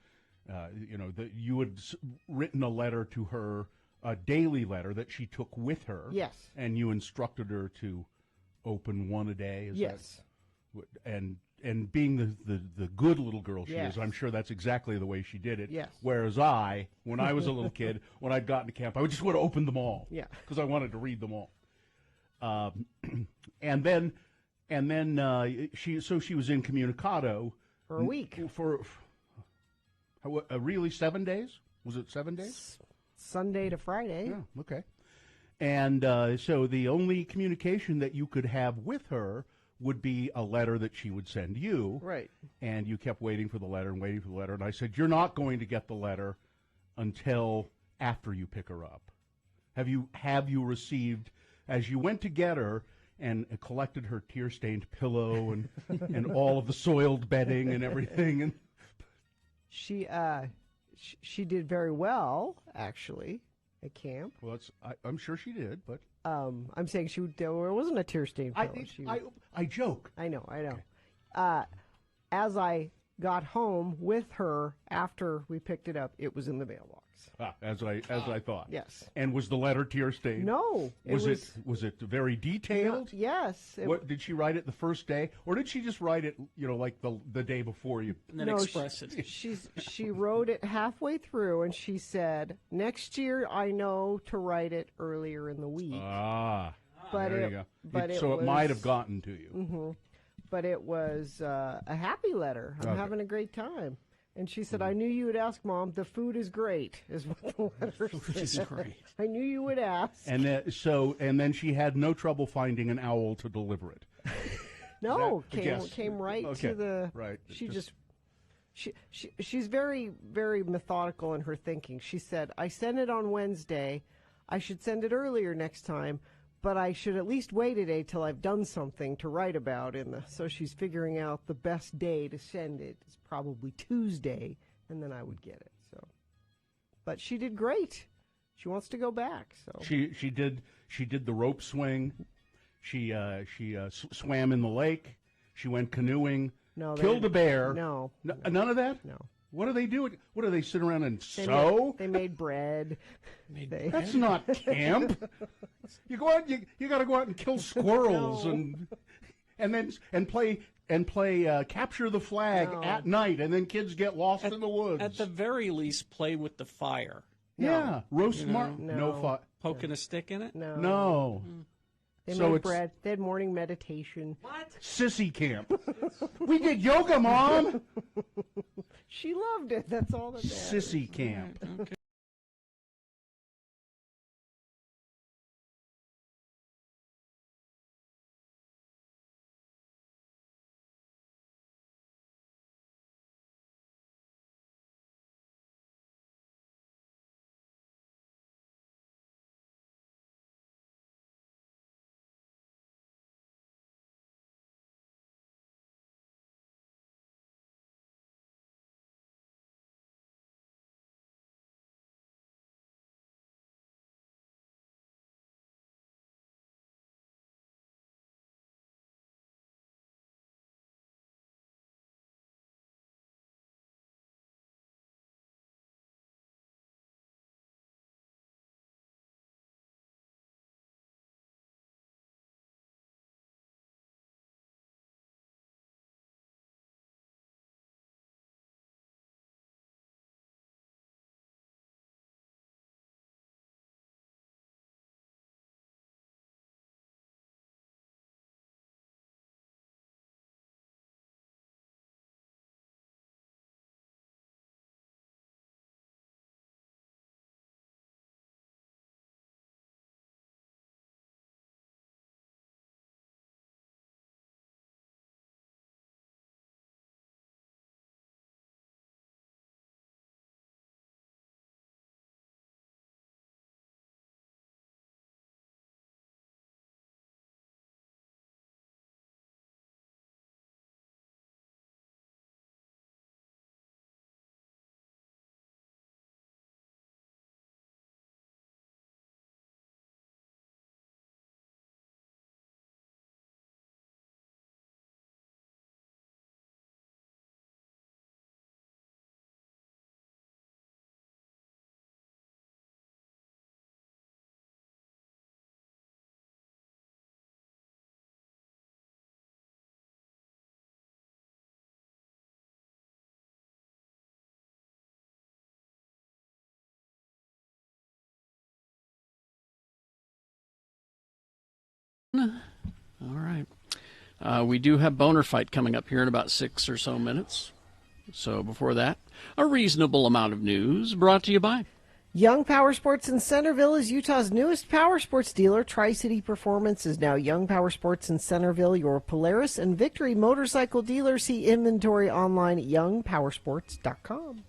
[SPEAKER 1] that you had written a letter to her, a daily letter that she took with her.
[SPEAKER 3] Yes.
[SPEAKER 1] And you instructed her to open one a day.
[SPEAKER 3] Yes.
[SPEAKER 1] And being the good little girl she
[SPEAKER 3] Yes.
[SPEAKER 1] is, I'm sure that's exactly the way she did it.
[SPEAKER 3] Yes.
[SPEAKER 1] Whereas when I was a little kid, when I'd gotten to camp, I would just want to open them all.
[SPEAKER 3] Yeah.
[SPEAKER 1] Because I wanted to read them all. And then she was incommunicado
[SPEAKER 3] For a week.
[SPEAKER 1] For really 7 days? Was it 7 days?
[SPEAKER 3] Sunday to Friday.
[SPEAKER 1] Yeah, okay. And so the only communication that you could have with her would be a letter that she would send you.
[SPEAKER 3] Right.
[SPEAKER 1] And you kept waiting for the letter. And I said, you're not going to get the letter until after you pick her up. Have you received, as you went to get her and collected her tear-stained pillow and all of the soiled bedding and everything? And
[SPEAKER 3] She did very well, actually, at camp.
[SPEAKER 1] Well, I'm sure she did, but
[SPEAKER 3] I'm saying there wasn't a tear-stained pillow.
[SPEAKER 1] I joke.
[SPEAKER 3] I know.
[SPEAKER 1] Okay.
[SPEAKER 3] As I got home with her after we picked it up, it was in the mailbox.
[SPEAKER 1] As I thought.
[SPEAKER 3] Yes.
[SPEAKER 1] And was the letter tear stained?
[SPEAKER 3] No.
[SPEAKER 1] Was it very detailed?
[SPEAKER 3] Yes.
[SPEAKER 1] What did she write it the first day, or did she just write it, like the day before you?
[SPEAKER 2] And then express it.
[SPEAKER 3] She wrote it halfway through, and she said, "Next year I know to write it earlier in the week."
[SPEAKER 1] But there you go.
[SPEAKER 3] But
[SPEAKER 1] it might have gotten to you.
[SPEAKER 3] Mm-hmm. But it was a happy letter. I'm having a great time. And she said, "I knew you would ask, Mom. The food is great," is what the letter said.
[SPEAKER 2] Is great.
[SPEAKER 3] I knew you would ask.
[SPEAKER 1] And then she had no trouble finding an owl to deliver it.
[SPEAKER 3] No, came right to the.
[SPEAKER 1] Right.
[SPEAKER 3] She's very, very methodical in her thinking. She said, "I sent it on Wednesday. I should send it earlier next time, but I should at least wait a day till I've done something to write about." So she's figuring out the best day to send it is probably Tuesday, and then I would get it. So, but she did great. She wants to go back. So
[SPEAKER 1] she did the rope swing. She swam in the lake. She went canoeing. Killed a bear.
[SPEAKER 3] No,
[SPEAKER 1] none of that.
[SPEAKER 3] No.
[SPEAKER 1] What do they do? What do they sit around and sew?
[SPEAKER 3] They made bread.
[SPEAKER 1] That's not camp. You go out. You got to go out and kill squirrels and play capture the flag at night, and then kids get lost in the woods.
[SPEAKER 2] At the very least, play with the fire.
[SPEAKER 1] Yeah, roast no fire.
[SPEAKER 2] Poking a stick in it?
[SPEAKER 1] No.
[SPEAKER 3] They made bread. They had morning meditation.
[SPEAKER 2] What?
[SPEAKER 1] Sissy camp. We did yoga, Mom.
[SPEAKER 3] She loved it. That's all that matters.
[SPEAKER 1] Sissy camp.
[SPEAKER 2] Okay. All right. We do have Boner Fight coming up here in about 6 or so minutes. So before that, a reasonable amount of news brought to you by
[SPEAKER 3] Young Power Sports in Centerville is Utah's newest power sports dealer. Tri-City Performance is now Young Power Sports in Centerville, your Polaris and Victory motorcycle dealer. See inventory online at youngpowersports.com.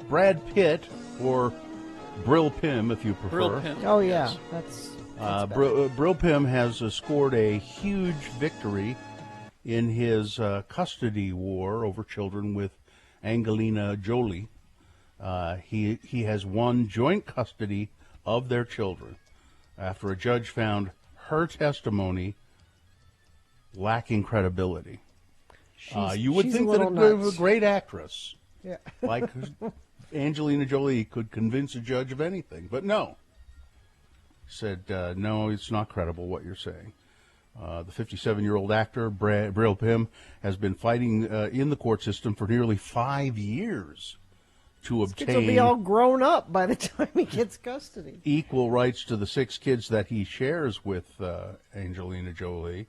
[SPEAKER 1] Brad Pitt, or Brill Pim, if you prefer.
[SPEAKER 2] Brill Pim.
[SPEAKER 3] Oh, yeah. That's
[SPEAKER 1] Brill Pim has scored a huge victory in his custody war over children with Angelina Jolie. He has won joint custody of their children after a judge found her testimony lacking credibility. You would think that a great actress like Angelina Jolie could convince a judge of anything, but no. Said, no, it's not credible what you're saying. The 57-year-old actor, Bril Pim, has been fighting in the court system for nearly 5 years to obtain...
[SPEAKER 3] Kids will be all grown up by the time he gets custody.
[SPEAKER 1] ...equal rights to the 6 kids that he shares with Angelina Jolie.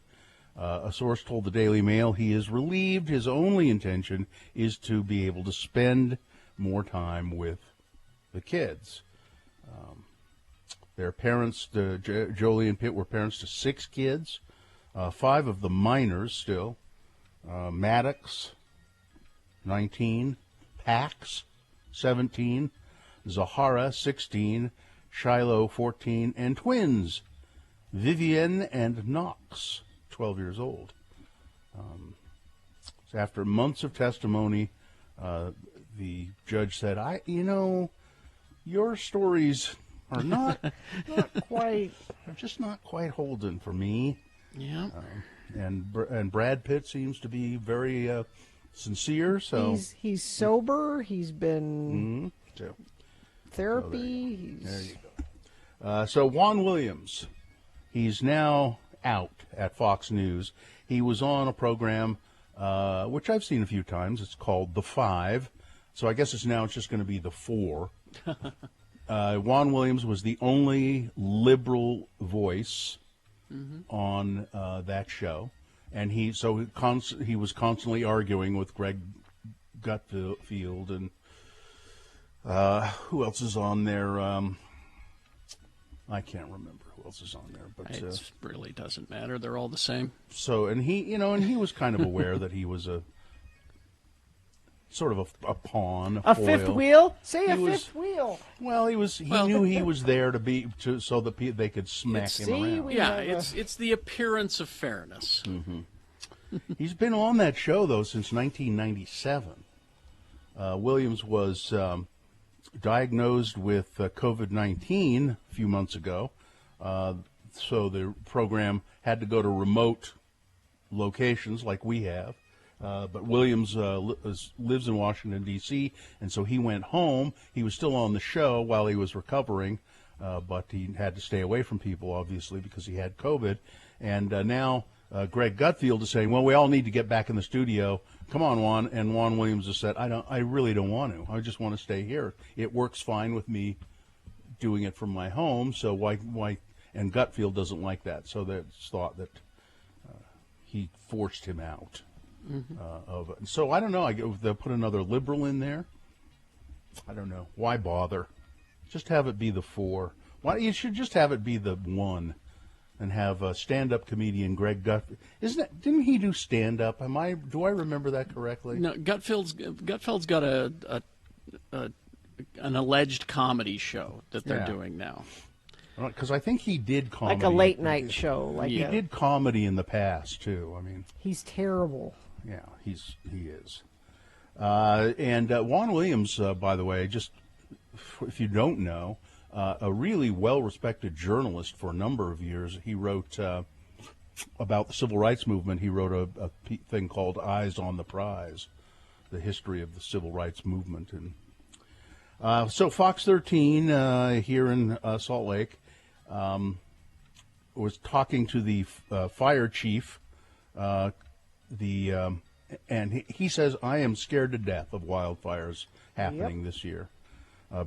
[SPEAKER 1] A source told the Daily Mail he is relieved. His only intention is to be able to spend more time with the kids. Their parents, Jolie and Pitt, were parents to 6 kids, 5 of the minors still. Maddox, 19, Pax, 17, Zahara, 16, Shiloh, 14, and twins, Vivian and Knox, 12 years old. So after months of testimony, the judge said, your stories are not quite, they're just not quite holding for me.
[SPEAKER 2] Yeah.
[SPEAKER 1] And Brad Pitt seems to be very sincere. So
[SPEAKER 3] he's sober. He's been therapy.
[SPEAKER 1] There you go. So Juan Williams, he's now out at Fox News. He was on a program which I've seen a few times. It's called The Five. So I guess it's just going to be The Four. Juan Williams was the only liberal voice on that show, and he was constantly arguing with Greg Gutfield and who else is on there? I can't remember who else is on there, but
[SPEAKER 2] it really doesn't matter. They're all the same.
[SPEAKER 1] So, and he was kind of aware that he was a sort of a pawn,
[SPEAKER 3] a
[SPEAKER 1] foil.
[SPEAKER 3] Fifth wheel. Say a fifth wheel.
[SPEAKER 1] Well, he knew he was there so that they could smack him around.
[SPEAKER 2] Yeah, it's the appearance of fairness.
[SPEAKER 1] Mm-hmm. He's been on that show though since 1997. Williams was diagnosed with COVID-19 a few months ago, so the program had to go to remote locations like we have. But Williams lives in Washington, D.C., and so he went home. He was still on the show while he was recovering, but he had to stay away from people, obviously, because he had COVID. And now Greg Gutfield is saying, well, we all need to get back in the studio. Come on, Juan. And Juan Williams has said, I really don't want to. I just want to stay here. It works fine with me doing it from my home, so why? And Gutfield doesn't like that, so it's thought that he forced him out. Of it. So I don't know. They'll put another liberal in there. I don't know. Why bother? Just have it be the four. Why you should just have it be the one, and have a stand-up comedian Greg Gutfield. Didn't he do stand-up? Do I remember that correctly?
[SPEAKER 2] No, Gutfield's got an alleged comedy show that they're doing now.
[SPEAKER 1] Because I think he did comedy.
[SPEAKER 3] Like a late-night show.
[SPEAKER 1] He did comedy in the past, too. I mean,
[SPEAKER 3] he's terrible.
[SPEAKER 1] Yeah, he is. And Juan Williams, by the way, just if you don't know, a really well-respected journalist for a number of years. He wrote about the civil rights movement. He wrote a thing called Eyes on the Prize, the history of the civil rights movement. And so Fox 13 here in Salt Lake was talking to the fire chief, and he says, I am scared to death of wildfires happening this year.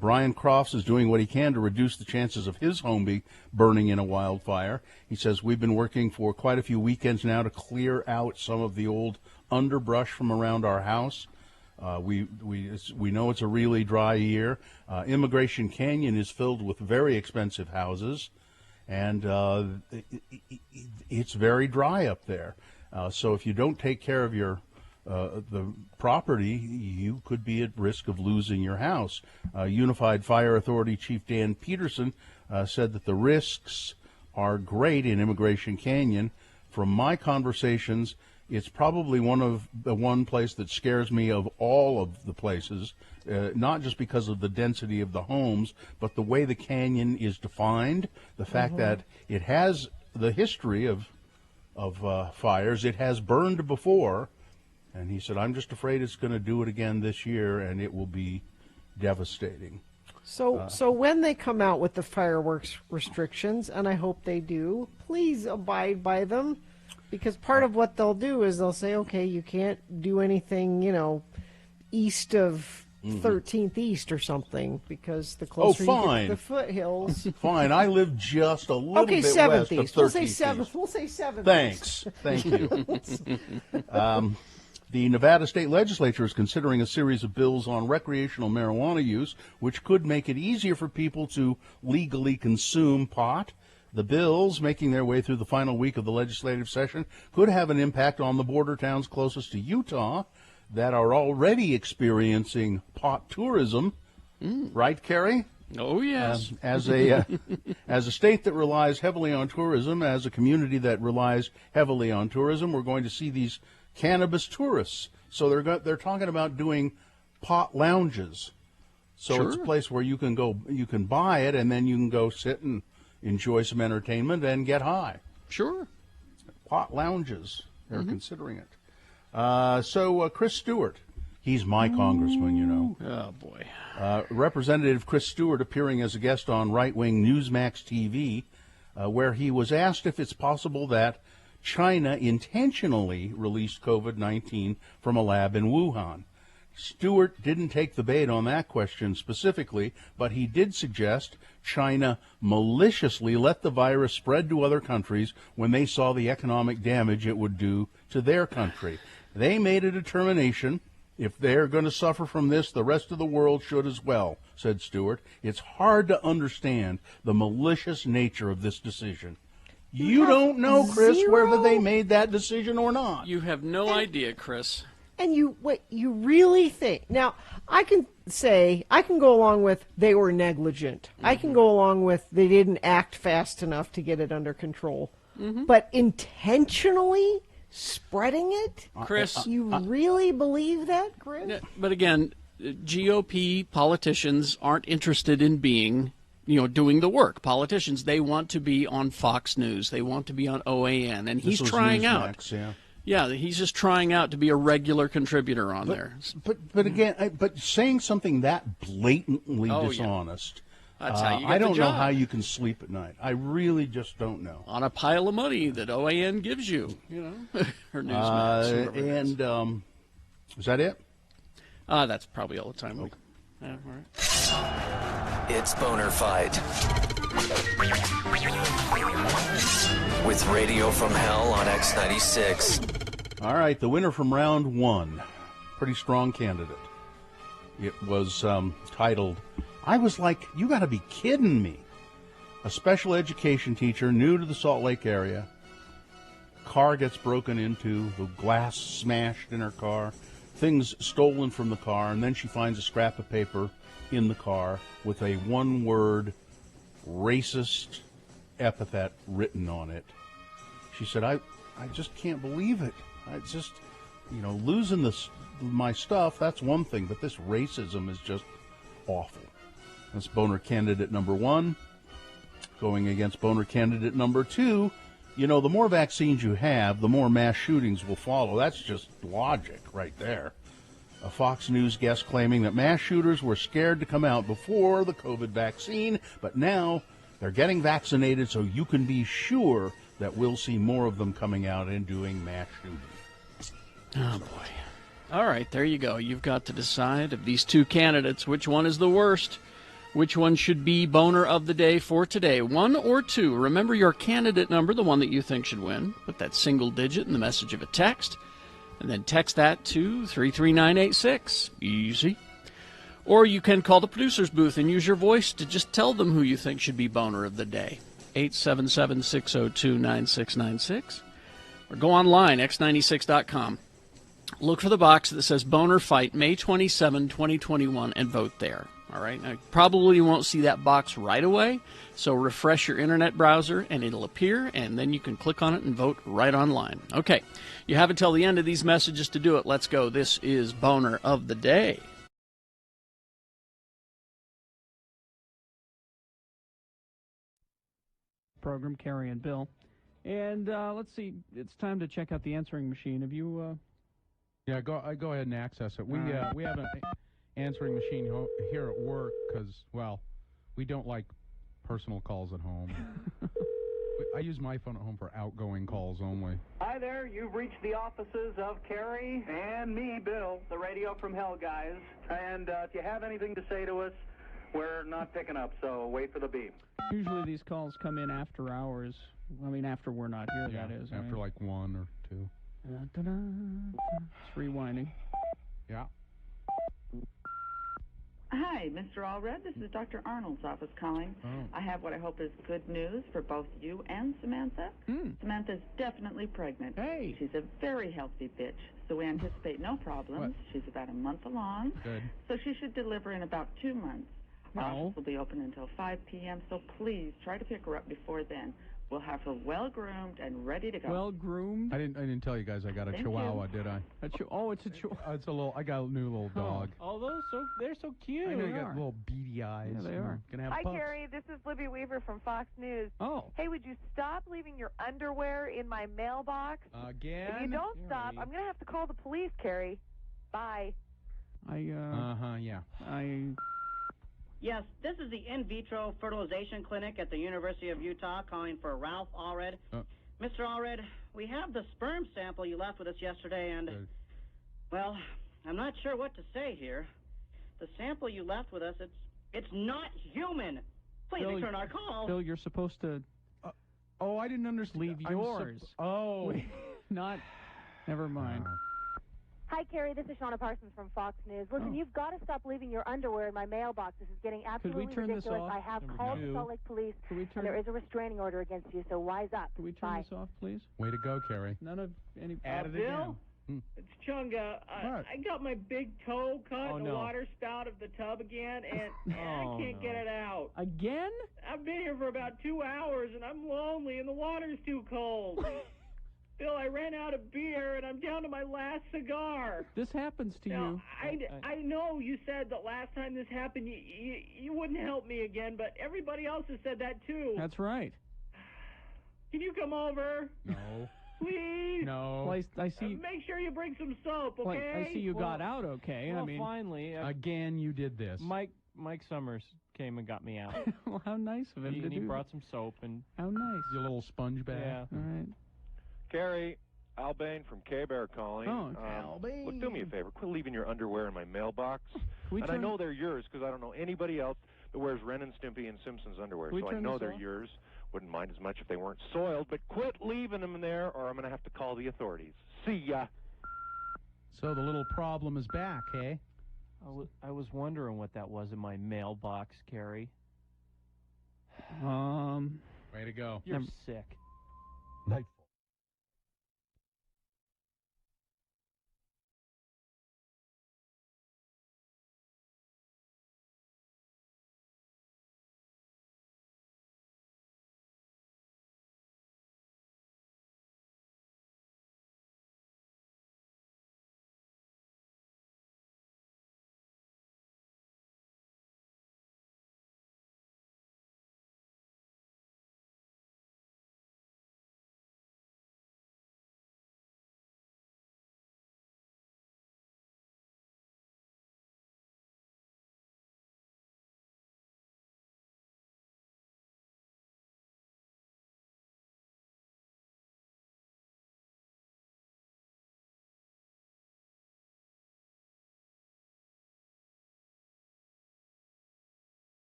[SPEAKER 1] Brian Crofts is doing what he can to reduce the chances of his home burning in a wildfire. He says, we've been working for quite a few weekends now to clear out some of the old underbrush from around our house. We know it's a really dry year. Immigration Canyon is filled with very expensive houses, and it's very dry up there. So if you don't take care of your the property, you could be at risk of losing your house. Unified Fire Authority Chief Dan Peterson said that the risks are great in Immigration Canyon. From my conversations, it's probably one place that scares me of all of the places, not just because of the density of the homes, but the way the canyon is defined, the fact that it has the history of fires. It has burned before, and he said, I'm just afraid it's going to do it again this year, and it will be devastating.
[SPEAKER 3] So when they come out with the fireworks restrictions, and I hope they do, please abide by them, because part of what they'll do is they'll say, okay, you can't do anything, east of 13th East or something, because the closer you get to the foothills.
[SPEAKER 1] Fine, I live just a little bit
[SPEAKER 3] 7th
[SPEAKER 1] west
[SPEAKER 3] East.
[SPEAKER 1] of 13th
[SPEAKER 3] We'll say
[SPEAKER 1] East.
[SPEAKER 3] 7th. We'll say 7th.
[SPEAKER 1] Thanks.
[SPEAKER 3] East.
[SPEAKER 1] Thank you. The Nevada State Legislature is considering a series of bills on recreational marijuana use, which could make it easier for people to legally consume pot. The bills, making their way through the final week of the legislative session, could have an impact on the border towns closest to Utah that are already experiencing pot tourism. Right, Carrie?
[SPEAKER 2] Oh, yes.
[SPEAKER 1] As a state that relies heavily on tourism, as a community that relies heavily on tourism, we're going to see these cannabis tourists. So they're talking about doing pot lounges. So it's a place where you can go, you can buy it, and then you can go sit and enjoy some entertainment and get high.
[SPEAKER 2] Sure.
[SPEAKER 1] Pot lounges. They're considering it. So Chris Stewart, he's my congressman,
[SPEAKER 2] Oh, boy.
[SPEAKER 1] Representative Chris Stewart appearing as a guest on right-wing Newsmax TV, where he was asked if it's possible that China intentionally released COVID-19 from a lab in Wuhan. Stewart didn't take the bait on that question specifically, but he did suggest China maliciously let the virus spread to other countries when they saw the economic damage it would do to their country. They made a determination. If they're going to suffer from this, the rest of the world should as well, said Stewart. It's hard to understand the malicious nature of this decision. You don't know, Chris, whether they made that decision or not.
[SPEAKER 2] You have no idea, Chris.
[SPEAKER 3] And you really think? Now, I can go along with they were negligent. I can go along with they didn't act fast enough to get it under control. But intentionally spreading it?
[SPEAKER 2] Chris.
[SPEAKER 3] You really believe that, Chris?
[SPEAKER 2] But again, GOP politicians aren't interested in being, doing the work. Politicians, they want to be on Fox News. They want to be on OAN. And he's trying out. Yeah, he's just trying out to be a regular contributor on there.
[SPEAKER 1] But again, but saying something that blatantly dishonest,
[SPEAKER 2] that's how you get
[SPEAKER 1] I don't
[SPEAKER 2] the
[SPEAKER 1] know
[SPEAKER 2] job.
[SPEAKER 1] how you can sleep at night. I really just don't know.
[SPEAKER 2] On a pile of money that OAN gives you, or Newsmax.
[SPEAKER 1] And is that it?
[SPEAKER 2] That's probably all the time. All right.
[SPEAKER 4] It's Boner Fight. With Radio from Hell on X96.
[SPEAKER 1] All right, the winner from round one. Pretty strong candidate. It was titled, I was like, you got to be kidding me. A special education teacher new to the Salt Lake area. Car gets broken into, the glass smashed in her car, things stolen from the car, and then she finds a scrap of paper in the car with a one-word racist epithet written on it. She said, I just can't believe it. I just, losing my stuff, that's one thing, but this racism is just awful. That's Boner candidate number one. Going against Boner candidate number two, the more vaccines you have, the more mass shootings will follow. That's just logic right there. A Fox News guest claiming that mass shooters were scared to come out before the COVID vaccine, but now they're getting vaccinated, so you can be sure that we'll see more of them coming out and doing mass shootings.
[SPEAKER 2] Oh, boy. All right, there you go. You've got to decide of these two candidates, which one is the worst. Which one should be Boner of the Day for today? 1 or 2? Remember your candidate number, the one that you think should win. Put that single digit in the message of a text, and then text that to 33986. Easy. Or you can call the producer's booth and use your voice to just tell them who you think should be Boner of the Day. 877-602-9696. Or go online, x96.com. Look for the box that says Boner Fight May 27, 2021, and vote there. All right. Now, probably won't see that box right away, so refresh your internet browser and it'll appear, and then you can click on it and vote right online. Okay. You have until the end of these messages to do it. Let's go. This is Boner of the Day.
[SPEAKER 8] Program, Carrie and Bill.
[SPEAKER 2] And let's see. It's time to check out the answering machine. Have you?
[SPEAKER 8] Yeah, go ahead and access it. We have an answering machine here at work because, well, we don't like personal calls at home. I use my phone at home for outgoing calls only.
[SPEAKER 10] Hi there, you've reached the offices of Carrie and me, Bill, the Radio from Hell guys. And if you have anything to say to us, we're not picking up, so wait for the beep.
[SPEAKER 2] Usually these calls come in after hours. I mean, after we're not here, that is.
[SPEAKER 8] After like 1 or 2.
[SPEAKER 2] It's rewinding.
[SPEAKER 8] Yeah.
[SPEAKER 23] Hi, Mr. Allred. This is Dr. Arnold's office calling.
[SPEAKER 8] Oh.
[SPEAKER 23] I have what I hope is good news for both you and Samantha. Samantha's definitely pregnant.
[SPEAKER 2] Hey.
[SPEAKER 23] She's a very healthy bitch, so we anticipate no problems. She's about a month along.
[SPEAKER 8] Good.
[SPEAKER 23] So she should deliver in about 2 months.
[SPEAKER 2] No.
[SPEAKER 23] Office will be open until 5 p.m., so please try to pick her up before then. We'll have her well-groomed and ready to go.
[SPEAKER 2] Well-groomed?
[SPEAKER 8] I didn't tell you guys I got a
[SPEAKER 23] Thank
[SPEAKER 8] Chihuahua,
[SPEAKER 23] you.
[SPEAKER 8] did I?
[SPEAKER 2] Oh, it's a Chihuahua.
[SPEAKER 8] It's a little. I got a new little dog.
[SPEAKER 24] Oh, they're so cute.
[SPEAKER 8] I know you got little beady eyes.
[SPEAKER 2] Yeah, they are.
[SPEAKER 8] Gonna have
[SPEAKER 25] Hi,
[SPEAKER 8] pups.
[SPEAKER 25] Gary. This is Libby Weaver from Fox News.
[SPEAKER 2] Oh.
[SPEAKER 25] Hey, would you stop leaving your underwear in my mailbox?
[SPEAKER 8] Again?
[SPEAKER 25] If you don't stop, I'm going to have to call the police, Carrie. Bye.
[SPEAKER 8] Yeah.
[SPEAKER 26] Yes, this is the in vitro fertilization clinic at the University of Utah calling for Ralph Allred. Mr. Allred, we have the sperm sample you left with us yesterday, and, well, I'm not sure what to say here. The sample you left with us, it's not human. Please
[SPEAKER 2] Bill,
[SPEAKER 26] return our call.
[SPEAKER 2] Bill, you're supposed to...
[SPEAKER 8] Oh, I didn't understand.
[SPEAKER 2] Leave yours. Not... Never mind.
[SPEAKER 27] Hi, Carrie. This is Shauna Parsons from Fox News. Listen, you've got to stop leaving your underwear in my mailbox. This is getting absolutely
[SPEAKER 2] turn this
[SPEAKER 27] ridiculous.
[SPEAKER 2] off?
[SPEAKER 27] I have called the Salt Lake Police, and there is a restraining order against you, so wise up.
[SPEAKER 2] Can we turn this off, please?
[SPEAKER 8] Way to go, Carrie.
[SPEAKER 2] None of any...
[SPEAKER 8] Add it
[SPEAKER 10] Bill?
[SPEAKER 8] again.
[SPEAKER 10] It's Chunga. I got my big toe caught in the
[SPEAKER 2] no.
[SPEAKER 10] water spout of the tub again, and I can't get it out.
[SPEAKER 2] Again?
[SPEAKER 10] I've been here for about 2 hours, and I'm lonely, and the water's too cold. Bill, I ran out of beer, and I'm down to my last cigar.
[SPEAKER 2] This happens to
[SPEAKER 10] Now,
[SPEAKER 2] you.
[SPEAKER 10] I know you said that last time this happened, you wouldn't help me again, but everybody else has said that too.
[SPEAKER 2] That's right.
[SPEAKER 10] Can you come over?
[SPEAKER 8] No.
[SPEAKER 10] Please?
[SPEAKER 2] No. Well, I see...
[SPEAKER 10] make sure you bring some soap,
[SPEAKER 2] Well,
[SPEAKER 10] okay?
[SPEAKER 2] I see you got out okay.
[SPEAKER 24] Well,
[SPEAKER 2] I mean...
[SPEAKER 24] finally.
[SPEAKER 8] Again, you did this.
[SPEAKER 24] Mike Summers came and got me out.
[SPEAKER 2] Well, how nice of him to do.
[SPEAKER 24] He brought some soap and...
[SPEAKER 2] How nice.
[SPEAKER 8] Your little sponge bag.
[SPEAKER 24] Yeah.
[SPEAKER 2] All right.
[SPEAKER 28] Carrie, Al Bain from K-Bear calling.
[SPEAKER 2] Oh, Al Bain.
[SPEAKER 28] Look, do me a favor. Quit leaving your underwear in my mailbox.
[SPEAKER 2] we
[SPEAKER 28] And
[SPEAKER 2] turn-
[SPEAKER 28] I know they're yours because I don't know anybody else that wears Ren and Stimpy and Simpsons underwear.
[SPEAKER 2] Can we
[SPEAKER 28] So I
[SPEAKER 2] turn
[SPEAKER 28] know
[SPEAKER 2] this
[SPEAKER 28] they're
[SPEAKER 2] off?
[SPEAKER 28] yours. Wouldn't mind as much if they weren't soiled, but quit leaving them in there or I'm going to have to call the authorities. See ya.
[SPEAKER 8] So the little problem is back, hey?
[SPEAKER 24] I was wondering what that was in my mailbox, Carrie.
[SPEAKER 8] Way to go.
[SPEAKER 24] You're sick.
[SPEAKER 8] Night.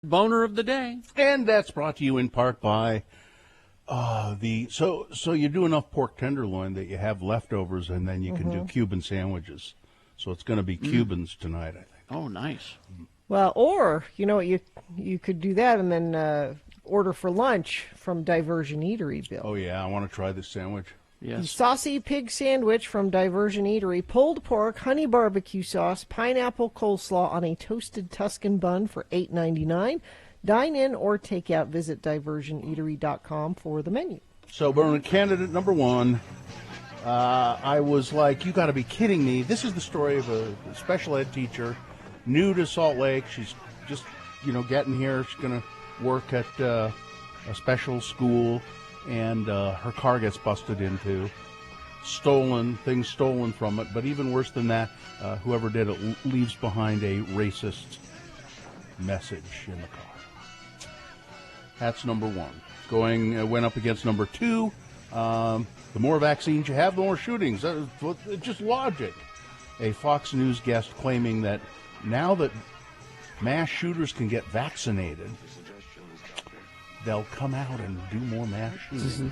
[SPEAKER 2] Boner of the day.
[SPEAKER 1] And that's brought to you in part by so you do enough pork tenderloin that you have leftovers, and then you can do Cuban sandwiches. So it's going to be Cubans tonight, I think.
[SPEAKER 2] Oh, nice.
[SPEAKER 3] Well, or, you know, you could do that and then order for lunch from Diversion Eatery, Bill.
[SPEAKER 1] Oh, yeah, I want to try this sandwich.
[SPEAKER 3] The saucy pig sandwich from Diversion Eatery, pulled pork, honey barbecue sauce, pineapple coleslaw on a toasted Tuscan bun for $8.99. Dine in or take out. Visit diversioneatery.com for the menu.
[SPEAKER 1] So, Bernard, candidate number one, I was like, you got to be kidding me. This is the story of a special ed teacher, new to Salt Lake. She's just, getting here. She's going to work at a special school. And her car gets busted into, things stolen from it. But even worse than that, whoever did it leaves behind a racist message in the car. That's number one. Went up against number two. The more vaccines you have, the more shootings. It's just logic. A Fox News guest claiming that now that mass shooters can get vaccinated, they'll come out and do more mass shootings.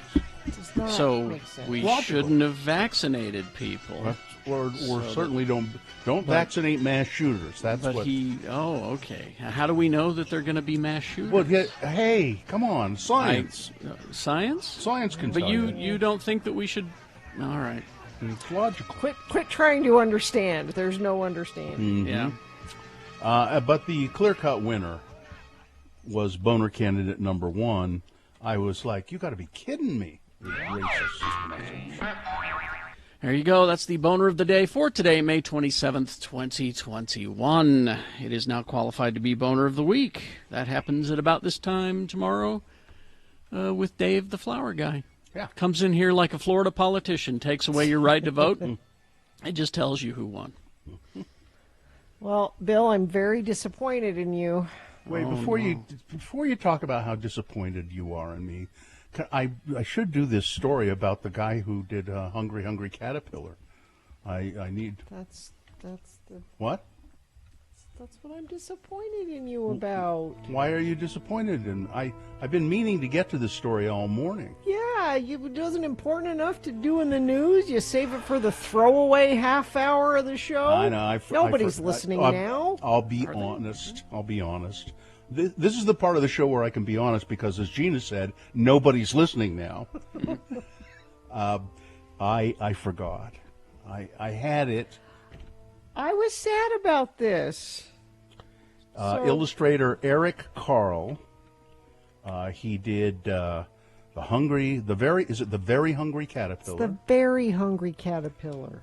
[SPEAKER 2] So we shouldn't have vaccinated people.
[SPEAKER 1] Or certainly don't vaccinate mass shooters. That's what.
[SPEAKER 2] Okay. How do we know that they're going to be mass shooters?
[SPEAKER 1] Well, hey, come on, science.
[SPEAKER 2] Science?
[SPEAKER 1] Science can
[SPEAKER 2] But
[SPEAKER 1] tell
[SPEAKER 2] you don't think that we should? All right.
[SPEAKER 1] It's logical.
[SPEAKER 3] Quit trying to understand. There's no understanding.
[SPEAKER 1] Mm-hmm. Yeah. But the clear-cut winner was boner candidate number one. I was like, you got to be kidding me. Racist message.
[SPEAKER 2] There you go. That's the boner of the day for today, May 27th, 2021. It is now qualified to be boner of the week. That happens at about this time tomorrow with Dave the Flower Guy.
[SPEAKER 1] Yeah.
[SPEAKER 2] Comes in here like a Florida politician, takes away your right to vote, and it just tells you who won.
[SPEAKER 3] Well, Bill, I'm very disappointed in you.
[SPEAKER 1] Wait, before you talk about how disappointed you are in me, I should do this story about the guy who did Hungry Hungry Caterpillar. I need.
[SPEAKER 3] That's the.
[SPEAKER 1] What?
[SPEAKER 3] That's what I'm disappointed in you about.
[SPEAKER 1] Why are you disappointed? And I've been meaning to get to this story all morning.
[SPEAKER 3] Yeah, it wasn't important enough to do in the news. You save it for the throwaway half hour of the show.
[SPEAKER 1] I know.
[SPEAKER 3] Nobody's listening now.
[SPEAKER 1] I'll be honest. This is the part of the show where I can be honest because, as Gina said, nobody's listening now. I forgot. I had it.
[SPEAKER 3] I was sad about this.
[SPEAKER 1] Illustrator Eric Carle. He did the Very Hungry Caterpillar?
[SPEAKER 3] It's the Very Hungry Caterpillar.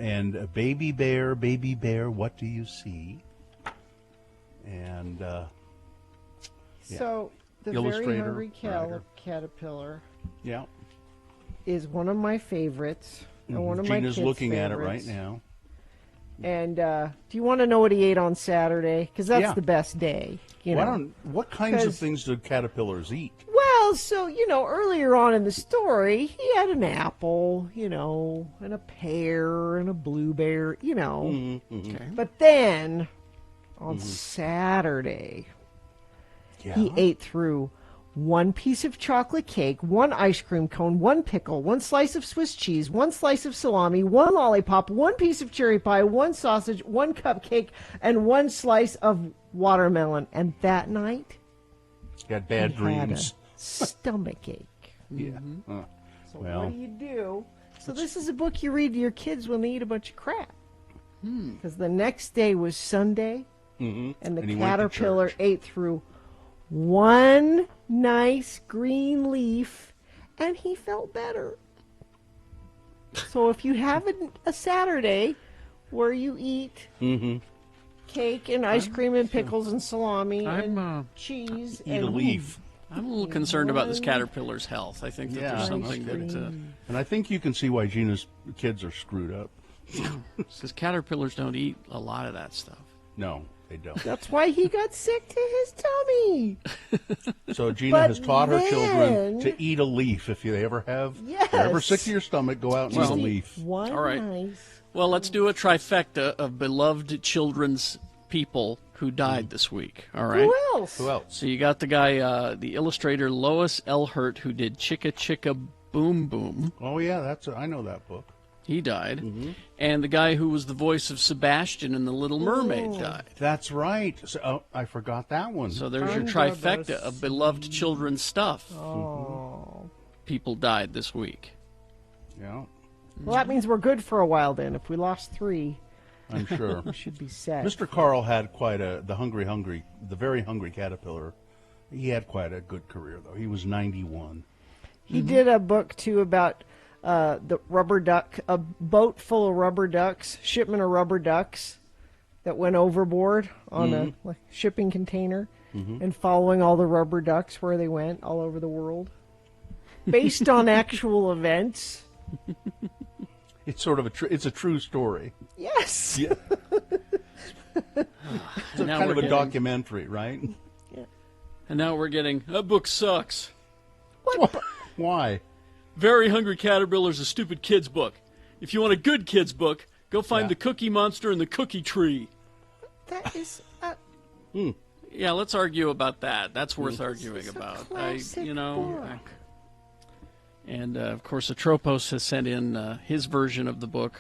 [SPEAKER 1] And Baby Bear, What Do You See? And
[SPEAKER 3] so the Very Hungry Caterpillar.
[SPEAKER 1] Yeah.
[SPEAKER 3] Is one of my favorites. And one of my
[SPEAKER 1] Gina's
[SPEAKER 3] kids'
[SPEAKER 1] looking
[SPEAKER 3] favorites.
[SPEAKER 1] at it right now.
[SPEAKER 3] And do you want to know what he ate on Saturday? Because that's the best day.
[SPEAKER 1] What kinds of things do caterpillars eat?
[SPEAKER 3] Well, so, earlier on in the story, he had an apple, and a pear and a blueberry,
[SPEAKER 1] Okay.
[SPEAKER 3] But then on Saturday, he ate through one piece of chocolate cake, one ice cream cone, one pickle, one slice of Swiss cheese, one slice of salami, one lollipop, one piece of cherry pie, one sausage, one cupcake, and one slice of watermelon. And that night,
[SPEAKER 1] he had bad dreams.
[SPEAKER 3] Had a stomach ache.
[SPEAKER 1] Yeah.
[SPEAKER 3] So what do? So this is a book you read to your kids when they eat a bunch of crap. Because the next day was Sunday, and the caterpillar ate through one nice green leaf, and he felt better. So if you have a Saturday where you eat cake and ice cream and pickles and salami and cheese
[SPEAKER 1] eat a leaf.
[SPEAKER 2] I'm a little concerned about this caterpillar's health. I think that there's something that...
[SPEAKER 1] and I think you can see why Gina's kids are screwed up.
[SPEAKER 2] Because caterpillars don't eat a lot of that stuff.
[SPEAKER 1] No, they don't.
[SPEAKER 3] That's why he got sick to his tummy.
[SPEAKER 1] So Gina has taught her children to eat a leaf. If you ever have, ever sick to your stomach, go out and eat a leaf.
[SPEAKER 3] All
[SPEAKER 2] right.
[SPEAKER 3] Nice.
[SPEAKER 2] Well, let's do a trifecta of beloved children's people who died this week. All right.
[SPEAKER 3] Who else?
[SPEAKER 1] Who else?
[SPEAKER 2] So you got the guy, the illustrator Lois Elhert, who did Chicka Chicka Boom Boom.
[SPEAKER 1] Oh yeah, I know that book.
[SPEAKER 2] He died. And the guy who was the voice of Sebastian in The Little Mermaid died.
[SPEAKER 1] That's right. So, I forgot that one.
[SPEAKER 2] So there's your trifecta of beloved children's stuff.
[SPEAKER 3] Oh.
[SPEAKER 2] People died this week.
[SPEAKER 1] Yeah.
[SPEAKER 3] Well, that means we're good for a while then. If we lost 3,
[SPEAKER 1] I'm sure.
[SPEAKER 3] we should be set.
[SPEAKER 1] Mr. Carl had quite the very hungry caterpillar. He had quite a good career, though. He was 91.
[SPEAKER 3] He did a book, too, about the rubber duck, a boat full of rubber ducks, shipment of rubber ducks that went overboard on a shipping container, and following all the rubber ducks where they went all over the world, based on actual events.
[SPEAKER 1] It's sort of it's a true story.
[SPEAKER 3] Yes.
[SPEAKER 1] Yeah. It's kind of a documentary, right?
[SPEAKER 3] Yeah.
[SPEAKER 2] And now we're getting, that book sucks.
[SPEAKER 3] What?
[SPEAKER 1] Why?
[SPEAKER 2] Very Hungry Caterpillar's a stupid kid's book. If you want a good kid's book, go find The Cookie Monster and the Cookie Tree.
[SPEAKER 3] That is...
[SPEAKER 2] Yeah, let's argue about that. That's worth arguing about.
[SPEAKER 3] Book.
[SPEAKER 2] And, of course, Atropos has sent in his version of the book,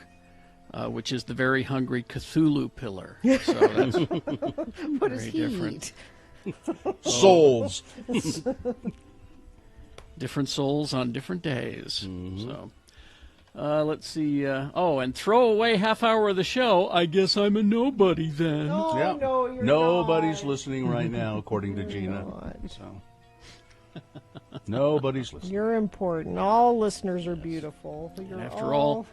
[SPEAKER 2] which is the Very Hungry Cthulhu Pillar. So that's
[SPEAKER 3] what does
[SPEAKER 2] very
[SPEAKER 3] he
[SPEAKER 2] different.
[SPEAKER 3] eat?
[SPEAKER 1] Souls.
[SPEAKER 2] Different souls on different days. So, let's see. And throw away half hour of the show. I guess I'm a nobody then.
[SPEAKER 3] No,
[SPEAKER 1] Yeah.
[SPEAKER 3] no, you're
[SPEAKER 1] Nobody's
[SPEAKER 3] not.
[SPEAKER 1] listening right now, according to Gina. So nobody's listening.
[SPEAKER 3] You're important. All listeners are beautiful.
[SPEAKER 2] After all,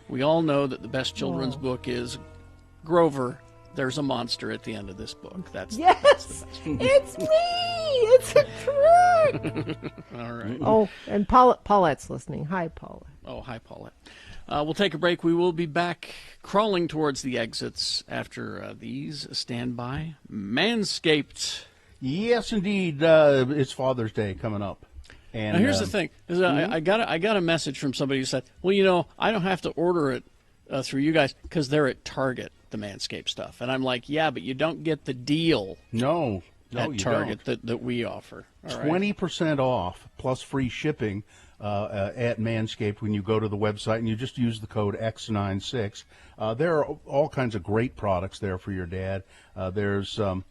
[SPEAKER 2] we all know that the best children's book is Grover. There's a monster at the end of this book. That's the best.
[SPEAKER 3] It's me. It's a trick.
[SPEAKER 2] All right.
[SPEAKER 3] Oh, and Paulette's listening. Hi, Paulette.
[SPEAKER 2] Oh, hi, Paulette. We'll take a break. We will be back crawling towards the exits after these. Stand by. Manscaped.
[SPEAKER 1] Yes, indeed. It's Father's Day coming up. And
[SPEAKER 2] now here's the thing: is I got a message from somebody who said, "Well, I don't have to order it through you guys because they're at Target, the Manscaped stuff." And I'm like, "Yeah, but you don't get the deal."
[SPEAKER 1] No,
[SPEAKER 2] at
[SPEAKER 1] you
[SPEAKER 2] Target
[SPEAKER 1] don't.
[SPEAKER 2] that we offer.
[SPEAKER 1] 20% off plus free shipping at Manscaped when you go to the website and you just use the code X96. There are all kinds of great products there for your dad. There's and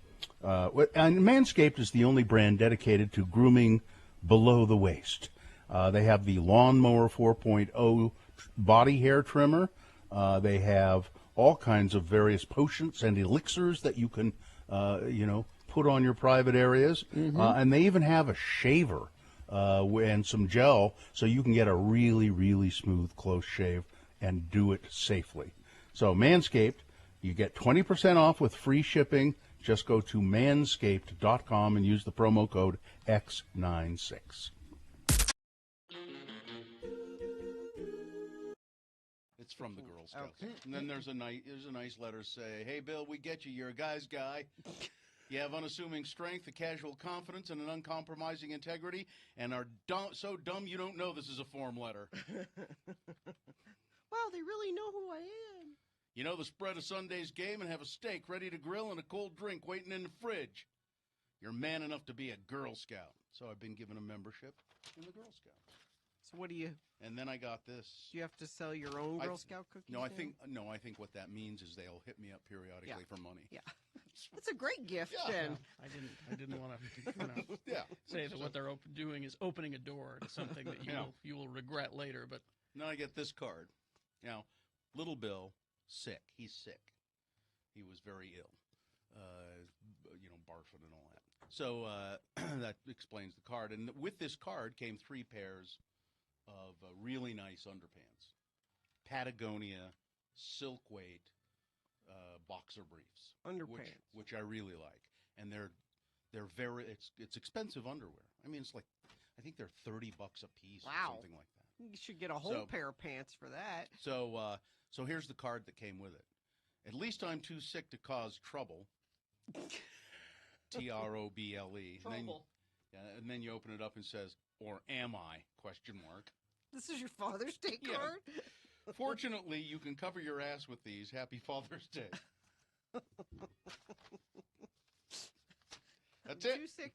[SPEAKER 1] Manscaped is the only brand dedicated to grooming below the waist. They have the Lawnmower 4.0 body hair trimmer. They have all kinds of various potions and elixirs that you can, put on your private areas. And they even have a shaver and some gel so you can get a really, really smooth, close shave and do it safely. So Manscaped, you get 20% off with free shipping. Just go to manscaped.com and use the promo code X96. It's from the Girl Scouts. Okay. And then there's a nice letter say, "Hey, Bill, we get you. You're a guy's guy. You have unassuming strength, a casual confidence, and an uncompromising integrity, and are so dumb you don't know this is a form letter."
[SPEAKER 3] Wow, they really know who I am.
[SPEAKER 1] You know the spread of Sunday's game and have a steak ready to grill and a cold drink waiting in the fridge. You're man enough to be a Girl Scout. So I've been given a membership in the Girl Scouts.
[SPEAKER 3] So what do you...
[SPEAKER 1] And then I got this.
[SPEAKER 3] Do you have to sell your own Girl Scout cookies?
[SPEAKER 1] No, I think what that means is they'll hit me up periodically for money.
[SPEAKER 3] Yeah. That's a great gift, then.
[SPEAKER 2] I didn't want to say that what they're doing is opening a door to something that you will regret later. But
[SPEAKER 1] now I get this card. Now, little Bill, sick. He's sick. He was very ill. Barfing and all that. So that explains the card. And with this card came 3 pairs of really nice underpants. Patagonia, silk weight, boxer briefs.
[SPEAKER 3] Underpants.
[SPEAKER 1] Which I really like. And they're very, it's expensive underwear. I mean, it's like, I think they're $30 a piece or something like that.
[SPEAKER 3] You should get a whole pair of pants for that.
[SPEAKER 1] So here's the card that came with it. At least I'm too sick to cause trouble. Trouble. And then you open it up and says, "Or am I?" ?
[SPEAKER 3] This is your Father's Day card?
[SPEAKER 1] Fortunately, you can cover your ass with these. Happy Father's Day. That's
[SPEAKER 3] I'm
[SPEAKER 1] it.
[SPEAKER 3] Too sick.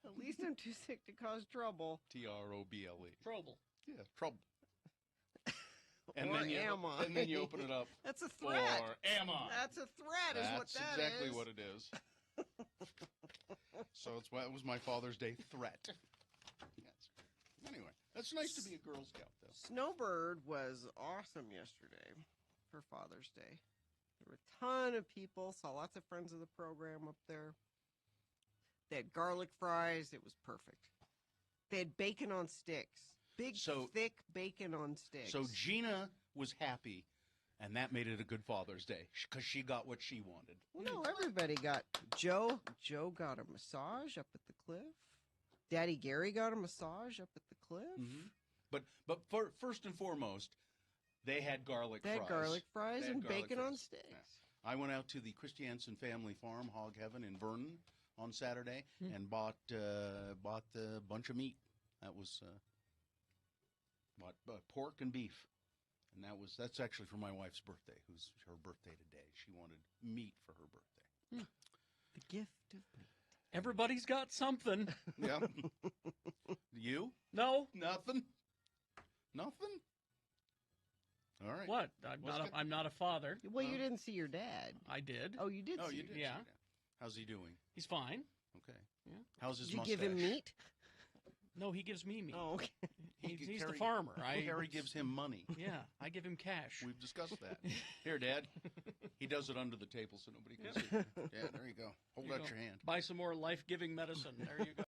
[SPEAKER 3] At least I'm too sick to cause trouble.
[SPEAKER 1] Trouble.
[SPEAKER 2] Trouble.
[SPEAKER 1] Yeah, trouble.
[SPEAKER 3] Or am I?
[SPEAKER 1] And then you open it up.
[SPEAKER 3] That's a threat.
[SPEAKER 1] Or am I?
[SPEAKER 3] That's a threat, is what that is.
[SPEAKER 1] That's exactly what it is. So it was my Father's Day threat. Yes. Anyway, that's nice to be a Girl Scout, though.
[SPEAKER 3] Snowbird was awesome yesterday for Father's Day. There were a ton of people. Saw lots of friends of the program up there. They had garlic fries. It was perfect. They had bacon on sticks. Big, thick bacon on sticks.
[SPEAKER 1] So Gina was happy, and that made it a good Father's Day because she got what she wanted.
[SPEAKER 3] No, everybody got. Joe got a massage up at the cliff. Daddy Gary got a massage up at the cliff.
[SPEAKER 1] Mm-hmm. But first and foremost, they had garlic
[SPEAKER 3] They
[SPEAKER 1] fries.
[SPEAKER 3] had garlic fries
[SPEAKER 1] They had
[SPEAKER 3] and
[SPEAKER 1] garlic
[SPEAKER 3] bacon on
[SPEAKER 1] fries.
[SPEAKER 3] sticks.
[SPEAKER 1] Yeah. I went out to the Christiansen Family Farm, Hog Heaven in Vernon on Saturday, and bought a bunch of meat. That was bought pork and beef, and that's actually for my wife's birthday, who's her birthday today. She wanted meat for her birthday.
[SPEAKER 3] The gift of meat.
[SPEAKER 2] Everybody's got something.
[SPEAKER 1] Yeah. You?
[SPEAKER 2] No.
[SPEAKER 1] Nothing. All right.
[SPEAKER 2] What? I'm not a father.
[SPEAKER 3] Well, you didn't see your dad.
[SPEAKER 2] I did.
[SPEAKER 3] Oh, you did.
[SPEAKER 1] Oh,
[SPEAKER 3] see
[SPEAKER 1] you
[SPEAKER 3] your
[SPEAKER 1] did.
[SPEAKER 2] Yeah.
[SPEAKER 1] See that. How's he doing?
[SPEAKER 2] He's fine.
[SPEAKER 1] Okay.
[SPEAKER 2] Yeah.
[SPEAKER 1] How's his
[SPEAKER 3] Did you
[SPEAKER 1] mustache?
[SPEAKER 3] give him meat?
[SPEAKER 2] No, he gives me meat.
[SPEAKER 3] Oh, okay.
[SPEAKER 2] He's the farmer.
[SPEAKER 1] Harry gives him money.
[SPEAKER 2] Yeah, I give him cash.
[SPEAKER 1] We've discussed that. Here, Dad. He does it under the table so nobody can see. Yeah, there you go. Hold out your hand.
[SPEAKER 2] Buy some more life-giving medicine. There you go.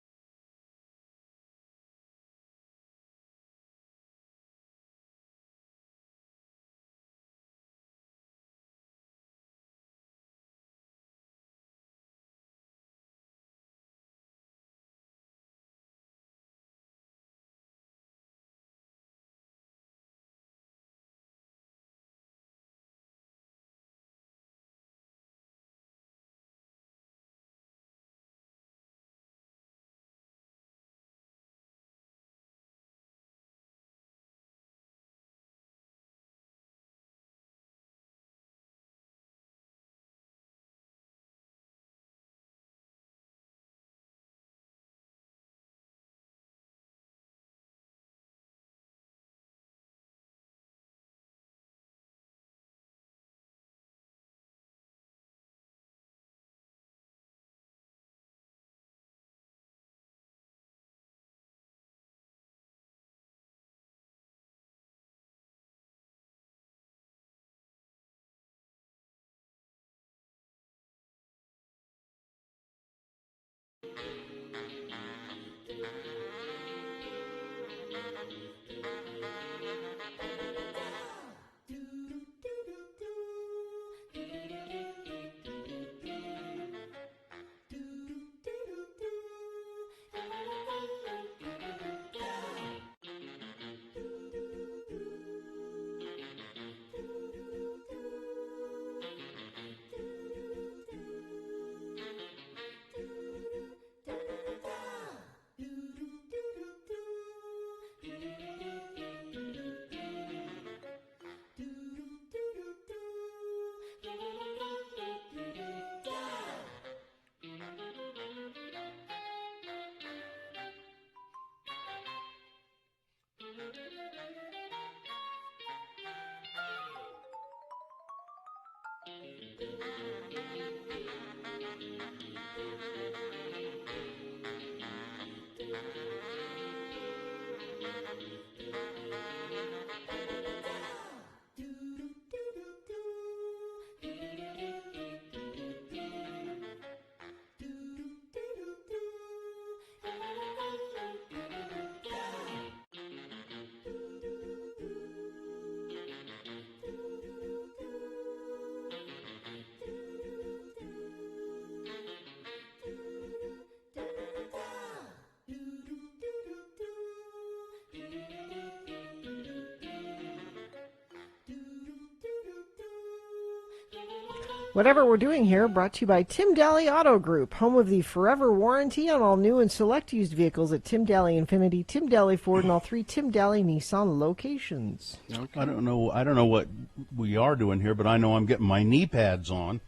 [SPEAKER 3] Whatever we're doing here, brought to you by Tim Daly Auto Group, home of the forever warranty on all new and select used vehicles at Tim Daly Infinity, Tim Daly Ford, and all 3 Tim Daly Nissan locations.
[SPEAKER 1] Okay. I don't know what we are doing here, but I know I'm getting my knee pads on.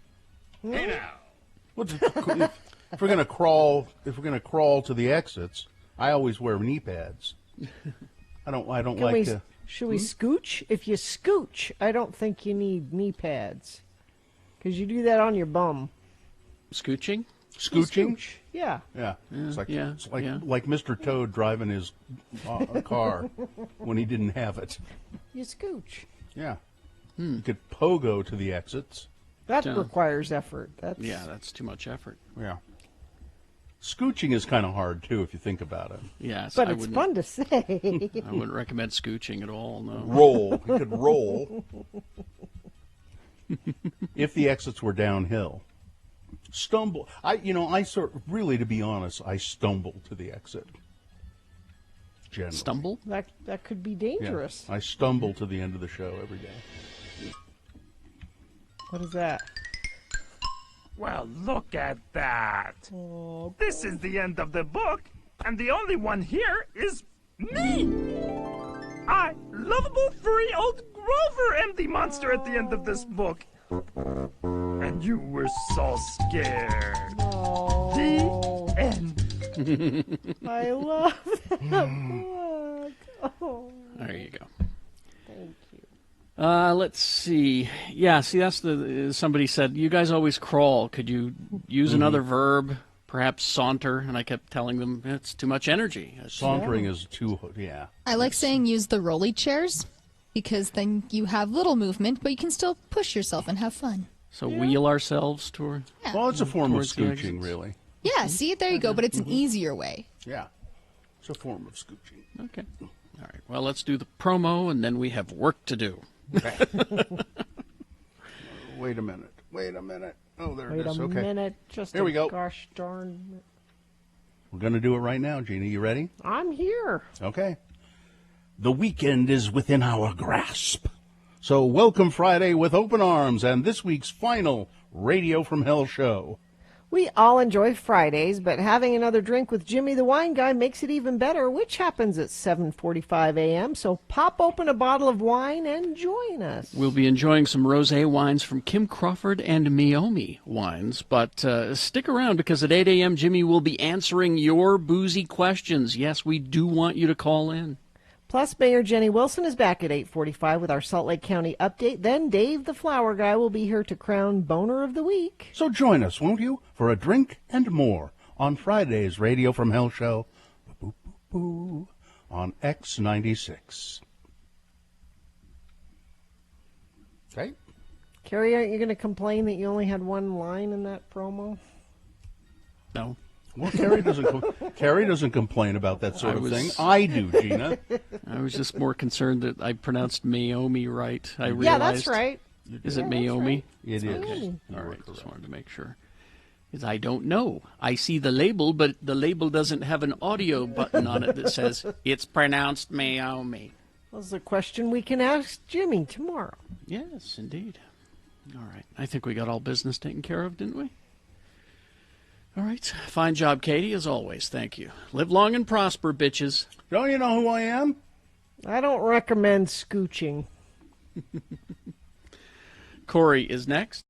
[SPEAKER 7] Hey now.
[SPEAKER 1] If we're gonna crawl to the exits, I always wear knee pads. I don't like to.
[SPEAKER 3] Should we scooch? If you scooch, I don't think you need knee pads, because you do that on your bum.
[SPEAKER 2] Scooching?
[SPEAKER 3] Scooch? Yeah.
[SPEAKER 1] Yeah. It's like
[SPEAKER 2] yeah.
[SPEAKER 1] like Mr. Toad driving his car when he didn't have it.
[SPEAKER 3] You scooch.
[SPEAKER 1] Yeah. You could pogo to the exits.
[SPEAKER 3] That requires effort.
[SPEAKER 2] That's too much effort.
[SPEAKER 1] Yeah. Scooching is kind of hard, too, if you think about it.
[SPEAKER 2] Yes,
[SPEAKER 3] but it's fun to say.
[SPEAKER 2] I wouldn't recommend scooching at all, no.
[SPEAKER 1] Roll. You could roll. If the exits were downhill. Stumble. Really, to be honest, I stumble to the exit. Generally.
[SPEAKER 2] Stumble?
[SPEAKER 3] That could be dangerous.
[SPEAKER 1] Yeah, I stumble to the end of the show every day.
[SPEAKER 3] What is that?
[SPEAKER 6] Well, look at that. This is the end of the book, and the only one here is me. I, lovable furry old Grover, am the monster at the end of this book. And you were so scared. The end.
[SPEAKER 3] I love that book.
[SPEAKER 2] There you go.
[SPEAKER 3] Thank you.
[SPEAKER 2] Let's see. Yeah, see, that's somebody said, you guys always crawl. Could you use another verb, perhaps saunter? And I kept telling them, it's too much energy.
[SPEAKER 1] Sauntering is too, yeah.
[SPEAKER 11] I like saying use the rolly chairs, because then you have little movement, but you can still push yourself and have fun.
[SPEAKER 2] So wheel ourselves toward...
[SPEAKER 11] Yeah.
[SPEAKER 1] Well, it's a form of scooching, really.
[SPEAKER 11] Yeah, see, there you go, but it's an easier way.
[SPEAKER 1] Yeah, it's a form of scooching.
[SPEAKER 2] Okay. All right, well, let's do the promo, and then we have work to do.
[SPEAKER 1] Okay. Wait a minute. Oh, there it is.
[SPEAKER 3] Wait a
[SPEAKER 1] Okay.
[SPEAKER 3] minute.
[SPEAKER 1] Here we go.
[SPEAKER 3] Gosh darn.
[SPEAKER 1] We're going to do it right now, Gina. You ready?
[SPEAKER 3] I'm here.
[SPEAKER 1] Okay. The weekend is within our grasp. So welcome Friday with open arms and this week's final Radio from Hell show.
[SPEAKER 3] We all enjoy Fridays, but having another drink with Jimmy the Wine Guy makes it even better, which happens at 7:45 a.m. So pop open a bottle of wine and join us.
[SPEAKER 2] We'll be enjoying some rosé wines from Kim Crawford and Meiomi Wines, but stick around because at 8 a.m. Jimmy will be answering your boozy questions. Yes, we do want you to call in.
[SPEAKER 3] Plus, Mayor Jenny Wilson is back at 8:45 with our Salt Lake County update. Then Dave the Flower Guy will be here to crown Boner of the Week.
[SPEAKER 1] So join us, won't you, for a drink and more on Friday's Radio from Hell show on X96. Okay.
[SPEAKER 3] Carrie, aren't you going to complain that you only had one line in that promo?
[SPEAKER 2] No.
[SPEAKER 1] Well, Carrie doesn't complain about that sort of thing. I do, Gina.
[SPEAKER 2] I was just more concerned that I pronounced Meiomi right. I realized.
[SPEAKER 3] Yeah, that's right.
[SPEAKER 2] Is it Meiomi?
[SPEAKER 3] Right.
[SPEAKER 1] It is.
[SPEAKER 2] Okay. All right, just wanted to make sure. Because I don't know. I see the label, but the label doesn't have an audio button on it that says, it's pronounced Meiomi.
[SPEAKER 3] That's a question we can ask Jimmy tomorrow.
[SPEAKER 2] Yes, indeed. All right. I think we got all business taken care of, didn't we? All right. Fine job, Katie, as always. Thank you. Live long and prosper, bitches.
[SPEAKER 1] Don't you know who I am?
[SPEAKER 3] I don't recommend scooching.
[SPEAKER 2] Corey is next.